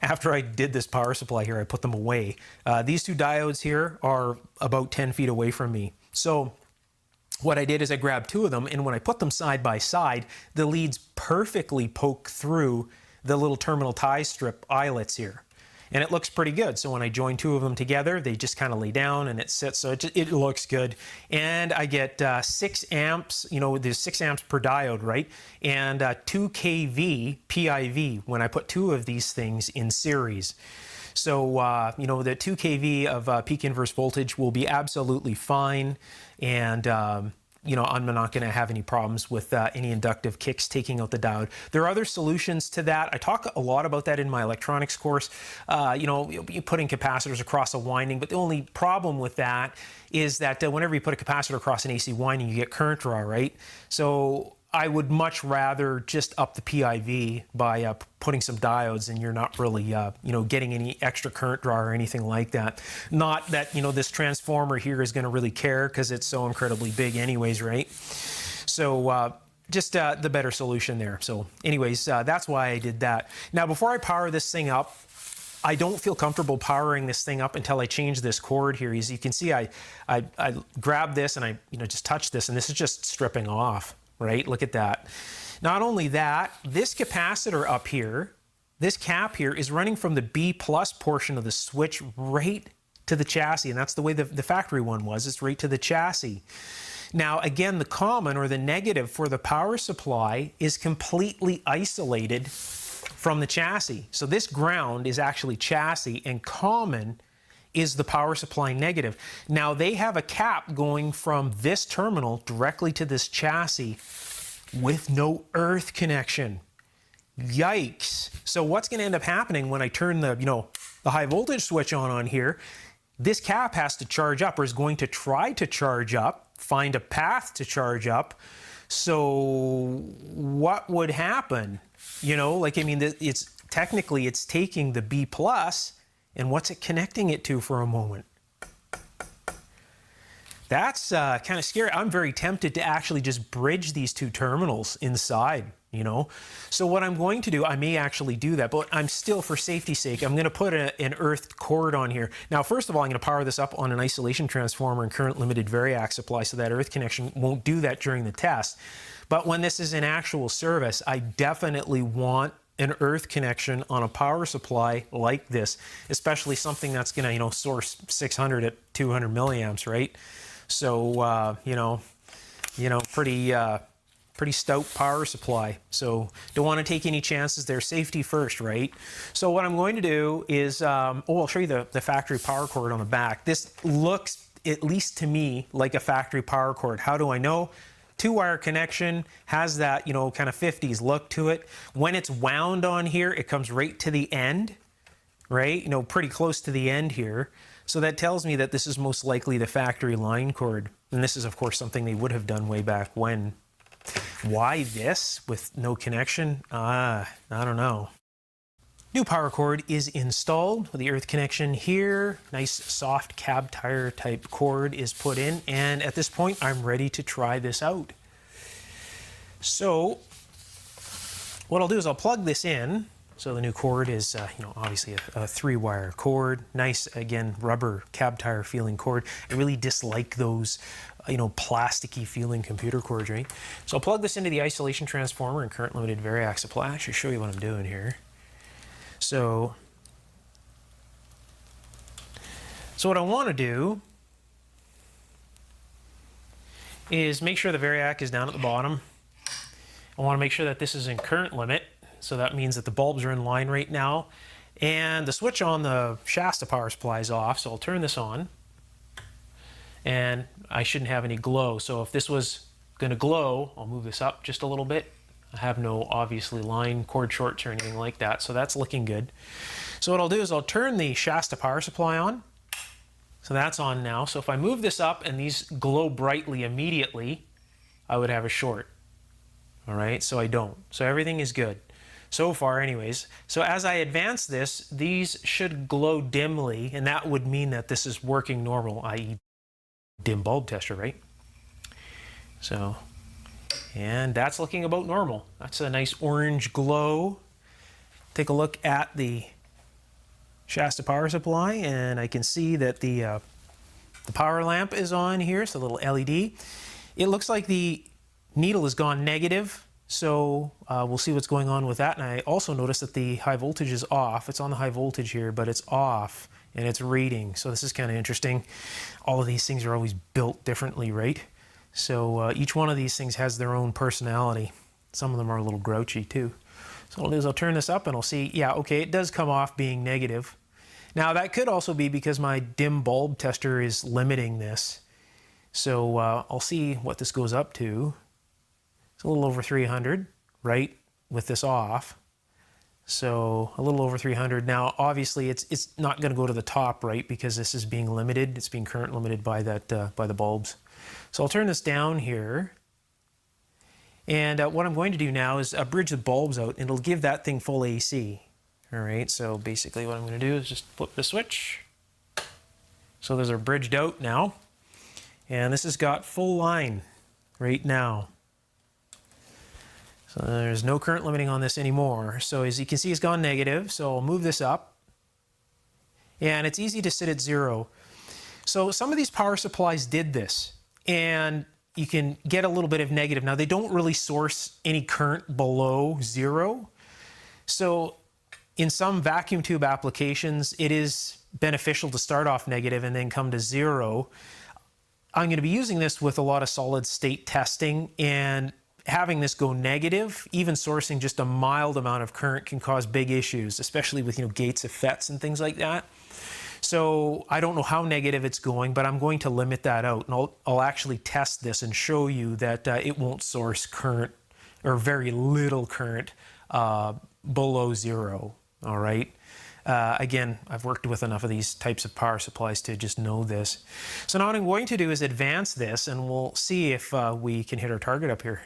after I did this power supply here, I put them away. These two diodes here are about 10 feet away from me. So what I did is I grabbed two of them, and when I put them side by side, the leads perfectly poke through the little terminal tie strip eyelets here. And it looks pretty good. So when I join two of them together, they just kind of lay down and it sits. So it looks good. And I get 6 amps, there's 6 amps per diode, right? And 2 kV PIV when I put two of these things in series. So, the 2 kV of peak inverse voltage will be absolutely fine. And, I'm not going to have any problems with any inductive kicks taking out the diode. There are other solutions to that. I talk a lot about that in my electronics course. You putting capacitors across a winding, but the only problem with that is that whenever you put a capacitor across an AC winding, you get current draw, right? So I would much rather just up the PIV by putting some diodes, and you're not really, getting any extra current draw or anything like that. Not that, this transformer here is going to really care because it's so incredibly big anyways, right? So just the better solution there. So anyways, that's why I did that. Now, before I power this thing up, I don't feel comfortable powering this thing up until I change this cord here. As you can see, I grab this and I just touch this, and this is just stripping off. Right? Look at that. Not only that, this capacitor up here, this cap here is running from the B+ portion of the switch right to the chassis, and that's the way the factory one was. It's right to the chassis. Now, again, the common or the negative for the power supply is completely isolated from the chassis. So this ground is actually chassis, and common is the power supply negative. Now, they have a cap going from this terminal directly to this chassis with no earth connection. Yikes. So what's going to end up happening when I turn the, the high voltage switch on here? This cap has to charge up, or is going to try to charge up, find a path to charge up. So what would happen? It's technically it's taking the B plus, and what's it connecting it to for a moment? That's kind of scary. I'm very tempted to actually just bridge these two terminals inside, So what I'm going to do, I may actually do that, but I'm still, for safety's sake, I'm going to put an earthed cord on here. Now, first of all, I'm going to power this up on an isolation transformer and current limited variac supply, so that earth connection won't do that during the test. But when this is in actual service, I definitely want an earth connection on a power supply like this, especially something that's going to, source 600 at 200 milliamps, right? So, pretty stout power supply. So don't want to take any chances there. Safety first, right? So what I'm going to do is, I'll show you the factory power cord on the back. This looks, at least to me, like a factory power cord. How do I know? 2-wire connection, has that, kind of 50s look to it. When it's wound on here, it comes right to the end, right? Pretty close to the end here. So that tells me that this is most likely the factory line cord. And this is, of course, something they would have done way back when. Why this with no connection? I don't know. New power cord is installed with the earth connection here. Nice soft cab tire type cord is put in. And at this point, I'm ready to try this out. So what I'll do is I'll plug this in. So the new cord is, obviously a 3-wire cord. Nice, again, rubber cab tire feeling cord. I really dislike those, plasticky feeling computer cords, right? So I'll plug this into the isolation transformer and current limited variac supply. I should show you what I'm doing here. So what I want to do is make sure the variac is down at the bottom. I want to make sure that this is in current limit. So that means that the bulbs are in line right now. And the switch on the Shasta power supply is off. So I'll turn this on. And I shouldn't have any glow. So if this was going to glow, I'll move this up just a little bit. I have no, obviously, line cord shorts or anything like that. So that's looking good. So what I'll do is I'll turn the Shasta power supply on. So that's on now. So if I move this up and these glow brightly immediately, I would have a short. All right, so I don't. So everything is good. So far anyways. So as I advance this, these should glow dimly, and that would mean that this is working normal, i.e. dim bulb tester, right? So, and that's looking about normal. That's a nice orange glow. Take a look at the Shasta power supply, and I can see that the power lamp is on here, so a little LED. It looks like the needle has gone negative. So we'll see what's going on with that. And I also noticed that the high voltage is off. It's on the high voltage here, but it's off and it's reading. So this is kind of interesting. All of these things are always built differently, right? So each one of these things has their own personality. Some of them are a little grouchy too. So what I'll do is I'll turn this up and I'll see, yeah, okay, it does come off being negative. Now that could also be because my dim bulb tester is limiting this. So I'll see what this goes up to. A little over 300, right, with this off. So a little over 300. Now, obviously, it's not going to go to the top, right, because this is being limited. It's being current limited by that by the bulbs. So I'll turn this down here. And what I'm going to do now is bridge the bulbs out, and it'll give that thing full AC. All right, so basically what I'm going to do is just flip the switch. So those are bridged out now. And this has got full line right now. So there's no current limiting on this anymore. So as you can see, it's gone negative. So I'll move this up. And it's easy to sit at 0. So some of these power supplies did this. And you can get a little bit of negative. Now, they don't really source any current below 0. So in some vacuum tube applications, it is beneficial to start off negative and then come to 0. I'm going to be using this with a lot of solid state testing, and having this go negative, even sourcing just a mild amount of current, can cause big issues, especially with, gates of FETs and things like that. So I don't know how negative it's going, but I'm going to limit that out, and I'll actually test this and show you that it won't source current, or very little current, below 0. All right. Again, I've worked with enough of these types of power supplies to just know this. So now what I'm going to do is advance this, and we'll see if we can hit our target up here.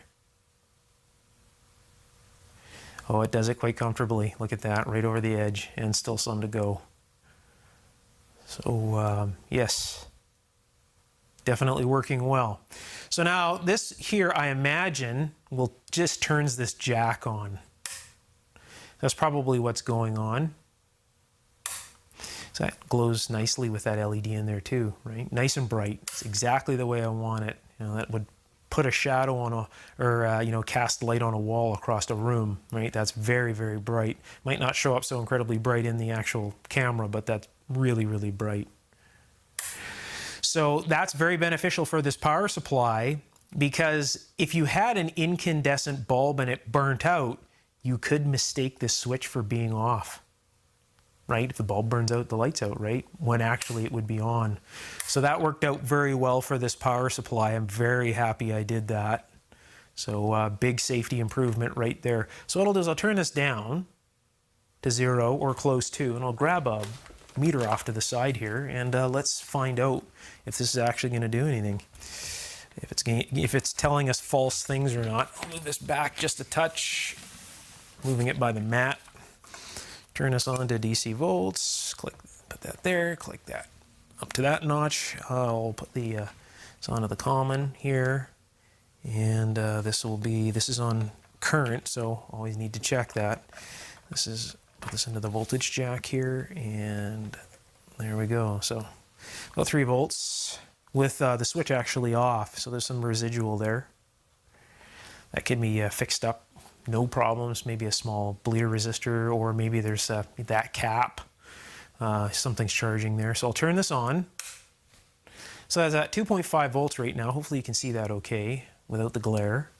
Oh, it does it quite comfortably. Look at that, right over the edge, and still some to go. So yes, definitely working well. So now this here, I imagine, will just turns this jack on. That's probably what's going on. So that glows nicely with that LED in there too, right? Nice and bright. It's exactly the way I want it. That would put a shadow on a, or cast light on a wall across a room, right? That's very, very bright. Might not show up so incredibly bright in the actual camera, but that's really, really bright. So that's very beneficial for this power supply, because if you had an incandescent bulb and it burnt out, you could mistake this switch for being off, right? If the bulb burns out, the light's out, right? When actually it would be on. So that worked out very well for this power supply. I'm very happy I did that. So big safety improvement right there. So what I'll do is I'll turn this down to 0 or close to, and I'll grab a meter off to the side here, and let's find out if this is actually going to do anything. If it's telling us false things or not. I'll move this back just a touch, moving it by the mat. Turn this on to DC volts. Click, put that there. Click that up to that notch. I'll put this onto the common here, and this is on current, so always need to check that. Put this into the voltage jack here, and there we go. So about 3 volts with the switch actually off. So there's some residual there. That can be fixed up, no problems. Maybe a small bleeder resistor, or maybe there's that cap. Something's charging there. So I'll turn this on. So that's at 2.5 volts right now. Hopefully you can see that okay without the glare.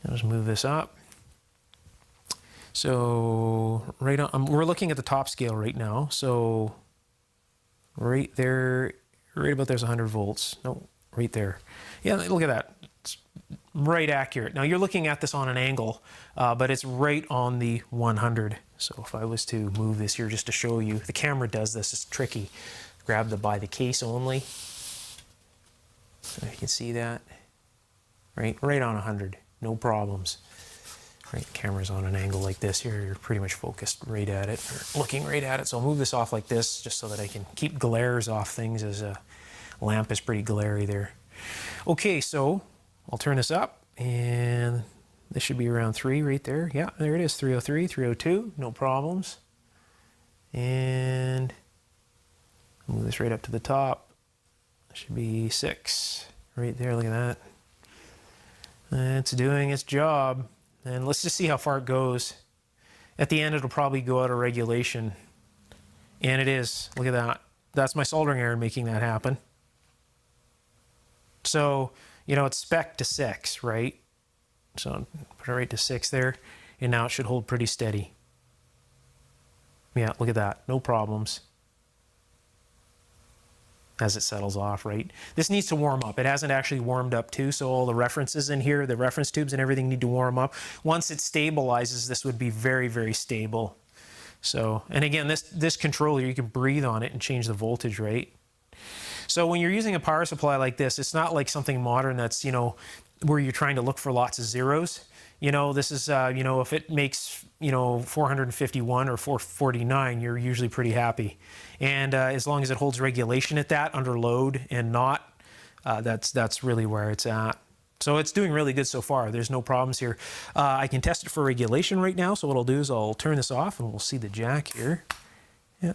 I'll just move this up. So right on, we're looking at the top scale right now. So right there, right about there's 100 volts. No, right there. Yeah, look at that. It's right accurate. Now you're looking at this on an angle, but it's right on the 100. So if I was to move this here just to show you, the camera does this. It's tricky. Grab by the case only. So you can see that. Right on 100. No problems. Right, the camera's on an angle like this here, you're pretty much focused right at it, or looking right at it. So I'll move this off like this, just so that I can keep glares off things, as a lamp is pretty glary there. Okay, so I'll turn this up, and this should be around 3 right there. Yeah, there it is, 303, 302, no problems. And move this right up to the top. It should be 6 right there, look at that. It's doing its job. And let's just see how far it goes. At the end, it'll probably go out of regulation. And it is. Look at that. That's my soldering iron making that happen. So, it's spec to 6, right? So put it right to 6 there. And now it should hold pretty steady. Yeah, look at that. No problems. As it settles off, right? This needs to warm up. It hasn't actually warmed up too, so all the references in here, the reference tubes and everything need to warm up. Once it stabilizes, this would be very, very stable. So, and again, this controller, you can breathe on it and change the voltage, right? So when you're using a power supply like this, it's not like something modern that's, where you're trying to look for lots of zeros. This is, if it makes, 451 or 449, you're usually pretty happy. And as long as it holds regulation at that, under load and not, that's really where it's at. So it's doing really good so far. There's no problems here. I can test it for regulation right now. So what I'll do is I'll turn this off, and we'll see the jack here. Yeah,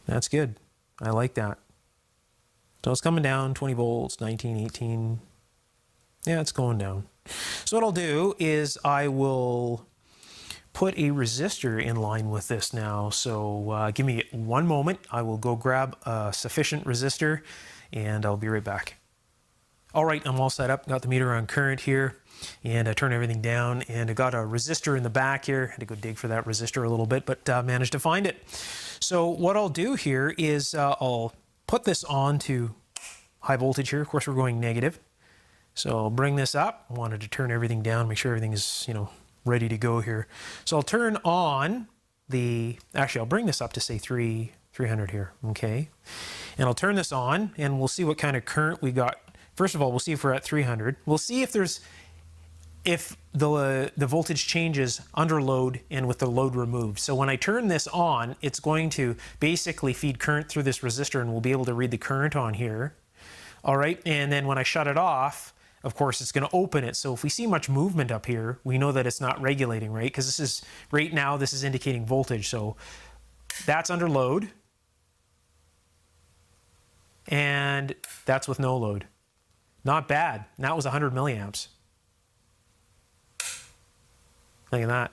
that's good. I like that. So it's coming down, 20 volts, 19, 18. Yeah, it's going down. So what I'll do is I will put a resistor in line with this now. So give me one moment. I will go grab a sufficient resistor and I'll be right back. All right, I'm all set up. Got the meter on current here, and I turn everything down, and I got a resistor in the back here. Had to go dig for that resistor a little bit, but managed to find it. So what I'll do here is I'll put this on to high voltage here. Of course, we're going negative. So I'll bring this up. I wanted to turn everything down, make sure everything is, ready to go here. So I'll turn on actually I'll bring this up to say 300 here, okay? And I'll turn this on, and we'll see what kind of current we got. First of all, we'll see if we're at 300. We'll see if the voltage changes under load and with the load removed. So when I turn this on, it's going to basically feed current through this resistor, and we'll be able to read the current on here. All right, and then when I shut it off, of course, it's going to open it. So if we see much movement up here, we know that it's not regulating, right? Because this is, right now, this is indicating voltage. So that's under load, and that's with no load. Not bad. And that was 100 milliamps. Look at that.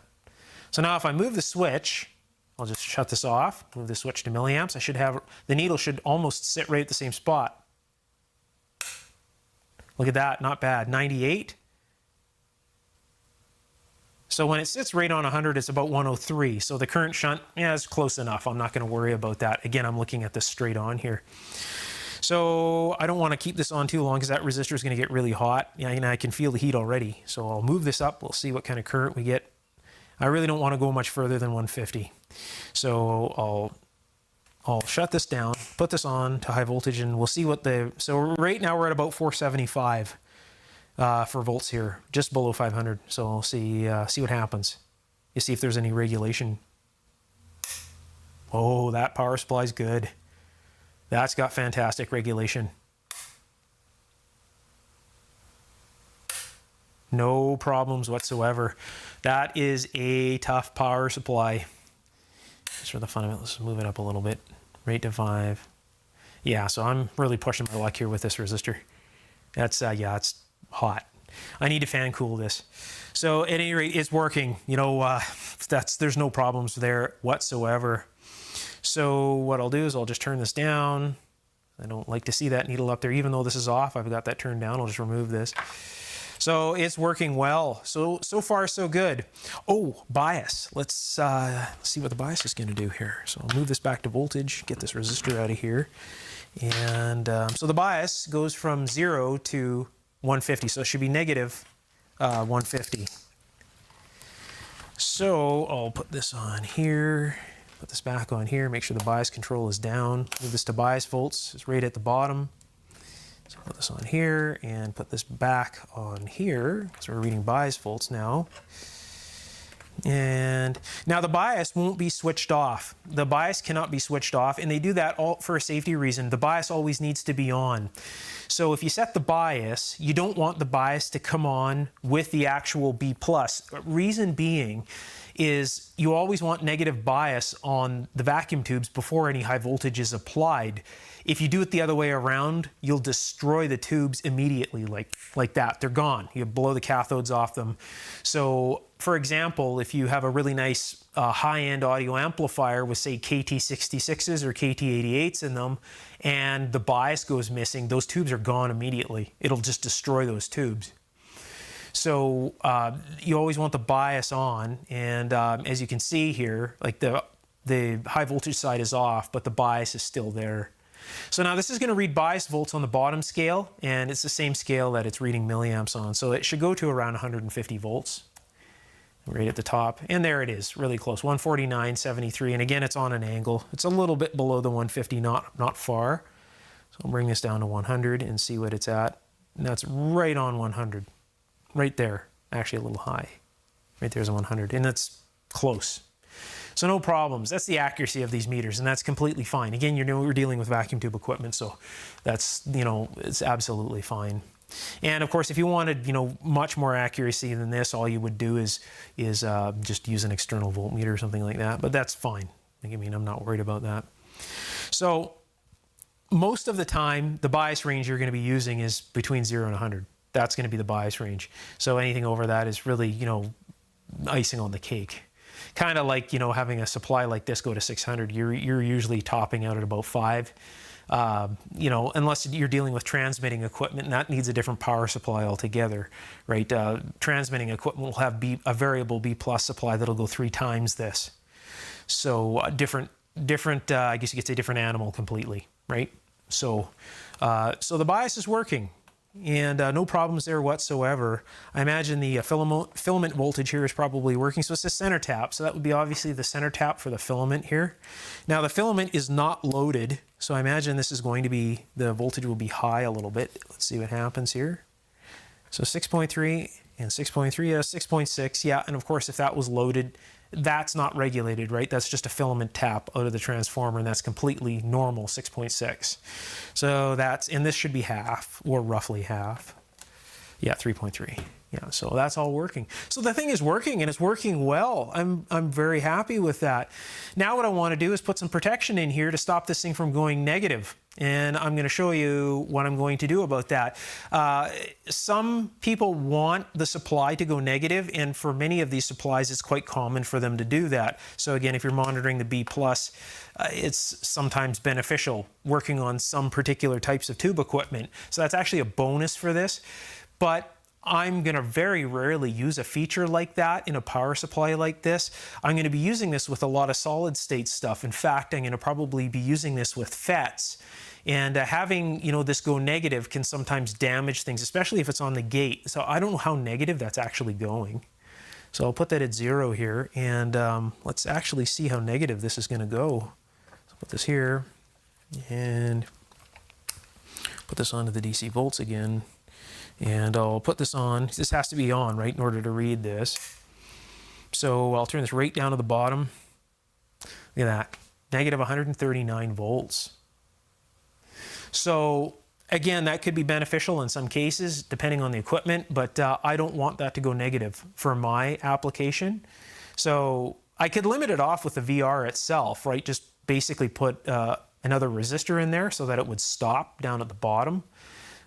So now if I move the switch, I'll just shut this off, move the switch to milliamps. I should have, the needle should almost sit right at the same spot. Look at that, not bad. 98. So when it sits right on 100, it's about 103. So the current shunt, yeah, is close enough. I'm not going to worry about that. Again, I'm looking at this straight on here. So I don't want to keep this on too long because that resistor is going to get really hot. Yeah, I can feel the heat already. So I'll move this up. We'll see what kind of current we get. I really don't want to go much further than 150. So I'll shut this down, put this on to high voltage, and we'll see what so right now we're at about 475 for volts here, just below 500. So I'll see what happens. You see if there's any regulation. Oh, that power supply is good. That's got fantastic regulation. No problems whatsoever. That is a tough power supply. Just for the fun of it, let's move it up a little bit. Rate to 5. Yeah, so I'm really pushing my luck here with this resistor. That's, yeah, it's hot. I need to fan cool this. So at any rate, it's working. There's no problems there whatsoever. So what I'll do is I'll just turn this down. I don't like to see that needle up there. Even though this is off, I've got that turned down. I'll just remove this. So it's working well. So far, so good. Oh, bias. Let's see what the bias is going to do here. So I'll move this back to voltage, get this resistor out of here. And so the bias goes from 0 to 150. So it should be negative 150. So I'll put this on here. Put this back on here, make sure the bias control is down. Move this to bias volts, it's right at the bottom. So put this on here and put this back on here, because we're reading bias volts now. And now the bias won't be switched off. The bias cannot be switched off, and they do that all for a safety reason. The bias always needs to be on. So if you set the bias, you don't want the bias to come on with the actual B+. Reason being is you always want negative bias on the vacuum tubes before any high voltage is applied. If you do it the other way around, you'll destroy the tubes immediately, like that. They're gone. You blow the cathodes off them. So, for example, if you have a really nice high-end audio amplifier with, say, KT66s or KT88s in them, and the bias goes missing, those tubes are gone immediately. It'll just destroy those tubes. So you always want the bias on, and as you can see here, like the high voltage side is off, but the bias is still there. So now this is going to read bias volts on the bottom scale, and it's the same scale that it's reading milliamps on. So it should go to around 150 volts right at the top. And there it is, really close, 149.73. And again, it's on an angle. It's a little bit below the 150, not far. So I'll bring this down to 100 and see what it's at. And that's right on 100. Right there, actually a little high. Right there's a 100, and that's close. So no problems. That's the accuracy of these meters, and that's completely fine. Again, we're dealing with vacuum tube equipment, so that's, it's absolutely fine. And of course, if you wanted, much more accuracy than this, all you would do is just use an external voltmeter or something like that, but that's fine. I'm not worried about that. So most of the time, the bias range you're going to be using is between 0 and 100. That's going to be the bias range. So anything over that is really, icing on the cake. kind of like, you know, having a supply like this go to 600, you're usually topping out at about 5. You know, unless you're dealing with transmitting equipment, and that needs a different power supply altogether, right? Transmitting equipment will have a variable B+ supply that'll go 3 times this. So different, I guess you could say different animal completely, right? So, so the bias is working, and no problems there whatsoever. I imagine the filament voltage here is probably working. So it's the center tap. So that would be obviously the center tap for the filament here. Now the filament is not loaded, so I imagine this is going to be, the voltage will be high a little bit. Let's see what happens here. So 6.3 and 6.3, yeah, 6.6, yeah. And of course, if that was loaded, that's not regulated, right? That's just a filament tap out of the transformer, and that's completely normal, 6.6. So that's, and this should be half, or roughly half. Yeah, 3.3. Yeah, so that's all working. So the thing is working, and it's working well. I'm very happy with that. Now what I want to do is put some protection in here to stop this thing from going negative. And I'm going to show you what I'm going to do about that. Some people want the supply to go negative, and for many of these supplies, it's quite common for them to do that. So again, if you're monitoring the B+, it's sometimes beneficial working on some particular types of tube equipment. So that's actually a bonus for this. But I'm going to very rarely use a feature like that in a power supply like this. I'm going to be using this with a lot of solid state stuff. In fact, I'm going to probably be using this with FETs. And having, you know, this go negative can sometimes damage things, especially if it's on the gate. So I don't know how negative that's actually going. So I'll put that at 0 here, and let's actually see how negative this is going to go. So put this here, and put this onto the DC volts again. And I'll put this on. This has to be on, right, in order to read this. So I'll turn this right down to the bottom. Look at that, negative 139 volts. So again, that could be beneficial in some cases, depending on the equipment, but I don't want that to go negative for my application. So I could limit it off with the VR itself, right? Just basically put another resistor in there so that it would stop down at the bottom.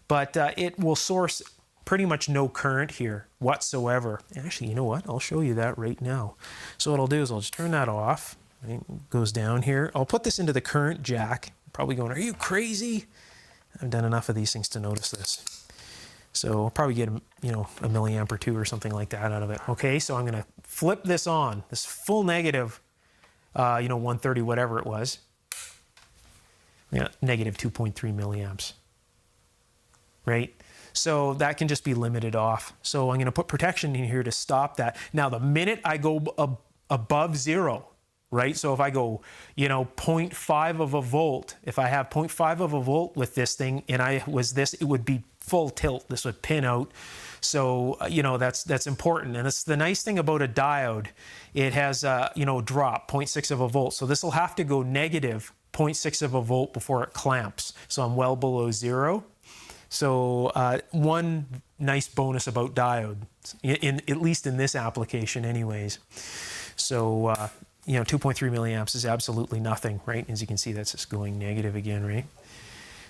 But it will source pretty much no current here whatsoever. Actually, you know what? I'll show you that right now. So what I'll do is I'll just turn that off. Right? It goes down here. I'll put this into the current jack. Probably going, are you crazy? I've done enough of these things to notice this. So I'll probably get, you know, a milliamp or 2 or something like that out of it. Okay, so I'm going to flip this on, this full negative, you know, 130, whatever it was. Yeah, negative 2.3 milliamps. Right? So that can just be limited off. So I'm going to put protection in here to stop that. Now, the minute I go above 0, right? So if I go, you know, 0.5 of a volt, if I have 0.5 of a volt with this thing and I was this, it would be full tilt. This would pin out. So, you know, that's important. And it's the nice thing about a diode. It has, you know, drop 0.6 of a volt. So this will have to go negative 0.6 of a volt before it clamps. So I'm well below 0. So one nice bonus about diode, at least in this application anyways. So, you know, 2.3 milliamps is absolutely nothing, right? As you can see, that's just going negative again, right?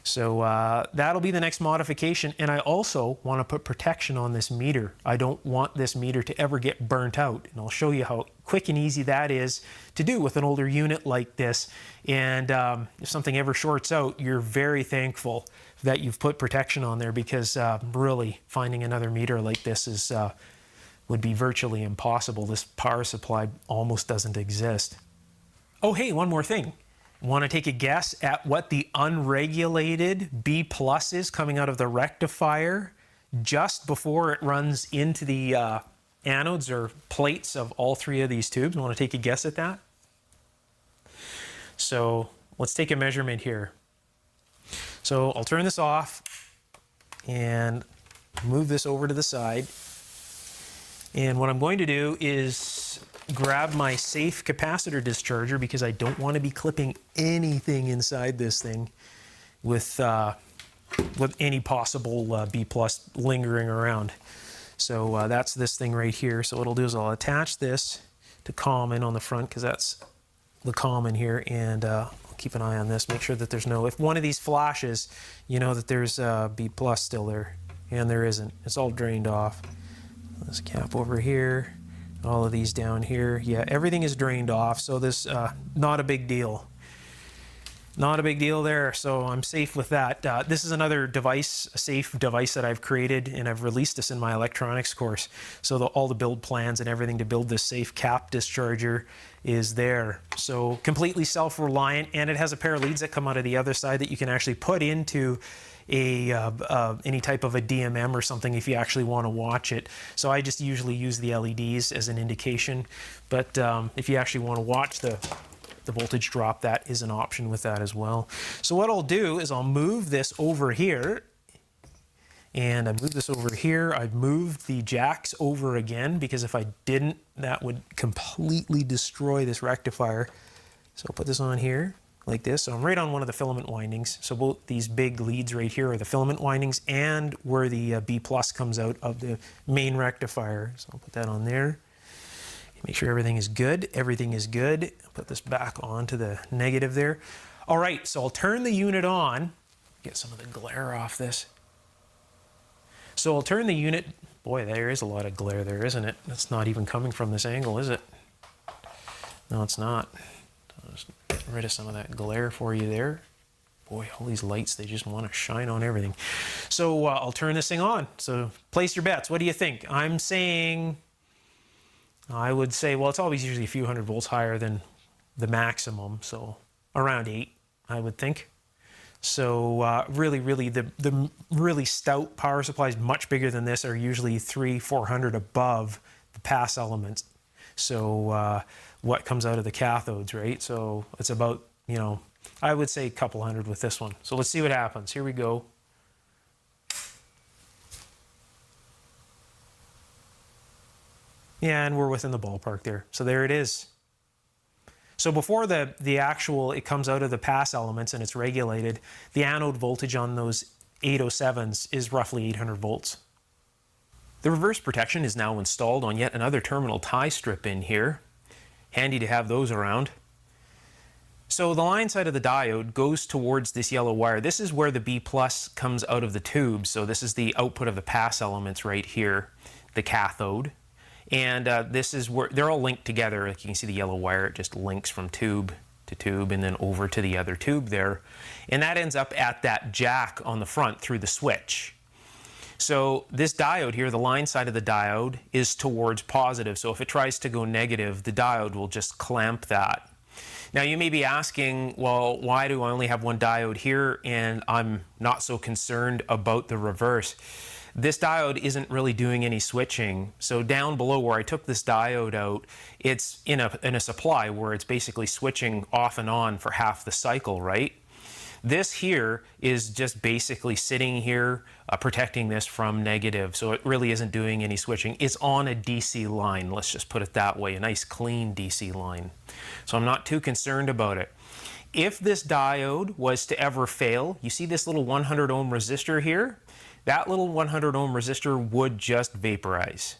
So that'll be the next modification. And I also want to put protection on this meter. I don't want this meter to ever get burnt out. And I'll show you how quick and easy that is to do with an older unit like this. And if something ever shorts out, you're very thankful that you've put protection on there, because really finding another meter like this is would be virtually impossible. This power supply almost doesn't exist. Oh, hey, one more thing. Want to take a guess at what the unregulated B+ is coming out of the rectifier just before it runs into the anodes or plates of all 3 of these tubes? Want to take a guess at that? So let's take a measurement here. So I'll turn this off and move this over to the side. And what I'm going to do is grab my safe capacitor discharger, because I don't want to be clipping anything inside this thing with any possible B+ lingering around. So that's this thing right here. So what I'll do is I'll attach this to common on the front, because that's the common here, and I'll keep an eye on this, make sure that there's no, if one of these flashes, you know that there's B+ still there, and there isn't. It's all drained off. There's a cap over here, All of these down here, yeah, everything is drained off, so this not a big deal. Not a big deal there, so I'm safe with that. This is another device, a safe device that I've created, and I've released this in my electronics course. So all the build plans and everything to build this safe cap discharger is there. So completely self-reliant, and it has a pair of leads that come out of the other side that you can actually put into any type of a DMM or something if you actually want to watch it. So I just usually use the LEDs as an indication, but if you actually want to watch the voltage drop, that is an option with that as well. So what I'll do is I'll move this over here, and I move this over here. I've moved the jacks over again, because if I didn't, that would completely destroy this rectifier. So I'll put this on here like this. So I'm right on one of the filament windings. So both these big leads right here are the filament windings and where the B plus comes out of the main rectifier. So I'll put that on there. Make sure everything is good. Everything is good. Put this back onto the negative there. All right, so I'll turn the unit on. Get some of the glare off this. So I'll turn the unit. Boy, there is a lot of glare there, isn't it? That's not even coming from this angle, is it? No, it's not. I'll just get rid of some of that glare for you there. Boy, all these lights, they just want to shine on everything. So I'll turn this thing on. So place your bets. What do you think? I'm saying, I would say, well, it's always usually a few hundred volts higher than the maximum, so around 8, I would think. So really, the really stout power supplies, much bigger than this, are usually 300-400 above the pass elements. So what comes out of the cathodes, right? So it's about, you know, I would say a couple hundred with this one. So let's see what happens. Here we go. Yeah, and we're within the ballpark there. So there it is. So before the actual, it comes out of the pass elements and it's regulated, the anode voltage on those 807s is roughly 800 volts. The reverse protection is now installed on yet another terminal tie strip in here. Handy to have those around. So the line side of the diode goes towards this yellow wire. This is where the B plus comes out of the tube. So this is the output of the pass elements right here, the cathode. And this is where they're all linked together. Like you can see the yellow wire, it just links from tube to tube and then over to the other tube there. And that ends up at that jack on the front through the switch. So this diode here, the line side of the diode, is towards positive. So if it tries to go negative, the diode will just clamp that. Now you may be asking, well, why do I only have one diode here and I'm not so concerned about the reverse? This diode isn't really doing any switching. So down below where I took this diode out, it's in a supply where it's basically switching off and on for half the cycle, right? This here is just basically sitting here protecting this from negative. So it really isn't doing any switching. It's on a DC line, let's just put it that way, a nice clean DC line. So I'm not too concerned about it. If this diode was to ever fail, you see this little 100 ohm resistor here? That little 100 ohm resistor would just vaporize.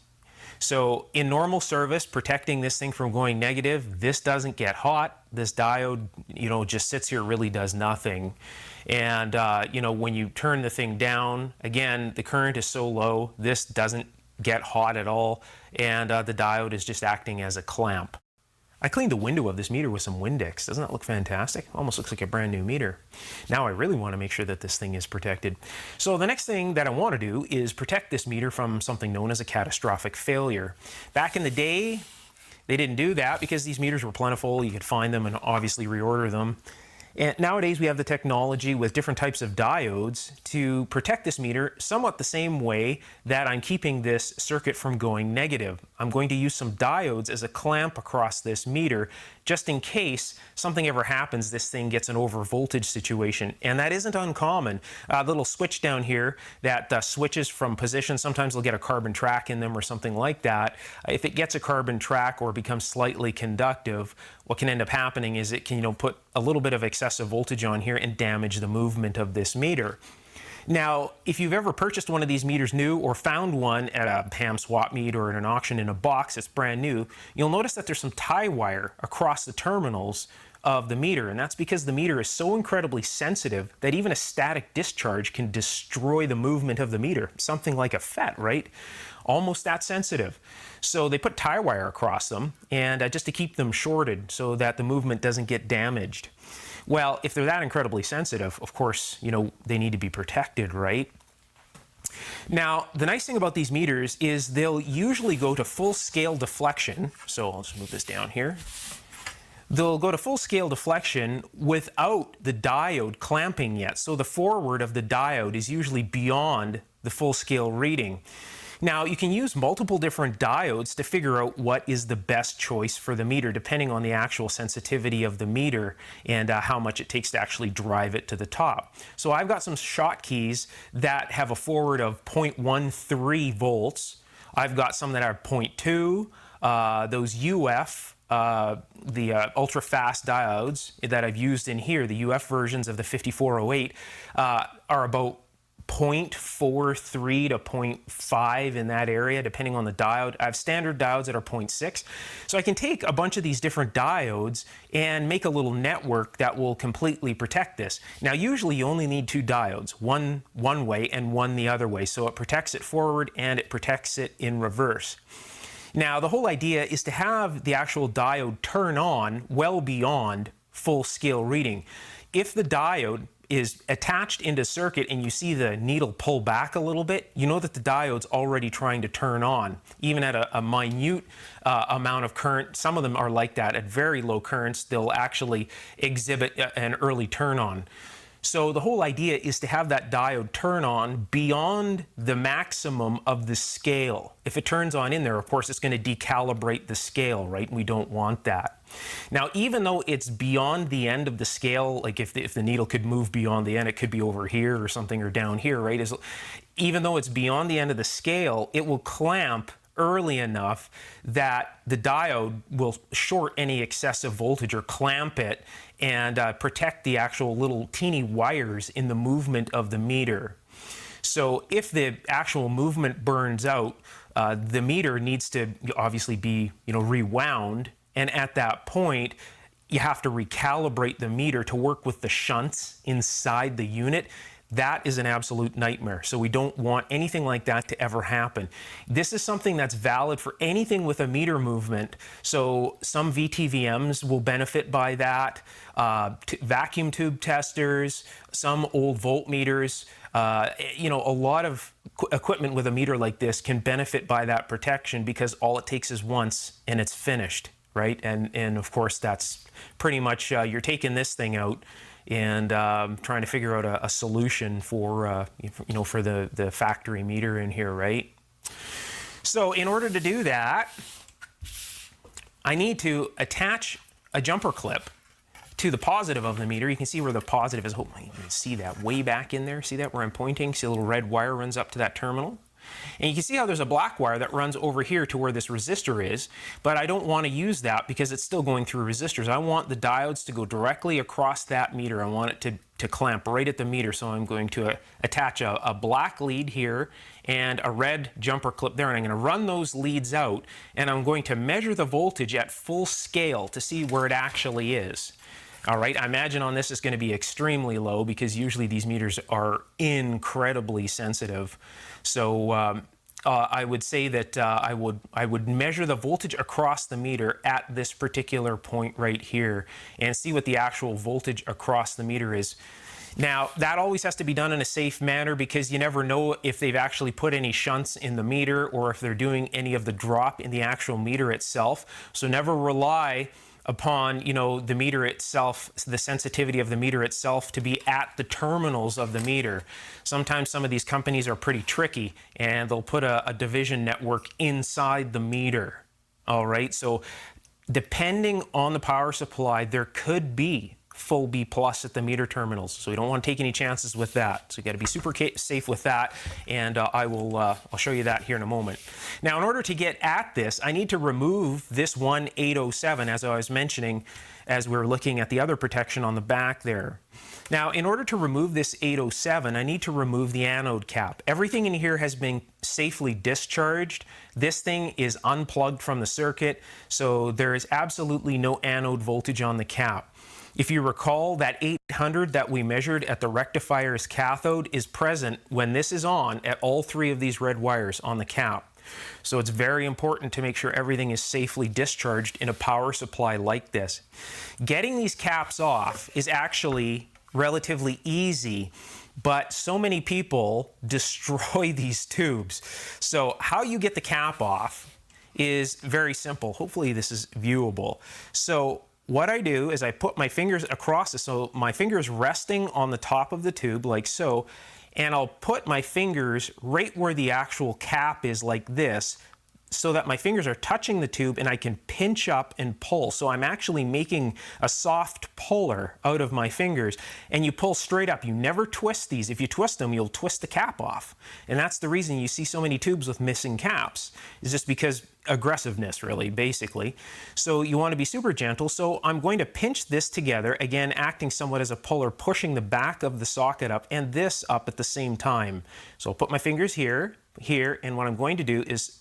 So in normal service, protecting this thing from going negative, this doesn't get hot. This diode, you know, just sits here, really does nothing. And, you know, when you turn the thing down, again, the current is so low, this doesn't get hot at all. And the diode is just acting as a clamp. I cleaned the window of this meter with some Windex. Doesn't that look fantastic? Almost looks like a brand new meter. Now I really want to make sure that this thing is protected. So the next thing that I want to do is protect this meter from something known as a catastrophic failure. Back in the day, they didn't do that because these meters were plentiful. You could find them and obviously reorder them. And nowadays we have the technology with different types of diodes to protect this meter somewhat the same way that I'm keeping this circuit from going negative. I'm going to use some diodes as a clamp across this meter just in case something ever happens, this thing gets an over voltage situation. And that isn't uncommon. A little switch down here that switches from position, sometimes they'll get a carbon track in them or something like that. If it gets a carbon track or becomes slightly conductive, what can end up happening is it can, you know, put a little bit of excessive voltage on here and damage the movement of this meter. Now, if you've ever purchased one of these meters new or found one at a ham swap meet or at an auction in a box that's brand new, you'll notice that there's some tie wire across the terminals of the meter, and that's because the meter is so incredibly sensitive that even a static discharge can destroy the movement of the meter. Something like a FET, right? Almost that sensitive. So they put tie wire across them, and just to keep them shorted so that the movement doesn't get damaged. Well, if they're that incredibly sensitive, of course, you know, they need to be protected, right? Now, the nice thing about these meters is they'll usually go to full scale deflection. So I'll just move this down here. They'll go to full scale deflection without the diode clamping yet. So the forward of the diode is usually beyond the full scale reading. Now, you can use multiple different diodes to figure out what is the best choice for the meter, depending on the actual sensitivity of the meter and how much it takes to actually drive it to the top. So I've got some shotkeys that have a forward of 0.13 volts. I've got some that are 0.2, those UF, the ultra-fast diodes that I've used in here, the UF versions of the 5408, are about 0.43 to 0.5 in that area, depending on the diode. I have standard diodes that are 0.6. So I can take a bunch of these different diodes and make a little network that will completely protect this. Now, usually you only need two diodes, one way and one the other way. So it protects it forward and it protects it in reverse. Now, the whole idea is to have the actual diode turn on well beyond full scale reading. If the diode is attached into circuit and you see the needle pull back a little bit, you know that the diode's already trying to turn on, even at a minute amount of current. Some of them are like that. At very low currents, they'll actually exhibit an early turn on. So the whole idea is to have that diode turn on beyond the maximum of the scale. If it turns on in there, of course, it's going to decalibrate the scale, right? We don't want that. Now, even though it's beyond the end of the scale, like if the needle could move beyond the end, it could be over here or something, or down here, right? Even though it's beyond the end of the scale, it will clamp early enough that the diode will short any excessive voltage or clamp it and protect the actual little teeny wires in the movement of the meter. So if the actual movement burns out, the meter needs to obviously be, rewound, and at that point you have to recalibrate the meter to work with the shunts inside the unit. That is an absolute nightmare. So we don't want anything like that to ever happen. This is something that's valid for anything with a meter movement. So some VTVMs will benefit by that, vacuum tube testers, some old voltmeters. A lot of equipment with a meter like this can benefit by that protection because all it takes is once and it's finished, right? And of course, that's pretty much, you're taking this thing out and trying to figure out a solution for the factory meter in here, right? So in order to do that, I need to attach a jumper clip to the positive of the meter. You can see where the positive is. Hopefully you can see that way back in there. See that where I'm pointing? See a little red wire runs up to that terminal? And you can see how there's a black wire that runs over here to where this resistor is, but I don't want to use that because it's still going through resistors. I want the diodes to go directly across that meter. I want it to clamp right at the meter, so I'm going to attach a black lead here and a red jumper clip there, and I'm going to run those leads out, and I'm going to measure the voltage at full scale to see where it actually is. All right, I imagine on this it's going to be extremely low because usually these meters are incredibly sensitive. So I would say that I would measure the voltage across the meter at this particular point right here and see what the actual voltage across the meter is. Now, that always has to be done in a safe manner because you never know if they've actually put any shunts in the meter or if they're doing any of the drop in the actual meter itself. So never rely upon, the meter itself, the sensitivity of the meter itself to be at the terminals of the meter. Sometimes some of these companies are pretty tricky and they'll put a division network inside the meter. All right, so depending on the power supply, there could be full B plus at the meter terminals. So you don't want to take any chances with that. So you got to be super safe with that. And I'll show you that here in a moment. Now, in order to get at this, I need to remove this 807, as I was mentioning, as we were looking at the other protection on the back there. Now, in order to remove this 807, I need to remove the anode cap. Everything in here has been safely discharged. This thing is unplugged from the circuit, so there is absolutely no anode voltage on the cap. If you recall, that 800 that we measured at the rectifier's cathode is present when this is on at all 3 of these red wires on the cap. So it's very important to make sure everything is safely discharged in a power supply like this. Getting these caps off is actually relatively easy, but so many people destroy these tubes. So how you get the cap off is very simple. Hopefully this is viewable. So what I do is I put my fingers across this, so my fingers resting on the top of the tube like so, and I'll put my fingers right where the actual cap is like this, so that my fingers are touching the tube and I can pinch up and pull. So I'm actually making a soft puller out of my fingers, and you pull straight up. You never twist these. If you twist them, you'll twist the cap off. And that's the reason you see so many tubes with missing caps, is just because aggressiveness, really, basically. So you want to be super gentle. So I'm going to pinch this together, again, acting somewhat as a puller, pushing the back of the socket up and this up at the same time. So I'll put my fingers here, and what I'm going to do is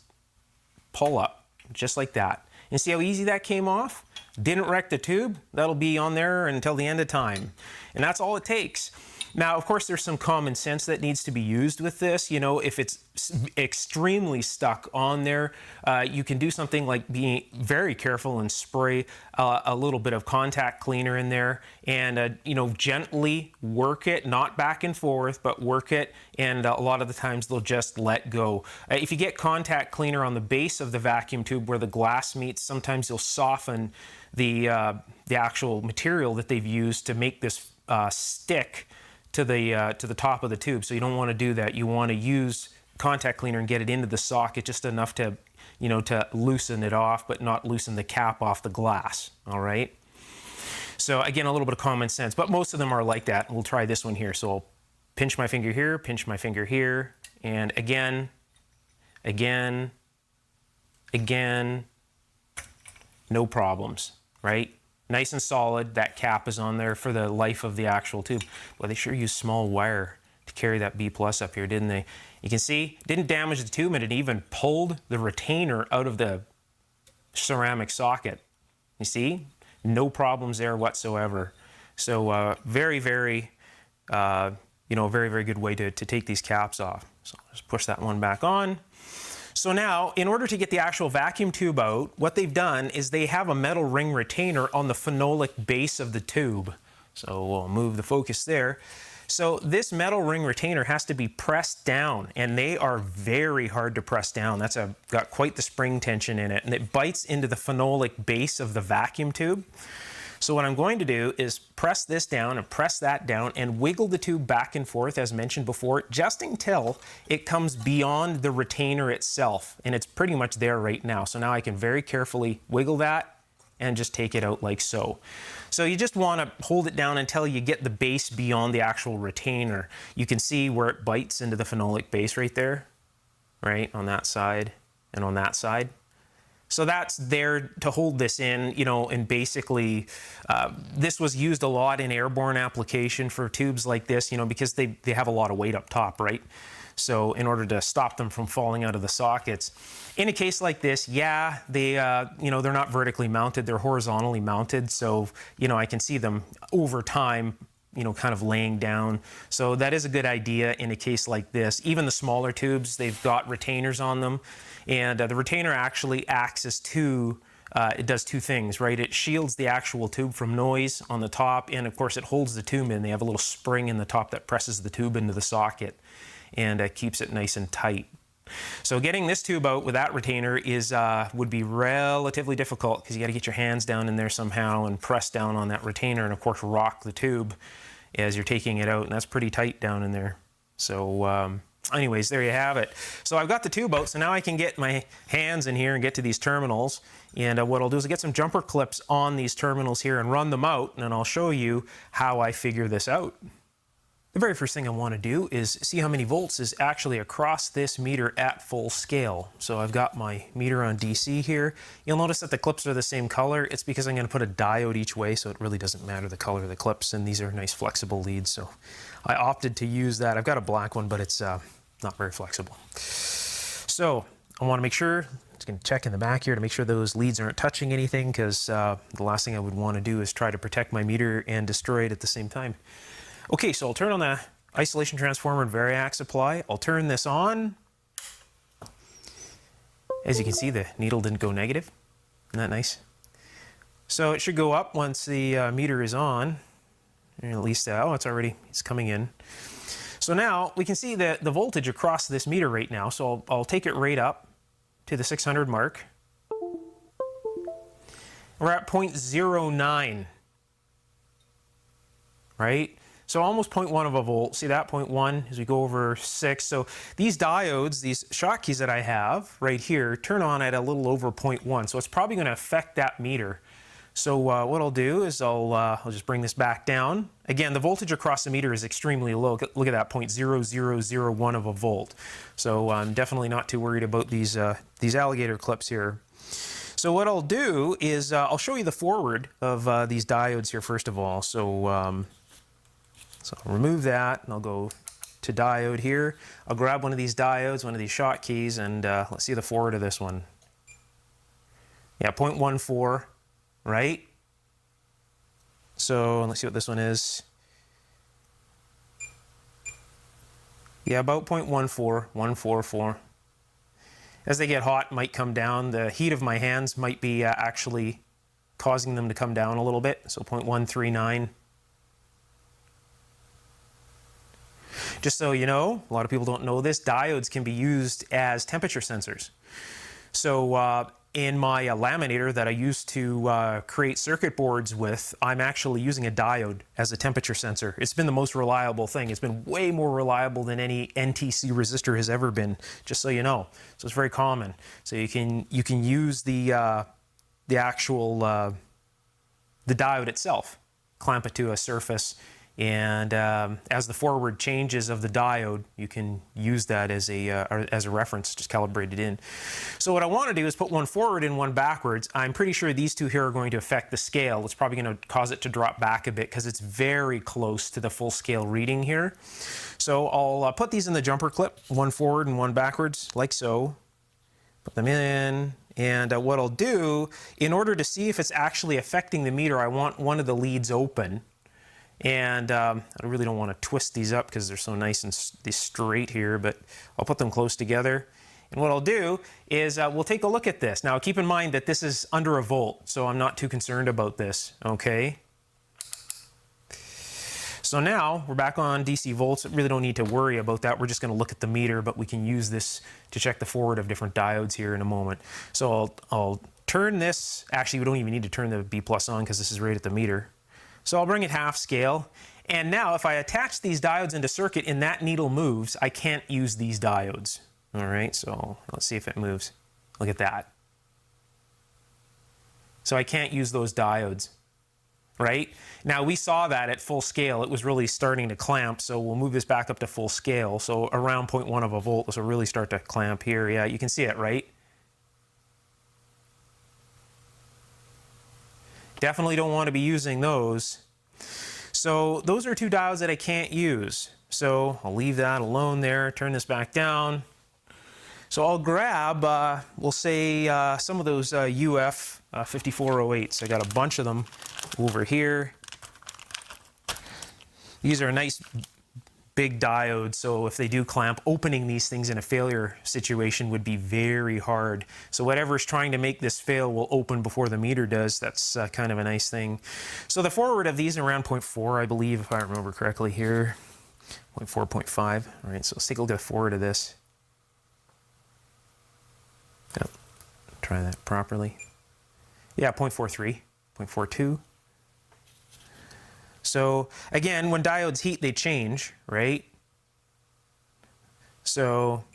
pull up, just like that. And see how easy that came off? Didn't wreck the tube. That'll be on there until the end of time. And that's all it takes. Now, of course, there's some common sense that needs to be used with this. You know, if it's extremely stuck on there, you can do something like being very careful and spray a little bit of contact cleaner in there and, you know, gently work it, not back and forth, but work it. And a lot of the times they'll just let go. If you get contact cleaner on the base of the vacuum tube where the glass meets, sometimes you'll soften the actual material that they've used to make this stick to the top of the tube. So you don't want to do that. You want to use contact cleaner and get it into the socket just enough to, you know, to loosen it off, but not loosen the cap off the glass. All right. So again, a little bit of common sense, but most of them are like that. We'll try this one here. So I'll pinch my finger here, pinch my finger here, and again, no problems, right? Nice and solid. That cap is on there for the life of the actual tube. Well, they sure used small wire to carry that B+ up here, didn't they? You can see, didn't damage the tube, and it even pulled the retainer out of the ceramic socket. You see? No problems there whatsoever. So very, very, you know, very, very good way to take these caps off. So just push that one back on. So now, in order to get the actual vacuum tube out, what they've done is they have a metal ring retainer on the phenolic base of the tube. So we'll move the focus there. So this metal ring retainer has to be pressed down, and they are very hard to press down. That's got quite the spring tension in it, and it bites into the phenolic base of the vacuum tube. So what I'm going to do is press this down and press that down and wiggle the tube back and forth, as mentioned before, just until it comes beyond the retainer itself. And it's pretty much there right now. So now I can very carefully wiggle that and just take it out like so. So you just want to hold it down until you get the base beyond the actual retainer. You can see where it bites into the phenolic base right there, right, on that side and on that side. So that's there to hold this in, you know, and basically this was used a lot in airborne application for tubes like this, you know, because they have a lot of weight up top, right? So in order to stop them from falling out of the sockets. In a case like this, yeah, they, you know, they're not vertically mounted, they're horizontally mounted. So, you know, I can see them over time, you know, kind of laying down. So that is a good idea in a case like this. Even the smaller tubes, they've got retainers on them. And the retainer actually acts as it does two things, right? It shields the actual tube from noise on the top, and of course it holds the tube in. They have a little spring in the top that presses the tube into the socket and keeps it nice and tight. So getting this tube out with that retainer is would be relatively difficult because you got to get your hands down in there somehow and press down on that retainer and of course rock the tube as you're taking it out, and that's pretty tight down in there. So anyways, there you have it. So I've got the tube out, so now I can get my hands in here and get to these terminals. And what I'll do is get some jumper clips on these terminals here and run them out, and then I'll show you how I figure this out. The very first thing I want to do is see how many volts is actually across this meter at full scale. So I've got my meter on DC here. You'll notice that the clips are the same color. It's because I'm going to put a diode each way, so it really doesn't matter the color of the clips, and these are nice flexible leads, so I opted to use that. I've got a black one, but it's not very flexible. So I want to make sure, just going to check in the back here to make sure those leads aren't touching anything, because the last thing I would want to do is try to protect my meter and destroy it at the same time. Okay, so I'll turn on the isolation transformer and variac supply. I'll turn this on. As you can see, the needle didn't go negative. Isn't that nice? So it should go up once the meter is on. Or at least, oh, it's coming in. So now we can see the voltage across this meter right now. So I'll take it right up to the 600 mark. We're at 0.09, right? So almost 0.1 of a volt. See that 0.1 as we go over 6. So these diodes, these shotkeys that I have right here, turn on at a little over 0.1. So it's probably going to affect that meter. So what I'll do is I'll just bring this back down. Again, the voltage across the meter is extremely low. Look at that, 0.0001 of a volt. So I'm definitely not too worried about these alligator clips here. So what I'll do is I'll show you the forward of these diodes here first of all. So I'll remove that and I'll go to diode here. I'll grab one of these diodes, one of these shotkeys, and let's see the forward of this one. Yeah, 0.14, right? So let's see what this one is. Yeah, about 0.14, 144. As they get hot, might come down. The heat of my hands might be actually causing them to come down a little bit. So 0.139. Just so you know, a lot of people don't know this, diodes can be used as temperature sensors. So in my laminator that I used to create circuit boards with, I'm actually using a diode as a temperature sensor. It's been the most reliable thing. It's been way more reliable than any NTC resistor has ever been, just so you know. So it's very common. So you can use the actual the diode itself, clamp it to a surface, and as the forward changes of the diode, you can use that as a reference, just calibrate it in. So what I want to do is put one forward and one backwards. I'm pretty sure these two here are going to affect the scale. It's probably going to cause it to drop back a bit because it's very close to the full scale reading here. So I'll put these in the jumper clip, one forward and one backwards, like so. Put them in. And what I'll do, in order to see if it's actually affecting the meter, I want one of the leads open. And I really don't want to twist these up because they're so nice and straight here, but I'll put them close together. And what I'll do is we'll take a look at this. Now keep in mind that this is under a volt, so I'm not too concerned about this, okay? So now we're back on DC volts. Really don't need to worry about that. We're just going to look at the meter, but we can use this to check the forward of different diodes here in a moment. So I'll turn this. Actually, we don't even need to turn the B+ on because this is right at the meter. So I'll bring it half scale. And now if I attach these diodes into circuit and that needle moves, I can't use these diodes. All right, so let's see if it moves. Look at that. So I can't use those diodes, right? Now we saw that at full scale. It was really starting to clamp, so we'll move this back up to full scale. So around 0.1 of a volt, this will really start to clamp here. Yeah, you can see it, right? Definitely don't want to be using those. So those are two diodes that I can't use. So I'll leave that alone there, turn this back down. So I'll grab, we'll say some of those UF 5408s. I got a bunch of them over here. These are nice big diodes, so if they do clamp, opening these things in a failure situation would be very hard. So whatever's trying to make this fail will open before the meter does. That's kind of a nice thing. So the forward of these are around 0.4, I believe, if I remember correctly here. 0.4, 0.5. All right, so let's take a look at the forward of this. Oh, try that properly. Yeah, 0.43, 0.42. So again, when diodes heat, they change, right? So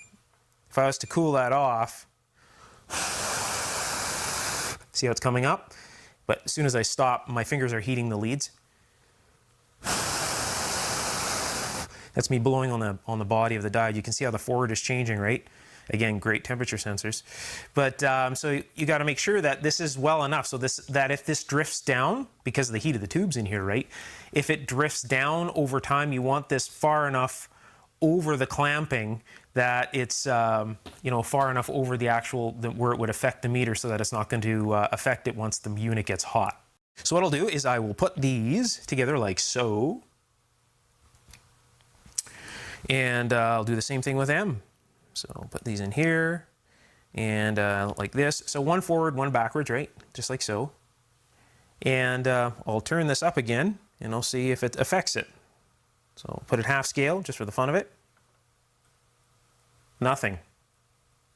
if I was to cool that off, see how it's coming up? But as soon as I stop, my fingers are heating the leads. That's me blowing on the body of the diode. You can see how the forward is changing, right? Again, great temperature sensors. But so you got to make sure that this is well enough so that if this drifts down, because of the heat of the tubes in here, right? If it drifts down over time, you want this far enough over the clamping that it's you know, far enough over the actual where it would affect the meter so that it's not going to affect it once the unit gets hot. So what I'll do is I will put these together like so, and I'll do the same thing with them. So I'll put these in here and like this. So one forward, one backwards, right? Just like so. And I'll turn this up again and I'll see if it affects it. So I'll put it half scale just for the fun of it. Nothing.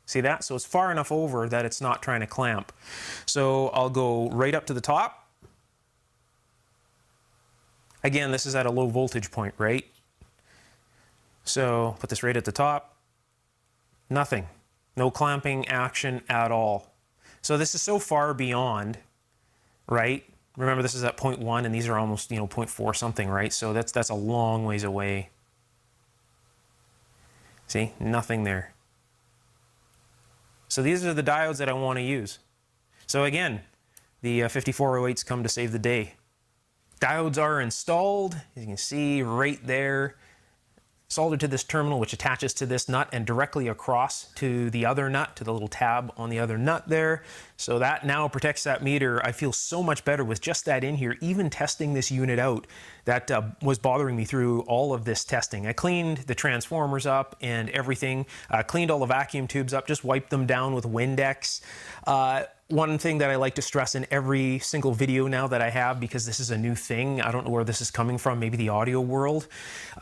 See that? So it's far enough over that it's not trying to clamp. So I'll go right up to the top. Again, this is at a low voltage point, right? So put this right at the top. Nothing. No clamping action at all. So this is so far beyond, right? Remember, this is at 0.1 and these are almost, you know, 0.4 something, right? So that's a long ways away. See, nothing there. So these are the diodes that I want to use. So again, the 5408s come to save the day. Diodes are installed, as you can see right there, soldered to this terminal, which attaches to this nut and directly across to the other nut, to the little tab on the other nut there. So that now protects that meter. I feel so much better with just that in here, even testing this unit out. That was bothering me through all of this testing. I cleaned the transformers up and everything, cleaned all the vacuum tubes up, just wiped them down with Windex. One thing that I like to stress in every single video now that I have, because this is a new thing, I don't know where this is coming from, maybe the audio world,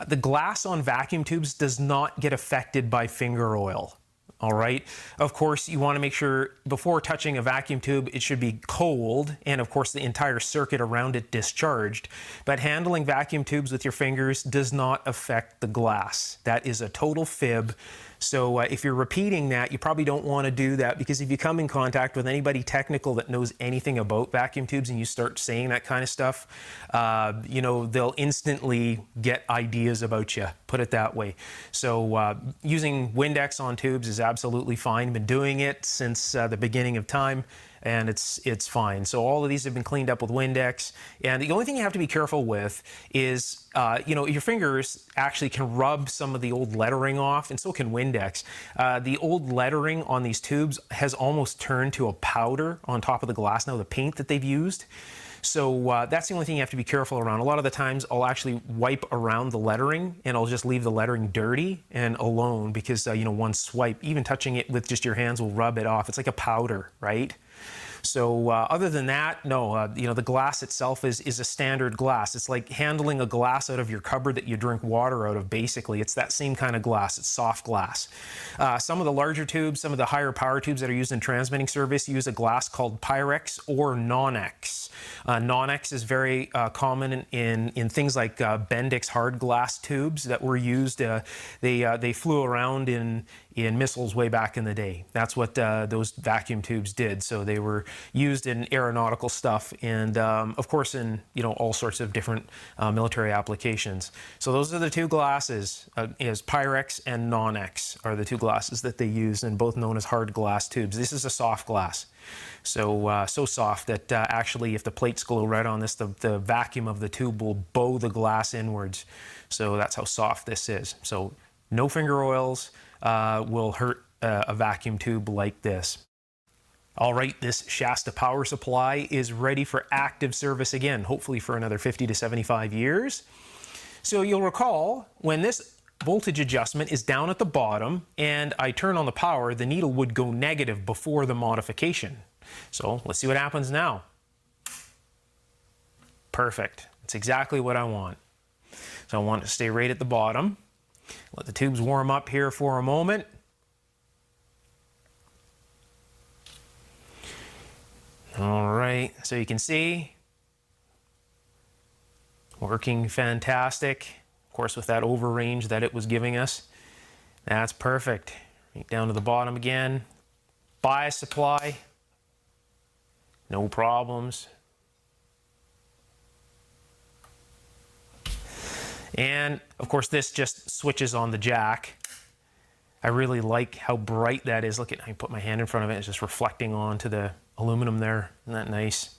the glass on vacuum tubes does not get affected by finger oil. All right. Of course, you want to make sure before touching a vacuum tube, it should be cold and of course the entire circuit around it discharged. But handling vacuum tubes with your fingers does not affect the glass. That is a total fib. So if you're repeating that, you probably don't want to do that, because if you come in contact with anybody technical that knows anything about vacuum tubes and you start saying that kind of stuff, you know, they'll instantly get ideas about you, put it that way. So using Windex on tubes is absolutely fine. Been doing it since the beginning of time, and it's fine. So all of these have been cleaned up with Windex, and the only thing you have to be careful with is, you know, your fingers actually can rub some of the old lettering off, and so can Windex. The old lettering on these tubes has almost turned to a powder on top of the glass now, the paint that they've used. So that's the only thing you have to be careful around. A lot of the times I'll actually wipe around the lettering and I'll just leave the lettering dirty and alone, because, you know, one swipe, even touching it with just your hands will rub it off. It's like a powder, right? So other than that, no, you know, the glass itself is a standard glass. It's like handling a glass out of your cupboard that you drink water out of, basically. It's that same kind of glass. It's soft glass. Some of the larger tubes, some of the higher power tubes that are used in transmitting service use a glass called Pyrex or Non-X. Non-X is very common in things like Bendix hard glass tubes that were used. They flew around in missiles way back in the day. That's what those vacuum tubes did. So they were used in aeronautical stuff, and of course in, you know, all sorts of different military applications. So those are the two glasses, is Pyrex and Non-X are the two glasses that they use, and both known as hard glass tubes. This is a soft glass. So so soft that actually if the plates glow red on this, the vacuum of the tube will bow the glass inwards. So that's how soft this is. So no finger oils will hurt a vacuum tube like this. All right, this Shasta power supply is ready for active service again, hopefully for another 50 to 75 years. So you'll recall when this voltage adjustment is down at the bottom and I turn on the power, the needle would go negative before the modification. So let's see what happens now. Perfect. That's exactly what I want. So I want it to stay right at the bottom. Let the tubes warm up here for a moment. All right, so you can see, working fantastic. Of course, with that overrange that it was giving us, that's perfect. Right down to the bottom again. Bias supply, no problems. And of course, this just switches on the jack. I really like how bright that is. Look at, I put my hand in front of it, it's just reflecting onto the aluminum there. Isn't that nice?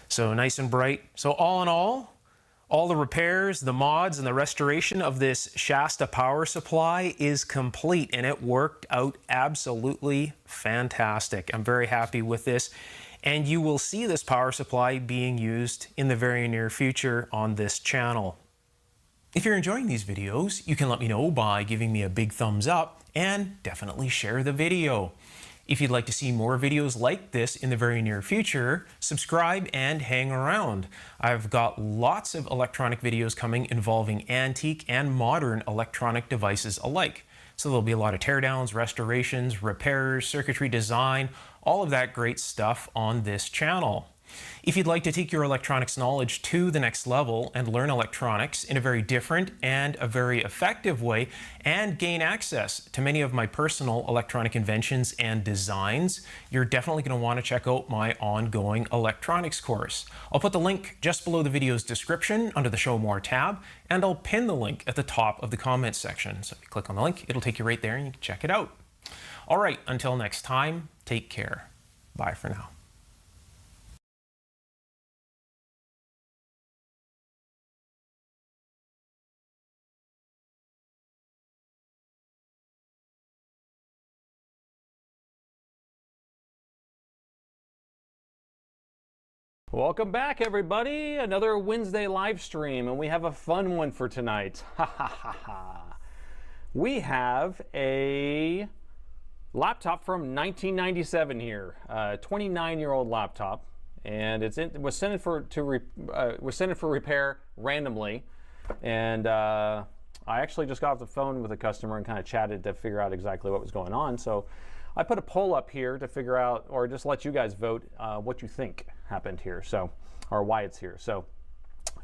So nice and bright. So all in all All the repairs, the mods, and the restoration of this Shasta power supply is complete, and it worked out absolutely fantastic. I'm very happy with this, and you will see this power supply being used in the very near future on this channel. If you're enjoying these videos, you can let me know by giving me a big thumbs up and definitely share the video. If you'd like to see more videos like this in the very near future, subscribe and hang around. I've got lots of electronic videos coming involving antique and modern electronic devices alike. So there'll be a lot of teardowns, restorations, repairs, circuitry design, all of that great stuff on this channel. If you'd like to take your electronics knowledge to the next level and learn electronics in a very different and a very effective way and gain access to many of my personal electronic inventions and designs, you're definitely going to want to check out my ongoing electronics course. I'll put the link just below the video's description under the Show More tab, and I'll pin the link at the top of the comments section. So if you click on the link, it'll take you right there and you can check it out. All right, until next time, take care. Bye for now. Welcome back, everybody. Another Wednesday live stream, and we have a fun one for tonight. Ha ha ha ha. We have a laptop from 1997 here, a 29-year-old laptop, and it was sent in for repair randomly. And I actually just got off the phone with a customer and kind of chatted to figure out exactly what was going on. So I put a poll up here to figure out, or just let you guys vote what you think happened here, so, or why it's here. So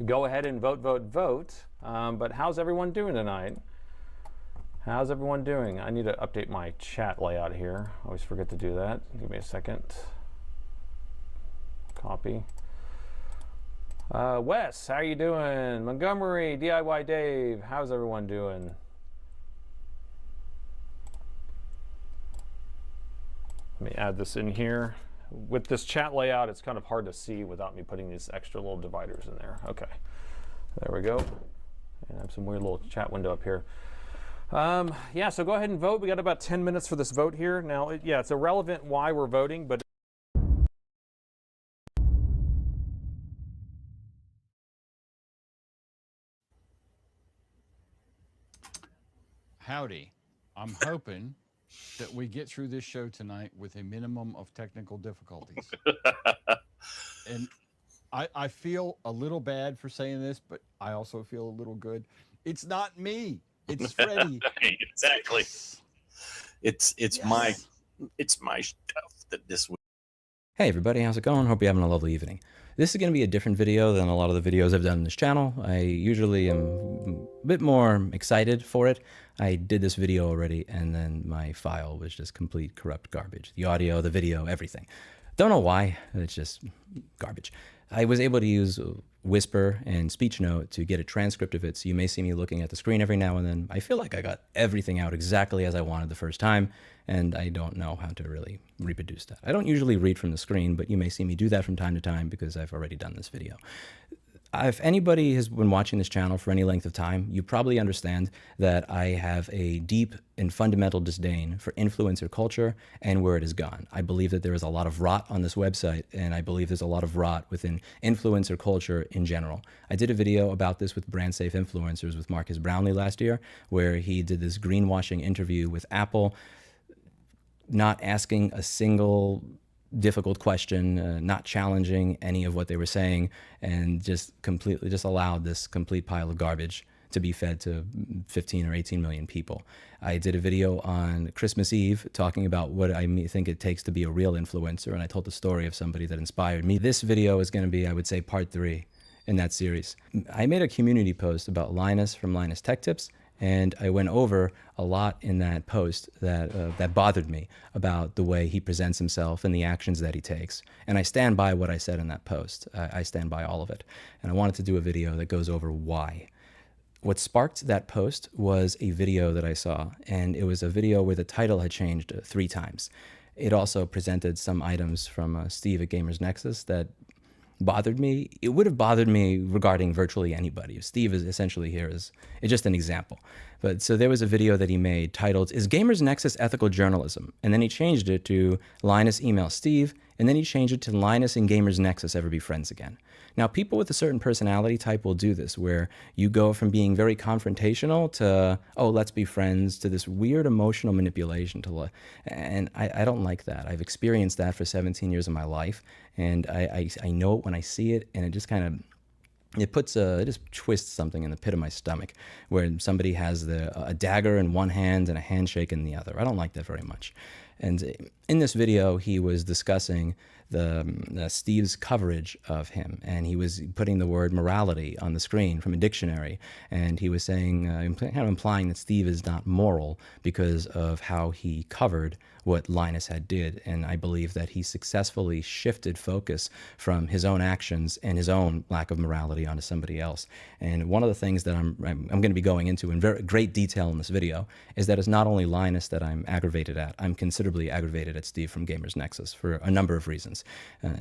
go ahead and vote, vote, vote. But how's everyone doing tonight? How's everyone doing? I need to update my chat layout here. I always forget to do that. Give me a second. Copy. Wes, how are you doing? Montgomery, DIY Dave, how's everyone doing? Let me add this in here. With this chat layout, it's kind of hard to see without me putting these extra little dividers in there. Okay, there we go. And I have some weird little chat window up here. Yeah, so go ahead and vote. We got about 10 minutes for this vote here. Now, yeah, it's irrelevant why we're voting, but howdy. I'm hoping that we get through this show tonight with a minimum of technical difficulties. And I feel a little bad for saying this, but I also feel a little good. It's not me. It's Freddie. Exactly. It's Yes. my stuff that this week. Hey everybody, how's it going? Hope you're having a lovely evening. This is going to be a different video than a lot of the videos I've done on this channel. I usually am a bit more excited for it. I did this video already and then my file was just complete corrupt garbage. The audio, the video, everything. Don't know why, it's just garbage. I was able to use Whisper and Speech Note to get a transcript of it, so you may see me looking at the screen every now and then. I feel like I got everything out exactly as I wanted the first time, and I don't know how to really reproduce that. I don't usually read from the screen, but you may see me do that from time to time because I've already done this video. If anybody has been watching this channel for any length of time, you probably understand that I have a deep and fundamental disdain for influencer culture and where it has gone. I believe that there is a lot of rot on this website, and I believe there's a lot of rot within influencer culture in general. I did a video about this with brand safe influencers with Marcus Brownlee last year, where he did this greenwashing interview with Apple, not asking a single difficult question, not challenging any of what they were saying, and just allowed this complete pile of garbage to be fed to 15 or 18 million people. I did a video on Christmas Eve talking about what I think it takes to be a real influencer, and I told the story of somebody that inspired me. This video is going to be, I would say, part 3 in that series. I made a community post about Linus from Linus Tech Tips, and I went over a lot in that post that bothered me about the way he presents himself and the actions that he takes. And I stand by what I said in that post. I stand by all of it. And I wanted to do a video that goes over why. What sparked that post was a video that I saw, and it was a video where the title had changed 3 times. It also presented some items from Steve at Gamers Nexus that bothered me, it would have bothered me regarding virtually anybody. Steve is essentially here is just an example. But so there was a video that he made titled, "Is Gamers Nexus Ethical Journalism?" And then he changed it to Linus email Steve, and then he changed it to Linus and Gamers Nexus ever be friends again. Now, people with a certain personality type will do this, where you go from being very confrontational to, oh, let's be friends, to this weird emotional manipulation. And I don't like that. I've experienced that for 17 years of my life, and I know it when I see it, and it just kind of, it just twists something in the pit of my stomach, where somebody has a dagger in one hand and a handshake in the other. I don't like that very much. And in this video, he was discussing Steve's coverage of him, and he was putting the word morality on the screen from a dictionary, and he was saying, kind of implying that Steve is not moral because of how he covered what Linus had did. And I believe that he successfully shifted focus from his own actions and his own lack of morality onto somebody else. And one of the things that I'm going to be going into in very great detail in this video is that it's not only Linus that I'm aggravated at. I'm considerably aggravated at Steve from Gamers Nexus for a number of reasons.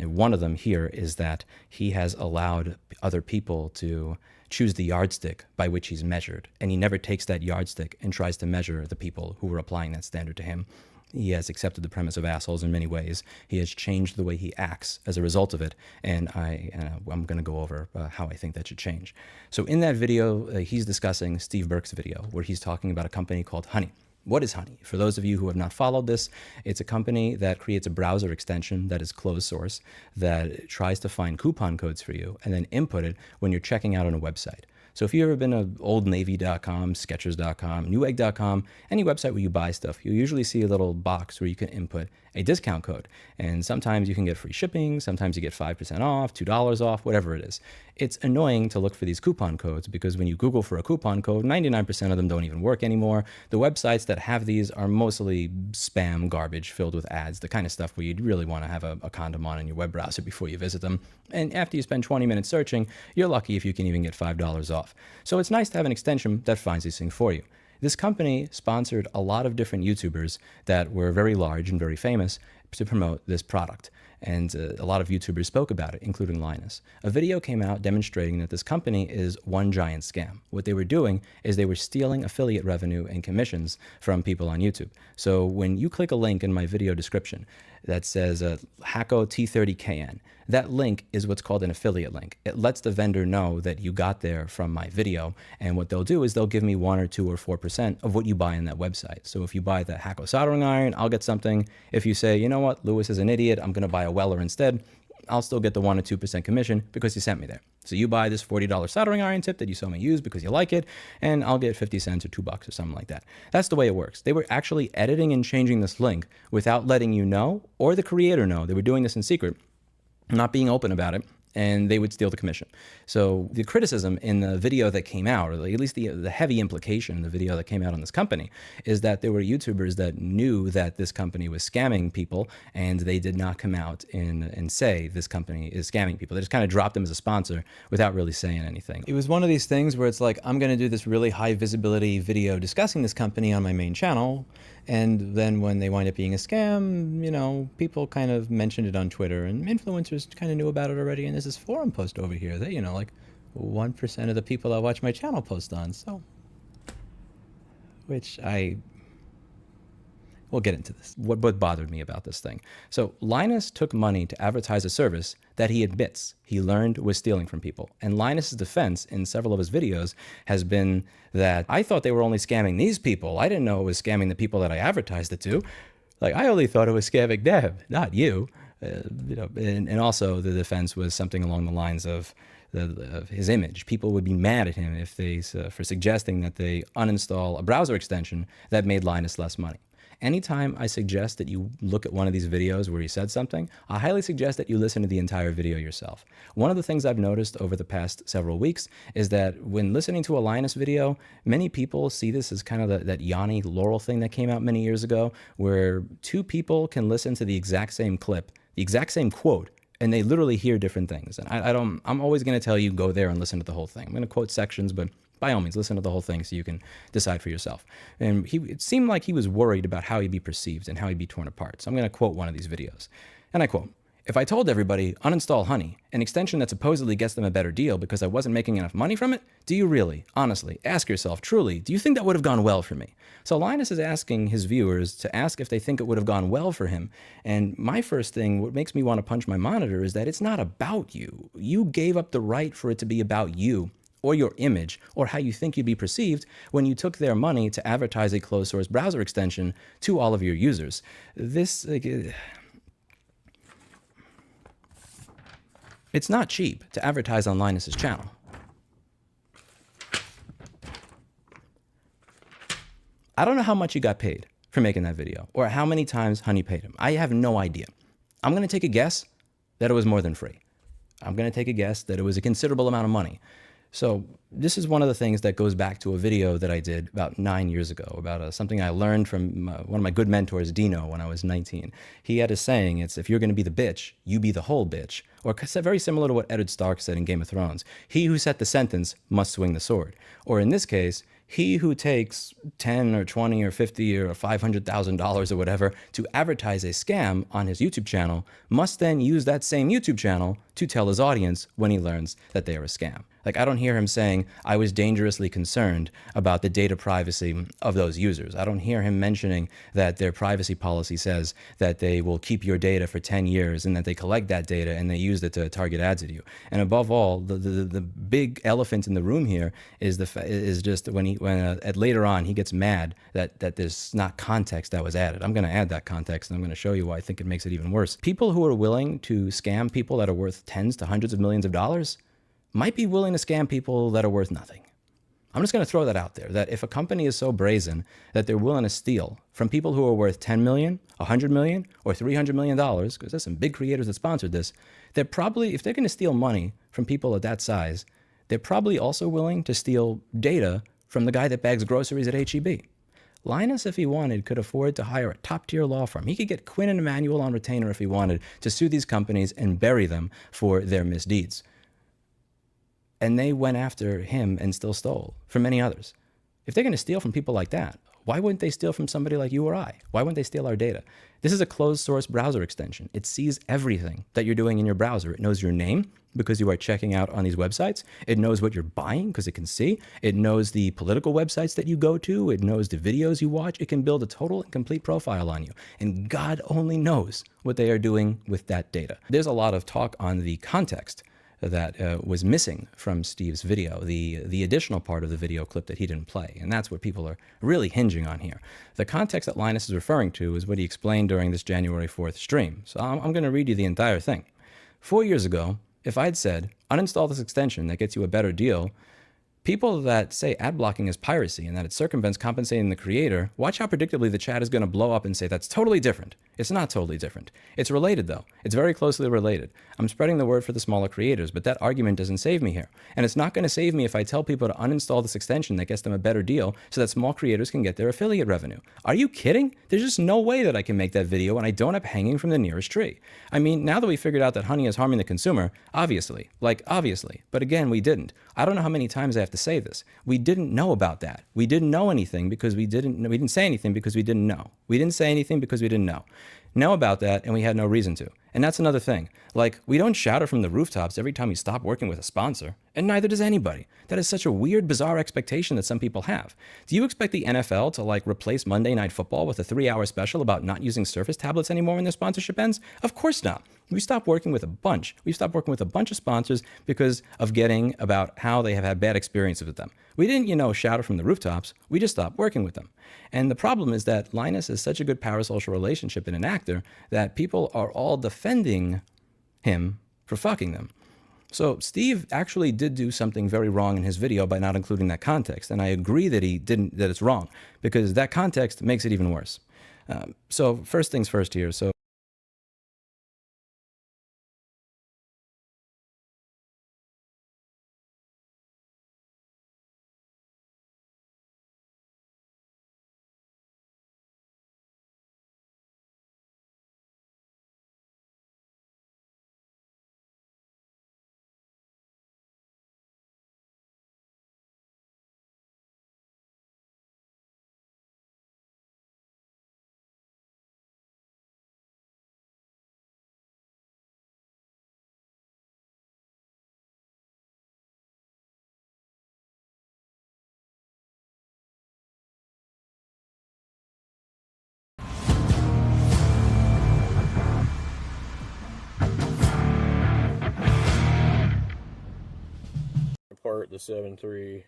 One of them here is that he has allowed other people to choose the yardstick by which he's measured, and he never takes that yardstick and tries to measure the people who are applying that standard to him. He has accepted the premise of assholes in many ways. He has changed the way he acts as a result of it, and I'm going to go over how I think that should change. So in that video, he's discussing Steve Burke's video, where he's talking about a company called Honey. What is Honey? For those of you who have not followed this, it's a company that creates a browser extension that is closed source, that tries to find coupon codes for you and then input it when you're checking out on a website. So if you've ever been to oldnavy.com, sketchers.com, newegg.com, any website where you buy stuff, you'll usually see a little box where you can input a discount code. And sometimes you can get free shipping, sometimes you get 5% off, $2 off, whatever it is. It's annoying to look for these coupon codes because when you Google for a coupon code, 99% of them don't even work anymore. The websites that have these are mostly spam garbage filled with ads, the kind of stuff where you'd really want to have a condom on in your web browser before you visit them. And after you spend 20 minutes searching, you're lucky if you can even get $5 off. So it's nice to have an extension that finds these things for you. This company sponsored a lot of different YouTubers that were very large and very famous to promote this product. And a lot of YouTubers spoke about it, including Linus. A video came out demonstrating that this company is one giant scam. What they were doing is they were stealing affiliate revenue and commissions from people on YouTube. So when you click a link in my video description that says Hacko T30KN, that link is what's called an affiliate link. It lets the vendor know that you got there from my video, and what they'll do is they'll give me 1 or 2 or 4% of what you buy on that website. So if you buy the Hacko soldering iron, I'll get something. If you say, you know what, Lewis is an idiot, I'm going to buy a Weller instead, I'll still get the 1 or 2% commission because you sent me there. So you buy this $40 soldering iron tip that you saw me use because you like it, and I'll get 50 cents or $2 or something like that. That's the way it works. They were actually editing and changing this link without letting you know or the creator know. They were doing this in secret, not being open about it, and they would steal the commission. So the criticism in the video that came out, or at least the heavy implication in the video that came out on this company, is that there were YouTubers that knew that this company was scamming people, and they did not come out and say this company is scamming people. They just kind of dropped them as a sponsor without really saying anything. It was one of these things where it's like, I'm going to do this really high visibility video discussing this company on my main channel, and then when they wind up being a scam, you know, people kind of mentioned it on Twitter, and influencers kind of knew about it already, and there's this forum post over here that, you know, like 1% of the people that watch my channel post on, so, which we'll get into this. What bothered me about this thing. So Linus took money to advertise a service that he admits he learned was stealing from people. And Linus's defense in several of his videos has been that I thought they were only scamming these people. I didn't know it was scamming the people that I advertised it to. Like, I only thought it was scamming them, not you. You know, and also the defense was something along the lines of his image. People would be mad at him if they for suggesting that they uninstall a browser extension that made Linus less money. Anytime I suggest that you look at one of these videos where he said something, I highly suggest that you listen to the entire video yourself. One of the things I've noticed over the past several weeks is that when listening to a Linus video, many people see this as kind of that Yanni Laurel thing that came out many years ago, where 2 people can listen to the exact same clip, the exact same quote, and they literally hear different things. And I'm always going to tell you, go there and listen to the whole thing. I'm going to quote sections, but by all means, listen to the whole thing so you can decide for yourself. And it seemed like he was worried about how he'd be perceived and how he'd be torn apart. So I'm going to quote one of these videos. And I quote, If I told everybody, uninstall Honey, an extension that supposedly gets them a better deal because I wasn't making enough money from it, do you really, honestly, ask yourself, truly, do you think that would have gone well for me? So Linus is asking his viewers to ask if they think it would have gone well for him. And my first thing, what makes me want to punch my monitor, is that it's not about you. You gave up the right for it to be about you, or your image, or how you think you'd be perceived when you took their money to advertise a closed source browser extension to all of your users. This, it's not cheap to advertise on Linus's channel. I don't know how much he got paid for making that video, or how many times Honey paid him. I have no idea. I'm going to take a guess that it was more than free. I'm going to take a guess that it was a considerable amount of money. So this is one of the things that goes back to a video that I did about 9 years ago about something I learned from one of my good mentors, Dino, when I was 19. He had a saying, it's, if you're going to be the bitch, you be the whole bitch. Or very similar to what Eddard Stark said in Game of Thrones. He who set the sentence must swing the sword. Or in this case, he who takes 10 or 20 or 50 or $500,000 or whatever to advertise a scam on his YouTube channel must then use that same YouTube channel to tell his audience when he learns that they are a scam. Like, I don't hear him saying, I was dangerously concerned about the data privacy of those users. I don't hear him mentioning that their privacy policy says that they will keep your data for 10 years and that they collect that data and they use it to target ads at you. And above all, the big elephant in the room here is just when later on he gets mad that there's not context that was added. I'm going to add that context, and I'm going to show you why I think it makes it even worse. People who are willing to scam people that are worth tens to hundreds of millions of dollars might be willing to scam people that are worth nothing. I'm just going to throw that out there, that if a company is so brazen that they're willing to steal from people who are worth 10 million, 100 million, or $300 million, because there's some big creators that sponsored this, they're probably, if they're going to steal money from people at that size, they're probably also willing to steal data from the guy that bags groceries at H-E-B. Linus, if he wanted, could afford to hire a top-tier law firm. He could get Quinn and Emanuel on retainer if he wanted to sue these companies and bury them for their misdeeds. And they went after him and still stole from many others. If they're going to steal from people like that, why wouldn't they steal from somebody like you or I? Why wouldn't they steal our data? This is a closed source browser extension. It sees everything that you're doing in your browser. It knows your name because you are checking out on these websites. It knows what you're buying because it can see. It knows the political websites that you go to. It knows the videos you watch. It can build a total and complete profile on you. And God only knows what they are doing with that data. There's a lot of talk on the context that was missing from Steve's video, the additional part of the video clip that he didn't play. And that's what people are really hinging on here. The context that Linus is referring to is what he explained during this January 4th stream. So I'm going to read you the entire thing. 4 years ago, if I'd said, uninstall this extension that gets you a better deal, people that say ad blocking is piracy and that it circumvents compensating the creator, watch how predictably the chat is going to blow up and say that's totally different. It's not totally different. It's related though. It's very closely related. I'm spreading the word for the smaller creators, but that argument doesn't save me here. And it's not going to save me if I tell people to uninstall this extension that gets them a better deal so that small creators can get their affiliate revenue. Are you kidding? There's just no way that I can make that video and I don't have hanging from the nearest tree. I mean, now that we figured out that honey is harming the consumer, obviously, but again, we didn't. I don't know how many times I have to say this. We didn't know about that. We didn't know anything because we didn't say anything because we didn't know. We didn't say anything because we didn't know about that, and we had no reason to. And that's another thing. Like, we don't shout it from the rooftops every time we stop working with a sponsor, and neither does anybody. That is such a weird, bizarre expectation that some people have. Do you expect the NFL to, like, replace Monday Night Football with a 3-hour special about not using Surface tablets anymore when their sponsorship ends? Of course not. We stopped working with a bunch. We've stopped working with a bunch of sponsors because of getting about how they have had bad experiences with them. We didn't, shout it from the rooftops. We just stopped working with them. And the problem is that Linus is such a good parasocial relationship and an actor that people are all defending him for fucking them. So Steve actually did do something very wrong in his video by not including that context. And I agree that that it's wrong because that context makes it even worse. So first things first here. So apart the 7.3.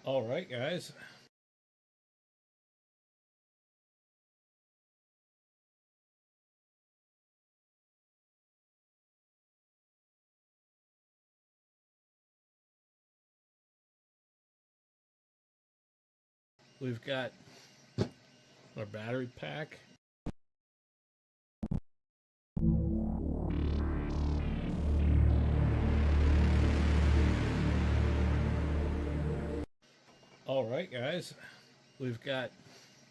All right, guys. We've got our battery pack. All right, guys. We've got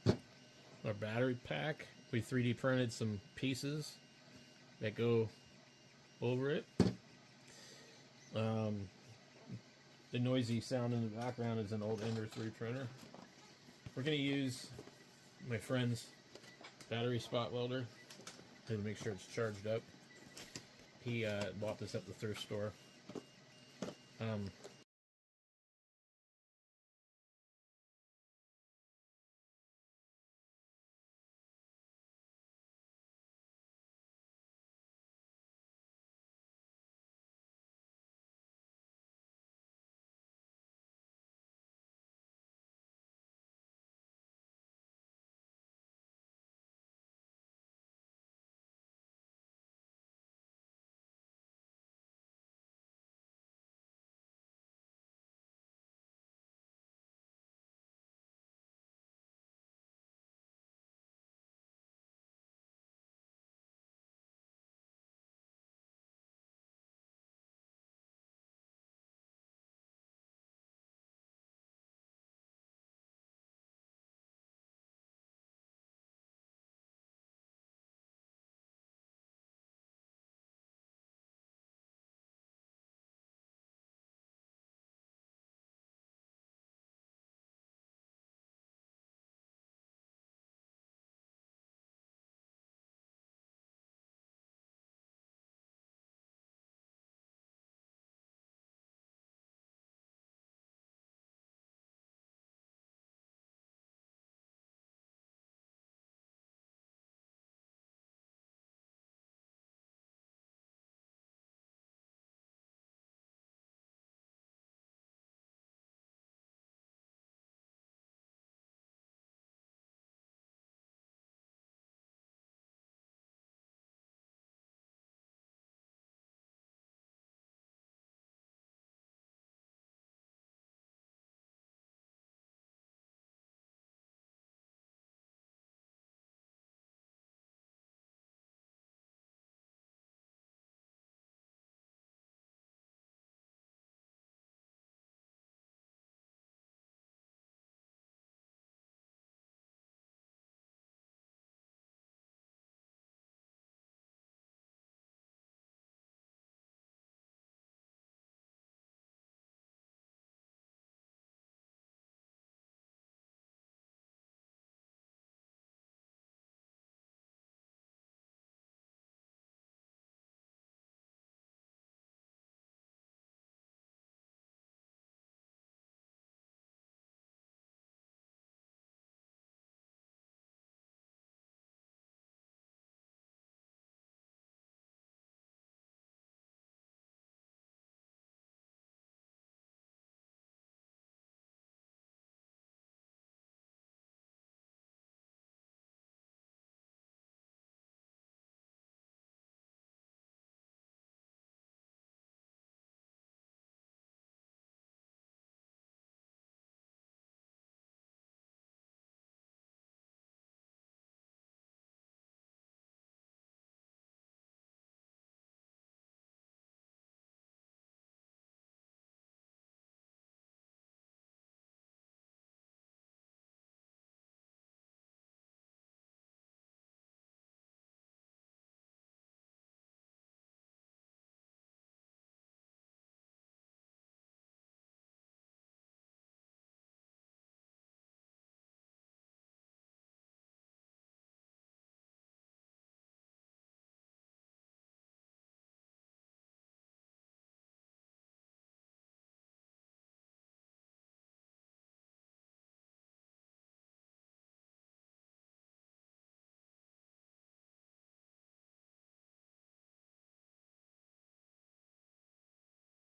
our battery pack. We 3D printed some pieces that go over it. The noisy sound in the background is an old Ender 3 printer. We're going to use my friend's battery spot welder to make sure it's charged up. He bought this at the thrift store.